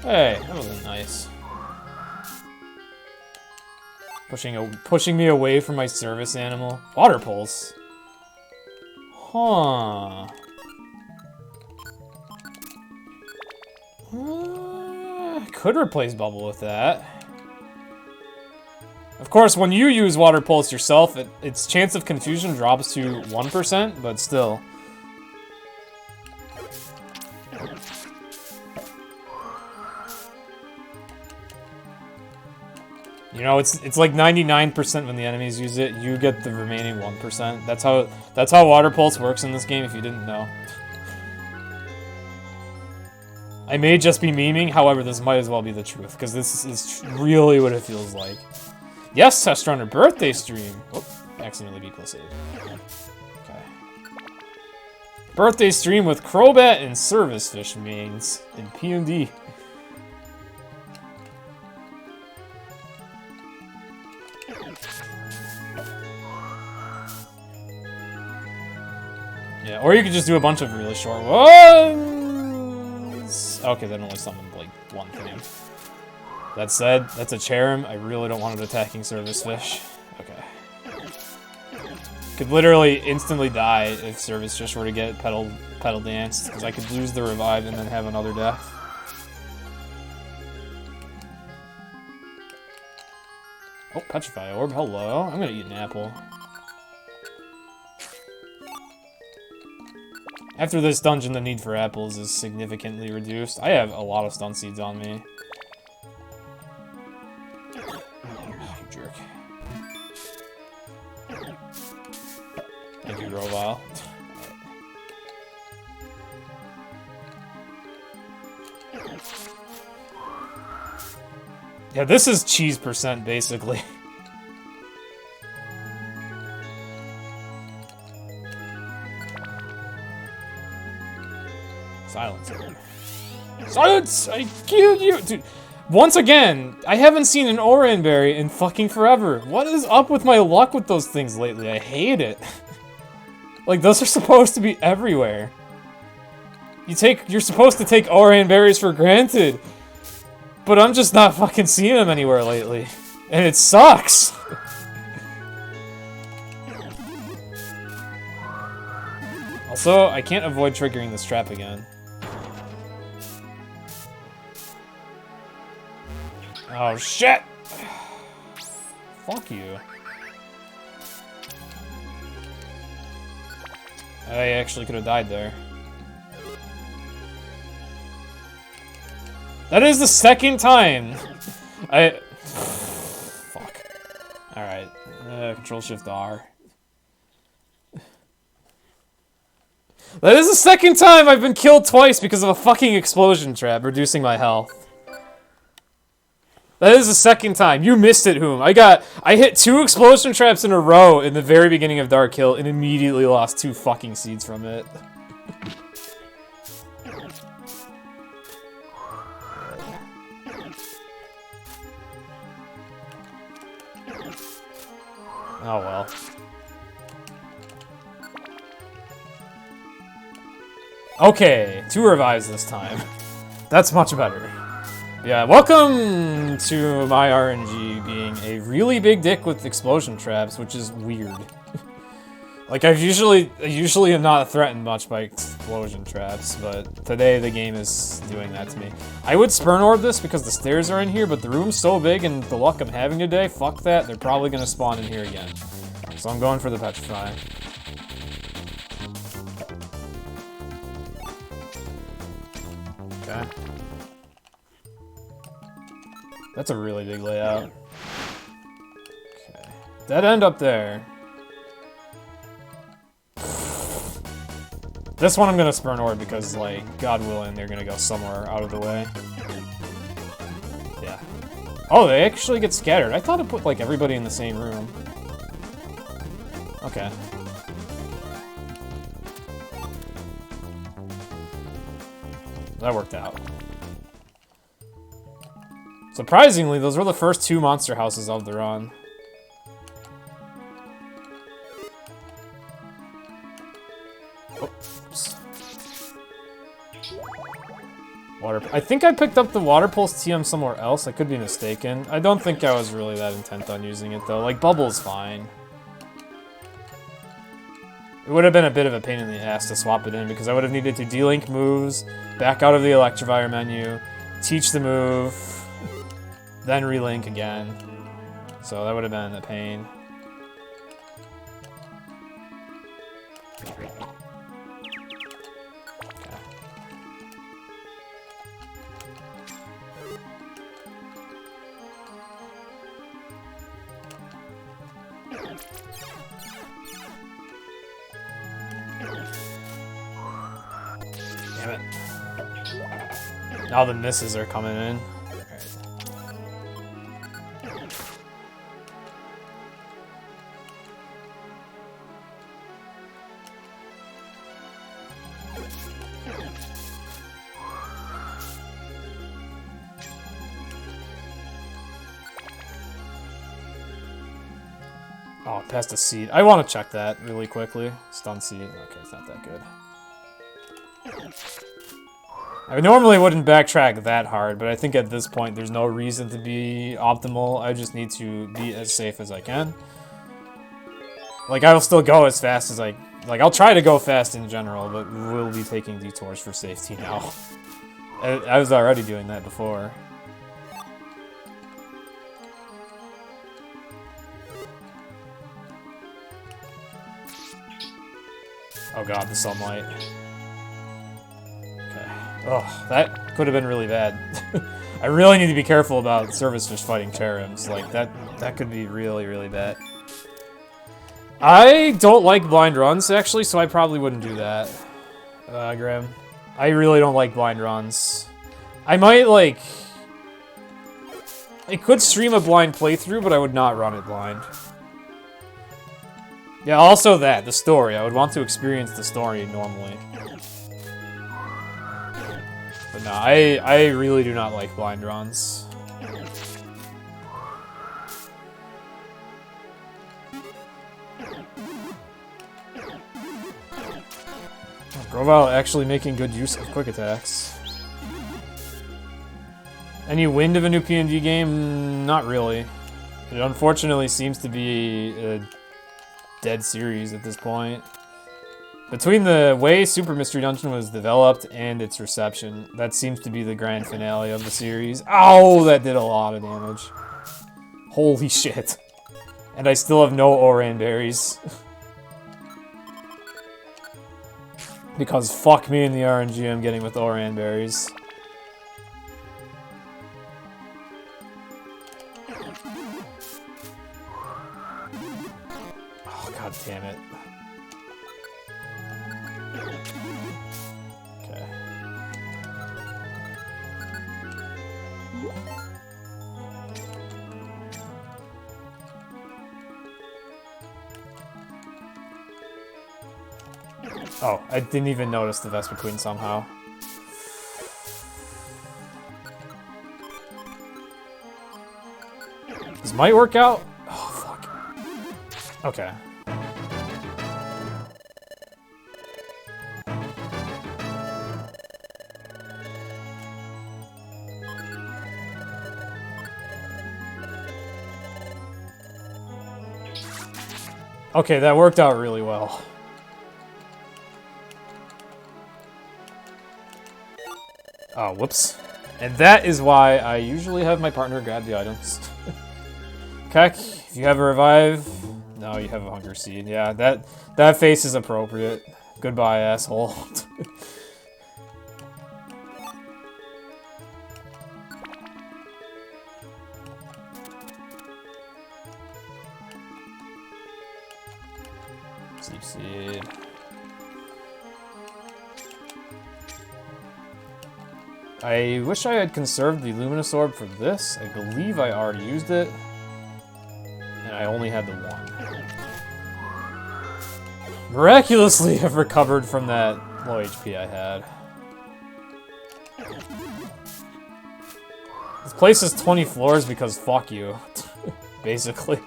Hey, that was nice. Pushing me away from my service animal. Water Pulse. Huh. Could replace Bubble with that. Of course, when you use Water Pulse yourself, its chance of confusion drops to 1%, but still. You know, it's like 99% when the enemies use it, you get the remaining 1%. That's how Water Pulse works in this game, if you didn't know. I may just be memeing, however, this might as well be the truth, because this is really what it feels like. Yes, Test Runner birthday stream! Oh, accidentally B plus 8. Okay. Birthday stream with Crobat and Service Fish mains in PMD. Yeah, or you could just do a bunch of really short ones. Okay, then only summon like one thing. That said, that's a Cherrim. I really don't want it attacking Service Fish. Okay. Could literally instantly die if Service Fish were to get Petal Danced, because I could lose the revive and then have another death. Oh, Petrify Orb, hello. I'm gonna eat an apple. After this dungeon, the need for apples is significantly reduced. I have a lot of stun seeds on me. You jerk. Thank you, Grovile. Yeah, this is cheese percent, basically. Silence. Silence! I killed you! Dude, once again, I haven't seen an Oran Berry in fucking forever. What is up with my luck with those things lately? I hate it. Like, those are supposed to be everywhere. You're supposed to take Oran Berries for granted. But I'm just not fucking seeing them anywhere lately. And it sucks! Also, I can't avoid triggering this trap again. Oh shit! Fuck you. I actually could have died there. That is the second time! Fuck. Alright. Control-Shift-R. That is the second time I've been killed twice because of a fucking explosion trap, reducing my health. That is the second time. You missed it, Whom. I hit 2 explosion traps in a row in the very beginning of Dark Hill and immediately lost 2 fucking seeds from it. Oh well. Okay, 2 revives this time. That's much better. Yeah, welcome to my RNG being a really big dick with explosion traps, which is weird. Like, I usually am not threatened much by explosion traps, but today the game is doing that to me. I would Spurn Orb this because the stairs are in here, but the room's so big and the luck I'm having today, fuck that, they're probably gonna spawn in here again. So I'm going for the Petrify. Okay. That's a really big layout. Okay. Dead end up there. This one I'm gonna Spurn Orb because, like, God willing, they're gonna go somewhere out of the way. Yeah. Oh, they actually get scattered. I thought it put, like, everybody in the same room. Okay. That worked out. Surprisingly, those were the first 2 monster houses of the run. Oops. I think I picked up the Water Pulse TM somewhere else. I could be mistaken. I don't think I was really that intent on using it, though. Like, Bubble's fine. It would have been a bit of a pain in the ass to swap it in, because I would have needed to delink moves, back out of the Electivire menu, teach the move, then relink again. So that would have been a pain. Okay. Damn it. Now the misses are coming in. Oh, passed a seed. I want to check that really quickly. Stun seed. Okay, it's not that good. I normally wouldn't backtrack that hard, but I think at this point there's no reason to be optimal. I just need to be as safe as I can. Like, I will still go as fast as Like, I'll try to go fast in general, but we'll be taking detours for safety now. I was already doing that before. Oh god, the sunlight. Okay. Oh, that could have been really bad. I really need to be careful about service fish fighting cherubims. Like, that could be really, really bad. I don't like blind runs, actually, so I probably wouldn't do that, Graham. I really don't like blind runs. I might, like... I could stream a blind playthrough, but I would not run it blind. Yeah, also the story. I would want to experience the story normally. But no, I really do not like blind runs. Crobat actually making good use of quick attacks. Any wind of a new PMD game? Not really. It unfortunately seems to be a dead series at this point. Between the way Super Mystery Dungeon was developed and its reception, that seems to be the grand finale of the series. Ow, that did a lot of damage. Holy shit. And I still have no Oran berries. Because fuck me in the RNG I'm getting with Oran berries. Oh, god damn it. Okay. Oh, I didn't even notice the Vespa Queen somehow. This might work out. Oh, fuck. Okay. Okay, that worked out really well. Oh, whoops. And that is why I usually have my partner grab the items. Keck, if you have a revive... No, you have a hunger seed. Yeah, that face is appropriate. Goodbye, asshole. Sleep seed. I wish I had conserved the Luminous Orb for this. I believe I already used it. And I only had the one. Miraculously, I've recovered from that low HP I had. This place is 20 floors because fuck you. Basically.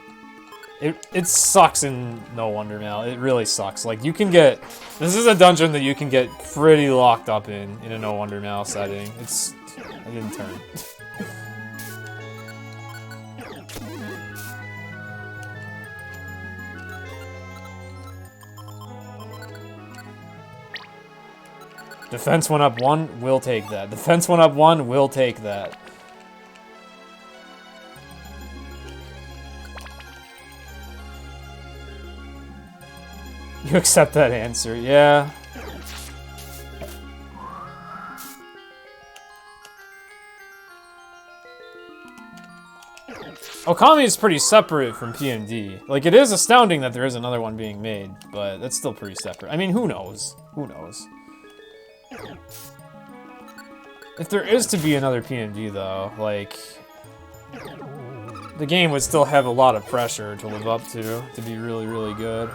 It sucks in No Wonder now. It really sucks. Like, you can get... This is a dungeon that you can get pretty locked up in a No Wonder Now setting. It's... I didn't turn. Defense went up 1, we'll take that. Defense went up 1, we'll take that. You accept that answer, yeah. Okami is pretty separate from PMD. Like, it is astounding that there is another one being made, but that's still pretty separate. I mean, who knows? Who knows? If there is to be another PMD, though, like... The game would still have a lot of pressure to live up to be really, really good.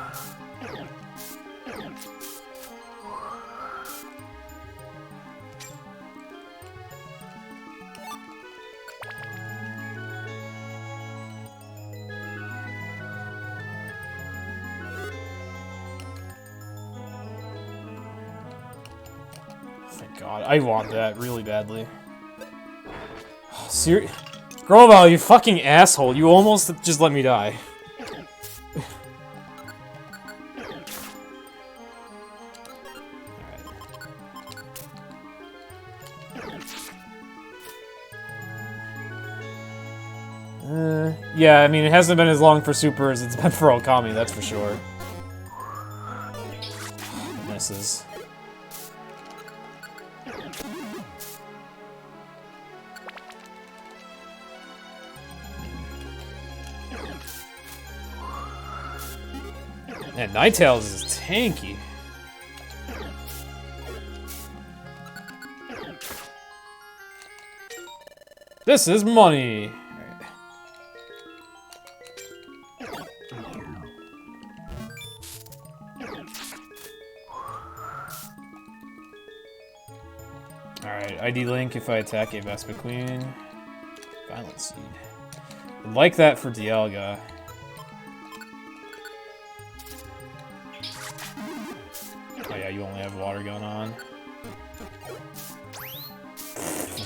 Thank God. I want that really badly. Crobat, you fucking asshole. You almost just let me die. Yeah, I mean, it hasn't been as long for Super as it's been for Okami, that's for sure. Misses. Man, Ninetales is tanky. This is money. Alright, ID Link if I attack a Vespa Queen. Violent Seed. I'd like that for Dialga. Oh yeah, you only have Water Gun on.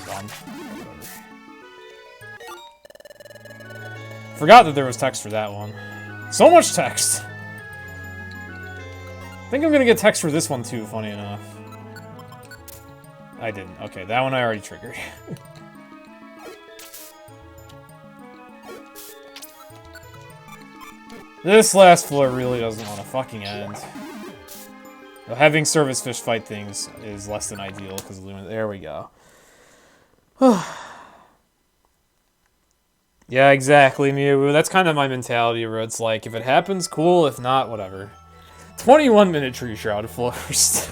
Done. Forgot that there was text for that one. So much text! I think I'm gonna get text for this one too, funny enough. I didn't. Okay, that one I already triggered. This last floor really doesn't want to fucking end. Now, having Service Fish fight things is less than ideal because of Illuminate. There we go. Yeah, exactly, Mew. That's kind of my mentality where it's like, if it happens, cool. If not, whatever. 21-minute Tree Shroud floors.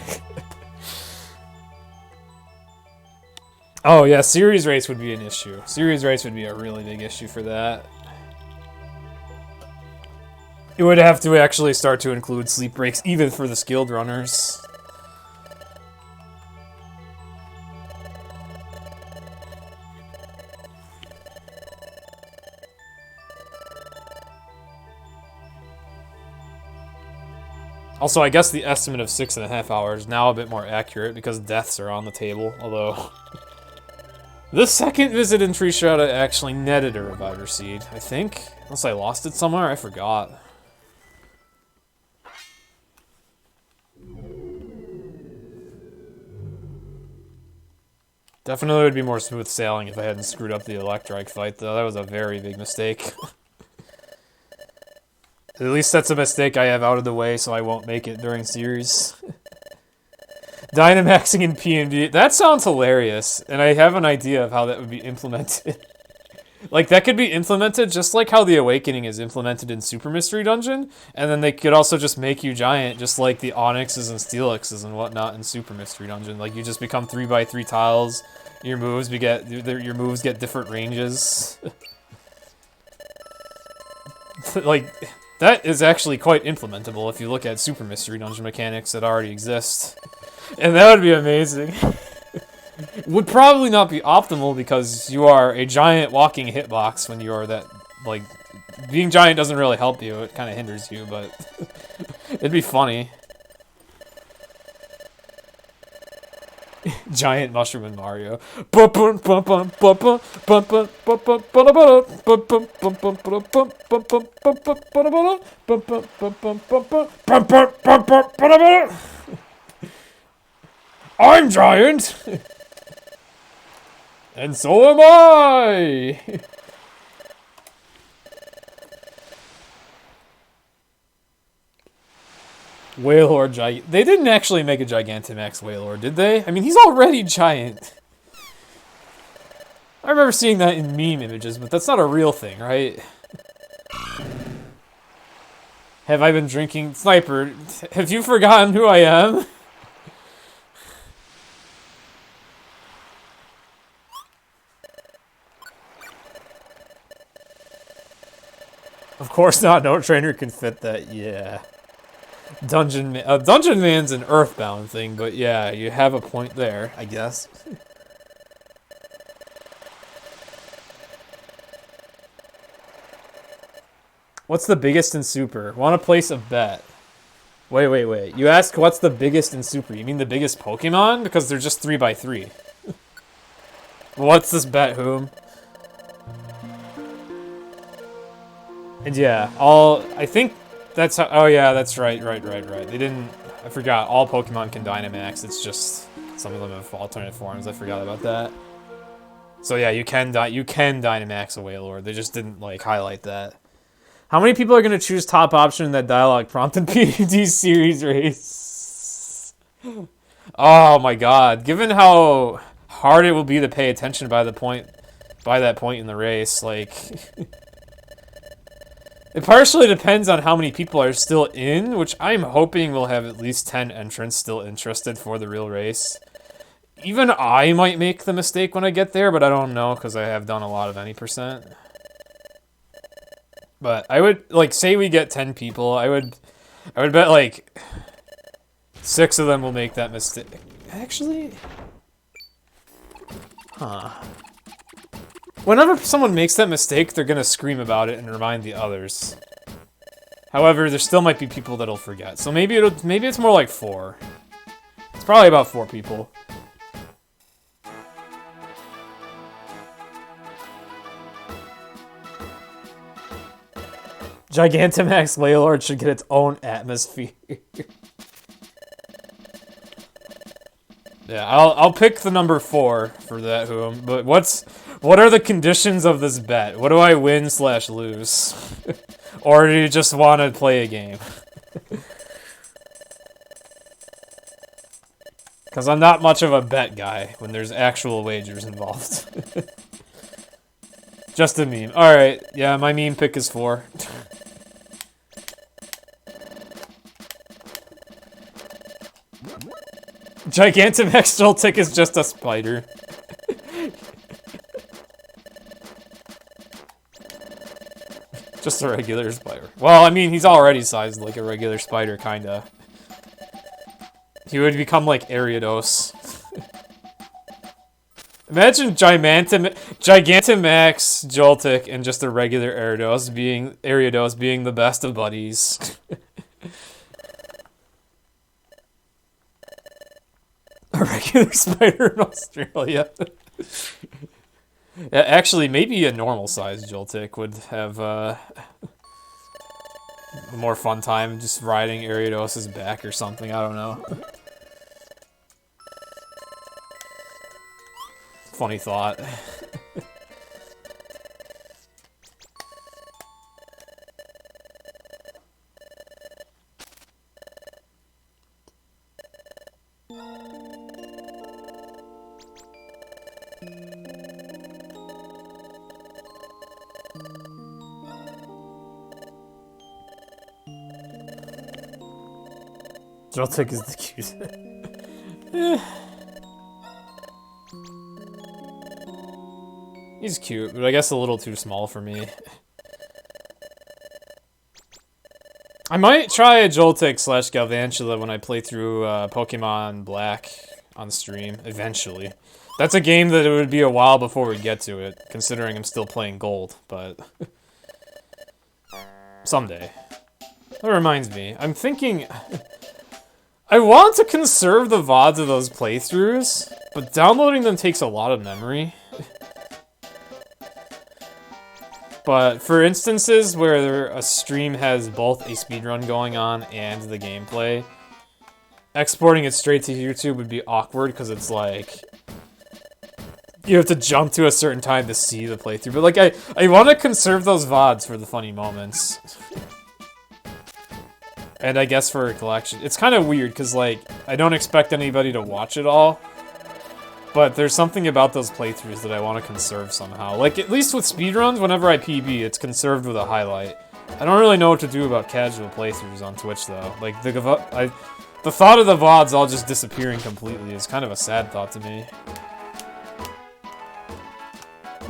Oh, yeah, Series Race would be an issue. Series Race would be a really big issue for that. It would have to actually start to include sleep breaks, even for the skilled runners. Also, I guess the estimate of 6.5 hours now a bit more accurate because deaths are on the table, although... The second visit in Tree Shroud actually netted a Reviver Seed, I think. Unless I lost it somewhere, I forgot. Definitely would be more smooth sailing if I hadn't screwed up the Electrike fight, though. That was a very big mistake. At least that's a mistake I have out of the way, so I won't make it during series. Dynamaxing in PMD. That sounds hilarious, and I have an idea of how that would be implemented. Like, that could be implemented just like how the Awakening is implemented in Super Mystery Dungeon, and then they could also just make you giant, just like the Onyxes and Steelixes and whatnot in Super Mystery Dungeon. Like, you just become 3x3 tiles, your moves get different ranges. Like, that is actually quite implementable if you look at Super Mystery Dungeon mechanics that already exist. And that would be amazing. Would probably not be optimal because you are a giant walking hitbox when you are that, like, being giant doesn't really help you, it kind of hinders you, but it'd be funny. Giant mushroom in Mario. I'm giant! And so am I! Wailord giant. They didn't actually make a Gigantamax Wailord, did they? I mean, he's already giant. I remember seeing that in meme images, but that's not a real thing, right? Have I been drinking? Sniper, have you forgotten who I am? Of course not, no trainer can fit that, yeah. Dungeon Man's an Earthbound thing, but yeah, you have a point there, I guess. What's the biggest in Super? Want to place a bet. Wait. You ask what's the biggest in Super? You mean the biggest Pokemon? Because they're just 3x3. What's this bet, whom? And yeah, I think that's how, oh yeah, that's right. They didn't, I forgot, all Pokemon can Dynamax, it's just, some of them have alternate forms, I forgot about that. So yeah, you can Dynamax a Wailord, they just didn't, like, highlight that. How many people are gonna choose top option in that dialogue prompt in PMD series race? Oh my god, given how hard it will be to pay attention by that point in the race, like... It partially depends on how many people are still in, which I'm hoping will have at least 10 entrants still interested for the real race. Even I might make the mistake when I get there, but I don't know because I have done a lot of any percent. But I would, like, say we get 10 people, I would bet, like, 6 of them will make that mistake. Actually? Huh. Whenever someone makes that mistake, they're gonna scream about it and remind the others. However, there still might be people that'll forget. So maybe it's more like 4. It's probably about 4 people. Gigantamax Wailord should get its own atmosphere. Yeah, I'll pick the number 4 for that whom, but what are the conditions of this bet? What do I win/lose? Or do you just want to play a game? Because I'm not much of a bet guy when there's actual wagers involved. Just a meme. Alright, yeah, my meme pick is 4. Gigantamax Joltik is just a spider. Just a regular spider. Well, I mean, he's already sized like a regular spider, kinda. He would become like Ariados. Imagine Gigantamax Joltik and just a regular Ariados being the best of buddies. A regular spider in Australia. Yeah, actually, maybe a normal-sized Joltik would have a more fun time just riding Ariados' back or something. I don't know. Funny thought. Joltik is the cutest. He's cute, but I guess a little too small for me. I might try a Joltik/Galvantula when I play through Pokemon Black on stream, eventually. That's a game that it would be a while before we get to it, considering I'm still playing Gold, but... someday. That reminds me, I'm thinking... I want to conserve the VODs of those playthroughs, but downloading them takes a lot of memory. But for instances where a stream has both a speedrun going on and the gameplay, exporting it straight to YouTube would be awkward because it's like... you have to jump to a certain time to see the playthrough. But like, I want to conserve those VODs for the funny moments. And I guess for a collection. It's kind of weird, because, like, I don't expect anybody to watch it all. But there's something about those playthroughs that I want to conserve somehow. Like, at least with speedruns, whenever I PB, it's conserved with a highlight. I don't really know what to do about casual playthroughs on Twitch, though. Like, the thought of the VODs all just disappearing completely is kind of a sad thought to me.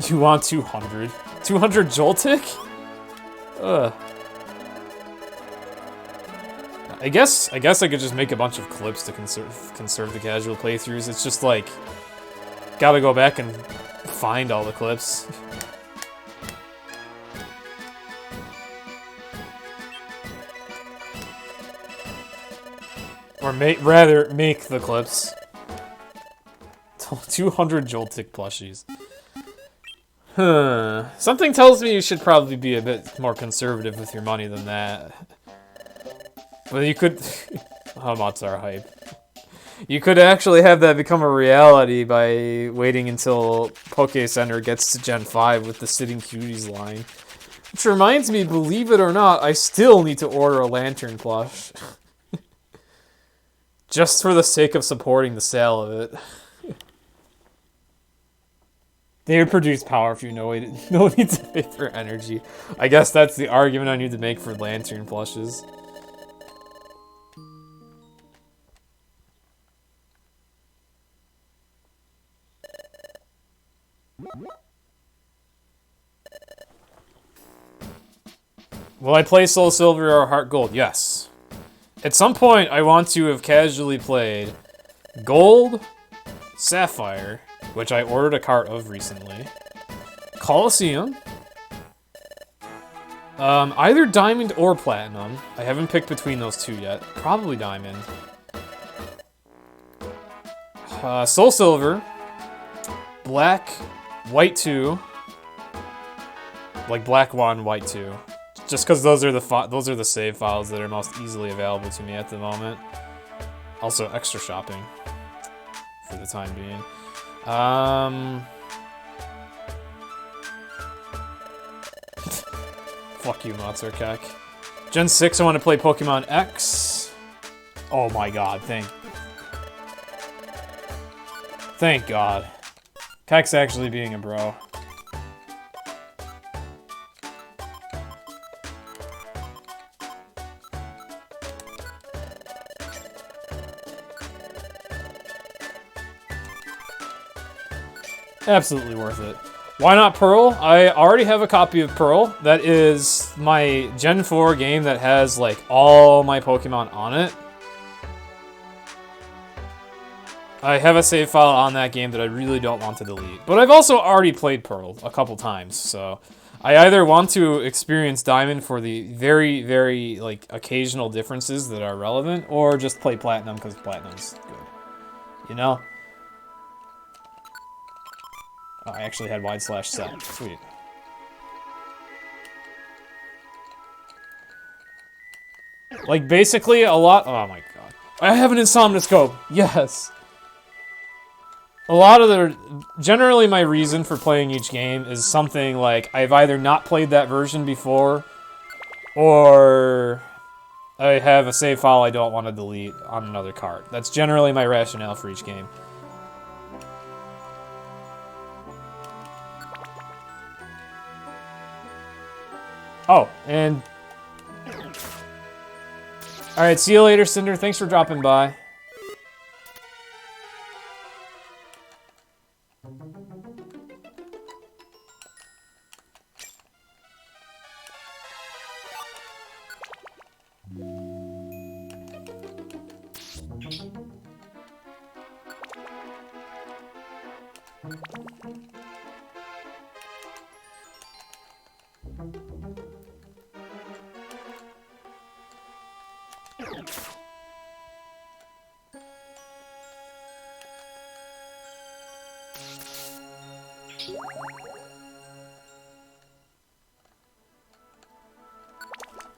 You want 200? 200 Joltik? Ugh. I guess I could just make a bunch of clips to conserve the casual playthroughs. It's just like, gotta go back and find all the clips. Or rather, make the clips. 200 Joltik plushies. Huh. Something tells me you should probably be a bit more conservative with your money than that. But you could... How much are hype? You could actually have that become a reality by waiting until Poke Center gets to Gen 5 with the Sitting Cuties line. Which reminds me, believe it or not, I still need to order a Lantern plush. Just for the sake of supporting the sale of it. They would produce power if you no need to pay for energy. I guess that's the argument I need to make for Lantern plushes. Will I play Soul Silver or Heart Gold? Yes. At some point, I want to have casually played Gold, Sapphire, which I ordered a cart of recently, Colosseum, either Diamond or Platinum. I haven't picked between those two yet. Probably Diamond. Soul Silver, Black, White 2, like Black 1, White 2. Just because those are the save files that are most easily available to me at the moment. Also, extra shopping for the time being. Fuck you, Motzerkek. Gen 6, I want to play Pokemon X. Oh my god, thank god. Kek's actually being a bro. Absolutely worth it. Why not Pearl? I already have a copy of Pearl. That is my Gen 4 game that has, like, all my Pokemon on it. I have a save file on that game that I really don't want to delete. But I've also already played Pearl a couple times, so... I either want to experience Diamond for the very, very, like, occasional differences that are relevant, or just play Platinum because Platinum's good. You know? Oh, I actually had wide slash set. Sweet. Like, basically, a lot... Oh my god. I have an Insomnoscope! Yes! A lot of the... Generally, my reason for playing each game is something like, I've either not played that version before, or I have a save file I don't want to delete on another card. That's generally my rationale for each game. Oh, and... Alright, see you later, Cinder. Thanks for dropping by.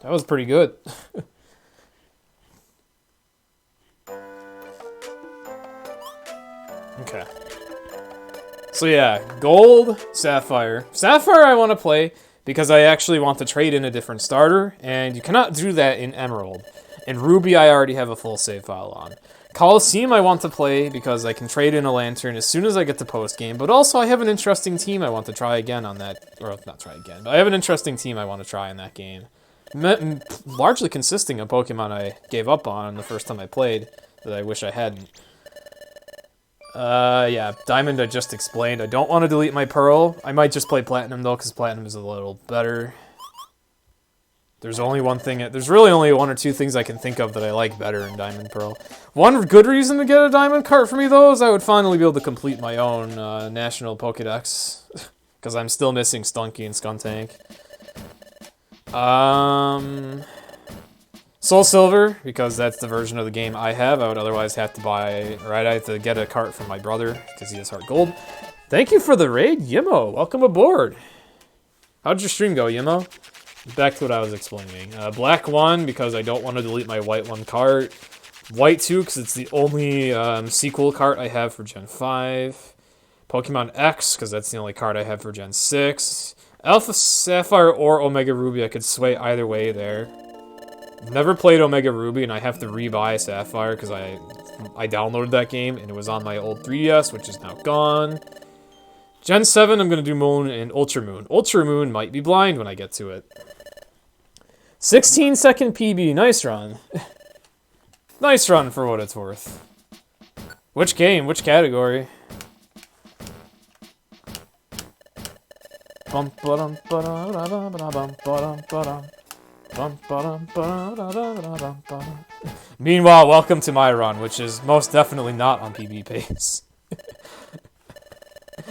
That was pretty good. Okay. So yeah, Gold, Sapphire. Sapphire I want to play because I actually want to trade in a different starter, and you cannot do that in Emerald. And Ruby I already have a full save file on. Colosseum I want to play because I can trade in a Lantern as soon as I get to post-game, but also I have an interesting team I want to try again on that, or not try again, but I have an interesting team I want to try in that game. Largely consisting of Pokemon I gave up on the first time I played that I wish I hadn't. Yeah, Diamond I just explained. I don't want to delete my Pearl. I might just play Platinum though, because Platinum is a little better. There's only one thing, there's really only one or two things I can think of that I like better in Diamond Pearl. One good reason to get a Diamond cart for me though is I would finally be able to complete my own National Pokedex. Because I'm still missing Stunky and Skuntank. Soul Silver, because that's the version of the game I have. I would otherwise have to buy, or I'd have to get a cart from my brother, because he has Heart Gold. Thank you for the raid, Yimo. Welcome aboard. How'd your stream go, Yimo? Back to what I was explaining. Black 1, because I don't want to delete my white 1 cart. White 2, because it's the only sequel cart I have for Gen 5. Pokemon X, because that's the only card I have for Gen 6. Alpha Sapphire or Omega Ruby, I could sway either way there. I've never played Omega Ruby, and I have to rebuy Sapphire because I downloaded that game, and it was on my old 3DS, which is now gone. Gen 7, I'm going to do Moon and Ultra Moon. Ultra Moon might be blind when I get to it. 16-second PB, nice run. Nice run for what it's worth. Which game? Which category? Meanwhile, welcome to my run, which is most definitely not on PB pace.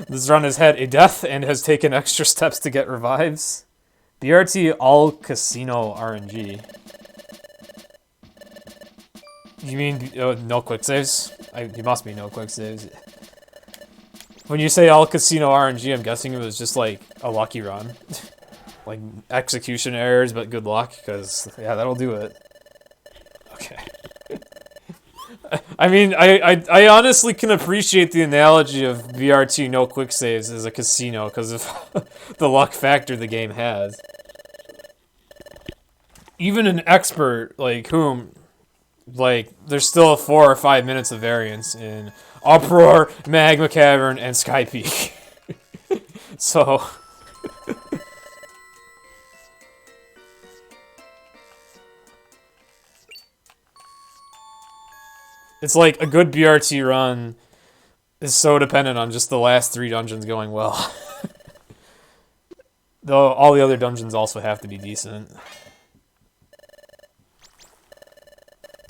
This run has had a death and has taken extra steps to get revives. BRT all casino RNG. You mean no quick saves? You must be no quick saves. When you say all casino RNG, I'm guessing it was just like a lucky run. Like execution errors, but good luck, because yeah, that'll do it. Okay. I mean, I honestly can appreciate the analogy of BRT no quick saves as a casino because of the luck factor the game has. Even an expert like whom, like, there's still 4 or 5 minutes of variance in Uproar, Magma Cavern, and Sky Peak. So... It's like a good BRT run is so dependent on just the last 3 dungeons going well. Though all the other dungeons also have to be decent.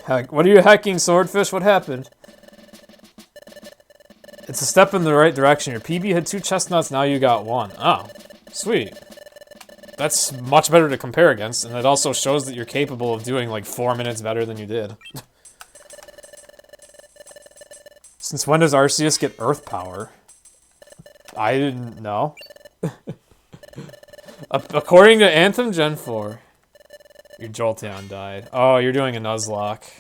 Heck, what are you hacking, Swordfish? What happened? It's a step in the right direction. Your PB had 2 chestnuts, now you got 1. Oh, sweet. That's much better to compare against, and it also shows that you're capable of doing like 4 minutes better than you did. Since when does Arceus get Earth Power? I didn't know. According to Anthem Gen 4. Your Jolteon died. Oh, you're doing a Nuzlocke.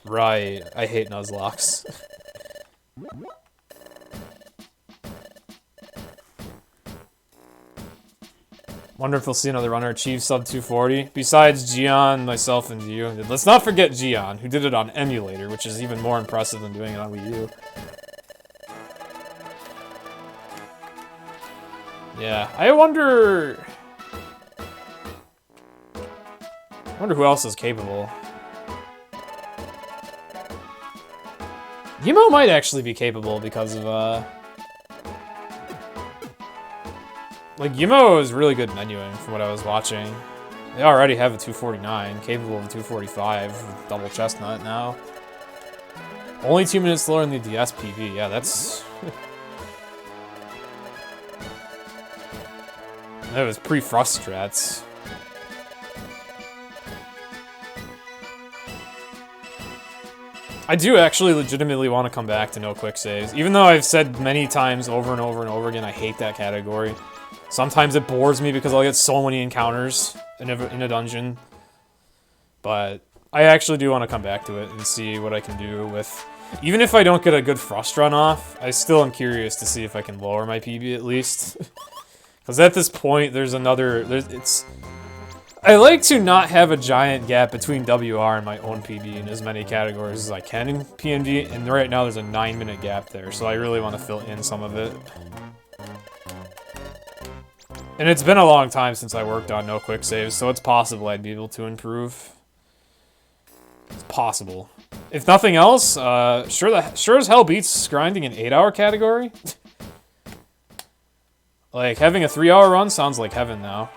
Right. I hate Nuzlocks. Wonder if we'll see another runner achieve sub 240. Besides Gion, myself, and you. Let's not forget Gion, who did it on emulator, which is even more impressive than doing it on Wii U. Yeah, I wonder who else is capable. Yimo might actually be capable because of, like, Yimo is really good menuing from what I was watching. They already have a 249, capable of a 245 with double chestnut now. Only 2 minutes slower than the DS PV. Yeah, that's... That was pre-Frost strats. I do actually legitimately want to come back to no quick saves. Even though I've said many times over and over and over again, I hate that category. Sometimes it bores me because I'll get so many encounters in a dungeon. But I actually do want to come back to it and see what I can do with... Even if I don't get a good Frost run off, I still am curious to see if I can lower my PB at least. Because at this point, there's another... I like to not have a giant gap between WR and my own PB in as many categories as I can in PMD, and right now there's a 9-minute gap there, so I really want to fill in some of it. And it's been a long time since I worked on no quick saves, so it's possible I'd be able to improve. It's possible. If nothing else, sure as hell beats grinding an 8-hour category. Like, having a 3-hour run sounds like heaven now.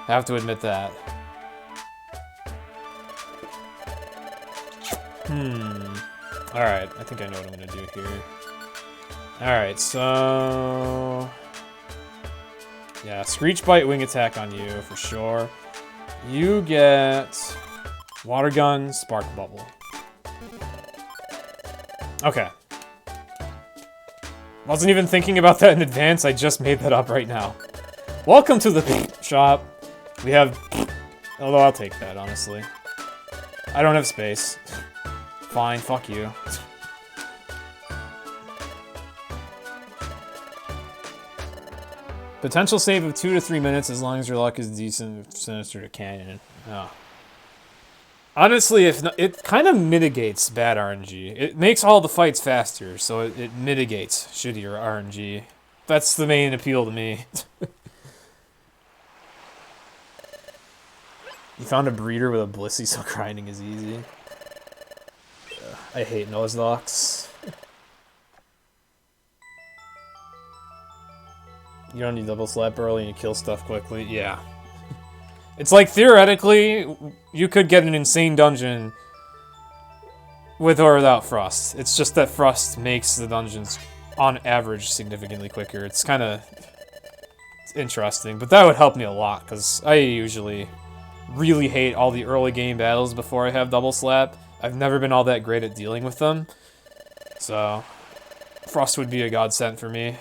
I have to admit that. Alright, I think I know what I'm gonna do here. Alright, so... Yeah, Screech Bite, Wing Attack on you, for sure. You get water gun, spark bubble. Okay. Wasn't even thinking about that in advance, I just made that up right now. Welcome to the shop. We have... Although I'll take that, honestly. I don't have space. Fine, fuck you. Potential save of 2 to 3 minutes as long as your luck is decent. Sinister to Canyon. Oh. Honestly, it kind of mitigates bad RNG. It makes all the fights faster, so it mitigates shittier RNG. That's the main appeal to me. You found a breeder with a Blissey, so grinding is easy. I hate Nuzlocks. You don't need double slap early and you kill stuff quickly. Yeah. It's like, theoretically, you could get an insane dungeon with or without Frost. It's just that Frost makes the dungeons, on average, significantly quicker. It's kind of interesting, but that would help me a lot, because I usually really hate all the early game battles before I have double slap. I've never been all that great at dealing with them, so Frost would be a godsend for me.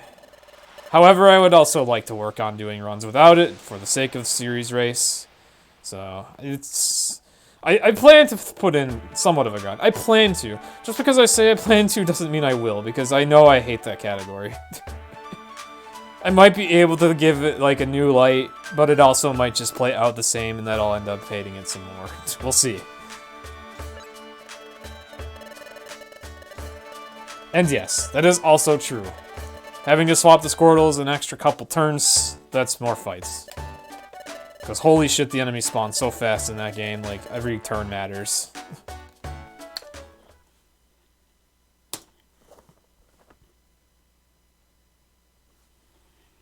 However, I would also like to work on doing runs without it for the sake of series race. So, it's... I plan to put in somewhat of a grind. I plan to. Just because I say I plan to doesn't mean I will, because I know I hate that category. I might be able to give it, like, a new light, but it also might just play out the same, and that I'll end up hating it some more. We'll see. And yes, that is also true. Having to swap the Squirtles an extra couple turns, that's more fights. Because holy shit, the enemy spawns so fast in that game, like, every turn matters.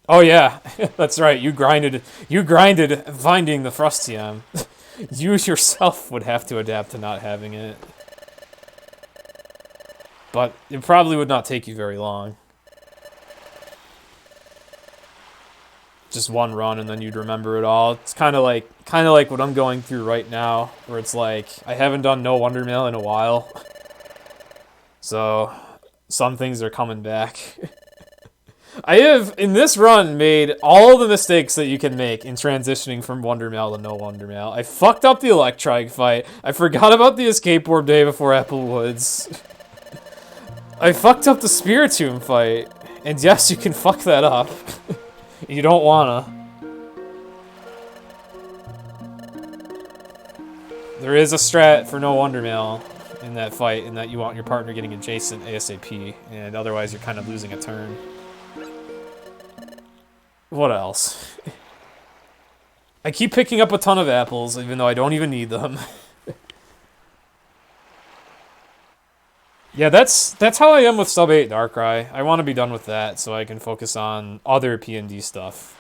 Oh yeah, that's right, you grinded finding the Frustium. You yourself would have to adapt to not having it. But it probably would not take you very long. Just one run and then you'd remember it all. It's kind of like what I'm going through right now, where it's like I haven't done No Wonder Mail in a while, so some things are coming back. I have in this run made all the mistakes that you can make in transitioning from Wonder Mail to No Wonder Mail. I fucked up the Electric fight. I forgot about the escape orb day before Apple Woods. I fucked up the Spiritomb fight, and yes, you can fuck that up. You don't wanna. There is a strat for No Wonder Mail in that fight, in that you want your partner getting adjacent ASAP, and otherwise you're kind of losing a turn. What else? I keep picking up a ton of apples, even though I don't even need them. Yeah, that's how I am with Sub 8 Darkrai. I want to be done with that so I can focus on other PMD stuff.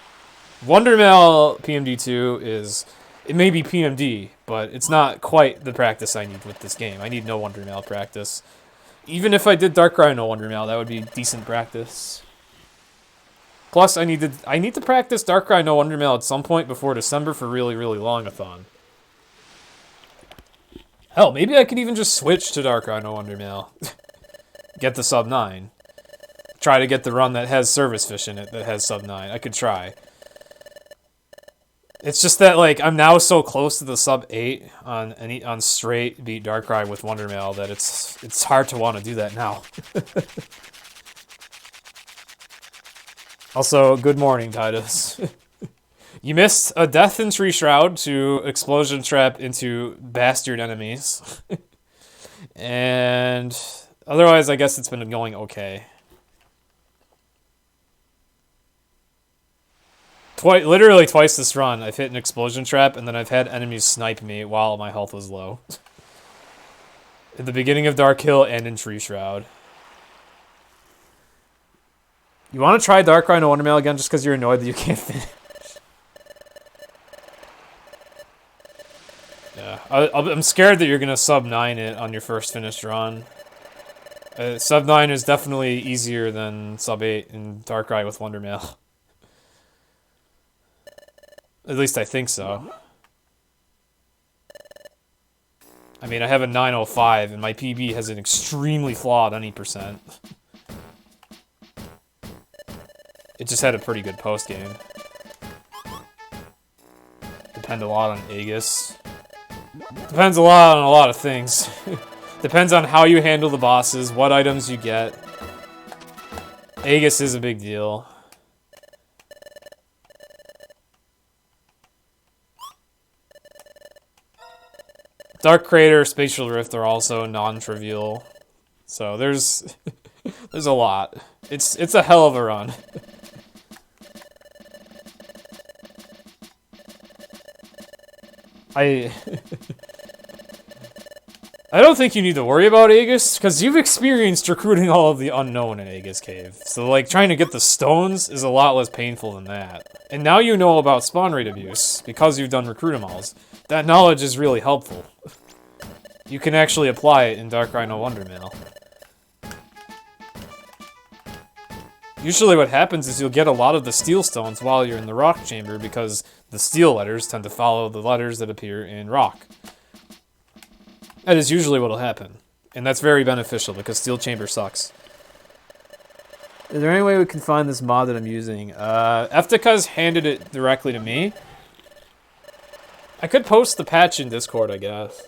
Wondermail PMD2 is... It may be PMD, but it's not quite the practice I need with this game. I need no Wondermail practice. Even if I did Darkrai no Wondermail, that would be decent practice. Plus, I need to practice Darkrai no Wondermail at some point before December for really, really long-a-thon. Hell, maybe I could even just switch to Darkrai no Wondermail. Get the sub 9. Try to get the run that has Service Fish in it that has sub 9. I could try. It's just that, like, I'm now so close to the sub 8 on straight beat Darkrai with Wondermail that it's hard to want to do that now. Also, good morning, Titus. You missed a Death and Tree Shroud to Explosion Trap into Bastard enemies. And otherwise, I guess it's been going okay. Literally twice this run, I've hit an Explosion Trap, and then I've had enemies snipe me while my health was low. At the beginning of Dark Hill and in Tree Shroud. You want to try Darkrai no Wondermail again just because you're annoyed that you can't finish? Yeah, I'm scared that you're going to sub 9 it on your first finished run. Sub 9 is definitely easier than sub 8 in Darkrai with Wondermail. At least I think so. I mean, I have a 905, and my PB has an extremely flawed any percent. It just had a pretty good post-game. Depend a lot on Aegis. Depends a lot on a lot of things. Depends on how you handle the bosses, what items you get. Aegis is a big deal. Dark Crater, Spatial Rift are also non-trivial. So there's there's a lot. It's a hell of a run. I don't think you need to worry about Aegis, because you've experienced recruiting all of the unknown in Aegis Cave. So, like, trying to get the stones is a lot less painful than that. And now you know about spawn rate abuse, because you've done recruitimals. That knowledge is really helpful. You can actually apply it in Dark Rhino Wondermail. Usually what happens is you'll get a lot of the steel stones while you're in the rock chamber, because the steel letters tend to follow the letters that appear in rock. That is usually what'll happen. And that's very beneficial, because steel chamber sucks. Is there any way we can find this mod that I'm using? Eftekas handed it directly to me. I could post the patch in Discord, I guess.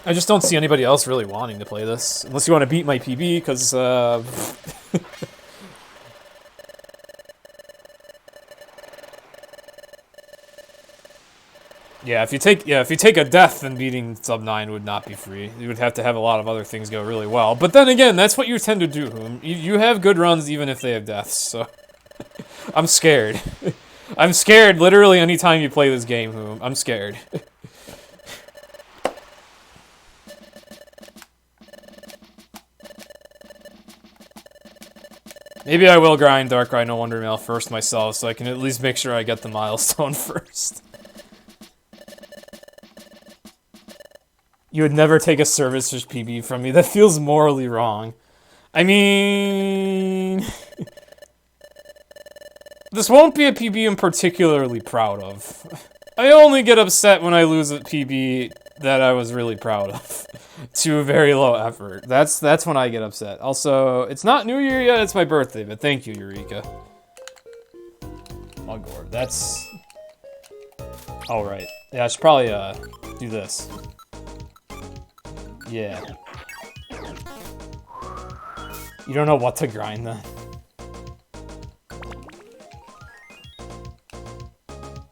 I just don't see anybody else really wanting to play this. Unless you want to beat my PB, because, Yeah, if you take a death, then beating sub 9 would not be free. You would have to have a lot of other things go really well. But then again, that's what you tend to do, Hoom. You have good runs even if they have deaths, so... I'm scared. I'm scared literally anytime you play this game, Hoom. I'm scared. Maybe I will grind Dark Rhino Wondermail first myself, so I can at least make sure I get the milestone first. You would never take a servicer's PB from me. That feels morally wrong. I mean... This won't be a PB I'm particularly proud of. I only get upset when I lose a PB that I was really proud of. To a very low effort. That's when I get upset. Also, it's not New Year yet, it's my birthday, but thank you, Eureka. Mugwort, that's... Oh, right. Yeah, I should probably, do this. Yeah. You don't know what to grind, then?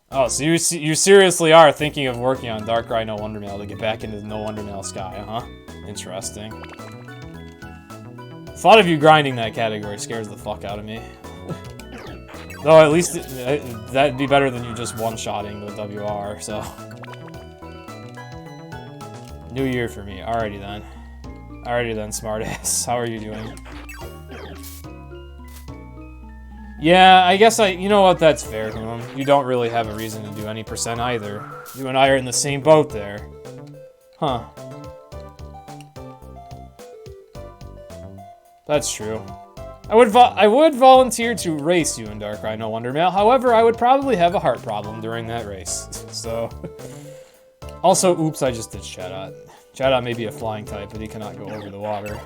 Oh, so you seriously are thinking of working on Dark Rhino Wondermail to get back into the No Wondermail Sky, huh? Interesting. The thought of you grinding that category scares the fuck out of me. Though at least that'd be better than you just one-shotting the WR, so... New year for me. Alrighty then. Alrighty then, smartass. How are you doing? Yeah, I guess you know what, that's fair, Hoom. You don't really have a reason to do any percent either. You and I are in the same boat there. Huh. That's true. I would volunteer to race you in Dark Rhino Wondermail, however, I would probably have a heart problem during that race, so... Also, oops, I just did Chatot. Chatot may be a flying type, but he cannot go over the water.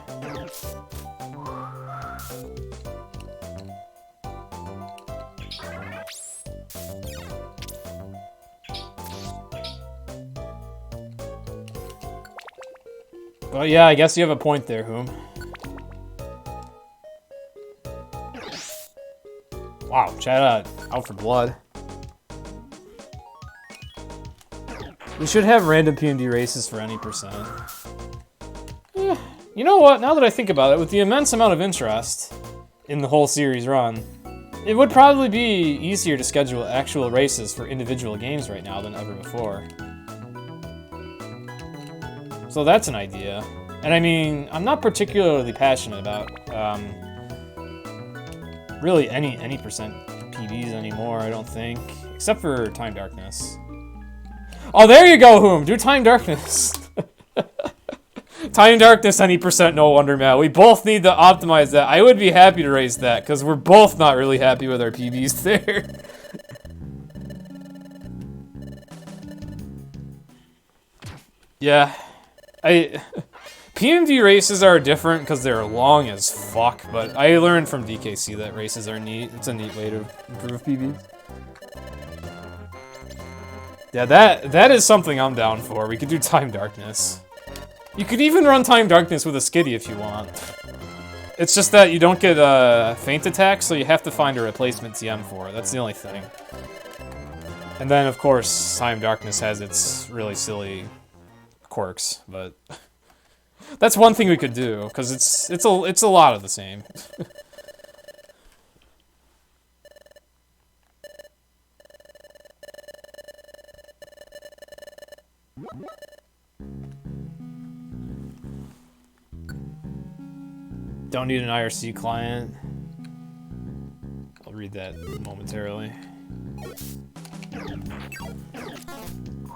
Well, yeah, I guess you have a point there, Hoom. Wow, Chatot out for blood. We should have random PMD races for any percent. Eh, you know what, now that I think about it, with the immense amount of interest in the whole series run, it would probably be easier to schedule actual races for individual games right now than ever before. So that's an idea. And I mean, I'm not particularly passionate about really any percent PBs anymore, I don't think. Except for Time Darkness. Oh, there you go, Hoom! Do Time Darkness! Time Darkness, any percent, no Wondermail. We both need to optimize that. I would be happy to raise that, because we're both not really happy with our PBs there. Yeah. PMD races are different because they're long as fuck, but I learned from DKC that races are neat. It's a neat way to improve PBs. Yeah, that is something I'm down for. We could do Time Darkness. You could even run Time Darkness with a Skitty if you want. It's just that you don't get Feint Attack, so you have to find a replacement TM for it. That's the only thing. And then, of course, Time Darkness has its really silly quirks, but that's one thing we could do, because it's a lot of the same. Don't need an IRC client. I'll read that momentarily.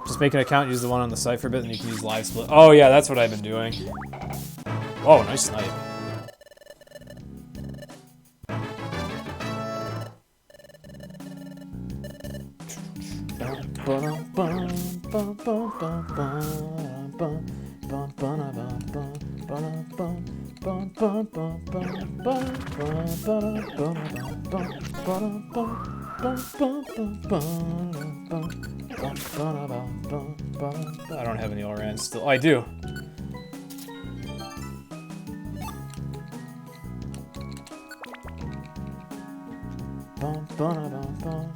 Just make an account, use the one on the site for a bit, and you can use live split. Oh yeah, that's what I've been doing. Oh, nice snipe. I don't have any Orans still. Oh, I do.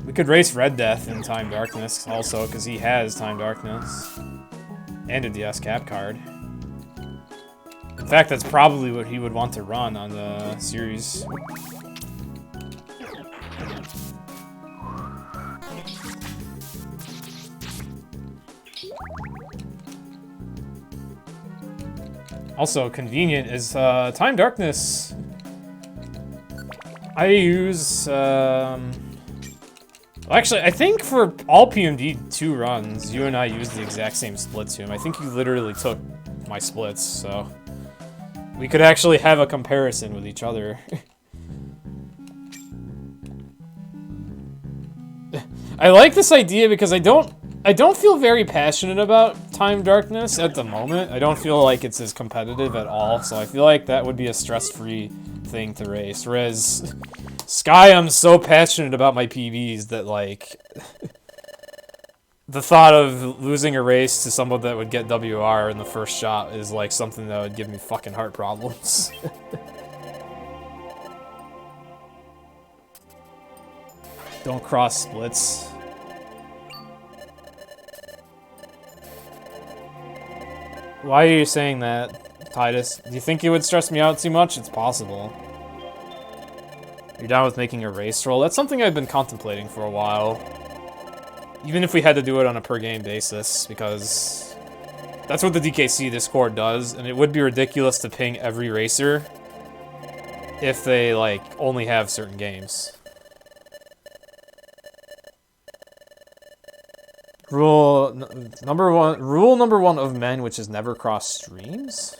We could race Red Death in Time Darkness also, because he has Time Darkness. And a DS cap card. In fact, that's probably what he would want to run on the series. Also, convenient is Time Darkness. I use, actually, I think for all PMD 2 runs, you and I used the exact same split to him. I think you literally took my splits, so we could actually have a comparison with each other. I like this idea because I don't feel very passionate about Time Darkness at the moment. I don't feel like it's as competitive at all, so I feel like that would be a stress-free thing to race. Whereas Sky, I'm so passionate about my PBs that, like, the thought of losing a race to someone that would get WR in the first shot is like something that would give me fucking heart problems. Don't cross splits. Why are you saying that, Titus? Do you think it would stress me out too much? It's possible. You're down with making a race roll? That's something I've been contemplating for a while. Even if we had to do it on a per-game basis, because that's what the DKC Discord does, and it would be ridiculous to ping every racer if they, like, only have certain games. Rule number one of men, which is never cross streams?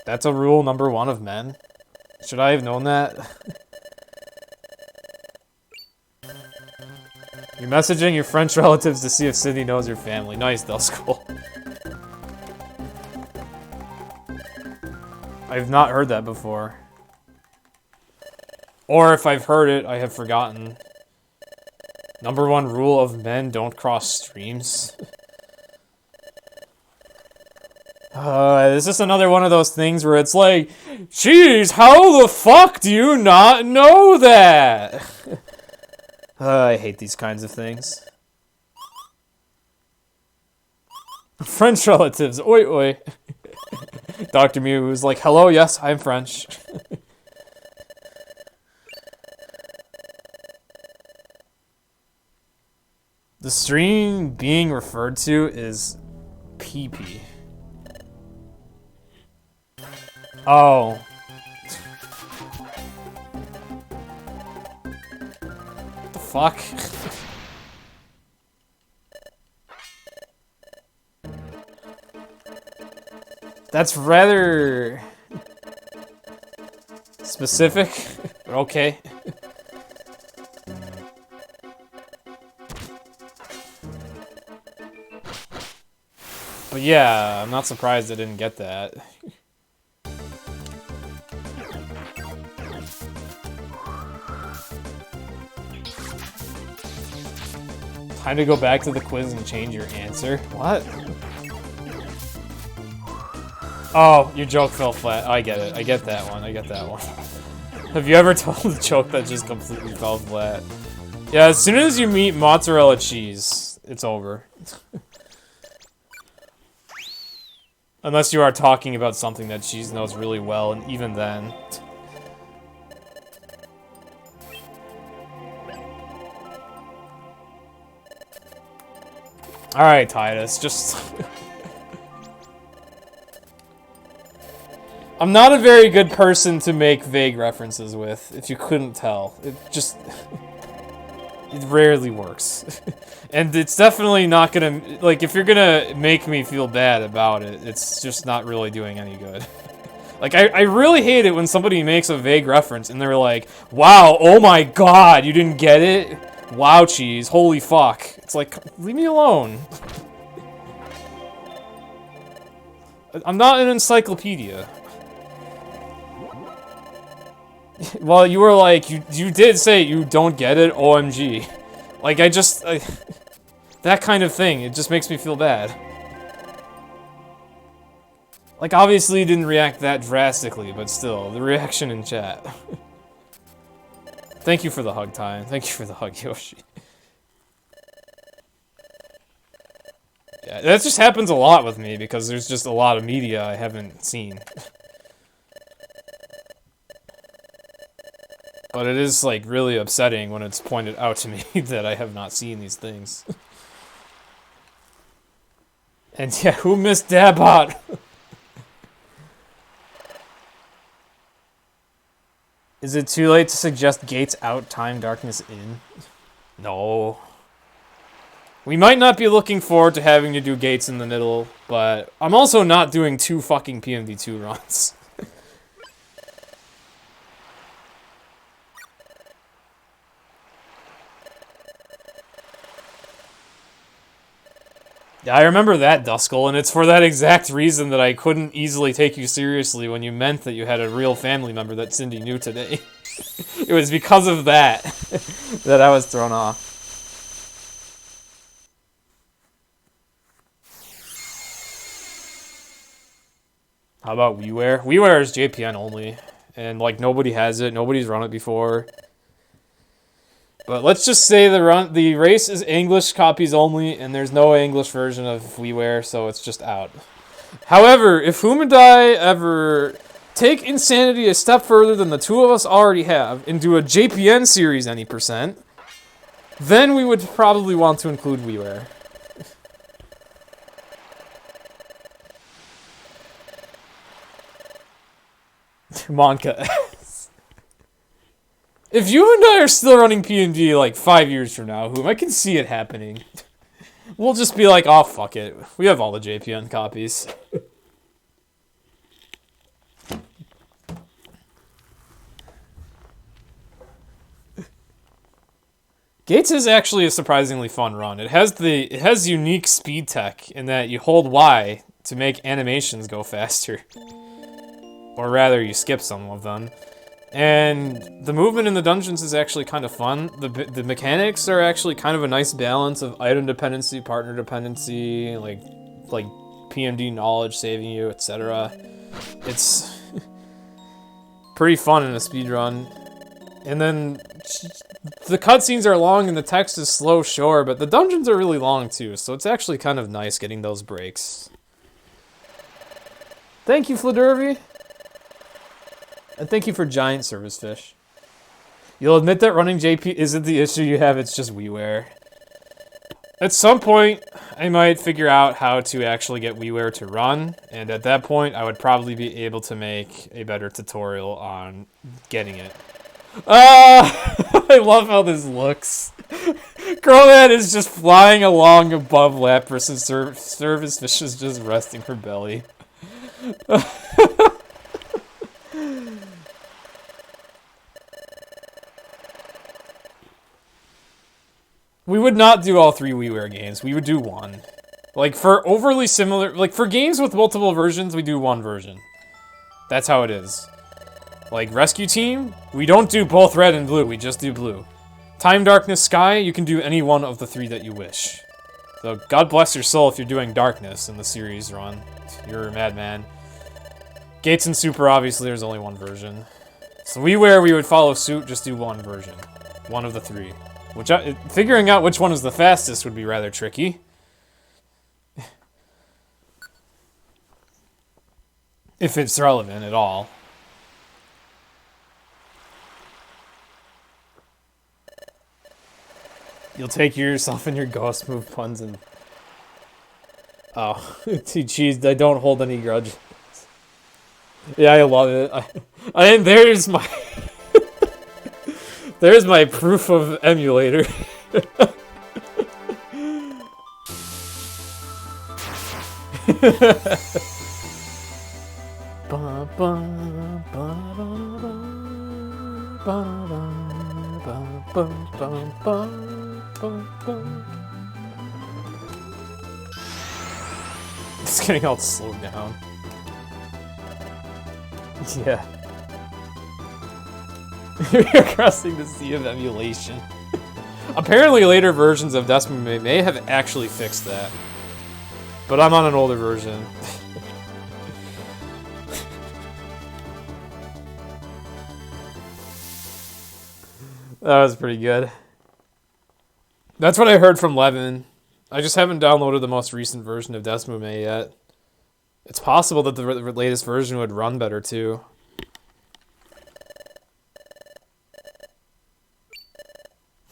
That's a rule number 1 of men? Should I have known that? You're messaging your French relatives to see if Sydney knows your family. Nice, Delschool. I've not heard that before. Or if I've heard it, I have forgotten. Number 1 rule of men, don't cross streams. This is another one of those things where it's like, jeez, how the fuck do you not know that? I hate these kinds of things. French relatives, oi oi. Dr. Mew was like, hello, yes, I'm French. The stream being referred to is PP. Oh. What the fuck? That's rather specific, but okay. But yeah, I'm not surprised I didn't get that. Time to go back to the quiz and change your answer. What? Oh, your joke fell flat. I get it. I get that one. I get that one. Have you ever told a joke that just completely fell flat? Yeah, as soon as you meet mozzarella cheese, it's over. Unless you are talking about something that cheese knows really well, and even then. Alright, Titus, just... I'm not a very good person to make vague references with, if you couldn't tell. It just... It rarely works. And it's definitely not gonna... Like, if you're gonna make me feel bad about it, it's just not really doing any good. Like, I really hate it when somebody makes a vague reference and they're like, wow, oh my god, you didn't get it? Wow, cheese, holy fuck. It's like, leave me alone. I'm not an encyclopedia. Well, you were like, you did say you don't get it, OMG. Like, that kind of thing, it just makes me feel bad. Like, obviously you didn't react that drastically, but still, the reaction in chat. Thank you for the hug, Ty. Thank you for the hug, Yoshi. Yeah, that just happens a lot with me, because there's just a lot of media I haven't seen. But it is, like, really upsetting when it's pointed out to me that I have not seen these things. And yeah, who missed Dabot? Is it too late to suggest gates out, time darkness in? No. We might not be looking forward to having to do gates in the middle, but I'm also not doing 2 fucking PMD2 runs. Yeah, I remember that, Duskull, and it's for that exact reason that I couldn't easily take you seriously when you meant that you had a real family member that Cindy knew today. It was because of that that I was thrown off. How about WiiWare? WiiWare is JPN only, and like nobody has it, nobody's run it before. But let's just say the race is English copies only, and there's no English version of WiiWare, so it's just out. However, if Whom and I ever take Insanity a step further than the 2 of us already have, and do a JPN series any percent, then we would probably want to include WiiWare. Monka. If you and I are still running PMD like 5 years from now, I can see it happening. We'll just be like, oh, fuck it. We have all the JPN copies. Gates is actually a surprisingly fun run. It has unique speed tech in that you hold Y to make animations go faster. Or rather, you skip some of them. And the movement in the dungeons is actually kind of fun. The mechanics are actually kind of a nice balance of item dependency, partner dependency, like PMD knowledge saving you, etc. It's pretty fun in a speedrun. And then the cutscenes are long and the text is slow, sure, but the dungeons are really long too, so it's actually kind of nice getting those breaks. Thank you, Fladurvy. And thank you for giant service fish. You'll admit that running JP isn't the issue you have, it's just WiiWare. At some point, I might figure out how to actually get WiiWare to run, and at that point, I would probably be able to make a better tutorial on getting it. I love how this looks. Crobat is just flying along above Lapras and Service Fish is just resting her belly. We would not do all 3 WiiWare games. We would do one. Like, for overly similar... Like, for games with multiple versions, we do one version. That's how it is. Like, Rescue Team, we don't do both red and blue, we just do blue. Time, Darkness, Sky, you can do any one of the 3 that you wish. So, God bless your soul if you're doing Darkness in the series run. You're a madman. Gates and Super, obviously, there's only one version. So we would follow suit, just do one version. One of the 3. Which, figuring out which one is the fastest would be rather tricky. If it's relevant at all. You'll take yourself and your ghost move puns and... Oh, cheese, I don't hold any grudge. Yeah, I love it. And there's my... there's my proof of emulator. It's getting all slowed down. Yeah. We are crossing the sea of emulation. Apparently later versions of Desmond may have actually fixed that. But I'm on an older version. That was pretty good. That's what I heard from Levin. I just haven't downloaded the most recent version of Desmume yet. It's possible that the latest version would run better too.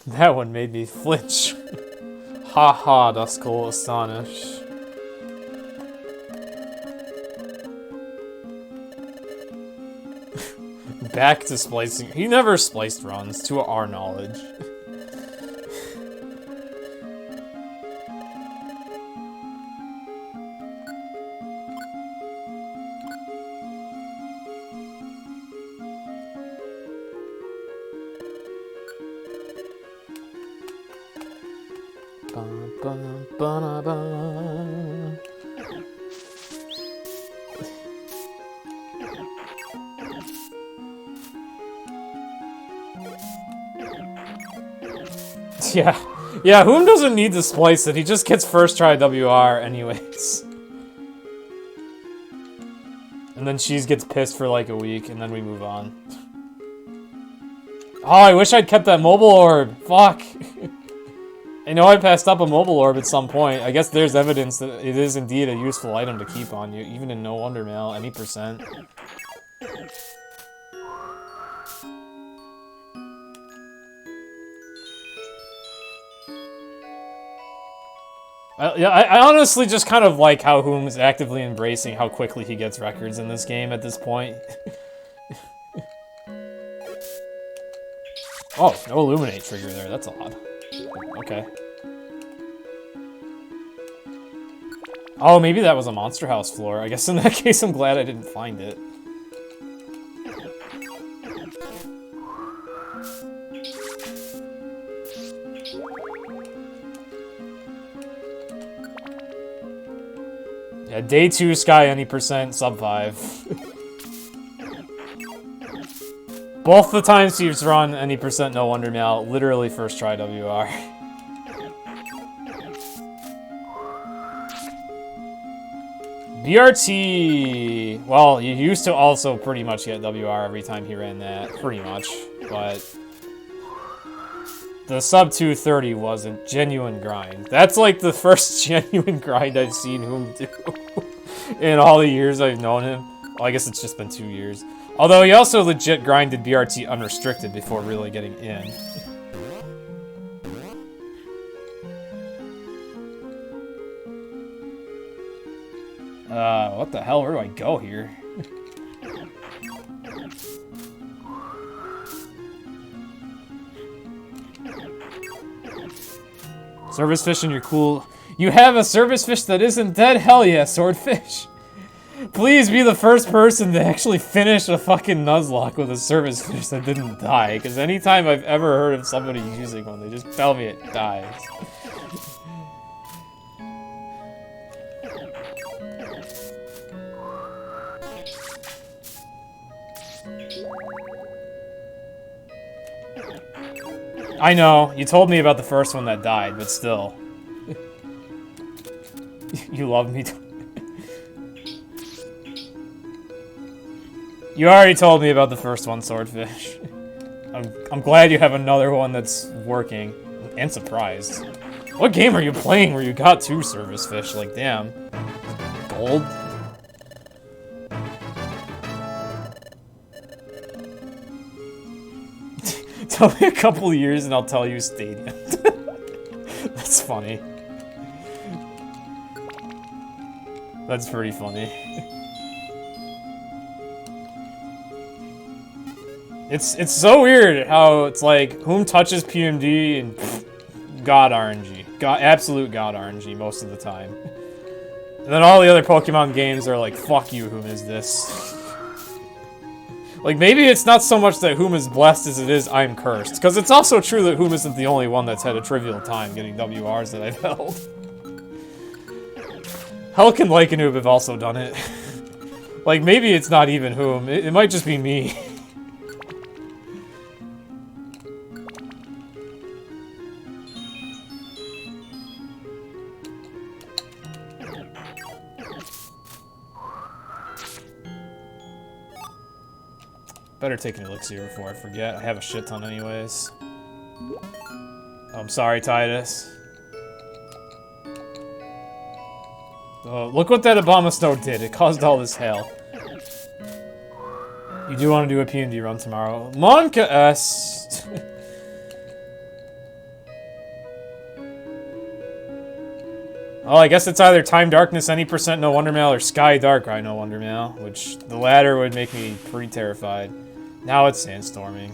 That one made me flinch. Ha ha, Duskull Astonish. Back to splicing. He never spliced runs, to our knowledge. Yeah, Whom doesn't need to splice it, he just gets first try WR anyways. And then Cheese gets pissed for like a week, and then we move on. Oh, I wish I'd kept that mobile orb! Fuck! I know I passed up a mobile orb at some point. I guess there's evidence that it is indeed a useful item to keep on you, even in No Wonder Mail, any percent. I honestly just kind of like how Whom is actively embracing how quickly he gets records in this game at this point. Oh, no Illuminate trigger there, that's odd. Okay. Oh, maybe that was a Monster House floor. I guess in that case I'm glad I didn't find it. Yeah, day 2 Sky any percent, sub 5. Both the times he's run any percent No Wonder Mail, literally first try WR. BRT, well, you used to also pretty much get WR every time he ran that, pretty much, but the sub 230 was a genuine grind. That's like the first genuine grind I've seen Whom do in all the years I've known him. Well, I guess it's just been 2 years. Although he also legit grinded BRT unrestricted before really getting in. What the hell? Where do I go here? Service fish and you're cool. You have a service fish that isn't dead? Hell yeah, swordfish. Please be the first person to actually finish a fucking Nuzlocke with a service fish that didn't die, because anytime I've ever heard of somebody using one, they just tell me it dies. I know, you told me about the first one that died, but still. You love me. You already told me about the first one, Swordfish. I'm glad you have another one that's working. And surprised. What game are you playing where you got 2 service fish? Like, damn. Gold? Tell me a couple years and I'll tell you Stadium. That's funny. That's pretty funny. It's so weird how it's like, whom touches PMD and pff, God RNG. Absolute God RNG most of the time. And then all the other Pokemon games are like, fuck you, whom is this? Like, maybe it's not so much that whom is blessed as it is I'm cursed. Because it's also true that whom isn't the only one that's had a trivial time getting WRs that I've held. Hulk and Lycanoob have also done it. Like, maybe it's not even whom. It might just be me. Better take an elixir before I forget. I have a shit ton anyways. Oh, I'm sorry, Titus. Oh, look what that Abomasnow did. It caused all this hail. You do want to do a PMD run tomorrow? Monka S. Oh, I guess it's either Time Darkness any percent no Wonder Mail or Sky Dark I no Wonder Mail, which the latter would make me pretty terrified. Now it's sandstorming.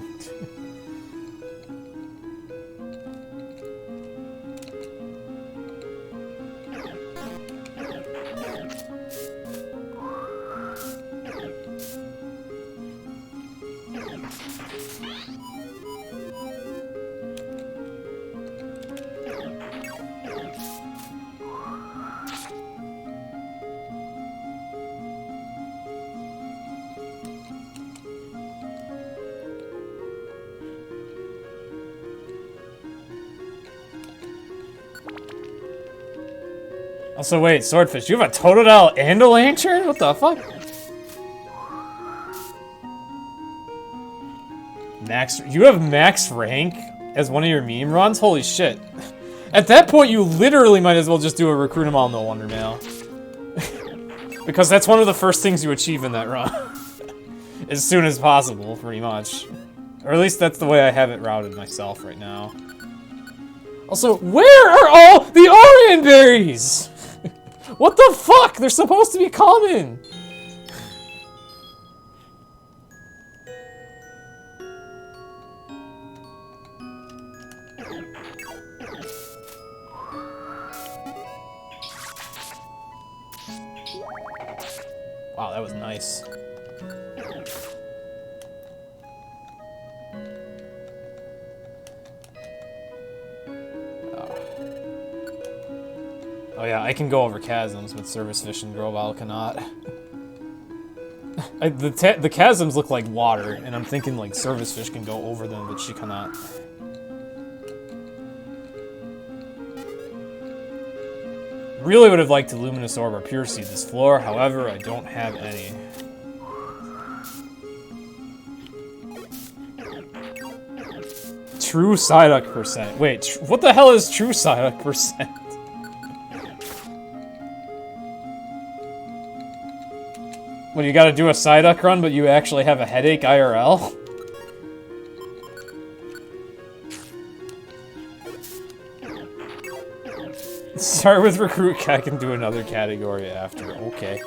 Also, wait, Swordfish, you have a Totodile and a Lantern? What the fuck? You have max rank as one of your meme runs? Holy shit. At that point, you literally might as well just do a Recruit 'em all no Wonder Mail. Because that's one of the first things you achieve in that run. As soon as possible, pretty much. Or at least that's the way I have it routed myself right now. Also, where are all the Orion berries? What the fuck? They're supposed to be common! Wow, that was nice. Oh yeah, I can go over chasms, but Service Fish and Grovyle cannot. The chasms look like water, and I'm thinking like Service Fish can go over them, but she cannot. Really would have liked to Luminous Orb or Pure Seed this floor, however, I don't have any. True Psyduck percent. Wait, what the hell is True Psyduck percent? What, you gotta do a Psyduck run, but you actually have a headache IRL? Start with Recruit Cack and do another category after. Okay.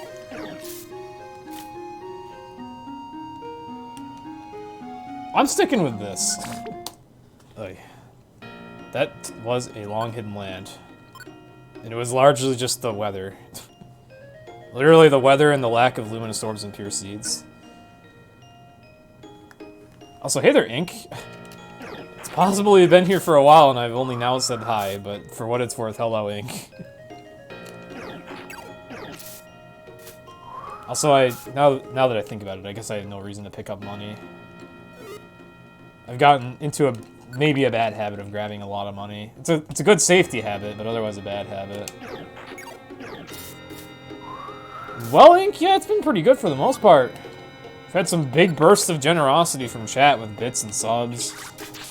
I'm sticking with this. Oy. That was a long hidden land. And it was largely just the weather. Literally the weather and the lack of Luminous Orbs and Pure Seeds. Also, hey there, Ink. It's possible you've been here for a while and I've only now said hi, but for what it's worth, hello, Ink. Also, now that I think about it, I guess I have no reason to pick up money. I've gotten into maybe a bad habit of grabbing a lot of money. It's a good safety habit, but otherwise a bad habit. Well, Ink, yeah, it's been pretty good for the most part. I've had some big bursts of generosity from chat with bits and subs.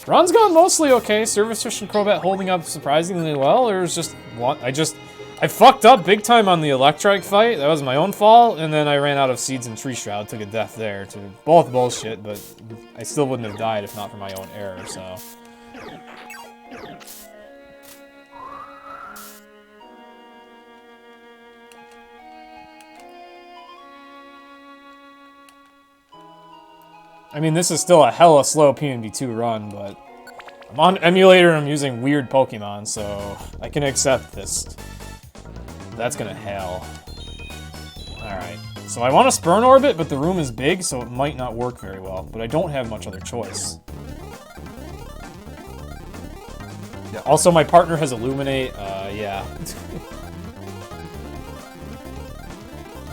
Run's gone mostly okay. Service Fish and Crobat holding up surprisingly well, or is just one? I fucked up big time on the Electric fight. That was my own fault, and then I ran out of seeds and Tree Shroud. Took a death there. To both bullshit, but I still wouldn't have died if not for my own error. So. I mean, this is still a hella slow PMD2 run, but I'm on emulator and I'm using weird Pokemon, so I can accept this. That's gonna hell. Alright, so I want to Spurn Orbit, but the room is big, so it might not work very well, but I don't have much other choice. Yeah, also, my partner has Illuminate, yeah.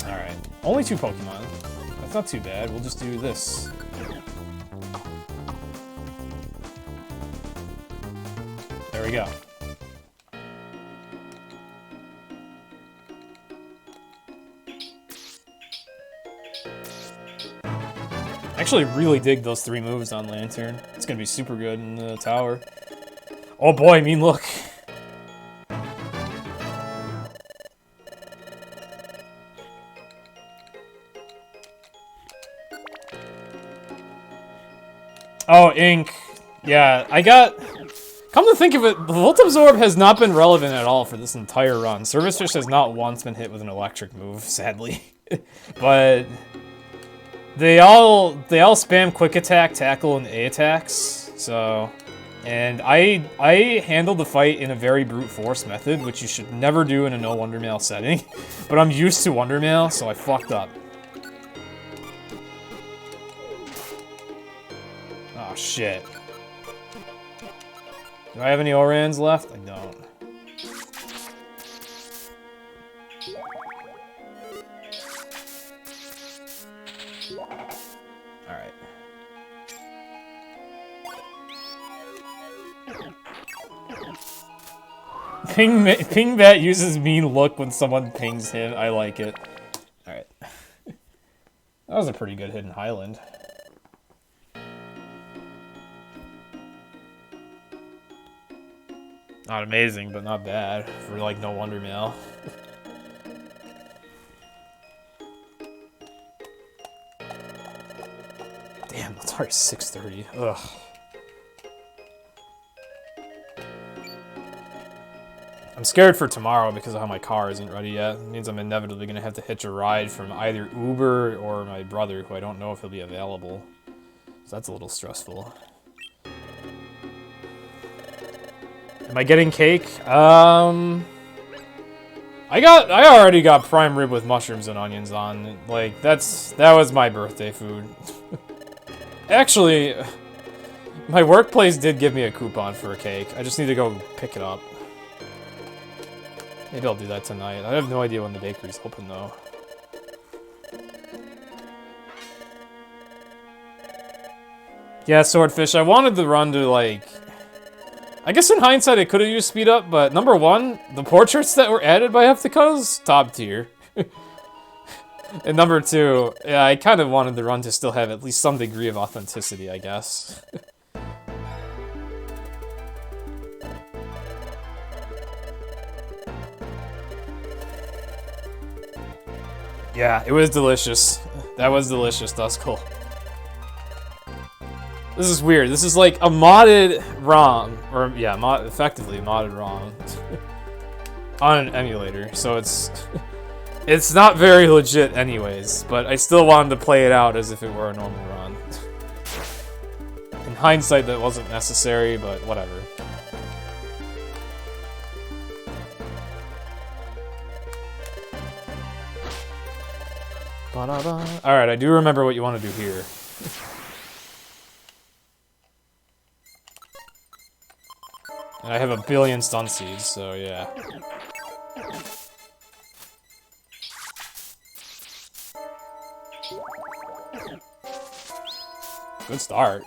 Alright, only 2 Pokemon. That's not too bad, we'll just do this. There we go. Actually really dig those 3 moves on Lanturn. It's gonna be super good in the tower. Oh boy, I mean look. Oh, Ink. Yeah, I got... Come to think of it, the Volt Absorb has not been relevant at all for this entire run. Service Fish has not once been hit with an electric move, sadly. But they all spam quick attack, tackle, and A attacks. So, and I handled the fight in a very brute force method, which you should never do in a no Wonder Mail setting. But I'm used to Wonder Mail, so I fucked up. Oh shit. Do I have any Orans left? I don't. Alright. Pingbat uses mean look when someone pings him. I like it. Alright. That was a pretty good hidden Highland. Not amazing, but not bad for like no Wonder Mail. Damn, it's already 6:30. Ugh. I'm scared for tomorrow because of how my car isn't ready yet. It means I'm inevitably gonna have to hitch a ride from either Uber or my brother, who I don't know if he'll be available. So that's a little stressful. Am I getting cake? I already got prime rib with mushrooms and onions on. Like, that was my birthday food. Actually, my workplace did give me a coupon for a cake. I just need to go pick it up. Maybe I'll do that tonight. I have no idea when the bakery's open, though. Yeah, Swordfish, I wanted the run to, like... I guess in hindsight I could have used speed up, but number one, the portraits that were added by Eftekas, top tier. And number two, yeah, I kind of wanted the run to still have at least some degree of authenticity, I guess. Yeah, it was delicious. That was delicious, Duskull. This is weird. This is like a modded ROM, or yeah, effectively a modded ROM on an emulator. So it's not very legit, anyways. But I still wanted to play it out as if it were a normal run. In hindsight, that wasn't necessary, but whatever. All right, I do remember what you want to do here. And I have a billion stun seeds, so yeah. Good start.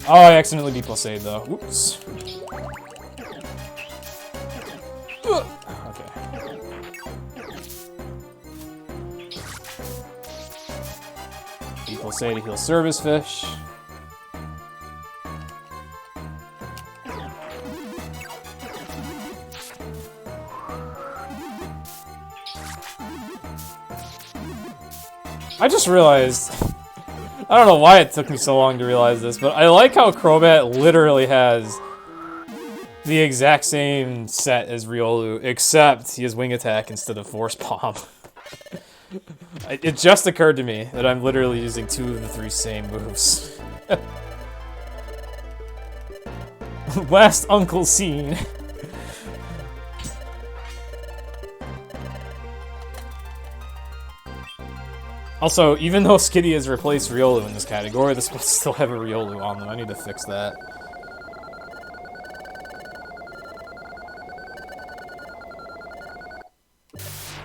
Oh, I accidentally beat Plisade though. Whoops. Okay. Beat Plisade to heal Service Fish. I just realized, I don't know why it took me so long to realize this, but I like how Crobat literally has the exact same set as Riolu, except he has Wing Attack instead of Force Palm. It just occurred to me that I'm literally using 2 of the 3 same moves. Last Uncle Scene. Also, even though Skitty has replaced Riolu in this category, this will still have a Riolu on them. I need to fix that.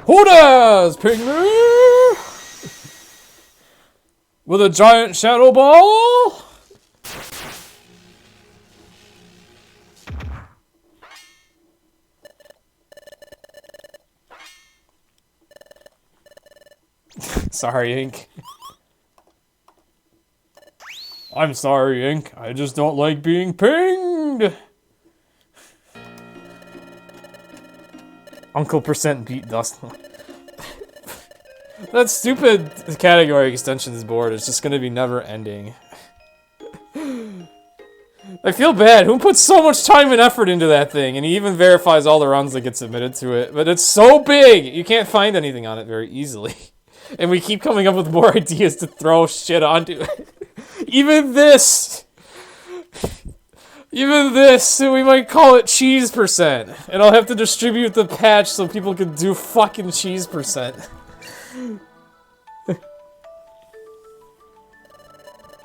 Who does, Pygmy? With a giant shadow ball? Sorry, Ink. I'm sorry, Ink. I just don't like being pinged. Uncle % beat Dustin. That stupid category extensions board is just gonna be never ending. I feel bad. Who puts so much time and effort into that thing? And he even verifies all the runs that get submitted to it. But it's so big, you can't find anything on it very easily. And we keep coming up with more ideas to throw shit onto it. Even this, we might call it cheese %. And I'll have to distribute the patch so people can do fucking cheese %.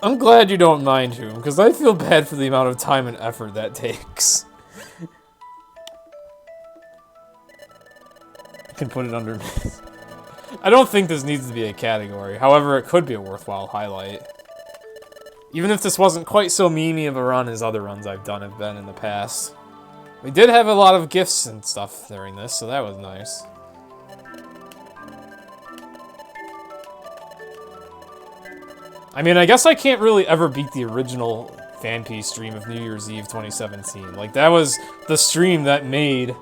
I'm glad you don't mind, Hume, because I feel bad for the amount of time and effort that takes. I can put it under... I don't think this needs to be a category. However, it could be a worthwhile highlight. Even if this wasn't quite so memey of a run as other runs I've done have been in the past. We did have a lot of gifts and stuff during this, so that was nice. I mean, I guess I can't really ever beat the original fan piece stream of New Year's Eve 2017. Like, that was the stream that made...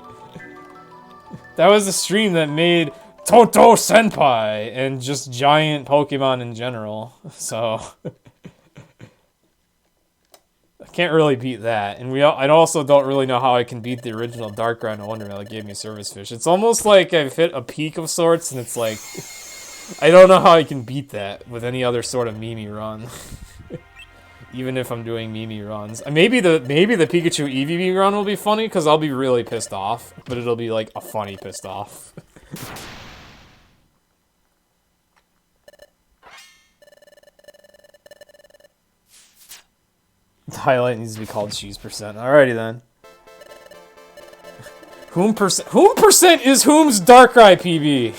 That was the stream that made Toto Senpai and just giant Pokemon in general. So... I can't really beat that. And I also don't really know how I can beat the original Darkrai No Wonder that gave me Service Fish. It's almost like I've hit a peak of sorts, and it's like... I don't know how I can beat that with any other sort of Mimi run. Even if I'm doing Mimi runs. Maybe the Pikachu EVB run will be funny, because I'll be really pissed off. But it'll be like a funny pissed off. The highlight needs to be called cheese %. Alrighty then. Whom percent is Whom's Darkrai PB?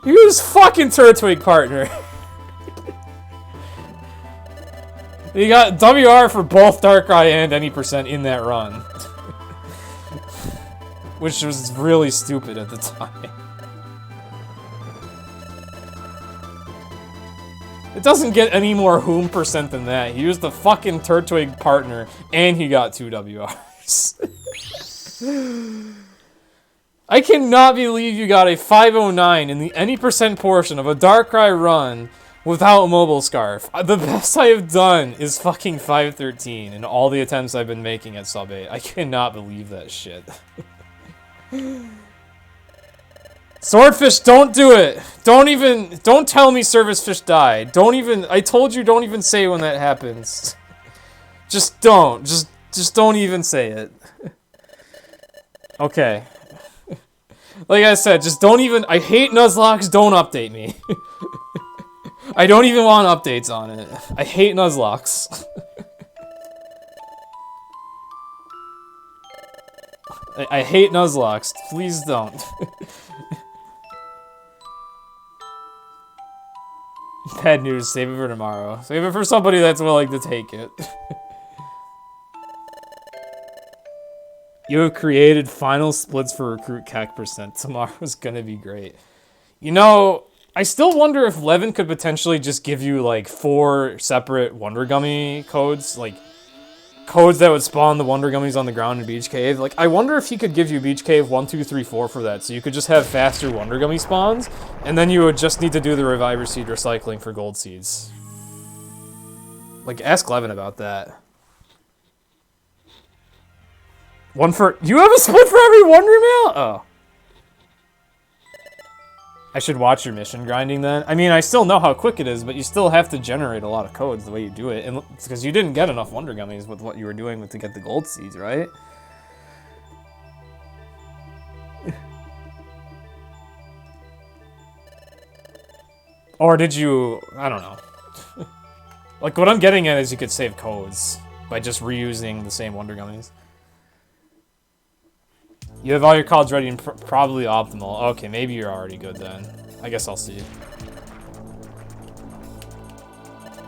Use fucking Turtwig partner. You got WR for both Darkrai and any % in that run. Which was really stupid at the time. It doesn't get any more Whom % than that. He used the fucking Turtwig partner and he got 2 WRs. I cannot believe you got a 509 in the any % portion of a Darkrai run without a mobile scarf. The best I have done is fucking 513 in all the attempts I've been making at sub 8. I cannot believe that shit. Swordfish, don't do it! Don't tell me Service Fish died. I told you don't even say when that happens. Just don't. Just don't even say it. Okay. Like I said, just don't even... I hate Nuzlocke, don't update me. I don't even want updates on it. I hate Nuzlocke. I hate Nuzlocke. Please don't. bad news. Save it for tomorrow. Save it for somebody that's willing to take it. You have created final splits for recruit CAC %. Tomorrow's gonna be great. You know, I still wonder if Levin could potentially just give you, like, 4 separate Wonder Gummy codes. Like, codes that would spawn the Wonder Gummies on the ground in Beach Cave. Like, I wonder if he could give you Beach Cave 1, 2, 3, 4 for that. So you could just have faster Wonder Gummy spawns. And then you would just need to do the Reviver Seed recycling for gold seeds. Like, ask Levin about that. One for... You have a split for every Wonder Mail? Oh. I should watch your mission grinding then. I mean, I still know how quick it is, but you still have to generate a lot of codes the way you do it. And it's because you didn't get enough Wonder Gummies with what you were doing to get the gold seeds, right? Or did you... I don't know. Like, what I'm getting at is you could save codes by just reusing the same Wonder Gummies. You have all your codes ready and probably optimal. Okay, maybe you're already good then. I guess I'll see.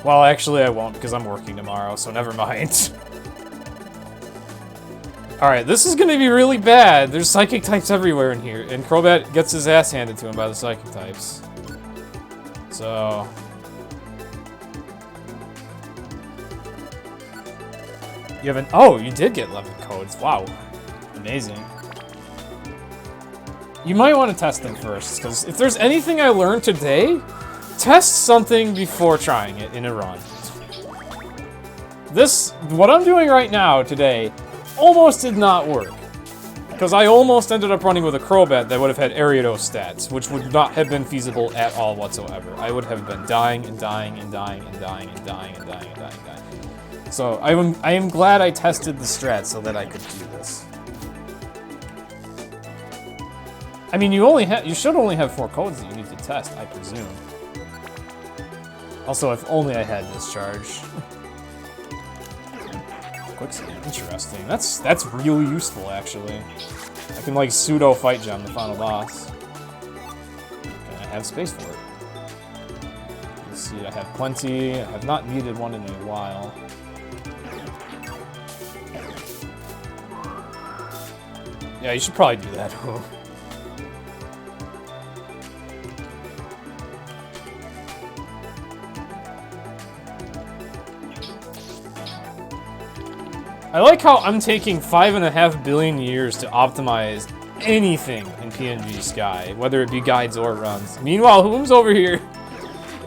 Well, actually I won't because I'm working tomorrow, so never mind. Alright, this is gonna be really bad. There's psychic types everywhere in here, and Crobat gets his ass handed to him by the psychic types. So... You haven't... Oh, you did get 11 codes. Wow. Amazing. You might want to test them first, because if there's anything I learned today, test something before trying it in a run. What I'm doing right now today, almost did not work. Because I almost ended up running with a Crobat that would have had Ariados stats, which would not have been feasible at all whatsoever. I would have been dying and dying and dying and dying and dying and dying and dying and dying. So I am glad I tested the strat so that I could do this. I mean, you should only have 4 codes that you need to test, I presume. Also, if only I had discharge. Quicksand, interesting. That's really useful, actually. I can, like, pseudo fight gem the final boss. And I have space for it. Let's see, I have plenty. I have not needed one in a while. Yeah, you should probably do that. I like how I'm taking 5.5 billion years to optimize anything in PMD Sky, whether it be guides or runs. Meanwhile, Whom's over here,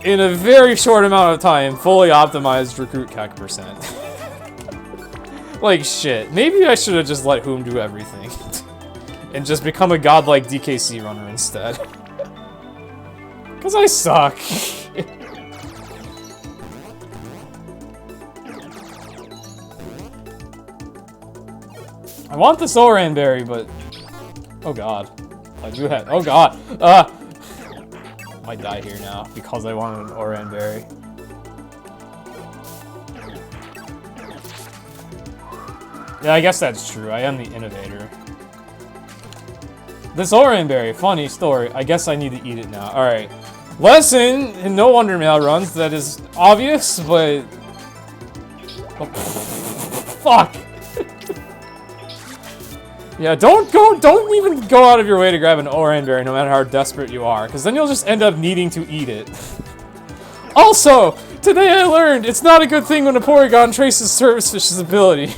in a very short amount of time, fully optimized recruit CAC %. Like, shit. Maybe I should have just let Whom do everything. And just become a godlike DKC runner instead. Because I suck. I want this Oran Berry, but... Oh god. I do have... Oh god! Might die here now, because I wanted an Oran Berry. Yeah, I guess that's true. I am the innovator. This Oran Berry, funny story. I guess I need to eat it now. Alright. Lesson in no Wonder Mail runs that is obvious, but... Oh, fuck! Yeah, don't even go out of your way to grab an Oran Berry no matter how desperate you are, because then you'll just end up needing to eat it. Also, today I learned it's not a good thing when a Porygon traces Service Fish's ability.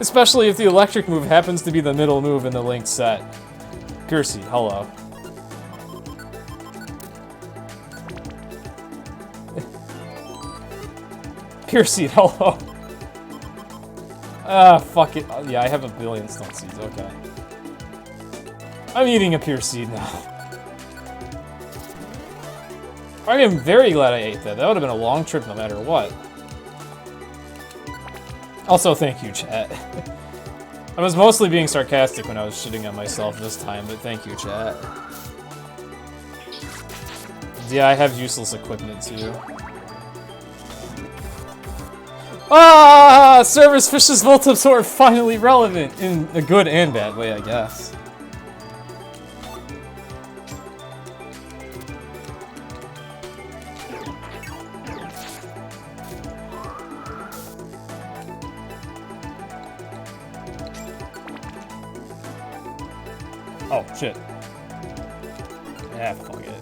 Especially if the electric move happens to be the middle move in the linked set. Pure Seed, hello. Pure Seed, hello. Fuck it. Yeah, I have a billion Stone Seeds, okay. I'm eating a Pure Seed now. I am very glad I ate that. That would have been a long trip no matter what. Also, thank you, chat. I was mostly being sarcastic when I was shitting on myself this time, but thank you, chat. Yeah, I have useless equipment too. Ah! Service Fish's Voltabs finally relevant in a good and bad way, I guess. Oh, shit. Yeah, fuck it.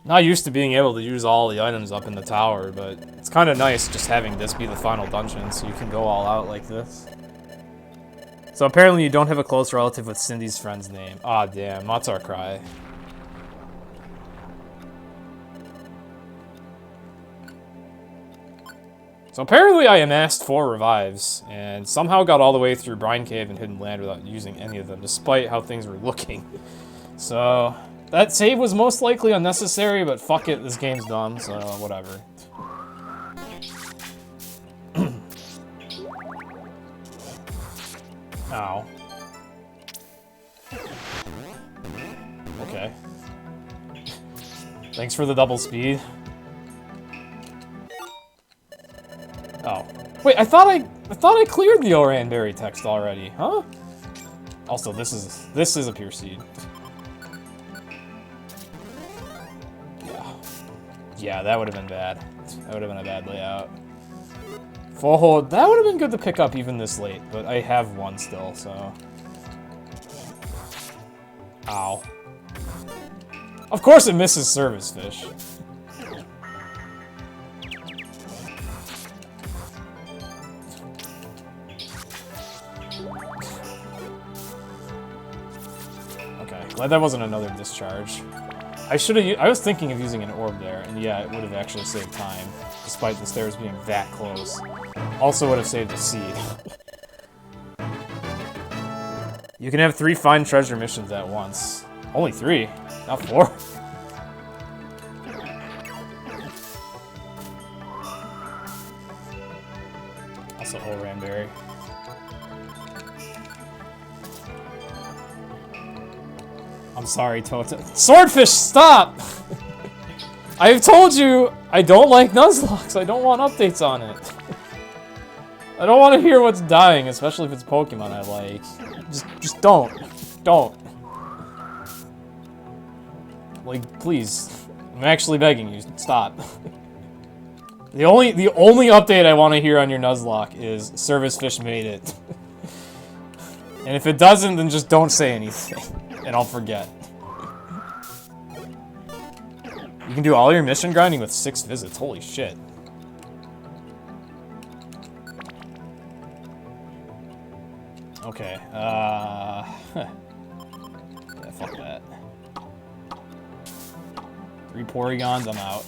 Not used to being able to use all the items up in the tower, but it's kind of nice just having this be the final dungeon, so you can go all out like this. So apparently you don't have a close relative with Cindy's friend's name. Aw, damn. That's our cry. So apparently I amassed 4 revives, and somehow got all the way through Brine Cave and Hidden Land without using any of them, despite how things were looking. So, that save was most likely unnecessary, but fuck it, this game's done, so whatever. Ow. Okay. Thanks for the double speed. Oh. Wait, I thought I cleared the Oranberry text already, huh? Also, this is a pure seed. Yeah. Yeah, that would have been bad. That would have been a bad layout. Full hold, that would have been good to pick up even this late, but I have one still, so. Ow. Of course it misses Service Fish. Okay, glad that wasn't another discharge. I was thinking of using an orb there, and yeah, it would have actually saved time, despite the stairs being that close. Also would have saved a seed. You can have 3 find treasure missions at once. Only 3, not 4. Also, Oranberry. I'm sorry, Tota. Swordfish, stop! I've told you I don't like Nuzlocke. I don't want updates on it. I don't want to hear what's dying, especially if it's Pokemon I like. Just don't. Don't. Like, please. I'm actually begging you, stop. The only update I want to hear on your Nuzlocke is Service Fish made it. And if it doesn't, then just don't say anything. And I'll forget. You can do all your mission grinding with 6 visits. Holy shit. Okay, yeah, fuck that. 3 Porygons, I'm out.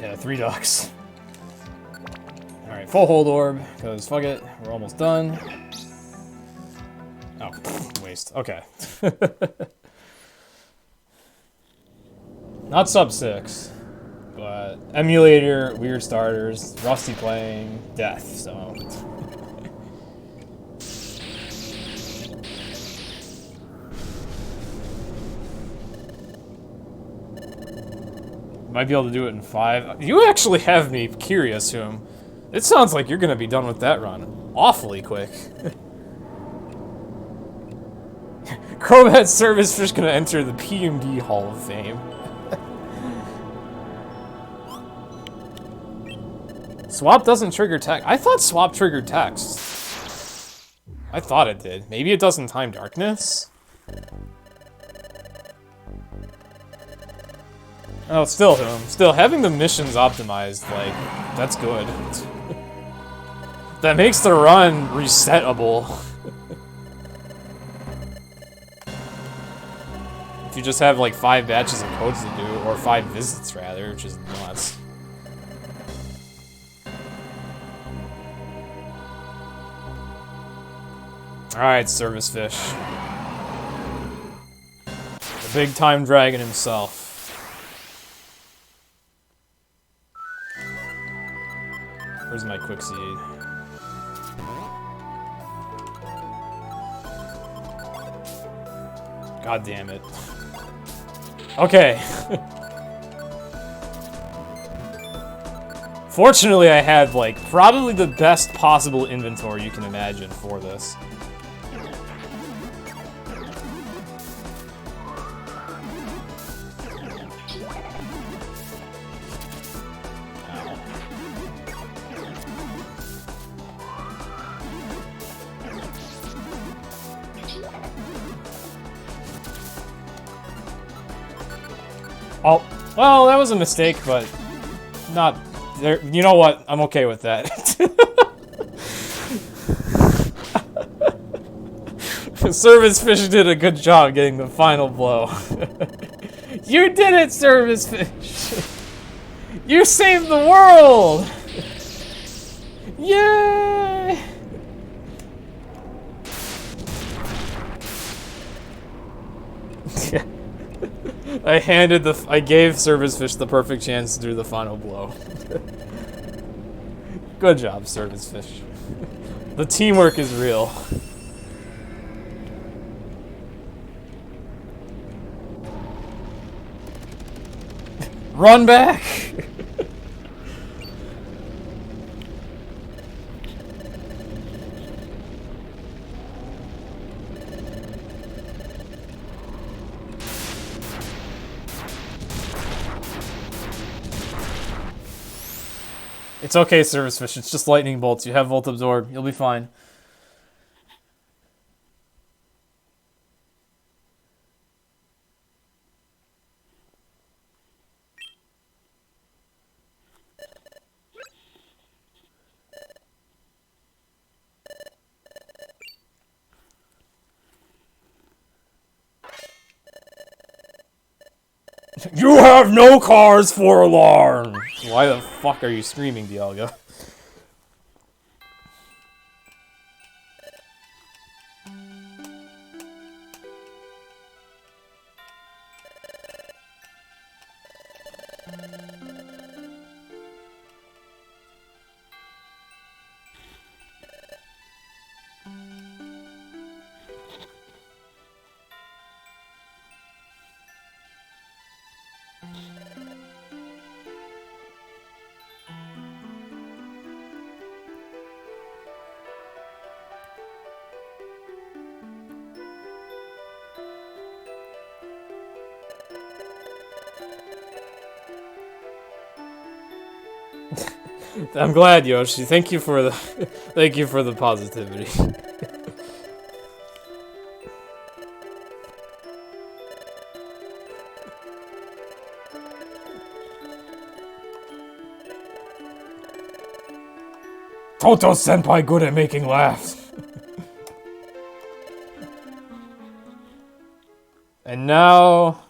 Yeah, 3 ducks. Alright, full hold orb, because fuck it, we're almost done. Oh, waste. Okay. Not sub 6, but emulator, weird starters, rusty playing, death, so. Might be able to do it in 5. You actually have me curious, Hume. It sounds like you're gonna be done with that run awfully quick. Crobat Service Fish gonna enter the PMD Hall of Fame. Swap doesn't trigger text. I thought swap triggered text. I thought it did. Maybe it does in Time Darkness? Oh, still, having the missions optimized, like, that's good. That makes the run resettable. If you just have, like, 5 batches of codes to do, or 5 visits, rather, which is nuts. Alright, Service Fish. The big-time dragon himself. Where's my quick seed? God damn it. Okay. Fortunately, I had, like, probably the best possible inventory you can imagine for this. Oh, well, that was a mistake, but not there. You know what? I'm okay with that. Service Fish did a good job getting the final blow. You did it, Service Fish! You saved the world! Yay! I gave Service Fish the perfect chance to do the final blow. Good job, Service Fish. The teamwork is real. Run back! It's okay, Service Fish. It's just lightning bolts. You have Volt Absorb. You'll be fine. You have no cause for alarm! Why the fuck are you screaming, Dialga? I'm glad, Yoshi. Thank you for the thank you for the positivity. Toto-senpai good at making laughs. And now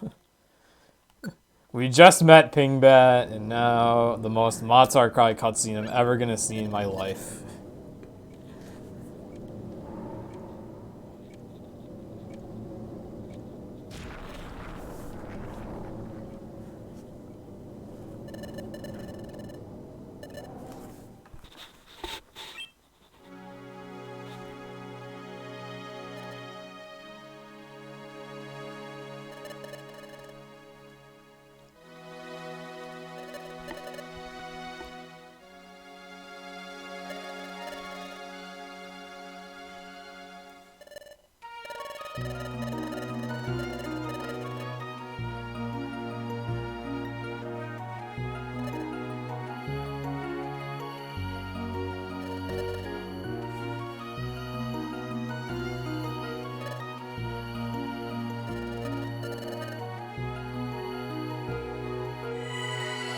we just met Pingbat, and now the most Matar Cry cutscene I'm ever gonna see in my life.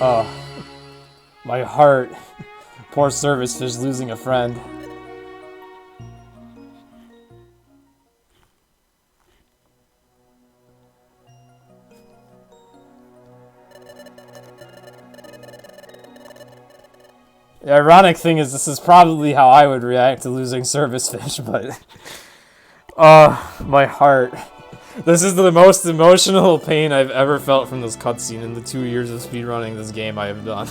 Oh, my heart. Poor Service Fish losing a friend. The ironic thing is this is probably how I would react to losing Service Fish, but... my heart. This is the most emotional pain I've ever felt from this cutscene in the 2 years of speedrunning this game I have done.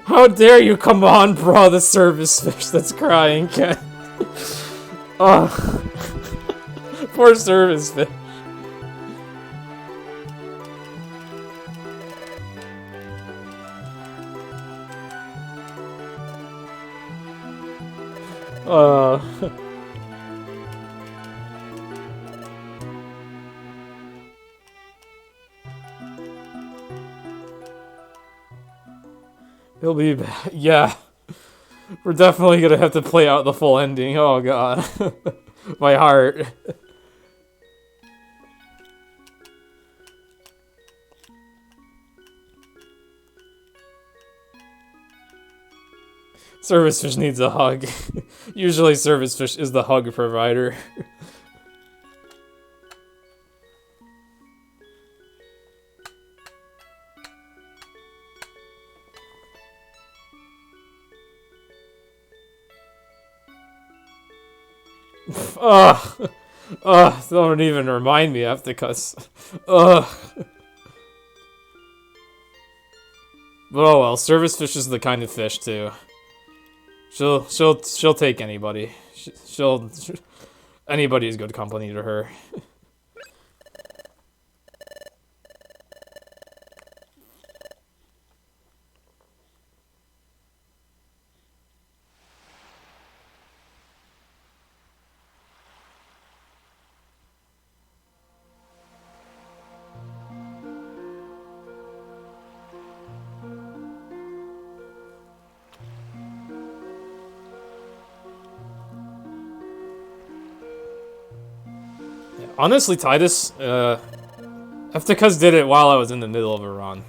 How dare you come on, bro, the service fish that's crying, Ken. Oh. Poor service fish. He'll be back. Yeah. We're definitely gonna have to play out the full ending. Oh god. My heart. Service fish needs a hug. Usually service fish is the hug provider. Ugh. Ugh, don't even remind me, Eftekas. Ugh. But oh well, service fish is the kind of fish too. She'll take anybody. Anybody is good company to her. Honestly, Titus, Eftekas did it while I was in the middle of a run.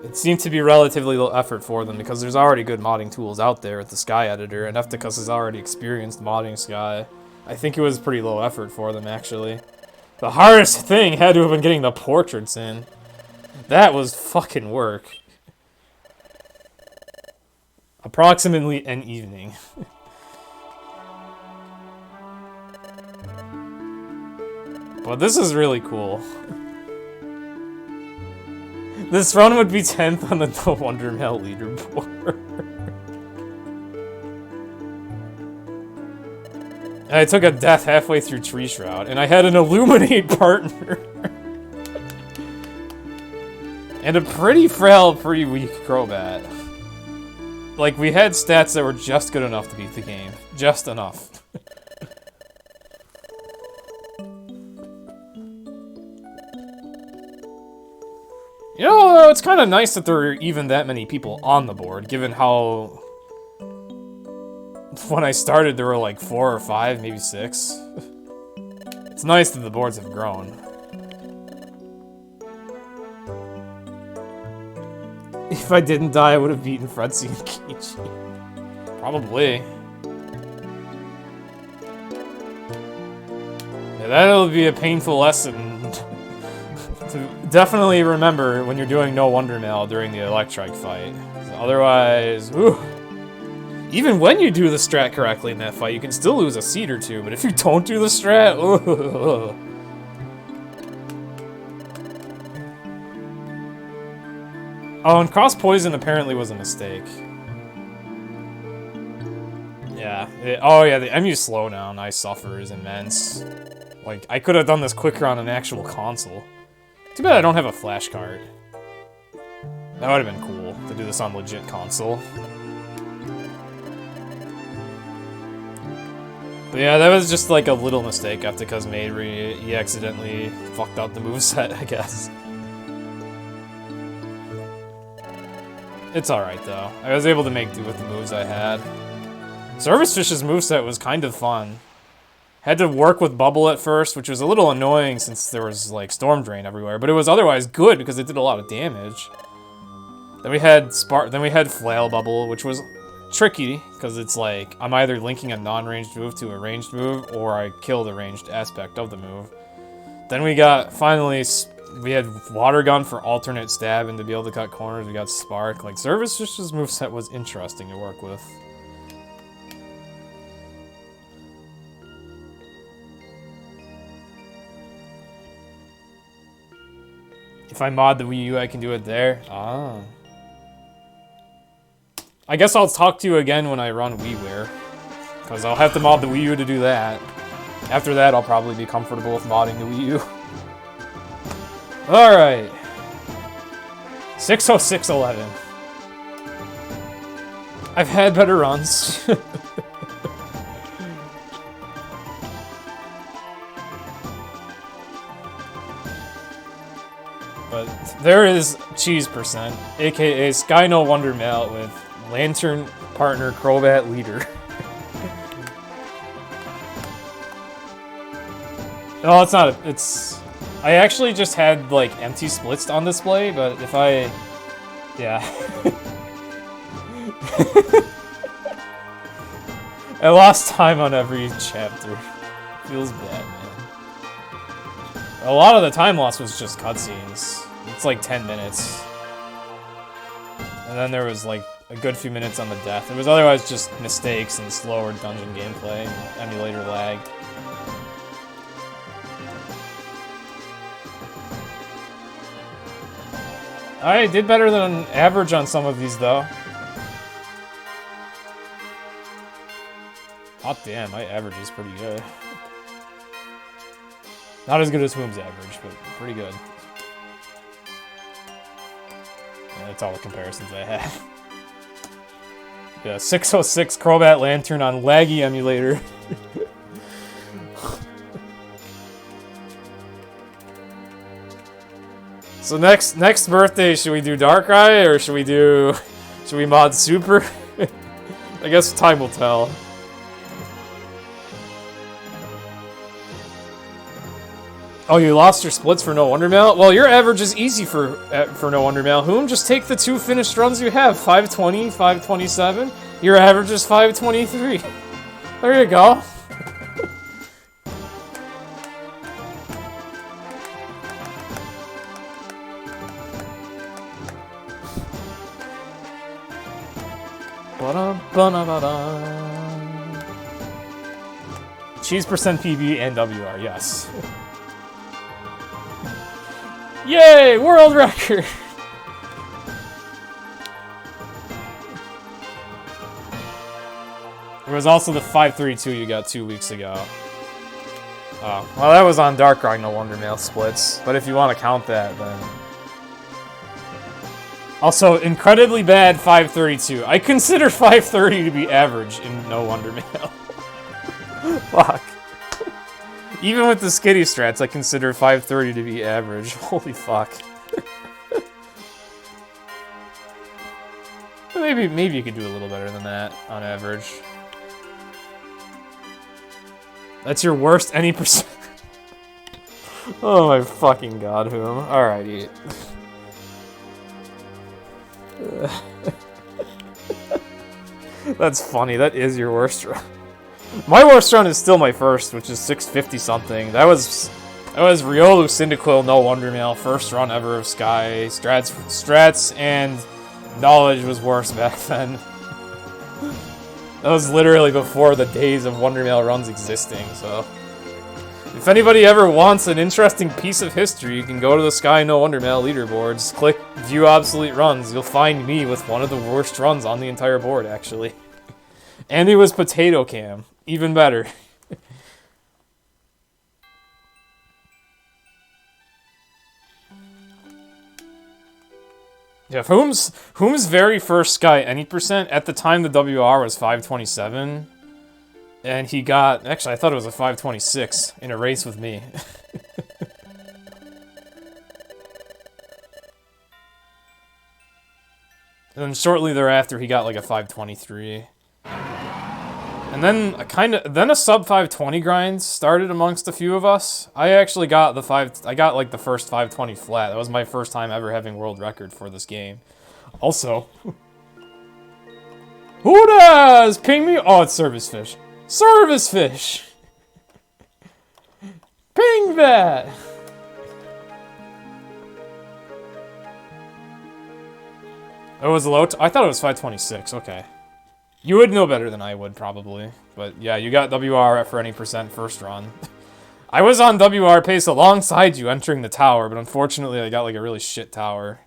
It seemed to be relatively low effort for them because there's already good modding tools out there with the Sky editor, and Eftekas has already experienced modding Sky. I think it was pretty low effort for them, actually. The hardest thing had to have been getting the portraits in. That was fucking work. Approximately an evening. But this is really cool. This run would be 10th on the NoWM leaderboard. I took a death halfway through Tree Shroud, and I had an Illuminate partner. And a pretty frail, pretty weak Crobat. Like, we had stats that were just good enough to beat the game. Just enough. You know, it's kind of nice that there are even that many people on the board, given how... When I started, there were like 4 or 5, maybe 6. It's nice that the boards have grown. If I didn't die, I would have beaten Fretzy and Kichi. Probably. Yeah, that'll be a painful lesson. To definitely remember when you're doing NoWM during the Electric fight. Otherwise, whew. Even when you do the strat correctly in that fight, you can still lose a seed or two, but if you don't do the strat, ooh. Oh, and cross poison apparently was a mistake. Yeah. Oh yeah, the MU slowdown I suffer is immense. Like, I could have done this quicker on an actual console. Too bad I don't have a flash card. That would have been cool to do this on legit console. But yeah, that was just like a little mistake Eftekas made where he accidentally fucked up the moveset, I guess. It's alright though. I was able to make do with the moves I had. Service Fish's moveset was kind of fun. Had to work with Bubble at first, which was a little annoying since there was like Storm Drain everywhere, but it was otherwise good because it did a lot of damage. Then we had Flail Bubble, which was tricky because it's like I'm either linking a non-ranged move to a ranged move or I kill the ranged aspect of the move. Then we got we had Water Gun for alternate stab and to be able to cut corners. We got Spark. Like, Service Fish's moveset was interesting to work with. If I mod the Wii U, I can do it there. Ah. I guess I'll talk to you again when I run WiiWare. Because I'll have to mod the Wii U to do that. After that, I'll probably be comfortable with modding the Wii U. Alright. 60611. I've had better runs. But there is Cheese Percent, aka Sky No Wonder Mail with Lantern partner Crobat leader. No, it's not. It's. I actually just had like empty splits on display, but if I. Yeah. I lost time on every chapter. Feels bad, man. A lot of the time loss was just cutscenes. It's like 10 minutes. And then there was like a good few minutes on the death. It was otherwise just mistakes and slower dungeon gameplay and emulator lag. I did better than average on some of these though. Oh damn, my average is pretty good. Not as good as Whoom's average, but pretty good. Yeah, that's all the comparisons I have. Yeah, 606 Crobat Lanturn on laggy emulator. So next birthday, should we do Darkrai or should we mod Super? I guess time will tell. Oh, you lost your splits for No Wonder Mail? Well, your average is easy for No Wonder Mail. Whom? Just take the 2 finished runs you have. 520, 527. Your average is 523. There you go. Cheese percent PB and WR, yes. Yay! World record! There was also the 532 you got 2 weeks ago. Oh, well that was on Darkrai No Wonder Mail splits, but if you want to count that, then... Also, incredibly bad 532. I consider 530 to be average in No Wonder Mail. Fuck. Even with the skitty strats, I consider 530 to be average. Holy fuck. Maybe you could do a little better than that on average. That's your worst any percent. Oh my fucking god, Whom. Alrighty. That's funny, that is your worst run. My worst run is still my first, which is 650 something. That was Riolu Cyndaquil No Wonder Mail, first run ever of Sky. Strats and Knowledge was worse back then. That was literally before the days of Wonder Mail runs existing, so... If anybody ever wants an interesting piece of history, you can go to the Sky No Wonder Mail leaderboards, click View Obsolete Runs, you'll find me with one of the worst runs on the entire board, actually. And it was Potato Cam. Even better. Yeah, Whom's very first Sky any percent, at the time the WR was 527. And he got, actually I thought it was a 526 in a race with me. And then shortly thereafter he got like a 523. And then a sub 520 grind started amongst a few of us. I actually got like the first 520 flat. That was my first time ever having world record for this game. Also, who does ping me? Oh, it's Service Fish. Service Fish. Ping that. It was low. I thought it was 526. Okay. You would know better than I would, probably. But yeah, you got WR for any percent first run. I was on WR pace alongside you entering the tower, but unfortunately I got like a really shit tower.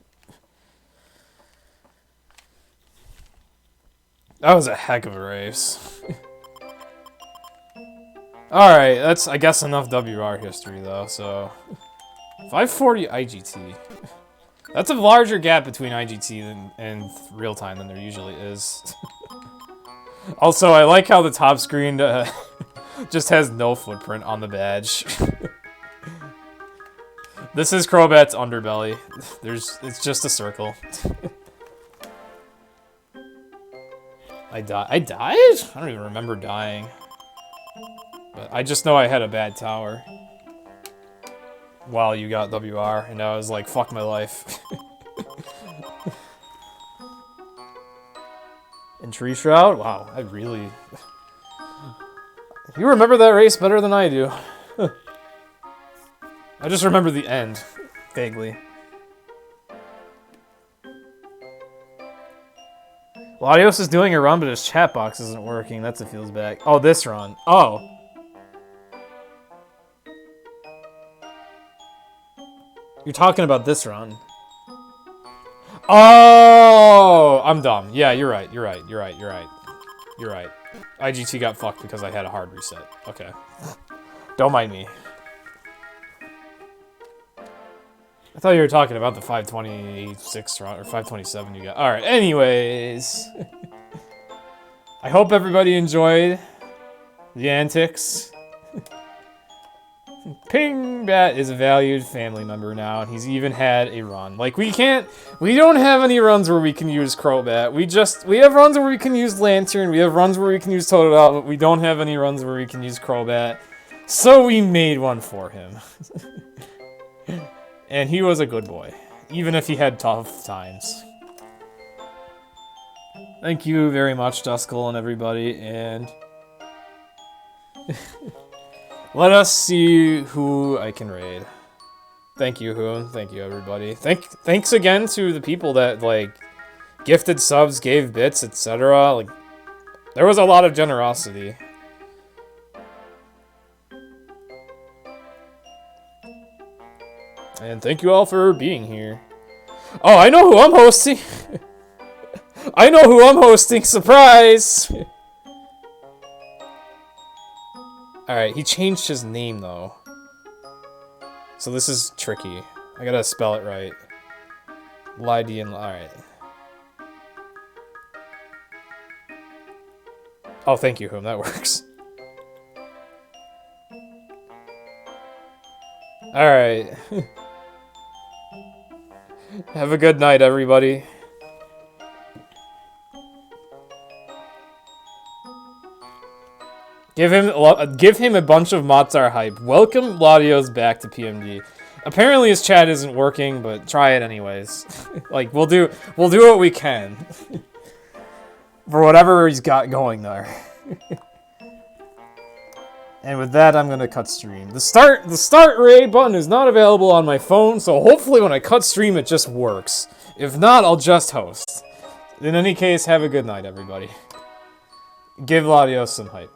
That was a heck of a race. Alright, that's, I guess, enough WR history, though, so... 540 IGT. That's a larger gap between IGT and real-time than there usually is. Also, I like how the top screen just has no footprint on the badge. This is Crobat's underbelly. It's just a circle. I died? I don't even remember dying. But I just know I had a bad tower. While you got WR, and I was like, fuck my life. And Tree Shroud? Wow, I really... You remember that race better than I do. I just remember the end, vaguely. Latios is doing a run, but his chat box isn't working. That's a feels back. Oh, this run. Oh. You're talking about this run. Oh, I'm dumb. Yeah, you're right. You're right. You're right. You're right. You're right. IGT got fucked because I had a hard reset. Okay. Don't mind me. I thought you were talking about the 526 run, or 527 you got. Alright, anyways. I hope everybody enjoyed the antics. Pingbat is a valued family member now, and he's even had a run. Like, we don't have any runs where we can use Crobat. We have runs where we can use Lanturn, we have runs where we can use Totodile, but we don't have any runs where we can use Crobat. So we made one for him. And he was a good boy, even if he had tough times. Thank you very much, Duskull and everybody, and... let us see who I can raid. Thank you, Hoon. Thank you, everybody. Thanks again to the people that, like, gifted subs, gave bits, etc. Like, there was a lot of generosity. And thank you all for being here. Oh, I know who I'm hosting! I know who I'm hosting! Surprise! Alright, he changed his name, though. So this is tricky. I gotta spell it right. Lydian, alright. Oh, thank you, Whom, that works. Alright. Have a good night, everybody. Give him a bunch of Motzar hype. Welcome Latios back to PMD. Apparently his chat isn't working, but try it anyways. Like, we'll do what we can. For whatever he's got going there. And with that, I'm gonna cut stream. The start raid button is not available on my phone, so hopefully when I cut stream it just works. If not, I'll just host. In any case, have a good night, everybody. Give Latios some hype.